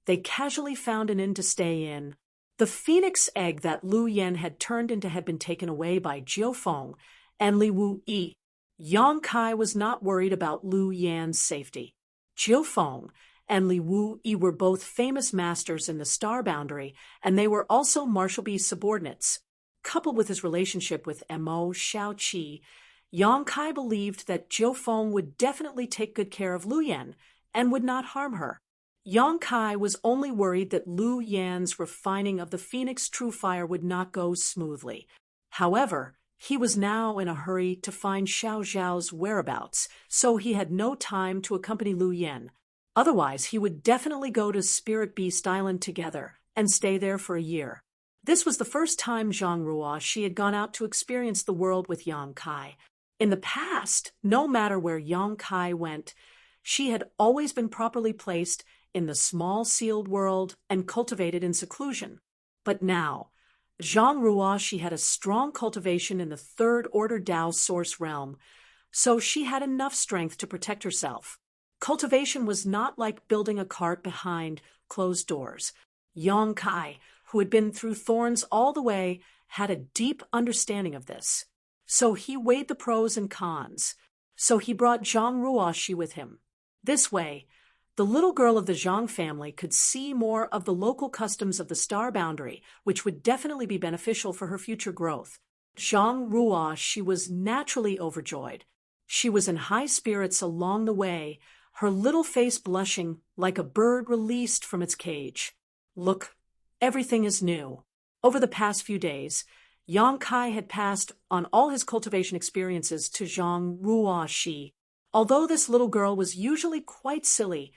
they casually found an inn to stay in. The Phoenix Egg that Lu Yen had turned into had been taken away by Jiu Feng and Li Wuyi. Yang Kai was not worried about Lu Yan's safety. Jiu Feng and Li Wuyi were both famous masters in the Star Boundary, and they were also Marshalby's subordinates. Coupled with his relationship with Mo Shao-Chi, Yang Kai believed that Jiu Feng would definitely take good care of Lu Yan and would not harm her. Yang Kai was only worried that Lu Yan's refining of the Phoenix True Fire would not go smoothly. However, he was now in a hurry to find Xiao Zhao's whereabouts, so he had no time to accompany Lu Yan. Otherwise, he would definitely go to Spirit Beast Island together and stay there for a year. This was the first time Zhang Ruoshi had gone out to experience the world with Yang Kai. In the past, no matter where Yang Kai went, she had always been properly placed in the small sealed world and cultivated in seclusion. But now, Zhang Ruoshi had a strong cultivation in the third-order Dao source realm, so she had enough strength to protect herself. Cultivation was not like building a cart behind closed doors. Yang Kai, who had been through thorns all the way, had a deep understanding of this. So he weighed the pros and cons. So he brought Zhang Ruoshi with him. This way, the little girl of the Zhang family could see more of the local customs of the star boundary, which would definitely be beneficial for her future growth. Zhang Ruoshi was naturally overjoyed. She was in high spirits along the way, her little face blushing like a bird released from its cage. Look, everything is new. Over the past few days, Yang Kai had passed on all his cultivation experiences to Zhang Ruoshi. Although this little girl was usually quite silly,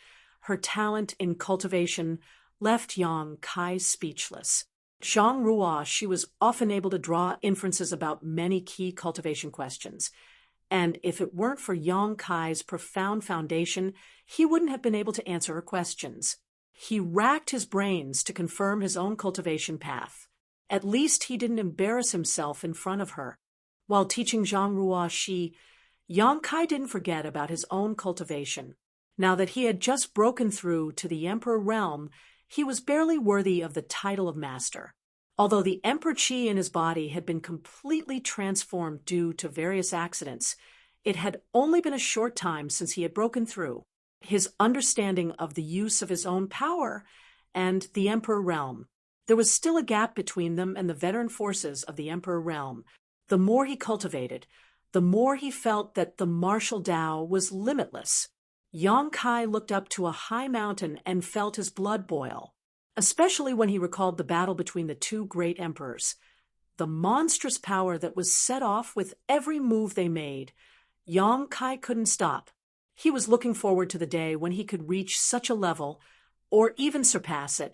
her talent in cultivation left Yang Kai speechless. Zhang Ruoshi was often able to draw inferences about many key cultivation questions, and if it weren't for Yang Kai's profound foundation, he wouldn't have been able to answer her questions. He racked his brains to confirm his own cultivation path. At least he didn't embarrass himself in front of her. While teaching Zhang Ruoshi, Yang Kai didn't forget about his own cultivation. Now that he had just broken through to the Emperor realm, he was barely worthy of the title of master. Although the Emperor Qi in his body had been completely transformed due to various accidents, it had only been a short time since he had broken through. His understanding of the use of his own power and the Emperor realm. There was still a gap between them and the veteran forces of the Emperor realm. The more he cultivated, the more he felt that the martial Tao was limitless. Yang Kai looked up to a high mountain and felt his blood boil, especially when he recalled the battle between the two great emperors. The monstrous power that was set off with every move they made. Yang Kai couldn't stop. He was looking forward to the day when he could reach such a level, or even surpass it.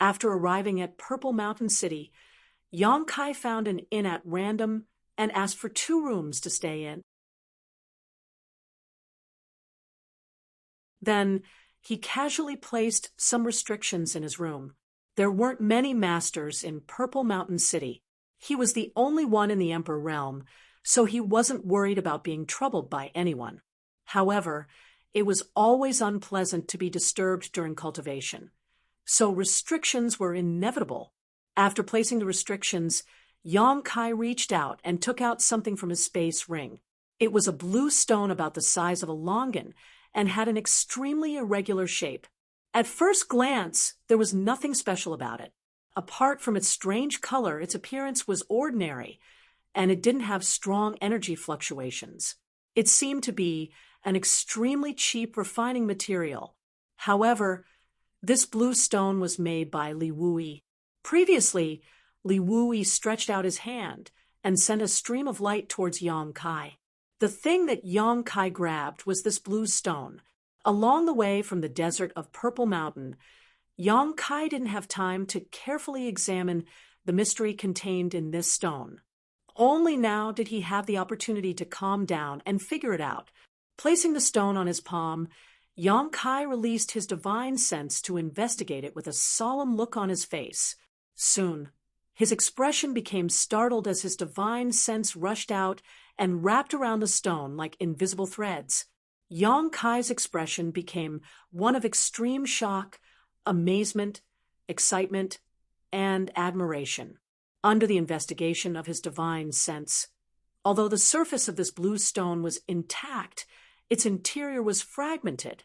After arriving at Purple Mountain City, Yang Kai found an inn at random and asked for 2 rooms to stay in. Then he casually placed some restrictions in his room. There weren't many masters in Purple Mountain City. He was the only one in the Emperor realm, so he wasn't worried about being troubled by anyone. However, it was always unpleasant to be disturbed during cultivation. So restrictions were inevitable. After placing the restrictions, Yang Kai reached out and took out something from his space ring. It was a blue stone about the size of a longan and had an extremely irregular shape. At first glance, there was nothing special about it. Apart from its strange color, its appearance was ordinary, and it didn't have strong energy fluctuations. It seemed to be an extremely cheap refining material. However, this blue stone was made by Li Wui. Previously, Li Wui stretched out his hand and sent a stream of light towards Yang Kai. The thing that Yang Kai grabbed was this blue stone. Along the way from the desert of Purple Mountain, Yang Kai didn't have time to carefully examine the mystery contained in this stone. Only now did he have the opportunity to calm down and figure it out. Placing the stone on his palm, Yang Kai released his divine sense to investigate it with a solemn look on his face. Soon, his expression became startled as his divine sense rushed out and wrapped around the stone like invisible threads. Yang Kai's expression became one of extreme shock, amazement, excitement, and admiration. Under the investigation of his divine sense, although the surface of this blue stone was intact, its interior was fragmented.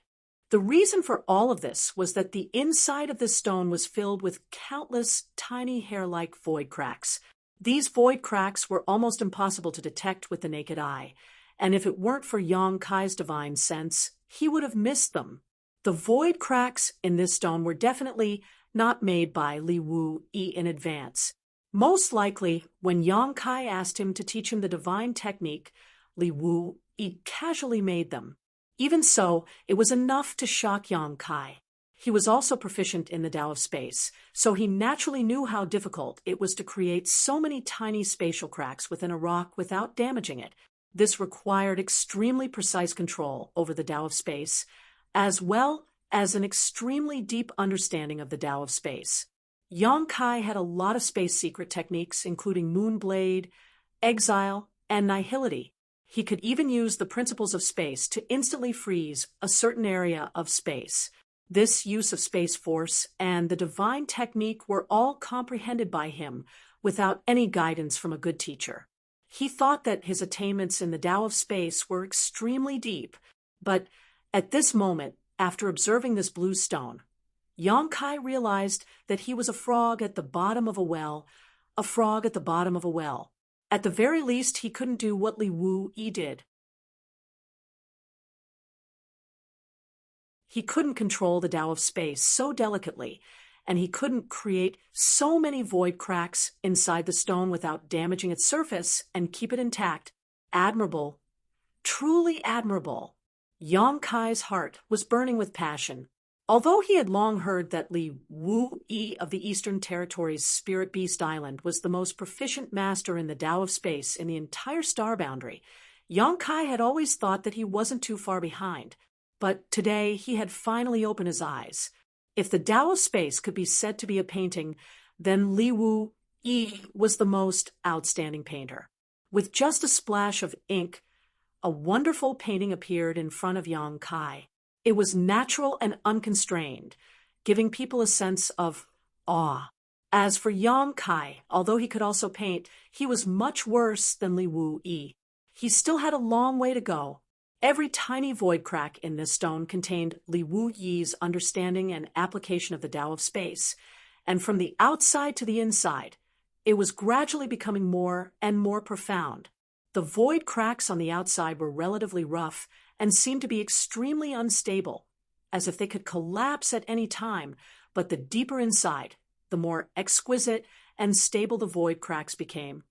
The reason for all of this was that the inside of this stone was filled with countless tiny hair-like void cracks. These void cracks were almost impossible to detect with the naked eye, and if it weren't for Yang Kai's divine sense, he would have missed them. The void cracks in this stone were definitely not made by Li Wu Yi in advance. Most likely, when Yang Kai asked him to teach him the divine technique, Li Wu Yi casually made them. Even so, it was enough to shock Yang Kai. He was also proficient in the Tao of space, so he naturally knew how difficult it was to create so many tiny spatial cracks within a rock without damaging it. This required extremely precise control over the Tao of space, as well as an extremely deep understanding of the Tao of space. Yang Kai had a lot of space secret techniques, including Moonblade, Exile, and Nihility. He could even use the principles of space to instantly freeze a certain area of space. This use of space force and the divine technique were all comprehended by him without any guidance from a good teacher. He thought that his attainments in the Tao of space were extremely deep, but at this moment, after observing this blue stone, Yang Kai realized that he was a frog at the bottom of a well, a frog at the bottom of a well. At the very least, he couldn't do what Li Wu Yi did. He couldn't control the Tao of space so delicately, and he couldn't create so many void cracks inside the stone without damaging its surface and keep it intact. Admirable, truly admirable. Yang Kai's heart was burning with passion. Although he had long heard that Li Wu Yi of the Eastern Territory's Spirit Beast Island was the most proficient master in the Tao of space in the entire star boundary, Yang Kai had always thought that he wasn't too far behind. But today he had finally opened his eyes. If the Tao of space could be said to be a painting, then Li Wu Yi was the most outstanding painter. With just a splash of ink, a wonderful painting appeared in front of Yang Kai. It was natural and unconstrained, giving people a sense of awe. As for Yang Kai, although he could also paint, he was much worse than Li Wu Yi. He still had a long way to go. Every tiny void crack in this stone contained Li Wu Yi's understanding and application of the Tao of space, and from the outside to the inside, it was gradually becoming more and more profound. The void cracks on the outside were relatively rough and seemed to be extremely unstable, as if they could collapse at any time, but the deeper inside, the more exquisite and stable the void cracks became.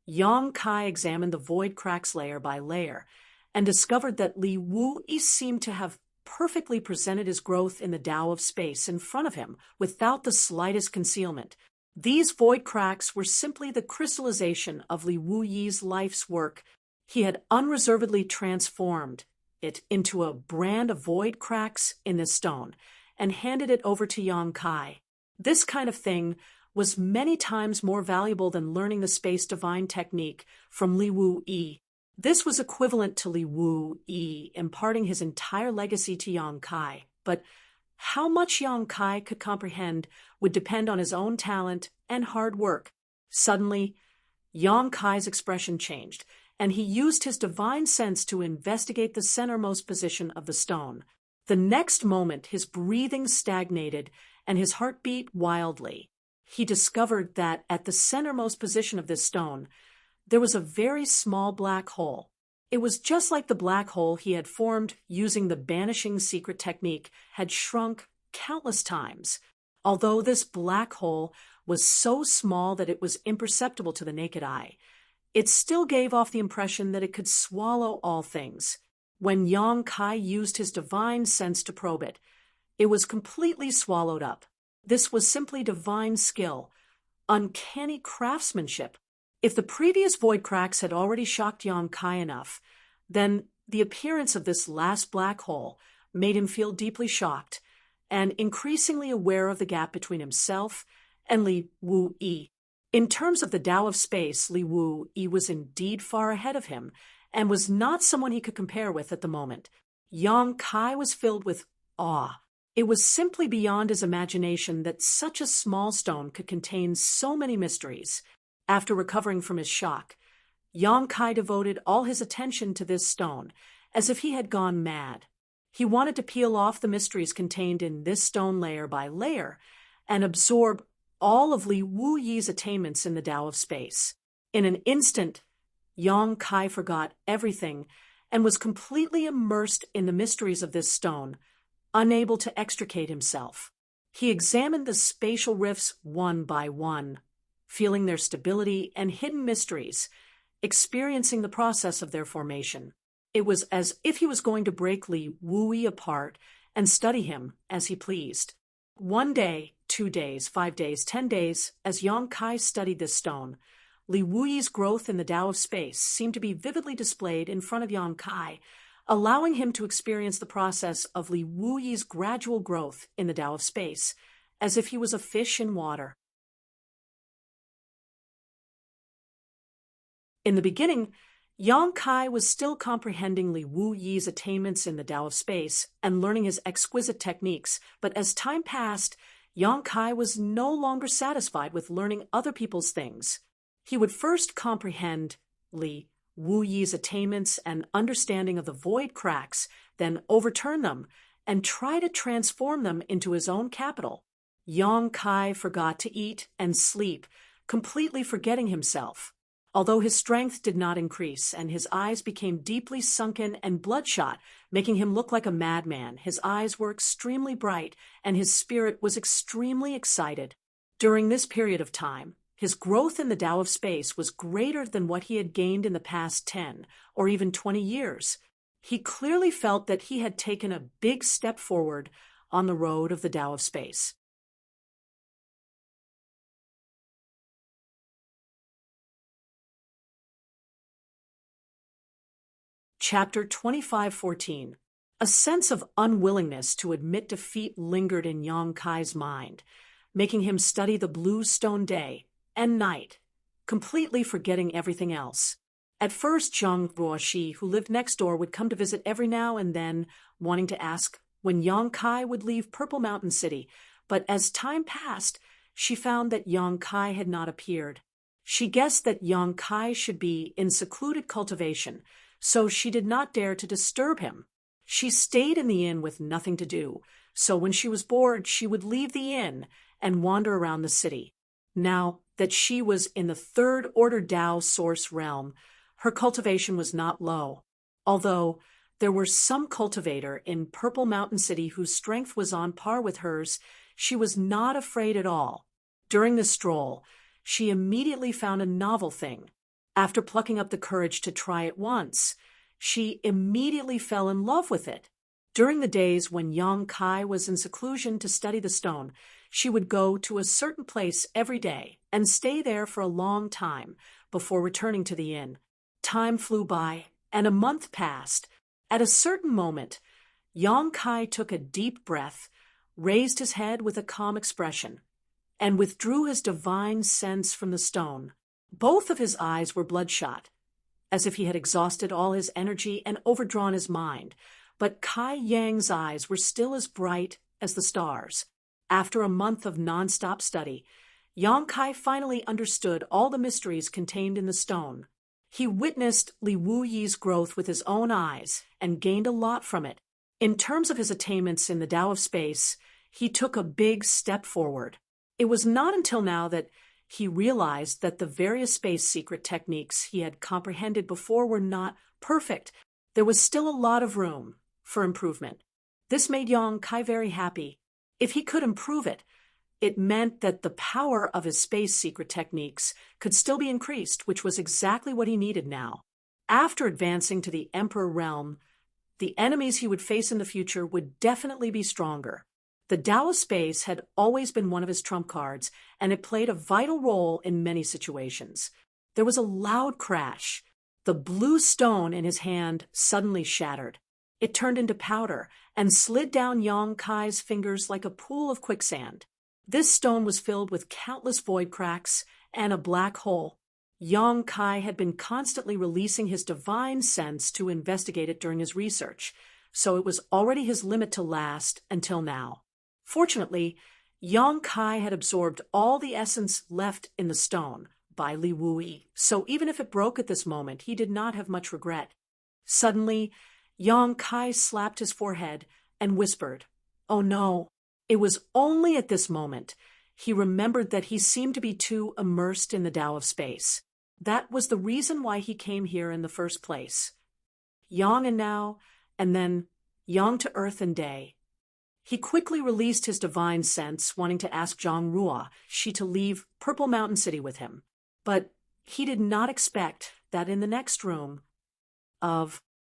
Yang Kai examined the void cracks layer by layer, and discovered that Li Wu Yi seemed to have perfectly presented his growth in the Tao of space in front of him without the slightest concealment. These void cracks were simply the crystallization of Li Wu Yi's life's work. He had unreservedly transformed it into a brand of void cracks in this stone and handed it over to Yang Kai. This kind of thing was many times more valuable than learning the space divine technique from Li Wu Yi. This was equivalent to Li Wu Yi imparting his entire legacy to Yang Kai, but how much Yang Kai could comprehend would depend on his own talent and hard work. Suddenly, Yang Kai's expression changed, and he used his divine sense to investigate the centermost position of the stone. The next moment, his breathing stagnated and his heart beat wildly. He discovered that at the centermost position of this stone, there was a very small black hole. It was just like the black hole he had formed using the banishing secret technique had shrunk countless times. Although this black hole was so small that it was imperceptible to the naked eye, it still gave off the impression that it could swallow all things. When Yang Kai used his divine sense to probe it, it was completely swallowed up. This was simply divine skill, uncanny craftsmanship. If the previous void cracks had already shocked Yang Kai enough, then the appearance of this last black hole made him feel deeply shocked and increasingly aware of the gap between himself and Li Wu Yi. In terms of the Tao of space, Li Wu Yi was indeed far ahead of him and was not someone he could compare with at the moment. Yang Kai was filled with awe. It was simply beyond his imagination that such a small stone could contain so many mysteries. After recovering from his shock, Yang Kai devoted all his attention to this stone, as if he had gone mad. He wanted to peel off the mysteries contained in this stone layer by layer and absorb all of Li Wu Yi's attainments in the Tao of space. In an instant, Yang Kai forgot everything and was completely immersed in the mysteries of this stone, unable to extricate himself. He examined the spatial rifts one by one, feeling their stability and hidden mysteries, experiencing the process of their formation. It was as if he was going to break Li Wuyi apart and study him as he pleased. 1 day, 2 days, 5 days, 10 days, as Yang Kai studied this stone, Li Wuyi's growth in the Tao of space seemed to be vividly displayed in front of Yang Kai, allowing him to experience the process of Li Wuyi's gradual growth in the Tao of space, as if he was a fish in water. In the beginning, Yang Kai was still comprehending Li Wuyi's attainments in the Tao of space and learning his exquisite techniques, but as time passed, Yang Kai was no longer satisfied with learning other people's things. He would first comprehend Li Wuyi's attainments and understanding of the void cracks, then overturn them and try to transform them into his own capital. Yang Kai forgot to eat and sleep, completely forgetting himself. Although his strength did not increase and his eyes became deeply sunken and bloodshot, making him look like a madman, his eyes were extremely bright and his spirit was extremely excited. During this period of time, his growth in the Tao of space was greater than what he had gained in the past 10 or even 20 years. He clearly felt that he had taken a big step forward on the road of the Tao of space. Chapter 25:14. A sense of unwillingness to admit defeat lingered in Yang Kai's mind, making him study the blue stone day and night, completely forgetting everything else. At first, Zhang Ruoxi, who lived next door, would come to visit every now and then, wanting to ask when Yang Kai would leave Purple Mountain City, but as time passed, she found that Yang Kai had not appeared. She guessed that Yang Kai should be in secluded cultivation, so she did not dare to disturb him. She stayed in the inn with nothing to do, so when she was bored, she would leave the inn and wander around the city. Now that she was in the third order Tao source realm, her cultivation was not low. Although there were some cultivator in Purple Mountain City whose strength was on par with hers, she was not afraid at all. During the stroll, she immediately found a novel thing. After plucking up the courage to try it once, she immediately fell in love with it. During the days when Yang Kai was in seclusion to study the stone, she would go to a certain place every day and stay there for a long time before returning to the inn. Time flew by, and a month passed. At a certain moment, Yang Kai took a deep breath, raised his head with a calm expression, and withdrew his divine sense from the stone. Both of his eyes were bloodshot, as if he had exhausted all his energy and overdrawn his mind, but Kai Yang's eyes were still as bright as the stars. After a month of non-stop study, Yang Kai finally understood all the mysteries contained in the stone. He witnessed Li Wuyi's growth with his own eyes and gained a lot from it. In terms of his attainments in the Tao of space, he took a big step forward. It was not until now that he realized that the various space secret techniques he had comprehended before were not perfect. There was still a lot of room for improvement. This made Yang Kai very happy. If he could improve it, it meant that the power of his space secret techniques could still be increased, which was exactly what he needed now. After advancing to the Emperor realm, the enemies he would face in the future would definitely be stronger. The Tao of space had always been one of his trump cards, and it played a vital role in many situations. There was a loud crash. The blue stone in his hand suddenly shattered. It turned into powder and slid down Yang Kai's fingers like a pool of quicksand. This stone was filled with countless void cracks and a black hole. Yang Kai had been constantly releasing his divine sense to investigate it during his research, so it was already his limit to last until now. Fortunately, Yang Kai had absorbed all the essence left in the stone by Li Wuyi, so even if it broke at this moment, he did not have much regret. Suddenly, Yang Kai slapped his forehead and whispered, "Oh no." It was only at this moment he remembered that he seemed to be too immersed in the Tao of space. That was the reason why he came here in the first place. Yang and now, and then Yang to earth and day. He quickly released his divine sense, wanting to ask Zhang Ruo she to leave Purple Mountain City with him. But he did not expect that in the next room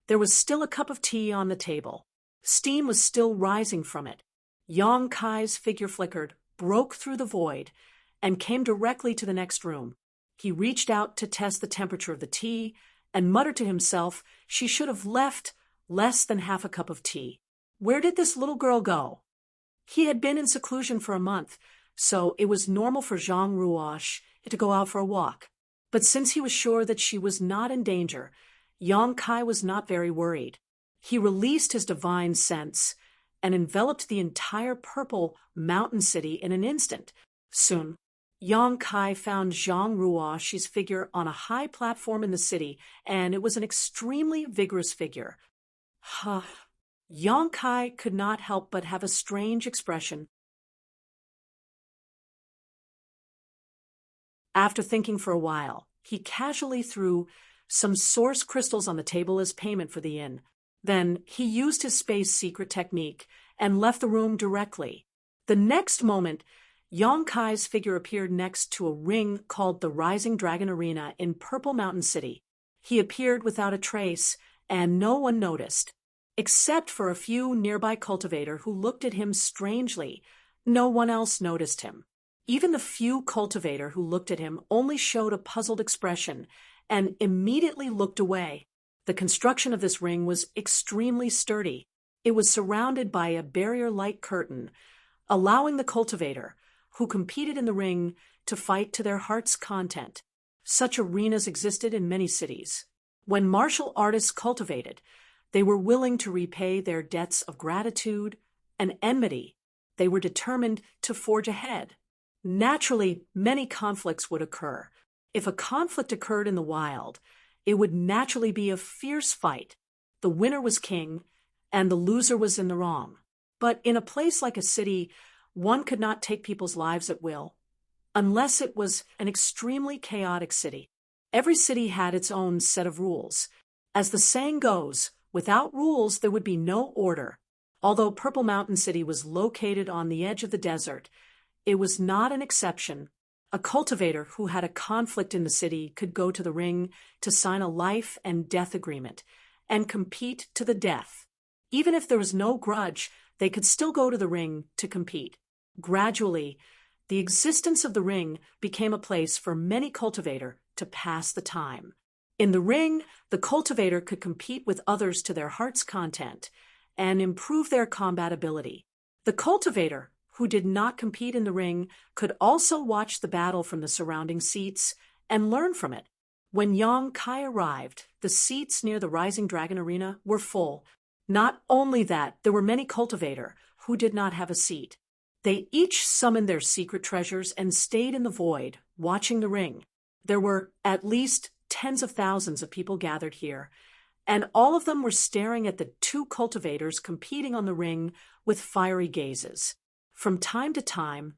there was still a cup of tea on the table. Steam was still rising from it. Yang Kai's figure flickered, broke through the void, and came directly to the next room. He reached out to test the temperature of the tea and muttered to himself she should have left less than half a cup of tea. Where did this little girl go? He had been in seclusion for a month, so it was normal for Zhang Ruosh to go out for a walk. But since he was sure that she was not in danger, Yang Kai was not very worried. He released his divine sense and enveloped the entire Purple Mountain City in an instant. Soon, Yang Kai found Zhang Ruosh's figure on a high platform in the city, and it was an extremely vigorous figure. Yang Kai could not help but have a strange expression. After thinking for a while, he casually threw some source crystals on the table as payment for the inn. Then he used his space secret technique and left the room directly. The next moment, Yang Kai's figure appeared next to a ring called the Rising Dragon Arena in Purple Mountain City. He appeared without a trace, and no one noticed. Except for a few nearby cultivator who looked at him strangely, no one else noticed him. Even the few cultivator who looked at him only showed a puzzled expression and immediately looked away. The construction of this ring was extremely sturdy. It was surrounded by a barrier-like curtain, allowing the cultivator, who competed in the ring, to fight to their heart's content. Such arenas existed in many cities. When martial artists cultivated, they were willing to repay their debts of gratitude and enmity. They were determined to forge ahead. Naturally, many conflicts would occur. If a conflict occurred in the wild, it would naturally be a fierce fight. The winner was king, and the loser was in the wrong. But in a place like a city, one could not take people's lives at will, unless it was an extremely chaotic city. Every city had its own set of rules. As the saying goes, without rules there would be no order. Although Purple Mountain City was located on the edge of the desert, it was not an exception. A cultivator who had a conflict in the city could go to the ring to sign a life and death agreement and compete to the death. Even if there was no grudge, they could still go to the ring to compete. Gradually, the existence of the ring became a place for many cultivator to pass the time. In the ring, the cultivator could compete with others to their heart's content and improve their combat ability. The cultivator who did not compete in the ring could also watch the battle from the surrounding seats and learn from it. When Yang Kai arrived, the seats near the Rising Dragon Arena were full. Not only that, there were many cultivator who did not have a seat. They each summoned their secret treasures and stayed in the void, watching the ring. There were at least tens of thousands of people gathered here, and all of them were staring at the two cultivators competing on the ring with fiery gazes. From time to time,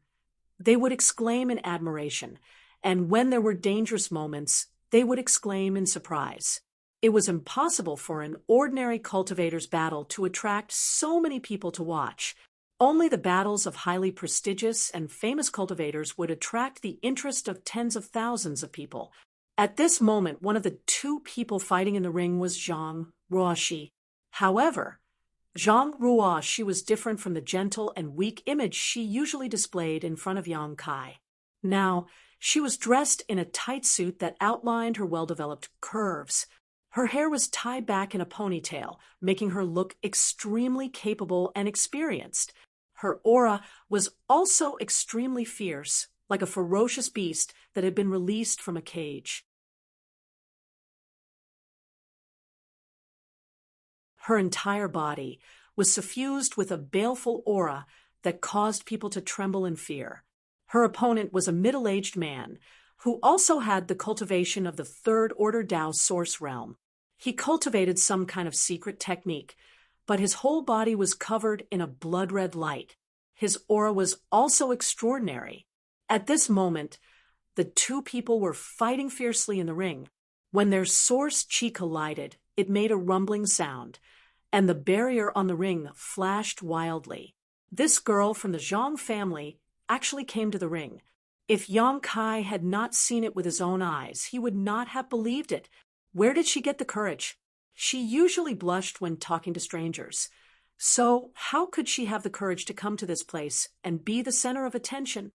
they would exclaim in admiration, and when there were dangerous moments, they would exclaim in surprise. It was impossible for an ordinary cultivator's battle to attract so many people to watch. Only the battles of highly prestigious and famous cultivators would attract the interest of tens of thousands of people. At this moment, one of the two people fighting in the ring was Zhang Ruoshi. However, Zhang Ruoshi was different from the gentle and weak image she usually displayed in front of Yang Kai. Now, she was dressed in a tight suit that outlined her well-developed curves. Her hair was tied back in a ponytail, making her look extremely capable and experienced. Her aura was also extremely fierce, like a ferocious beast that had been released from a cage. Her entire body was suffused with a baleful aura that caused people to tremble in fear. Her opponent was a middle-aged man who also had the cultivation of the Third Order Tao Source Realm. He cultivated some kind of secret technique, but his whole body was covered in a blood-red light. His aura was also extraordinary. At this moment, the two people were fighting fiercely in the ring. When their source chi collided, it made a rumbling sound, and the barrier on the ring flashed wildly. This girl from the Zhang family actually came to the ring. If Yang Kai had not seen it with his own eyes, he would not have believed it. Where did she get the courage? She usually blushed when talking to strangers. So how could she have the courage to come to this place and be the center of attention?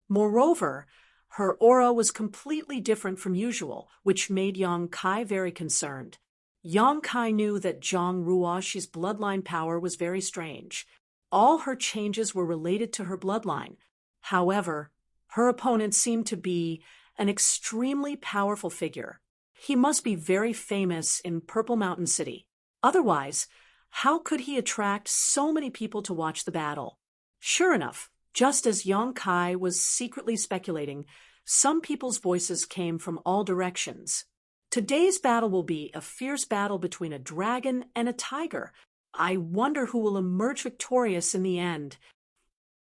Moreover, her aura was completely different from usual, which made Yang Kai very concerned. Yang Kai knew that Zhang Ruoxi's bloodline power was very strange. All her changes were related to her bloodline. However, her opponent seemed to be an extremely powerful figure. He must be very famous in Purple Mountain City. Otherwise, how could he attract so many people to watch the battle? Sure enough, just as Yang Kai was secretly speculating, some people's voices came from all directions. Today's battle will be a fierce battle between a dragon and a tiger. I wonder who will emerge victorious in the end.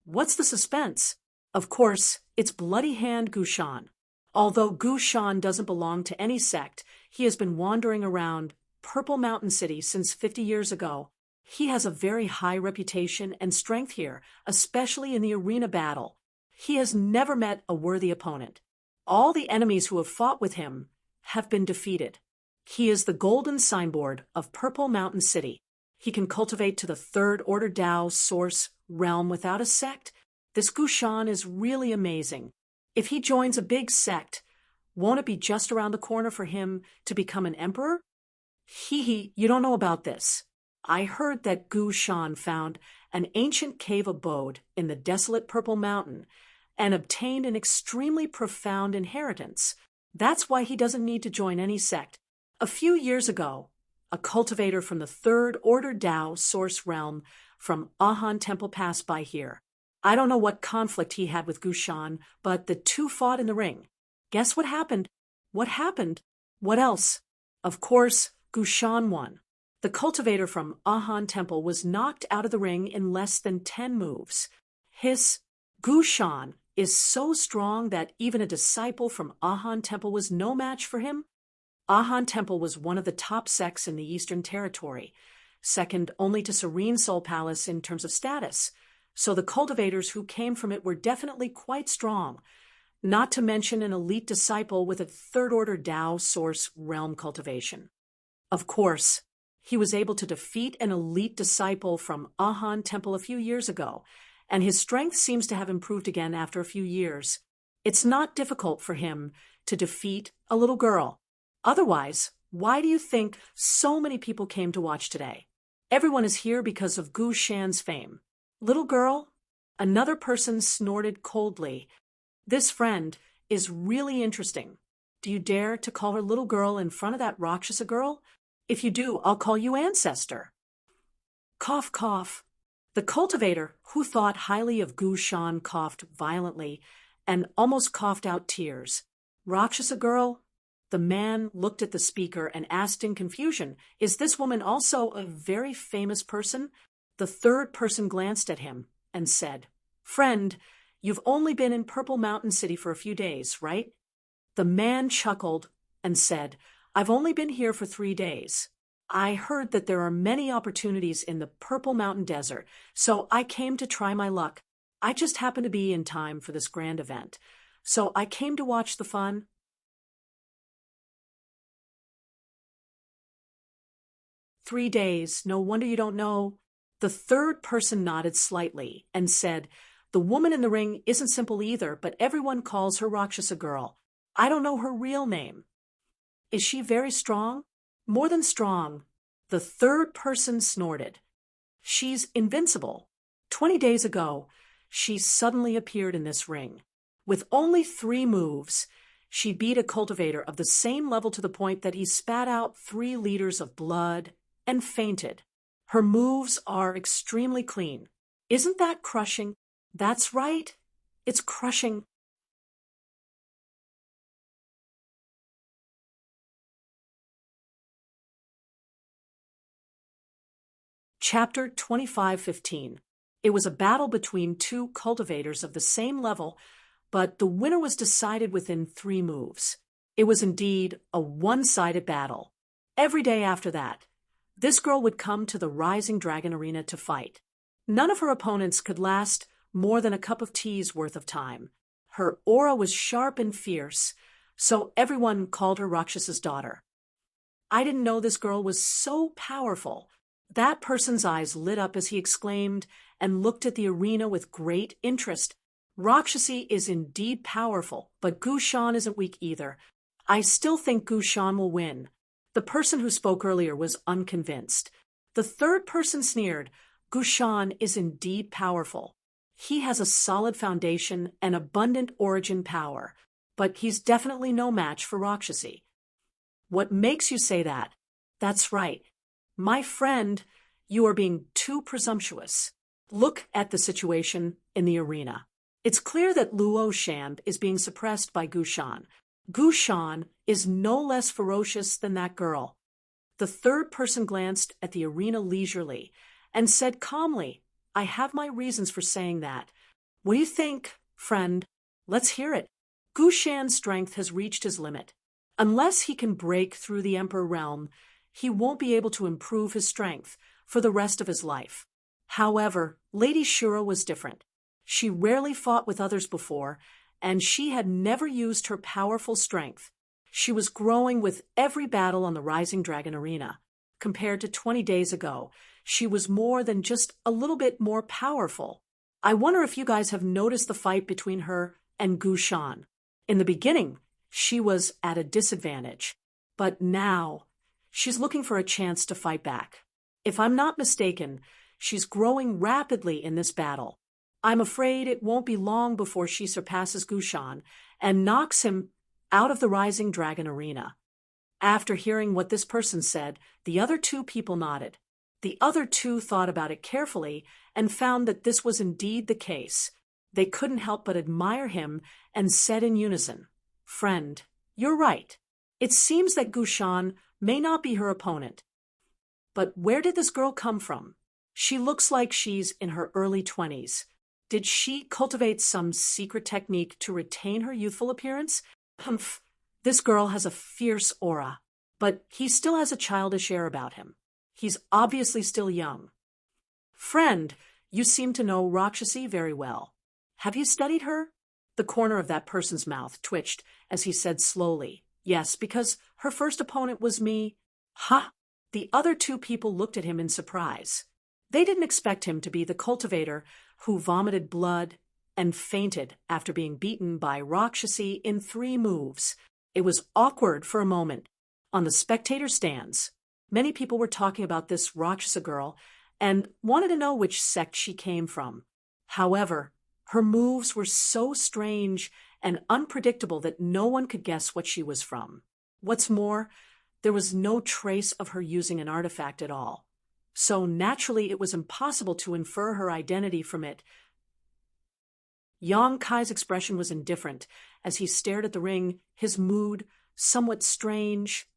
What's the suspense? Of course, it's Bloody Hand Gushan. Although Gushan doesn't belong to any sect, he has been wandering around Purple Mountain City since 50 years ago. He has a very high reputation and strength here, especially in the arena battle. He has never met a worthy opponent. All the enemies who have fought with him have been defeated. He is the golden signboard of Purple Mountain City. He can cultivate to the third order Tao source realm without a sect. This Gushan is really amazing. If he joins a big sect, won't it be just around the corner for him to become an emperor? You don't know about this. I heard that Gushan found an ancient cave abode in the desolate Purple Mountain and obtained an extremely profound inheritance. That's why he doesn't need to join any sect. A few years ago, a cultivator from the third order Tao source realm from Ahan Temple passed by here. I don't know what conflict he had with Gushan, but the two fought in the ring. Guess what happened? What happened? What else? Of course, Gushan won. The cultivator from Ahan Temple was knocked out of the ring in less than 10 moves. His Gushan is so strong that even a disciple from Ahan Temple was no match for him. Ahan Temple was one of the top sects in the Eastern Territory, second only to Serene Soul Palace in terms of status. So the cultivators who came from it were definitely quite strong, not to mention an elite disciple with a third-order Tao source realm cultivation. Of course, he was able to defeat an elite disciple from Ahan Temple a few years ago, and his strength seems to have improved again after a few years. It's not difficult for him to defeat a little girl. Otherwise, why do you think so many people came to watch today? Everyone is here because of Gushan's fame. Little girl? Another person snorted coldly. This friend is really interesting. Do you dare to call her little girl in front of that Rakshasa girl? If you do, I'll call you ancestor. Cough, cough. The cultivator, who thought highly of Gushan, coughed violently and almost coughed out tears. Rakshasa girl? The man looked at the speaker and asked in confusion, is this woman also a very famous person? The third person glanced at him and said, friend, you've only been in Purple Mountain City for a few days, right? The man chuckled and said, I've only been here for 3 days. I heard that there are many opportunities in the Purple Mountain Desert, so I came to try my luck. I just happened to be in time for this grand event, so I came to watch the fun. "3 days, no wonder you don't know." The third person nodded slightly and said, the woman in the ring isn't simple either, but everyone calls her Rakshasa girl. I don't know her real name. Is she very strong? More than strong. The third person snorted. She's invincible. 20 days ago, she suddenly appeared in this ring. With only 3 moves, she beat a cultivator of the same level to the point that he spat out 3 liters of blood and fainted. Her moves are extremely clean. Isn't that crushing? That's right. It's crushing. Chapter 25:15. It was a battle between 2 cultivators of the same level, but the winner was decided within 3 moves. It was indeed a one-sided battle. Every day after that, this girl would come to the Rising Dragon Arena to fight. None of her opponents could last more than a cup of tea's worth of time. Her aura was sharp and fierce, so everyone called her Rakshasa's daughter. I didn't know this girl was so powerful. That person's eyes lit up as he exclaimed and looked at the arena with great interest. Rakshasi is indeed powerful, but Gushan isn't weak either. I still think Gushan will win. The person who spoke earlier was unconvinced. The third person sneered, Gushan is indeed powerful. He has a solid foundation and abundant origin power, but he's definitely no match for Rakshasi. What makes you say that? That's right. My friend, you are being too presumptuous. Look at the situation in the arena. It's clear that Luo Shan is being suppressed by Gushan. Gushan is no less ferocious than that girl. The third person glanced at the arena leisurely and said calmly, I have my reasons for saying that. What do you think, friend? Let's hear it. Gushan's strength has reached his limit. Unless he can break through the Emperor realm, he won't be able to improve his strength for the rest of his life. However, Lady Shura was different. She rarely fought with others before, and she had never used her powerful strength. She was growing with every battle on the Rising Dragon arena. Compared to 20 days ago, she was more than just a little bit more powerful. I wonder if you guys have noticed the fight between her and Gushan. In the beginning, she was at a disadvantage, but now she's looking for a chance to fight back. If I'm not mistaken, she's growing rapidly in this battle. I'm afraid it won't be long before she surpasses Gushan and knocks him out of the Rising Dragon arena. After hearing what this person said, the other two people nodded. The other two thought about it carefully and found that this was indeed the case. They couldn't help but admire him and said in unison, Friend, you're right. It seems that Gushan may not be her opponent. But where did this girl come from? She looks like she's in her early 20s. Did she cultivate some secret technique to retain her youthful appearance? Humph, this girl has a fierce aura, but he still has a childish air about him. He's obviously still young. Friend, you seem to know Rakshasi very well. Have you studied her? The corner of that person's mouth twitched as he said slowly, Yes, because her first opponent was me. Ha! The other two people looked at him in surprise. They didn't expect him to be the cultivator who vomited blood and fainted after being beaten by Rakshasi in 3 moves. It was awkward for a moment. On the spectator stands, many people were talking about this Rakshasa girl and wanted to know which sect she came from. However, her moves were so strange and unpredictable that no one could guess what she was from. What's more, there was no trace of her using an artifact at all. So naturally it was impossible to infer her identity from it. Yang Kai's expression was indifferent as he stared at the ring, his mood somewhat strange.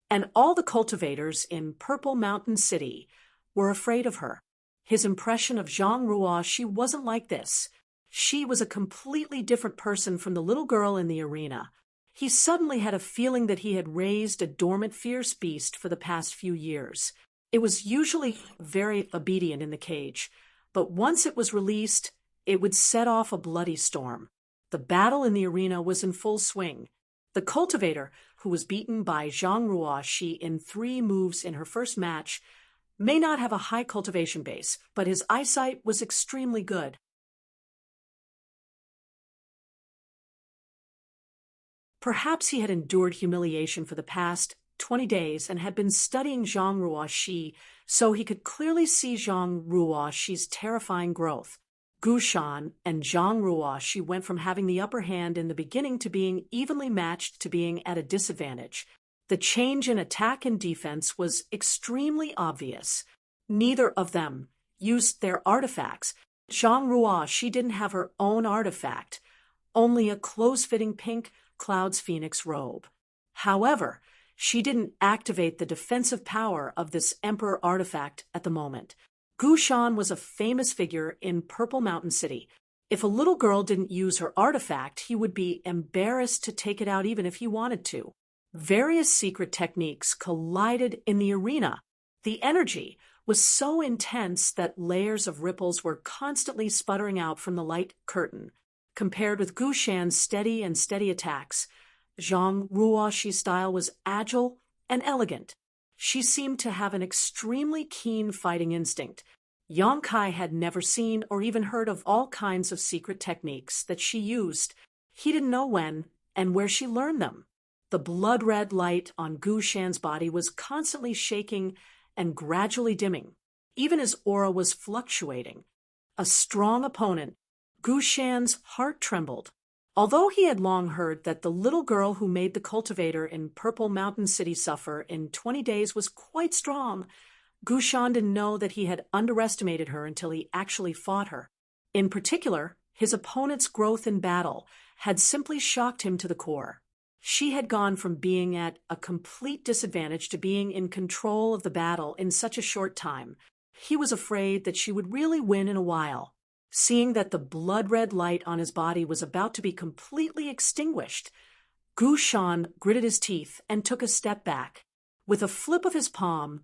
And all the cultivators in Purple Mountain City were afraid of her. His impression of Zhang Ruo, she wasn't like this. She was a completely different person from the little girl in the arena. He suddenly had a feeling that he had raised a dormant fierce beast for the past few years. It was usually very obedient in the cage, but once it was released, it would set off a bloody storm. The battle in the arena was in full swing. The cultivator, who was beaten by Zhang Ruo in 3 moves in her first match, may not have a high cultivation base, but his eyesight was extremely good. Perhaps he had endured humiliation for the past 20 days and had been studying Zhang Ruo, so he could clearly see Zhang Ruo's terrifying growth. Gushan and Zhang Ruo went from having the upper hand in the beginning to being evenly matched to being at a disadvantage. The change in attack and defense was extremely obvious. Neither of them used their artifacts. Zhang Ruo, didn't have her own artifact, only a close-fitting pink Cloud's Phoenix robe. However, she didn't activate the defensive power of this Emperor artifact at the moment. Gushan was a famous figure in Purple Mountain City. If a little girl didn't use her artifact, he would be embarrassed to take it out even if he wanted to. Various secret techniques collided in the arena. The energy was so intense that layers of ripples were constantly sputtering out from the light curtain. Compared with Gu Shan's steady attacks, Zhang Ruoxi's style was agile and elegant. She seemed to have an extremely keen fighting instinct. Yang Kai had never seen or even heard of all kinds of secret techniques that she used. He didn't know when and where she learned them. The blood-red light on Gu Shan's body was constantly shaking and gradually dimming. Even his aura was fluctuating. A strong opponent, Gu Shan's heart trembled. Although he had long heard that the little girl who made the cultivator in Purple Mountain City suffer in 20 days was quite strong, Gu Shan didn't know that he had underestimated her until he actually fought her. In particular, his opponent's growth in battle had simply shocked him to the core. She had gone from being at a complete disadvantage to being in control of the battle in such a short time. He was afraid that she would really win in a while. Seeing that the blood-red light on his body was about to be completely extinguished, Gu Shan gritted his teeth and took a step back. With a flip of his palm,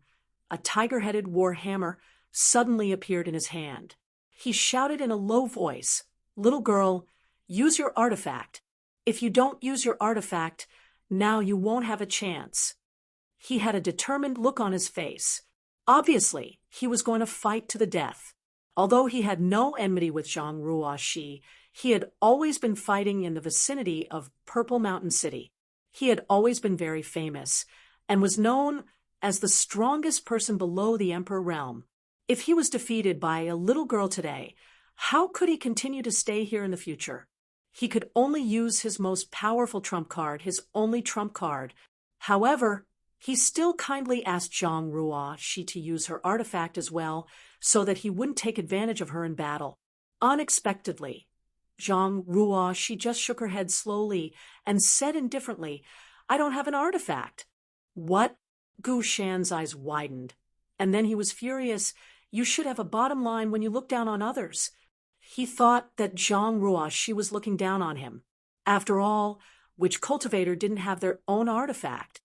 a tiger-headed war hammer suddenly appeared in his hand. He shouted in a low voice, "Little girl, use your artifact. If you don't use your artifact, now you won't have a chance." He had a determined look on his face. Obviously, he was going to fight to the death. Although he had no enmity with Zhang Ruoxi, he had always been fighting in the vicinity of Purple Mountain City. He had always been very famous, and was known as the strongest person below the Emperor realm. If he was defeated by a little girl today, how could he continue to stay here in the future? He could only use his most powerful trump card, his only trump card. However, he still kindly asked Zhang Ruoxi to use her artifact as well, so that he wouldn't take advantage of her in battle. Unexpectedly, Zhang Ruoxi just shook her head slowly and said indifferently, "I don't have an artifact." "What?" Gu Shan's eyes widened, and then he was furious. "You should have a bottom line when you look down on others." He thought that Zhang Ruoxi was looking down on him. After all, which cultivator didn't have their own artifact?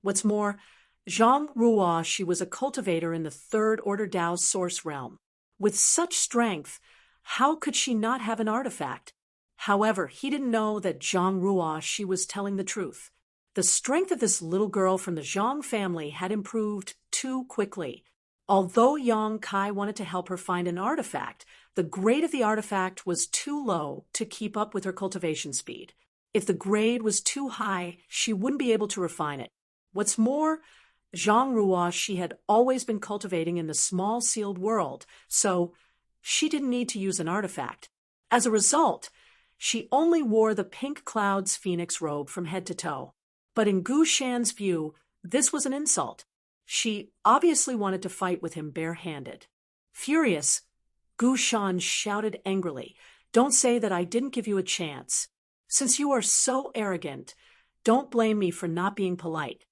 What's more, Zhang Ruoxi was a cultivator in the Third Order Dao Source Realm. With such strength, how could she not have an artifact? However, he didn't know that Zhang Ruoxi was telling the truth. The strength of this little girl from the Zhang family had improved too quickly. Although Yang Kai wanted to help her find an artifact, the grade of the artifact was too low to keep up with her cultivation speed. If the grade was too high, she wouldn't be able to refine it. What's more, Zhang Ruoxi had always been cultivating in the small sealed world, so she didn't need to use an artifact. As a result, she only wore the Pink Cloud's phoenix robe from head to toe. But in Gu Shan's view, this was an insult. She obviously wanted to fight with him barehanded. Furious, Gu Shan shouted angrily, "Don't say that I didn't give you a chance. Since you are so arrogant, don't blame me for not being polite."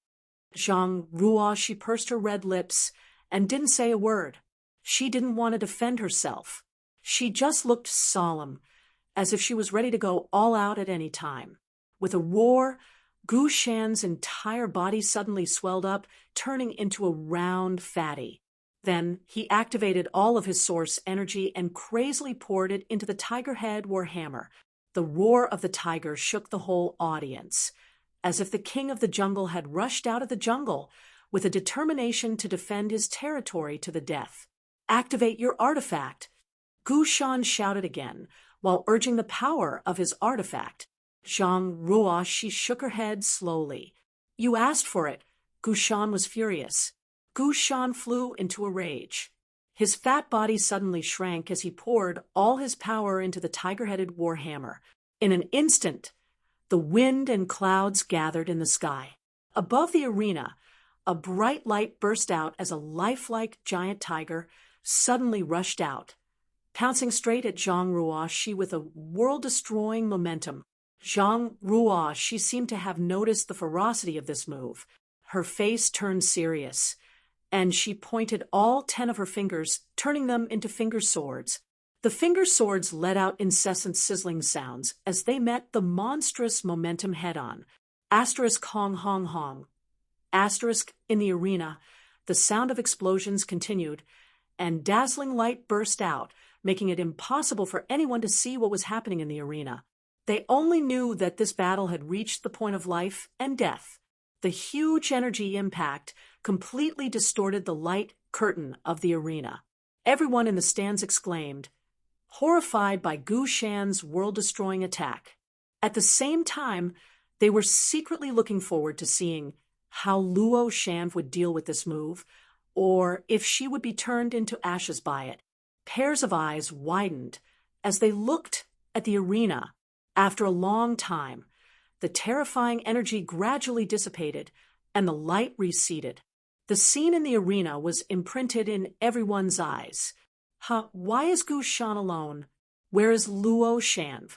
Zhang Ruoxi pursed her red lips and didn't say a word. She didn't want to defend herself. She just looked solemn, as if she was ready to go all out at any time. With a roar, Gu Shan's entire body suddenly swelled up, turning into a round fatty. Then he activated all of his source energy and crazily poured it into the tiger head war hammer. The roar of the tiger shook the whole audience, as if the king of the jungle had rushed out of the jungle with a determination to defend his territory to the death. "Activate your artifact!" Gu Shan shouted again, while urging the power of his artifact. Zhang Ruoxi shook her head slowly. "You asked for it." Gu Shan was furious. Gu Shan flew into a rage. His fat body suddenly shrank as he poured all his power into the tiger-headed war hammer. In an instant, the wind and clouds gathered in the sky. Above the arena, a bright light burst out as a lifelike giant tiger suddenly rushed out, pouncing straight at Zhang Ruoxi with a world-destroying momentum. Zhang Ruoxi seemed to have noticed the ferocity of this move. Her face turned serious, and she pointed all 10 of her fingers, turning them into finger swords. The finger swords let out incessant sizzling sounds as they met the monstrous momentum head-on. Asterisk hong hong hong. Asterisk in the arena. The sound of explosions continued, and dazzling light burst out, making it impossible for anyone to see what was happening in the arena. They only knew that this battle had reached the point of life and death. The huge energy impact completely distorted the light curtain of the arena. Everyone in the stands exclaimed, horrified by Gu Shan's world-destroying attack. At the same time, they were secretly looking forward to seeing how Luo Shan would deal with this move, or if she would be turned into ashes by it. Pairs of eyes widened as they looked at the arena. After a long time, the terrifying energy gradually dissipated and the light receded. The scene in the arena was imprinted in everyone's eyes. Why is Gu Shan alone? Where is Luo Shan?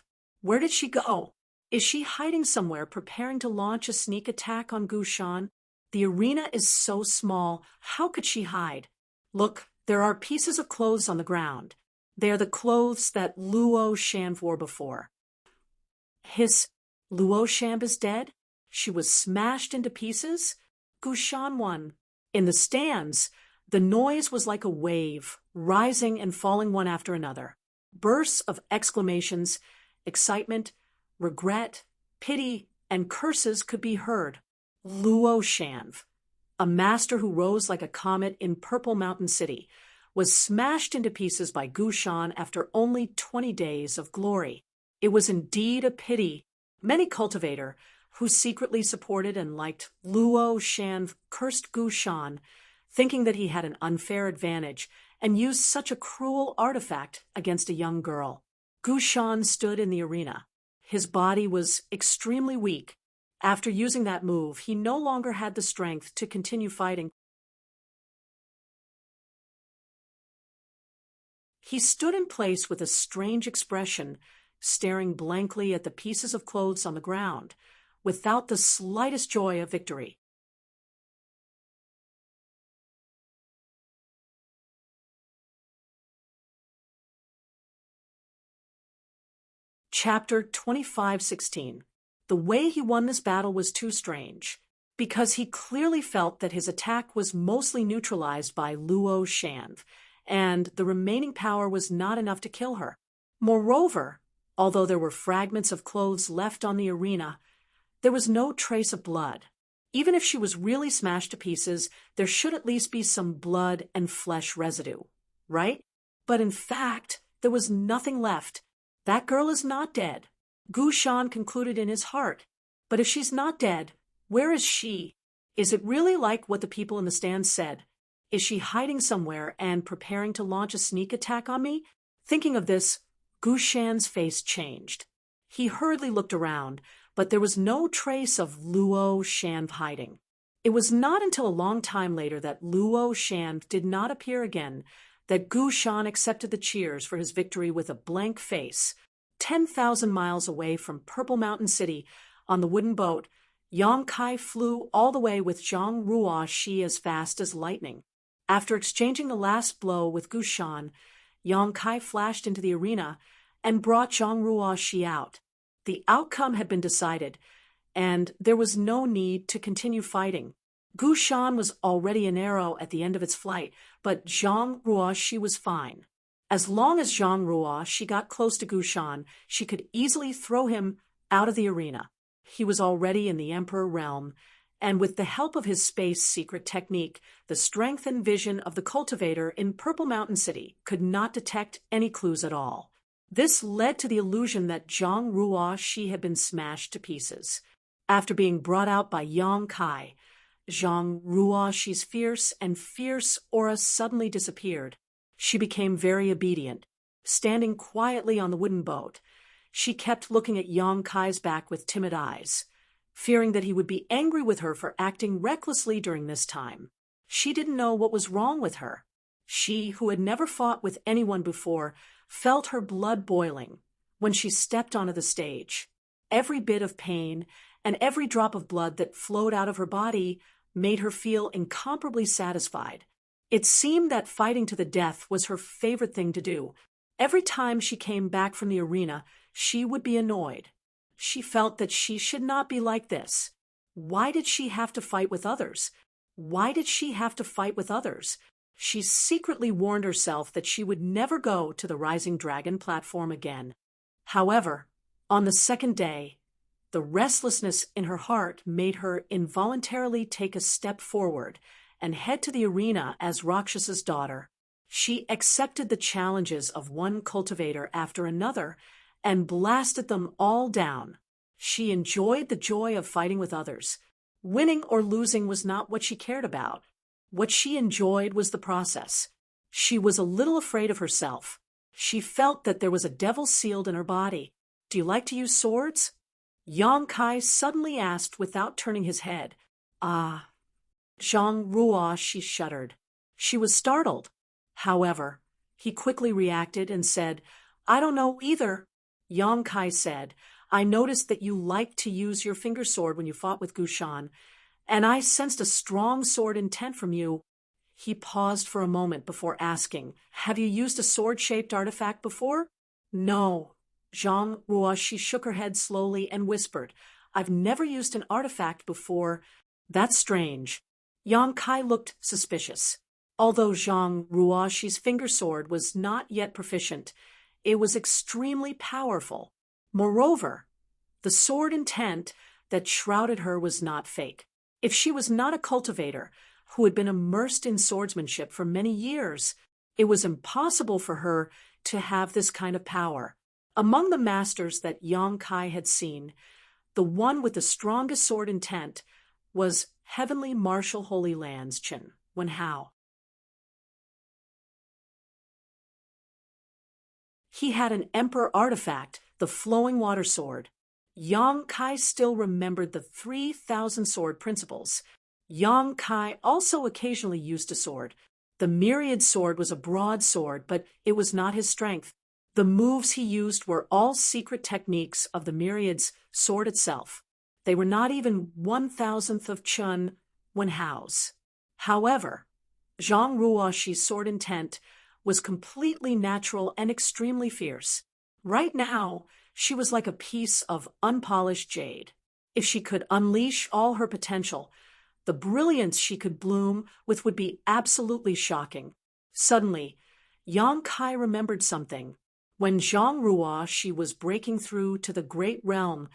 Where did she go? Is she hiding somewhere, preparing to launch a sneak attack on Gu Shan? The arena is so small, how could she hide? Look, there are pieces of clothes on the ground. They are the clothes that Luo Shan wore before. Luo Shan is dead? She was smashed into pieces? Gu Shan won. In the stands, the noise was like a wave, rising and falling one after another. Bursts of exclamations, excitement, regret, pity, and curses could be heard. Luo Shan, a master who rose like a comet in Purple Mountain City, was smashed into pieces by Gu Shan after only 20 days of glory. It was indeed a pity. Many cultivator who secretly supported and liked Luo Shan cursed Gu Shan, thinking that he had an unfair advantage and used such a cruel artifact against a young girl. Gu Shan stood in the arena. His body was extremely weak. After using that move, he no longer had the strength to continue fighting. He stood in place with a strange expression, staring blankly at the pieces of clothes on the ground, without the slightest joy of victory. Chapter 25:16. The way he won this battle was too strange, because he clearly felt that his attack was mostly neutralized by Luo Shan, and the remaining power was not enough to kill her. Moreover, although there were fragments of clothes left on the arena, there was no trace of blood. Even if she was really smashed to pieces, there should at least be some blood and flesh residue, right? But in fact, there was nothing left. That girl is not dead. Gu Shan concluded in his heart. But if she's not dead, where is she? Is it really like what the people in the stands said? Is she hiding somewhere and preparing to launch a sneak attack on me? Thinking of this, Gu Shan's face changed. He hurriedly looked around, but there was no trace of Luo Shan hiding. It was not until a long time later that Luo Shan did not appear again that Gu Shan accepted the cheers for his victory with a blank face. 10,000 miles away from Purple Mountain City, on the wooden boat, Yang Kai flew all the way with Zhang Ruoxi as fast as lightning. After exchanging the last blow with Gu Shan, Yang Kai flashed into the arena and brought Zhang Ruoxi out. The outcome had been decided, and there was no need to continue fighting. Gu Shan was already an arrow at the end of its flight, but Zhang Ruoxi was fine. As long as Zhang Ruoxi got close to Gu Shan, she could easily throw him out of the arena. He was already in the Emperor realm, and with the help of his space secret technique, the strength and vision of the cultivator in Purple Mountain City could not detect any clues at all. This led to the illusion that Zhang Ruoxi had been smashed to pieces. After being brought out by Yang Kai, Zhang Ruoxi's fierce aura suddenly disappeared. She became very obedient, standing quietly on the wooden boat. She kept looking at Yang Kai's back with timid eyes, fearing that he would be angry with her for acting recklessly during this time. She didn't know what was wrong with her. She, who had never fought with anyone before, felt her blood boiling when she stepped onto the stage. Every bit of pain and every drop of blood that flowed out of her body made her feel incomparably satisfied. It seemed that fighting to the death was her favorite thing to do. Every time she came back from the arena, she would be annoyed. She felt that she should not be like this. Why did she have to fight with others? Why did she have to fight with others? She secretly warned herself that she would never go to the Rising Dragon platform again. However, on the second day, the restlessness in her heart made her involuntarily take a step forward and head to the arena as Rakshasa's daughter. She accepted the challenges of one cultivator after another and blasted them all down. She enjoyed the joy of fighting with others. Winning or losing was not what she cared about. What she enjoyed was the process. She was a little afraid of herself. She felt that there was a devil sealed in her body. Do you like to use swords? Yang Kai suddenly asked without turning his head. Ah. Zhang Ruo, she shuddered. She was startled. However, he quickly reacted and said, I don't know either. Yang Kai said, I noticed that you liked to use your finger sword when you fought with Gushan, and I sensed a strong sword intent from you. He paused for a moment before asking, Have you used a sword-shaped artifact before? No. Zhang Ruo, she shook her head slowly and whispered, I've never used an artifact before. That's strange. Yang Kai looked suspicious. Although Zhang Ruoxi's finger sword was not yet proficient, it was extremely powerful. Moreover, the sword intent that shrouded her was not fake. If she was not a cultivator who had been immersed in swordsmanship for many years, it was impossible for her to have this kind of power. Among the masters that Yang Kai had seen, the one with the strongest sword intent was Heavenly Marshal Holy Lands Chen Wenhao. He had an emperor artifact, the flowing water sword. Yang Kai still remembered the 3,000 sword principles. Yang Kai also occasionally used a sword. The myriad sword was a broadsword, but it was not his strength. The moves he used were all secret techniques of the myriad's sword itself. They were not even 1,000th of Chen Wenhao's. However, Zhang Ruoxi's sword intent was completely natural and extremely fierce. Right now, she was like a piece of unpolished jade. If she could unleash all her potential, the brilliance she could bloom with would be absolutely shocking. Suddenly, Yang Kai remembered something. When Zhang Ruoxi was breaking through to the great realm,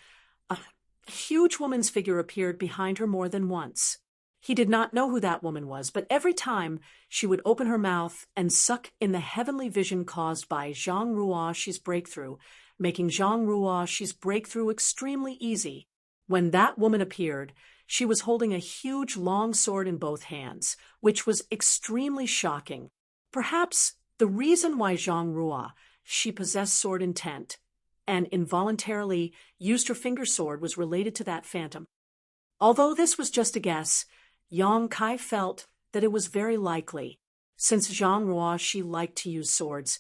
a huge woman's figure appeared behind her more than once. He did not know who that woman was, but every time she would open her mouth and suck in the heavenly vision caused by Zhang Ruoxi's breakthrough, making Zhang Ruoxi's breakthrough extremely easy. When that woman appeared, she was holding a huge long sword in both hands, which was extremely shocking. Perhaps the reason why Zhang Ruoxi possessed sword intent and involuntarily used her finger sword was related to that phantom. Although this was just a guess, Yang Kai felt that it was very likely. Since Zhang Ruoxi liked to use swords,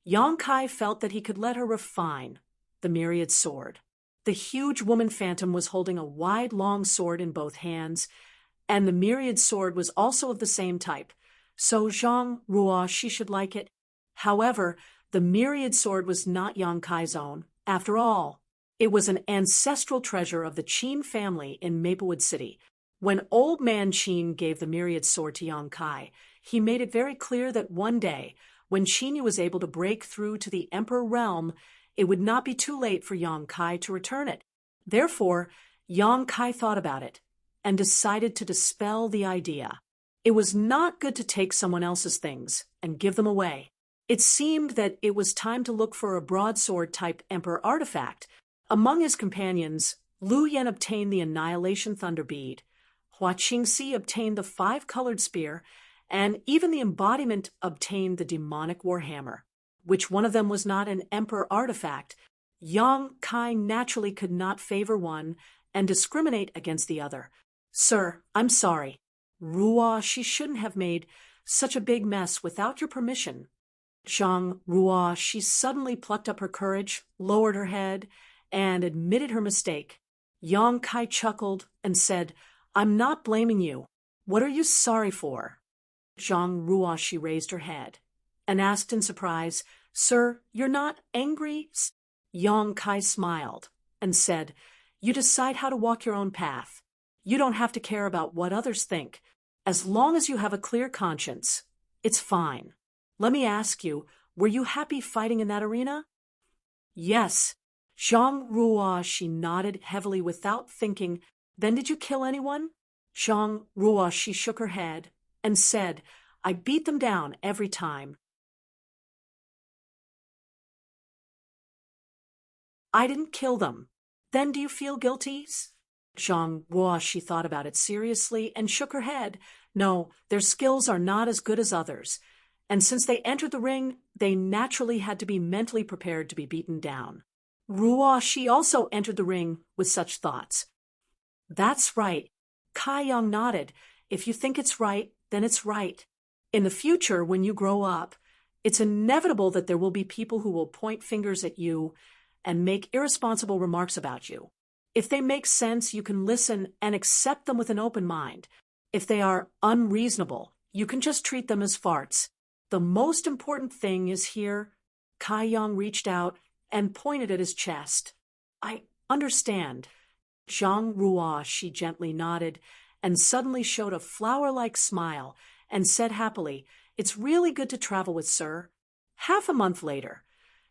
Yang Kai felt that he could let her refine the myriad sword. The huge woman phantom was holding a wide, long sword in both hands, and the myriad sword was also of the same type, so Zhang Ruoxi should like it. However, the myriad sword was not Yang Kai's own. After all, it was an ancestral treasure of the Qin family in Maplewood City. When Old Man Qin gave the myriad sword to Yang Kai, he made it very clear that one day, when Qin was able to break through to the Emperor realm, it would not be too late for Yang Kai to return it. Therefore, Yang Kai thought about it and decided to dispel the idea. It was not good to take someone else's things and give them away. It seemed that it was time to look for a broadsword-type Emperor artifact. Among his companions, Lu Yan obtained the Annihilation Thunder Bead, Hua Qingxi obtained the 5-colored spear, and even the embodiment obtained the demonic warhammer. Which one of them was not an Emperor artifact? Yang Kai naturally could not favor one and discriminate against the other. Sir, I'm sorry. Ruoxi shouldn't have made such a big mess without your permission. Zhang Ruoxi suddenly plucked up her courage, lowered her head, and admitted her mistake. Yang Kai chuckled and said, I'm not blaming you. What are you sorry for? Zhang Ruoxi raised her head and asked in surprise, Sir, you're not angry? Yang Kai smiled and said, You decide how to walk your own path. You don't have to care about what others think. As long as you have a clear conscience, it's fine. Let me ask you, were you happy fighting in that arena? Yes. Zhang Ruo, she nodded heavily without thinking. Then did you kill anyone? Zhang Ruo, she shook her head and said, I beat them down every time. I didn't kill them. Then do you feel guilty? Zhang Ruo, she thought about it seriously and shook her head. No, their skills are not as good as others. And since they entered the ring, they naturally had to be mentally prepared to be beaten down. Ruo, she also entered the ring with such thoughts. That's right. Kai Yang nodded. If you think it's right, then it's right. In the future, when you grow up, it's inevitable that there will be people who will point fingers at you and make irresponsible remarks about you. If they make sense, you can listen and accept them with an open mind. If they are unreasonable, you can just treat them as farts. The most important thing is here. Kai Yang reached out and pointed at his chest. I understand. Zhang Ruo, she gently nodded and suddenly showed a flower-like smile and said happily, It's really good to travel with Sir. Half a month later,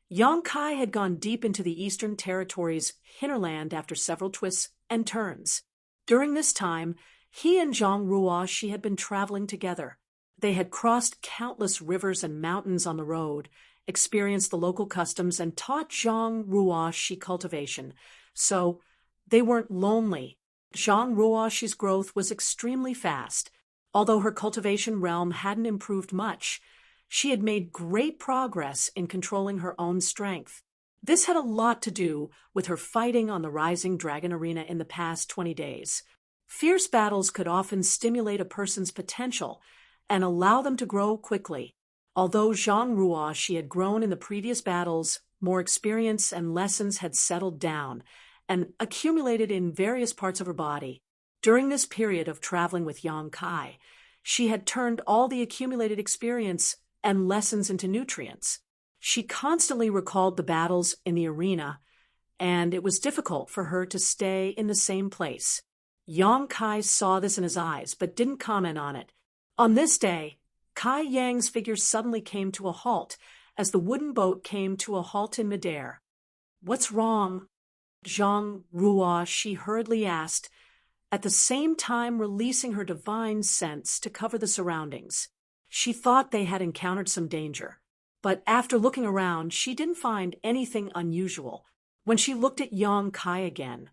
Yang Kai had gone deep into the Eastern Territory's hinterland after several twists and turns. During this time, he and Zhang Ruo, she had been traveling together. They had crossed countless rivers and mountains on the road, experienced the local customs, and taught Zhang Ruo she cultivation. So they weren't lonely. Zhang Ruo she's growth was extremely fast. Although her cultivation realm hadn't improved much, she had made great progress in controlling her own strength. This had a lot to do with her fighting on the Rising Dragon Arena in the past 20 days. Fierce battles could often stimulate a person's potential and allow them to grow quickly. Although Zhang Ruo she had grown in the previous battles, more experience and lessons had settled down and accumulated in various parts of her body. During this period of traveling with Yang Kai, she had turned all the accumulated experience and lessons into nutrients. She constantly recalled the battles in the arena, and it was difficult for her to stay in the same place. Yang Kai saw this in his eyes, but didn't comment on it. On this day, Kai Yang's figure suddenly came to a halt as the wooden boat came to a halt in midair. What's wrong? Zhang Ruo, she hurriedly asked, at the same time releasing her divine sense to cover the surroundings. She thought they had encountered some danger, but after looking around, she didn't find anything unusual. When she looked at Yang Kai again,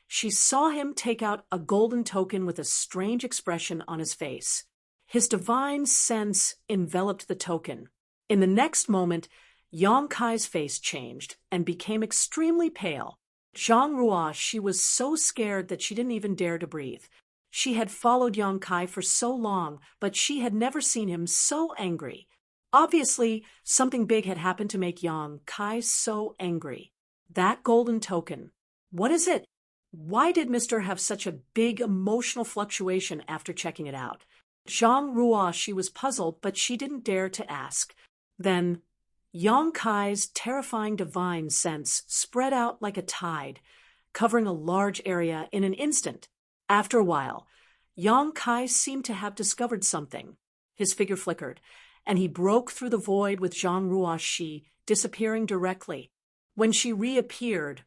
she saw him take out a golden token with a strange expression on his face. His divine sense enveloped the token. In the next moment, Yang Kai's face changed and became extremely pale. Zhang Ruo, she was so scared that she didn't even dare to breathe. She had followed Yang Kai for so long, but she had never seen him so angry. Obviously, something big had happened to make Yang Kai so angry. That golden token. What is it? Why did Mr. have such a big emotional fluctuation after checking it out? Zhang Ruo, she was puzzled, but she didn't dare to ask. Then, Yang Kai's terrifying divine sense spread out like a tide, covering a large area in an instant. After a while, Yang Kai seemed to have discovered something. His figure flickered, and he broke through the void with Zhang Ruo she disappearing directly. When she reappeared,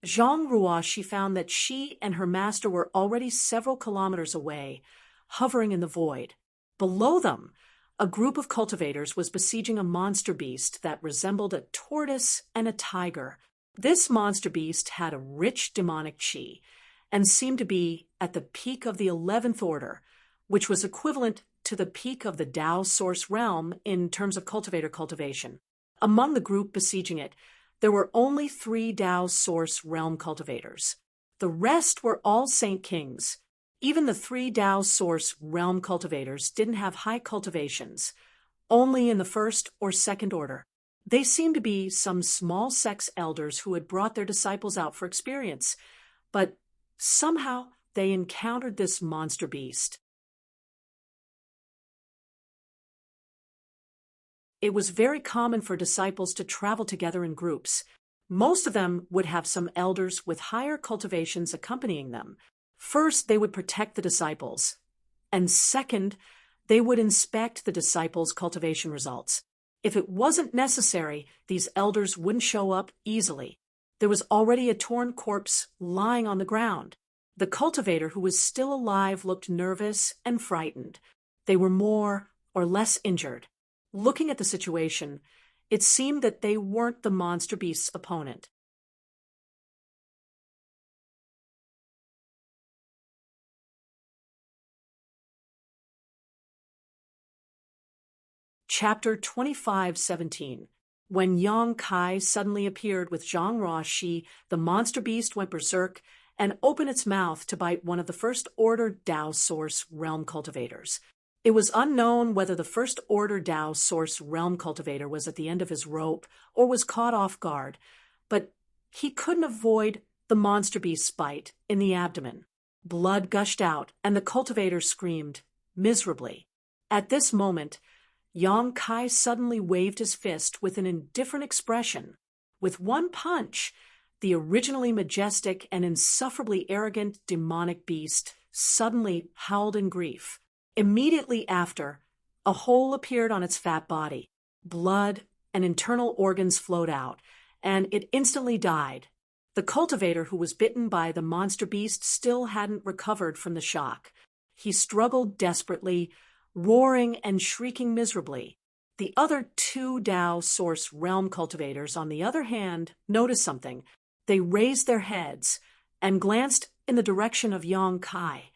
Zhang Ruo she found that she and her master were already several kilometers away, hovering in the void. Below them, a group of cultivators was besieging a monster beast that resembled a tortoise and a tiger. This monster beast had a rich demonic chi and seemed to be at the peak of the 11th order, which was equivalent to the peak of the Tao source realm in terms of cultivator cultivation. Among the group besieging it, there were only 3 Tao source realm cultivators. The rest were all Saint Kings. Even the 3 Tao source realm cultivators didn't have high cultivations, only in the 1st or 2nd order. They seemed to be some small sects elders who had brought their disciples out for experience, but somehow they encountered this monster beast. It was very common for disciples to travel together in groups. Most of them would have some elders with higher cultivations accompanying them. First, they would protect the disciples, and second, they would inspect the disciples' cultivation results. If it wasn't necessary, these elders wouldn't show up easily. There was already a torn corpse lying on the ground. The cultivator who was still alive looked nervous and frightened. They were more or less injured. Looking at the situation, it seemed that they weren't the monster beast's opponent. Chapter 25:17. When Yang Kai suddenly appeared with Zhang Ruoxi, the monster beast went berserk and opened its mouth to bite one of the First Order Dao Source realm cultivators. It was unknown whether the First Order Dao Source realm cultivator was at the end of his rope or was caught off guard, but he couldn't avoid the monster beast's bite in the abdomen. Blood gushed out, and the cultivator screamed miserably. At this moment, Yang Kai suddenly waved his fist with an indifferent expression. With one punch, the originally majestic and insufferably arrogant demonic beast suddenly howled in grief. Immediately after, a hole appeared on its fat body. Blood and internal organs flowed out, and it instantly died. The cultivator who was bitten by the monster beast still hadn't recovered from the shock. He struggled desperately, roaring and shrieking miserably. The other two Dao Source realm cultivators, on the other hand, noticed something. They raised their heads and glanced in the direction of Yang Kai,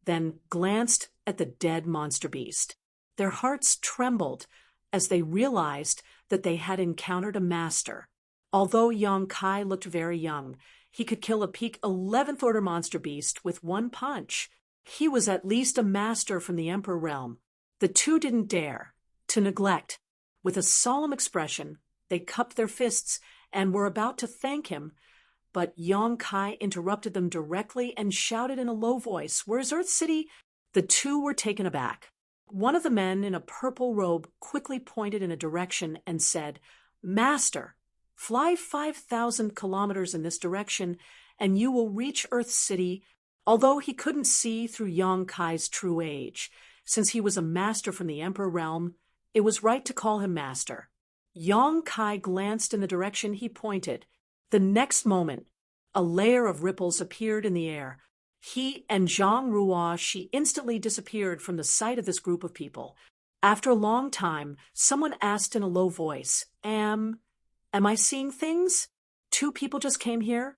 then glanced at the dead monster beast. Their hearts trembled as they realized that they had encountered a master. Although Yang Kai looked very young, he could kill a peak 11th order monster beast with one punch. He was at least a master from the Emperor realm. The two didn't dare to neglect. With a solemn expression, they cupped their fists and were about to thank him, but Yang Kai interrupted them directly and shouted in a low voice, "Where's Earth City?" The two were taken aback. One of the men in a purple robe quickly pointed in a direction and said, "Master, fly 5,000 kilometers in this direction, and you will reach Earth City." Although he couldn't see through Yang Kai's true age, since he was a master from the Emperor realm, it was right to call him master. Yang Kai glanced in the direction he pointed. The next moment, a layer of ripples appeared in the air. He and Zhang Ruoxi instantly disappeared from the sight of this group of people. After a long time, someone asked in a low voice, Am I seeing things? Two people just came here?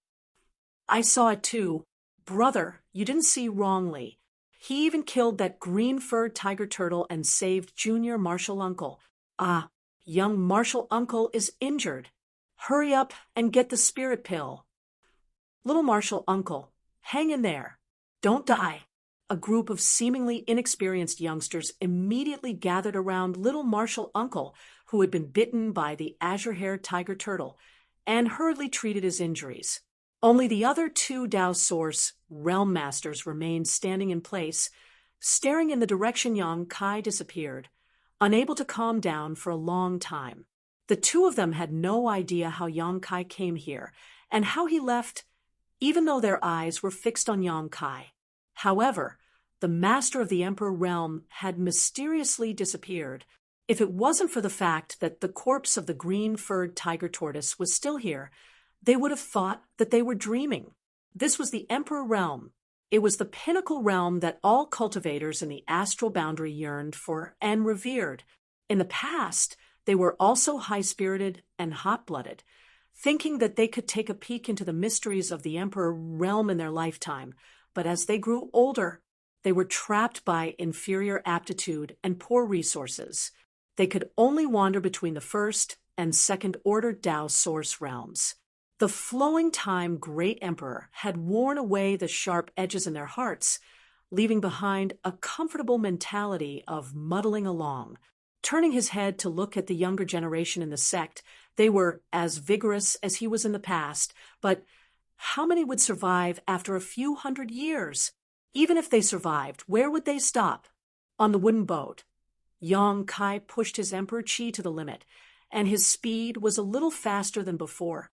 I saw it too. Brother, you didn't see wrongly. He even killed that green-furred tiger turtle and saved Junior Martial Uncle. Ah, young Martial Uncle is injured. Hurry up and get the spirit pill. Little Martial Uncle, hang in there. Don't die. A group of seemingly inexperienced youngsters immediately gathered around little Martial Uncle, who had been bitten by the azure-haired tiger turtle, and hurriedly treated his injuries. Only the other two Dao Source realm masters remained standing in place, staring in the direction Yang Kai disappeared, unable to calm down for a long time. The two of them had no idea how Yang Kai came here and how he left, even though their eyes were fixed on Yang Kai. However, the master of the Emperor realm had mysteriously disappeared. If it wasn't for the fact that the corpse of the green-furred tiger tortoise was still here, they would have thought that they were dreaming. This was the Emperor realm. It was the pinnacle realm that all cultivators in the astral boundary yearned for and revered. In the past, they were also high-spirited and hot-blooded, thinking that they could take a peek into the mysteries of the Emperor realm in their lifetime. But as they grew older, they were trapped by inferior aptitude and poor resources. They could only wander between the first and second order Dao Source realms. The flowing time great emperor had worn away the sharp edges in their hearts, leaving behind a comfortable mentality of muddling along. Turning his head to look at the younger generation in the sect, they were as vigorous as he was in the past, but how many would survive after a few hundred years? Even if they survived, where would they stop? On the wooden boat. Yang Kai pushed his emperor chi to the limit, and his speed was a little faster than before.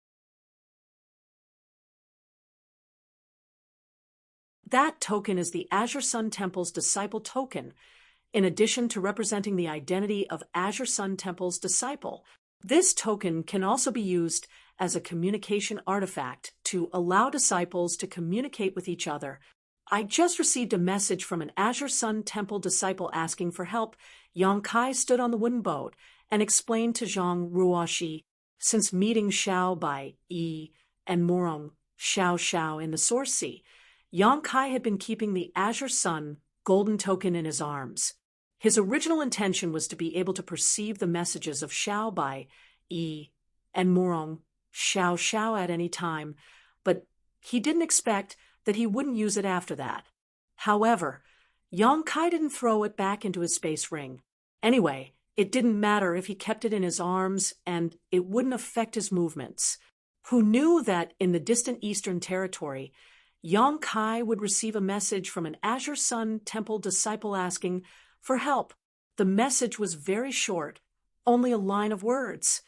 That token is the Azure Sun Temple's disciple token, in addition to representing the identity of Azure Sun Temple's disciple. This token can also be used as a communication artifact to allow disciples to communicate with each other. I just received a message from an Azure Sun Temple disciple asking for help. Yang Kai stood on the wooden boat and explained to Zhang Ruoxi, since meeting Xiao Bai Yi and Morong Xiao in the Source Sea, Yang Kai had been keeping the Azure Sun golden token in his arms. His original intention was to be able to perceive the messages of Xiao Bai Yi and Morong Xiao at any time, but he didn't expect that he wouldn't use it after that. However, Yang Kai didn't throw it back into his space ring. Anyway, it didn't matter if he kept it in his arms, and it wouldn't affect his movements. Who knew that in the distant Eastern Territory, Yang Kai would receive a message from an Azure Sun Temple disciple asking for help. The message was very short, only a line of words.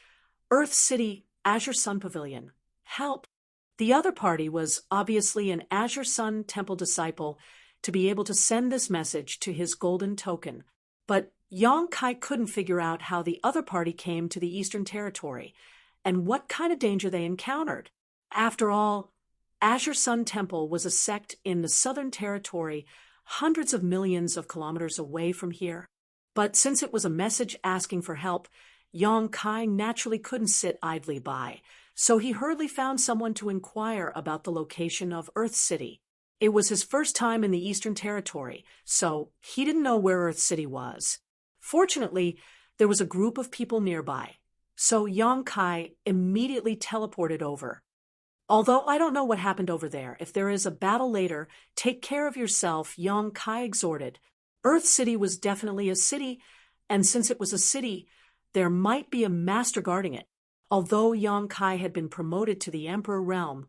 Earth City, Azure Sun Pavilion. Help. The other party was obviously an Azure Sun Temple disciple to be able to send this message to his golden token. But Yang Kai couldn't figure out how the other party came to the Eastern Territory and what kind of danger they encountered. After all, Azure Sun Temple was a sect in the Southern Territory, hundreds of millions of kilometers away from here. But since it was a message asking for help, Yang Kai naturally couldn't sit idly by, so he hurriedly found someone to inquire about the location of Earth City. It was his first time in the Eastern Territory, so he didn't know where Earth City was. Fortunately, there was a group of people nearby, so Yang Kai immediately teleported over. Although I don't know what happened over there, if there is a battle later, take care of yourself, Yang Kai exhorted. Earth City was definitely a city, and since it was a city, there might be a master guarding it. Although Yang Kai had been promoted to the Emperor realm,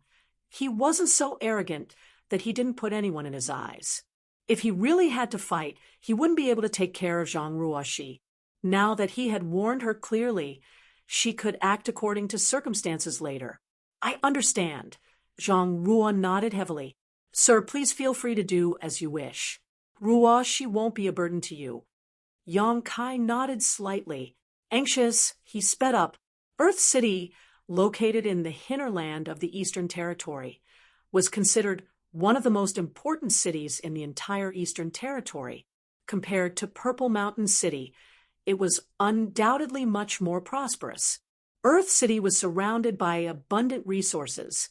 he wasn't so arrogant that he didn't put anyone in his eyes. If he really had to fight, he wouldn't be able to take care of Zhang Ruoxi. Now that he had warned her clearly, she could act according to circumstances later. I understand. Zhang Ruo nodded heavily. Sir, please feel free to do as you wish. Ruoxi won't be a burden to you. Yang Kai nodded slightly. Anxious, he sped up. Earth City, located in the hinterland of the Eastern Territory, was considered one of the most important cities in the entire Eastern Territory. Compared to Purple Mountain City, it was undoubtedly much more prosperous. Earth City was surrounded by abundant resources,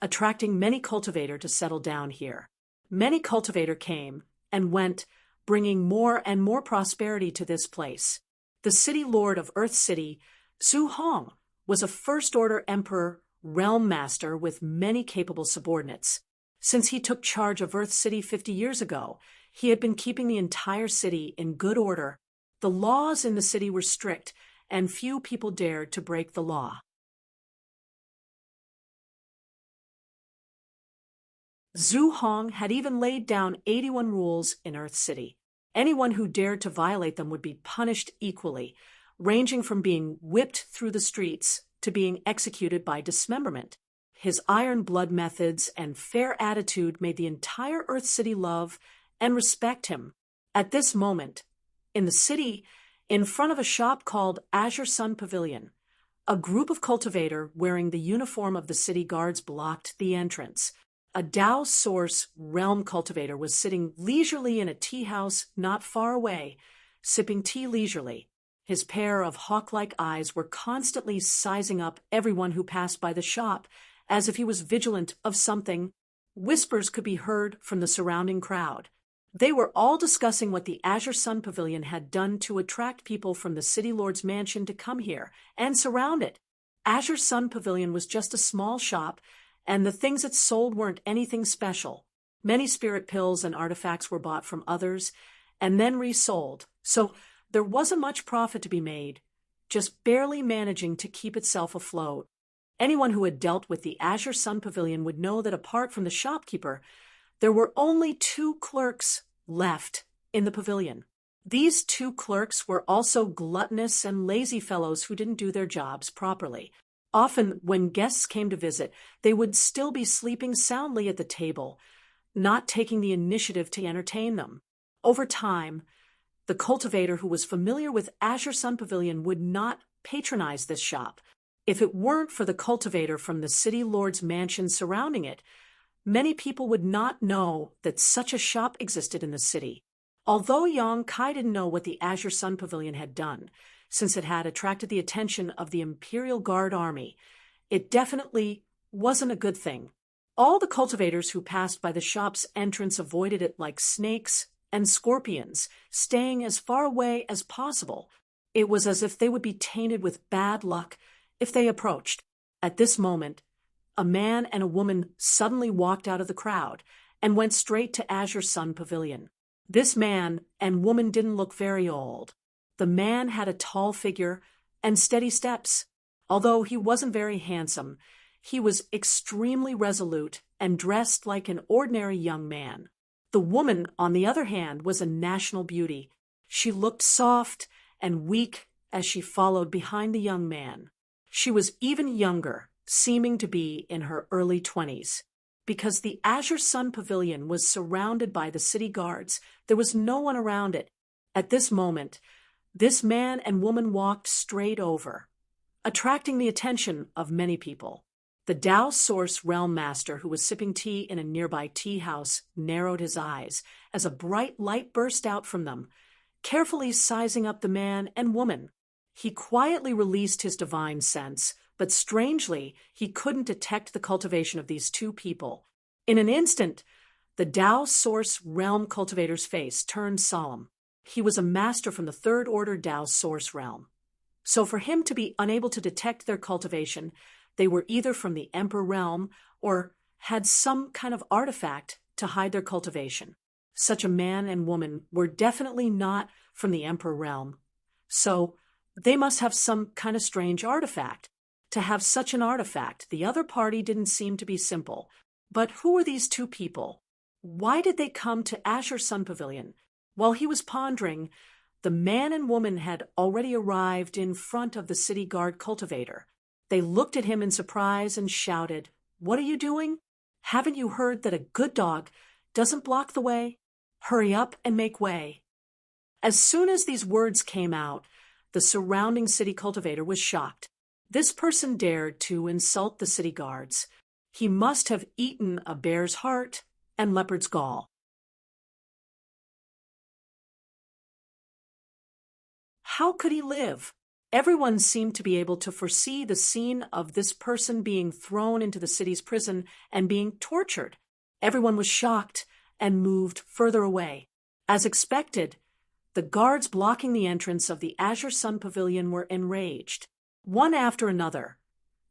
attracting many cultivators to settle down here. Many cultivators came and went, bringing more and more prosperity to this place. The city lord of Earth City, Zhu Hong, was a first-order emperor realm master with many capable subordinates. Since he took charge of Earth City 50 years ago, he had been keeping the entire city in good order. The laws in the city were strict, and few people dared to break the law. Zhu Hong had even laid down 81 rules in Earth City. Anyone who dared to violate them would be punished equally, ranging from being whipped through the streets to being executed by dismemberment. His iron blood methods and fair attitude made the entire Earth City love and respect him. At this moment, in the city, in front of a shop called Azure Sun Pavilion, a group of cultivators wearing the uniform of the city guards blocked the entrance. A Dao Source realm cultivator was sitting leisurely in a tea house not far away, sipping tea leisurely. His pair of hawk-like eyes were constantly sizing up everyone who passed by the shop, as if he was vigilant of something. Whispers could be heard from the surrounding crowd. They were all discussing what the Azure Sun Pavilion had done to attract people from the City Lord's mansion to come here and surround it. Azure Sun Pavilion was just a small shop, and the things it sold weren't anything special. Many spirit pills and artifacts were bought from others and then resold, so there wasn't much profit to be made, just barely managing to keep itself afloat. Anyone who had dealt with the Azure Sun Pavilion would know that apart from the shopkeeper, there were only 2 clerks left in the pavilion. These 2 clerks were also gluttonous and lazy fellows who didn't do their jobs properly. Often, when guests came to visit, they would still be sleeping soundly at the table. not taking the initiative to entertain them. Over time, the cultivator who was familiar with Azure Sun Pavilion would not patronize this shop. If it weren't for the cultivator from the city lord's mansion surrounding it, many people would not know that such a shop existed in the city. Although young, Kai didn't know what the Azure Sun Pavilion had done, since it had attracted the attention of the Imperial Guard Army. It definitely wasn't a good thing. All the cultivators who passed by the shop's entrance avoided it like snakes and scorpions, staying as far away as possible. It was as if they would be tainted with bad luck if they approached. At this moment, a man and a woman suddenly walked out of the crowd and went straight to Azure Sun Pavilion. This man and woman didn't look very old. The man had a tall figure and steady steps. Although he wasn't very handsome, he was extremely resolute and dressed like an ordinary young man. The woman, on the other hand, was a national beauty. She looked soft and weak as she followed behind the young man. She was even younger, seeming to be in her early 20s. Because the Azure Sun Pavilion was surrounded by the city guards, there was no one around it. At this moment, this man and woman walked straight over, attracting the attention of many people. The Tao Source Realm Master, who was sipping tea in a nearby tea house, narrowed his eyes as a bright light burst out from them, carefully sizing up the man and woman. He quietly released his divine sense, but strangely, he couldn't detect the cultivation of these two people. In an instant, the Tao Source Realm cultivator's face turned solemn. He was a master from the Third Order Tao Source Realm. So for him to be unable to detect their cultivation, they were either from the Emperor Realm or had some kind of artifact to hide their cultivation. Such a man and woman were definitely not from the Emperor Realm. So they must have some kind of strange artifact. To have such an artifact, the other party didn't seem to be simple. But who were these two people? Why did they come to Azure Sun Pavilion? While he was pondering, the man and woman had already arrived in front of the city guard cultivator. They looked at him in surprise and shouted, "What are you doing? Haven't you heard that a good dog doesn't block the way? Hurry up and make way." As soon as these words came out, the surrounding city cultivator was shocked. This person dared to insult the city guards. He must have eaten a bear's heart and leopard's gall. How could he live? Everyone seemed to be able to foresee the scene of this person being thrown into the city's prison and being tortured. Everyone was shocked and moved further away. As expected, the guards blocking the entrance of the Azure Sun Pavilion were enraged. One after another,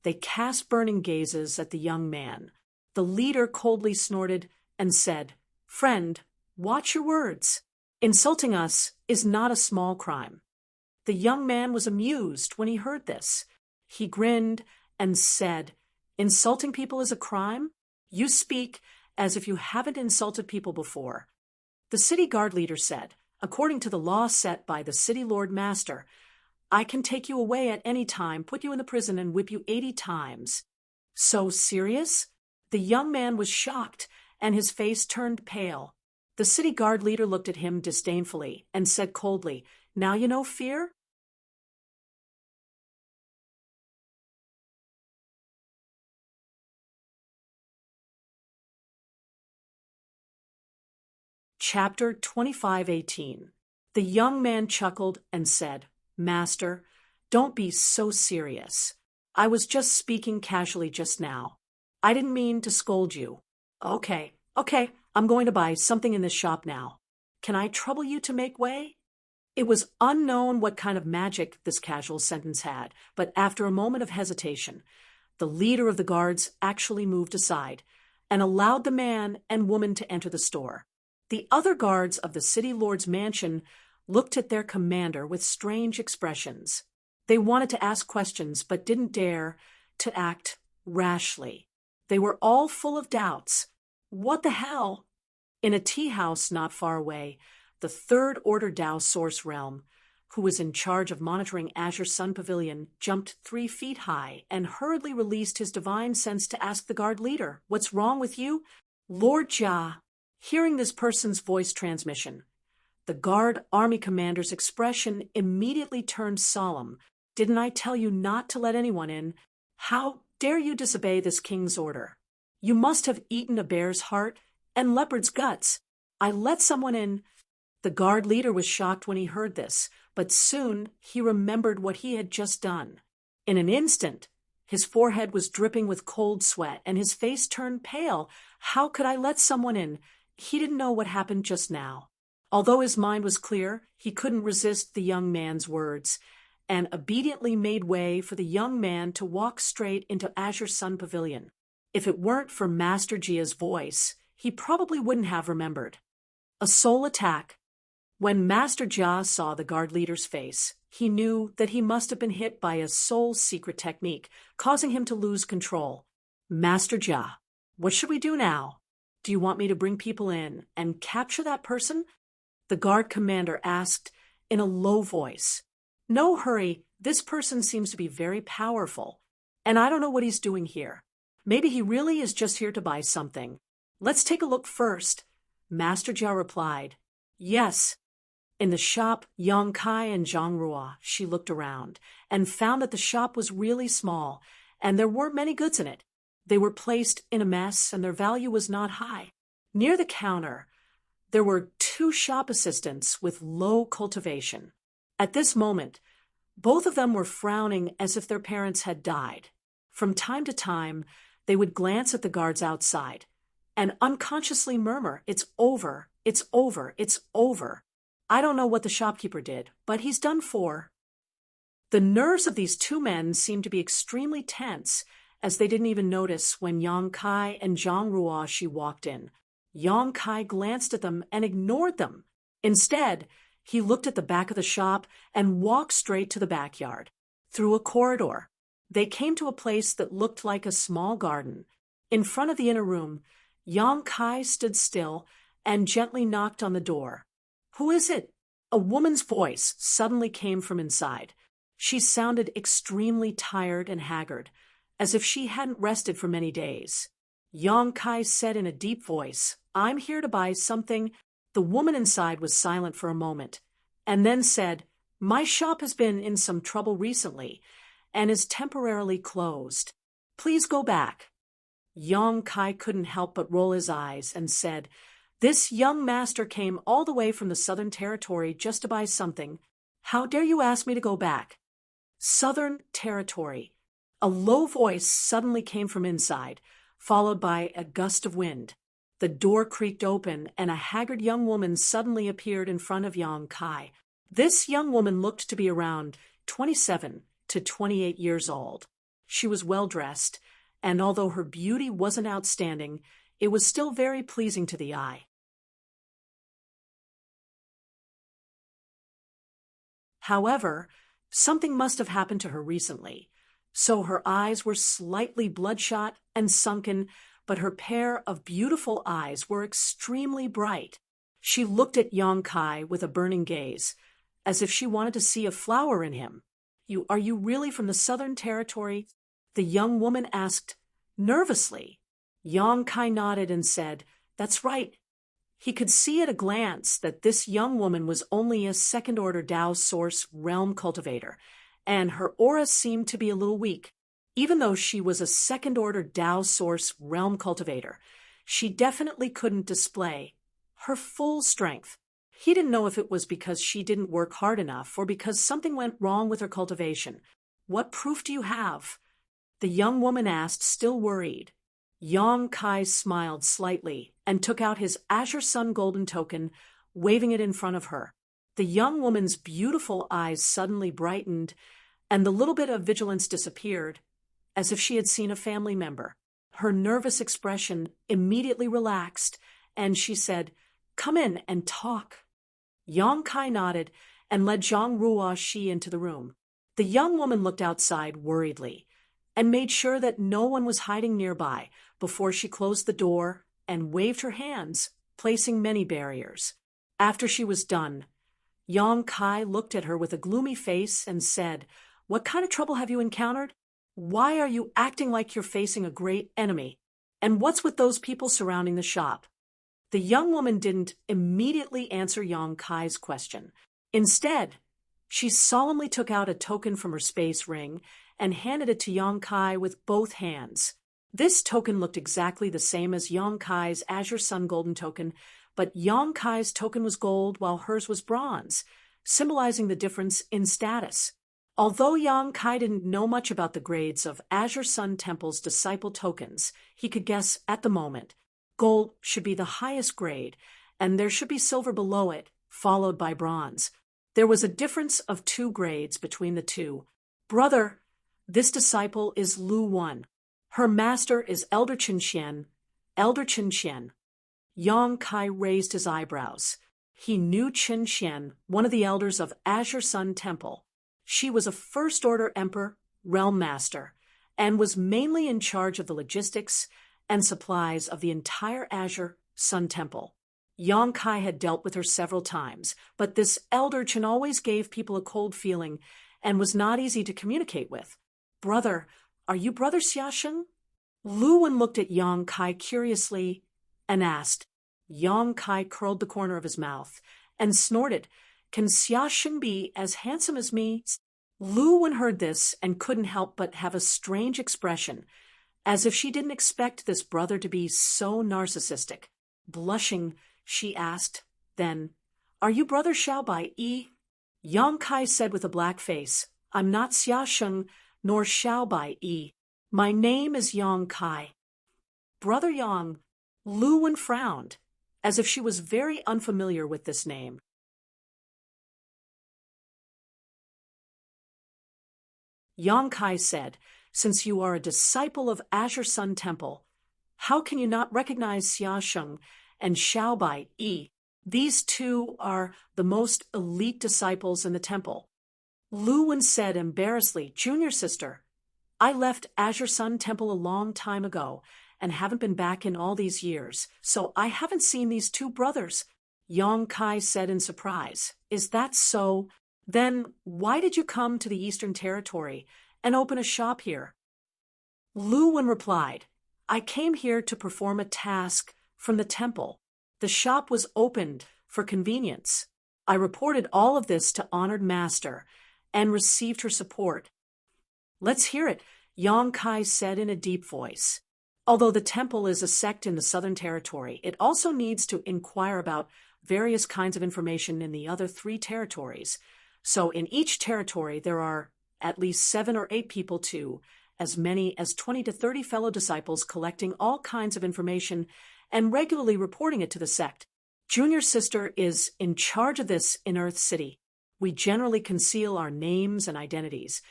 they cast burning gazes at the young man. The leader coldly snorted and said, "Friend, watch your words. Insulting us is not a small crime." The young man was amused when he heard this. He grinned and said, "Insulting people is a crime? You speak as if you haven't insulted people before." The city guard leader said, "According to the law set by the city lord master, I can take you away at any time, put you in the prison, and whip you 80 times. So serious? The young man was shocked, and his face turned pale. The city guard leader looked at him disdainfully and said coldly, "Now you know fear?" Chapter 25:18. The young man chuckled and said, "Master, don't be so serious. I was just speaking casually just now. I didn't mean to scold you. Okay, I'm going to buy something in this shop now. Can I trouble you to make way?" It was unknown what kind of magic this casual sentence had, but after a moment of hesitation, the leader of the guards actually moved aside and allowed the man and woman to enter the store. The other guards of the city lord's mansion looked at their commander with strange expressions. They wanted to ask questions but didn't dare to act rashly. They were all full of doubts. What the hell? In a tea house not far away, the Third Order Tao Source Realm, who was in charge of monitoring Azure Sun Pavilion, jumped 3 feet high and hurriedly released his divine sense to ask the guard leader, "What's wrong with you?" "Lord Jia, Hearing this person's voice transmission, the guard army commander's expression immediately turned solemn. "Didn't I tell you not to let anyone in? How dare you disobey this king's order? You must have eaten a bear's heart and leopard's guts. I let someone in." The guard leader was shocked when he heard this, but soon he remembered what he had just done. In an instant, his forehead was dripping with cold sweat and his face turned pale. How could I let someone in? He didn't know what happened just now. Although his mind was clear, he couldn't resist the young man's words, and obediently made way for the young man to walk straight into Azure Sun Pavilion. If it weren't for Master Jia's voice, he probably wouldn't have remembered. A soul attack. When Master Jia saw the guard leader's face, he knew that he must have been hit by a soul's secret technique, causing him to lose control. "Master Jia, what should we do now? Do you want me to bring people in and capture that person?" the guard commander asked in a low voice. "No hurry, this person seems to be very powerful, and I don't know what he's doing here. Maybe he really is just here to buy something. Let's take a look first," Master Jia replied. "Yes." In the shop Yang Kai and Zhang Rua, she looked around and found that the shop was really small, and there weren't many goods in it. They were placed in a mess, and their value was not high. Near the counter, there were 2 shop assistants with low cultivation. At this moment, both of them were frowning as if their parents had died. From time to time, they would glance at the guards outside and unconsciously murmur, "It's over, it's over, it's over." I don't know what the shopkeeper did, but he's done for. The nerves of these 2 men seemed to be extremely tense, as they didn't even notice when Yang Kai and Zhang Ruoshi walked in. Yang Kai glanced at them and ignored them. Instead, he looked at the back of the shop and walked straight to the backyard. Through a corridor, they came to a place that looked like a small garden. In front of the inner room, Yang Kai stood still and gently knocked on the door. "Who is it?" A woman's voice suddenly came from inside. She sounded extremely tired and haggard, as if she hadn't rested for many days. Yang Kai said in a deep voice, "I'm here to buy something." The woman inside was silent for a moment, and then said, "My shop has been in some trouble recently, and is temporarily closed. Please go back." Yang Kai couldn't help but roll his eyes and said, "This young master came all the way from the Southern Territory just to buy something. How dare you ask me to go back?" Southern Territory. A low voice suddenly came from inside, followed by a gust of wind. The door creaked open, and a haggard young woman suddenly appeared in front of Yang Kai. This young woman looked to be around 27 to 28 years old. She was well-dressed, and although her beauty wasn't outstanding, it was still very pleasing to the eye. However, something must have happened to her recently, so her eyes were slightly bloodshot and sunken, but her pair of beautiful eyes were extremely bright. She looked at Yang Kai with a burning gaze, as if she wanted to see a flower in him. Are you really from the Southern Territory?" the young woman asked nervously. Yang Kai nodded and said, "That's right." He could see at a glance that this young woman was only a second-order Tao Source realm cultivator, and her aura seemed to be a little weak. Even though she was a second-order Tao Source realm cultivator, she definitely couldn't display her full strength. He didn't know if it was because she didn't work hard enough or because something went wrong with her cultivation. "What proof do you have?" the young woman asked, still worried. Yang Kai smiled slightly and took out his Azure Sun golden token, waving it in front of her. The young woman's beautiful eyes suddenly brightened, and the little bit of vigilance disappeared, as if she had seen a family member. Her nervous expression immediately relaxed, and she said, "Come in and talk." Yang Kai nodded and led Zhang Ruoshi into the room. The young woman looked outside worriedly and made sure that no one was hiding nearby before she closed the door and waved her hands, placing many barriers. After she was done, Yang Kai looked at her with a gloomy face and said, "What kind of trouble have you encountered? Why are you acting like you're facing a great enemy? And what's with those people surrounding the shop?" The young woman didn't immediately answer Yang Kai's question. Instead, she solemnly took out a token from her space ring and handed it to Yang Kai with both hands. This token looked exactly the same as Yang Kai's Azure Sun Golden token, but Yang Kai's token was gold while hers was bronze, symbolizing the difference in status. Although Yang Kai didn't know much about the grades of Azure Sun Temple's disciple tokens, he could guess at the moment gold should be the highest grade, and there should be silver below it, followed by bronze. There was a difference of 2 grades between the two. Brother, this disciple is Lu Wan. Her master is Elder Qin Xian. Elder Qin Xian. Yang Kai raised his eyebrows. He knew Qin Xian, one of the elders of Azure Sun Temple. She was a First-Order Emperor, Realm Master, and was mainly in charge of the logistics and supplies of the entire Azure Sun Temple. Yang Kai had dealt with her several times, but this Elder Qin always gave people a cold feeling and was not easy to communicate with. Brother, are you Brother Xiaosheng? Lu Wen looked at Yang Kai curiously and asked. Yang Kai curled the corner of his mouth and snorted. Can Xiaosheng be as handsome as me? Lu Wen heard this and couldn't help but have a strange expression, as if she didn't expect this brother to be so narcissistic. Blushing, she asked, then, Are you Brother Xiao Bai Yi? Yang Kai said with a black face, I'm not Xiaosheng nor Xiao Bai Yi. My name is Yang Kai. Brother Yang, Lu Wen frowned, as if she was very unfamiliar with this name. Yang Kai said, Since you are a disciple of Azure Sun Temple, how can you not recognize Xiaosheng and Xiao Bai Yi? These two are the most elite disciples in the temple. Lu Wen said embarrassedly, Junior sister, I left Azure Sun Temple a long time ago and haven't been back in all these years, so I haven't seen these two brothers. Yang Kai said in surprise, Is that so? Then why did you come to the Eastern Territory and open a shop here? Lu Wen replied, I came here to perform a task from the temple. The shop was opened for convenience. I reported all of this to Honored Master and received her support. Let's hear it, Yang Kai said in a deep voice. Although the temple is a sect in the Southern Territory, it also needs to inquire about various kinds of information in the other 3 territories. So in each territory, there are at least 7 or 8 people too, as many as 20 to 30 fellow disciples collecting all kinds of information and regularly reporting it to the sect. Junior sister is in charge of this in Earth City. We generally conceal our names and identities,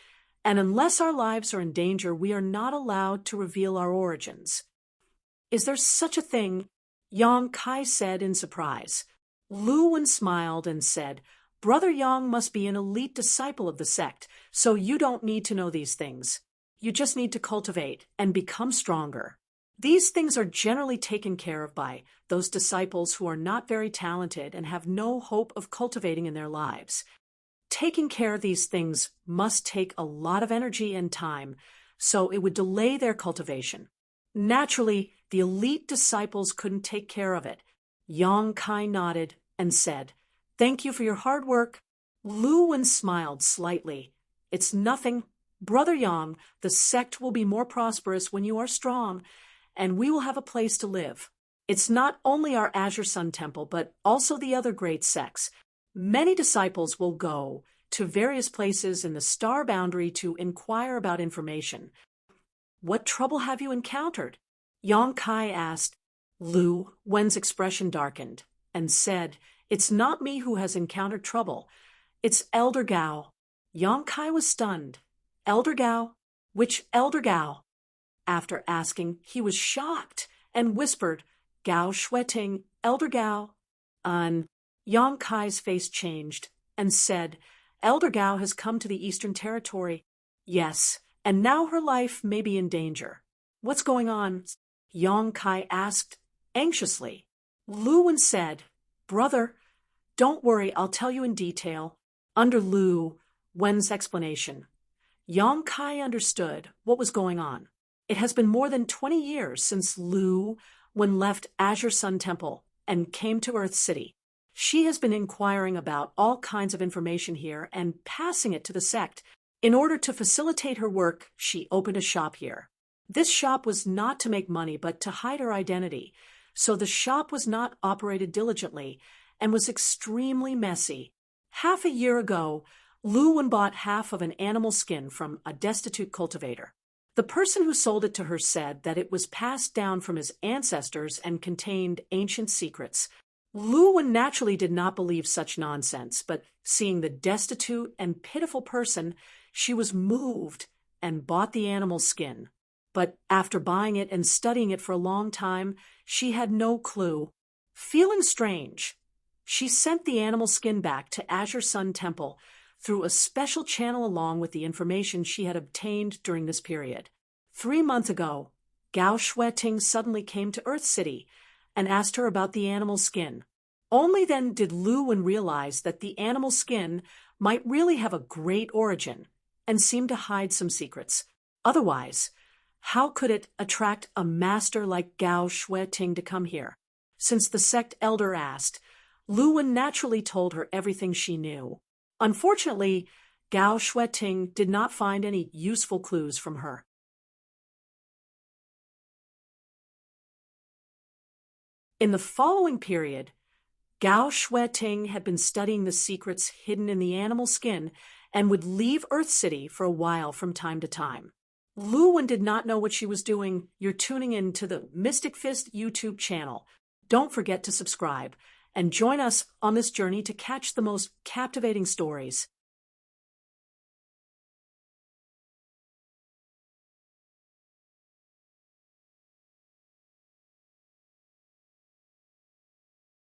and unless our lives are in danger, we are not allowed to reveal our origins. Is there such a thing? Yang Kai said in surprise. Lu Wen smiled and said, Brother Yang must be an elite disciple of the sect, so you don't need to know these things. You just need to cultivate and become stronger. These things are generally taken care of by those disciples who are not very talented and have no hope of cultivating in their lives. Taking care of these things must take a lot of energy and time, so it would delay their cultivation. Naturally, the elite disciples couldn't take care of it. Yang Kai nodded and said, Thank you for your hard work. Lu Wen smiled slightly. It's nothing. Brother Yang, the sect will be more prosperous when you are strong, and we will have a place to live. It's not only our Azure Sun Temple, but also the other great sects. Many disciples will go to various places in the star boundary to inquire about information. What trouble have you encountered? Yang Kai asked. Lu Wen's expression darkened and said, It's not me who has encountered trouble. It's Elder Gao. Yang Kai was stunned. Elder Gao? Which Elder Gao? After asking, he was shocked and whispered, Gao Shueting, Elder Gao. Yang Kai's face changed and said, Elder Gao has come to the Eastern Territory. Yes, and now her life may be in danger. What's going on? Yang Kai asked anxiously. Lu Wen said, Brother, don't worry, I'll tell you in detail. Under Lu Wen's explanation, Yang Kai understood what was going on. It has been more than 20 years since Lu Wen left Azure Sun Temple and came to Earth City. She has been inquiring about all kinds of information here and passing it to the sect. In order to facilitate her work, she opened a shop here. This shop was not to make money but to hide her identity, so the shop was not operated diligently and was extremely messy. Half a year ago, Luwen bought half of an animal skin from a destitute cultivator. The person who sold it to her said that it was passed down from his ancestors and contained ancient secrets. Luwen naturally did not believe such nonsense, but seeing the destitute and pitiful person, she was moved and bought the animal skin. But after buying it and studying it for a long time, she had no clue. Feeling strange, she sent the animal skin back to Azure Sun Temple through a special channel along with the information she had obtained during this period. 3 months ago, Gao Shueting suddenly came to Earth City and asked her about the animal skin. Only then did Luwen realize that the animal skin might really have a great origin and seem to hide some secrets. Otherwise, how could it attract a master like Gao Shueting to come here? Since the sect elder asked, Luwen naturally told her everything she knew. Unfortunately, Gao Shueting did not find any useful clues from her. In the following period, Gao Shueting had been studying the secrets hidden in the animal skin and would leave Earth City for a while from time to time. Luwen did not know what she was doing. You're tuning in to the Mystic Fist YouTube channel. Don't forget to subscribe and join us on this journey to catch the most captivating stories.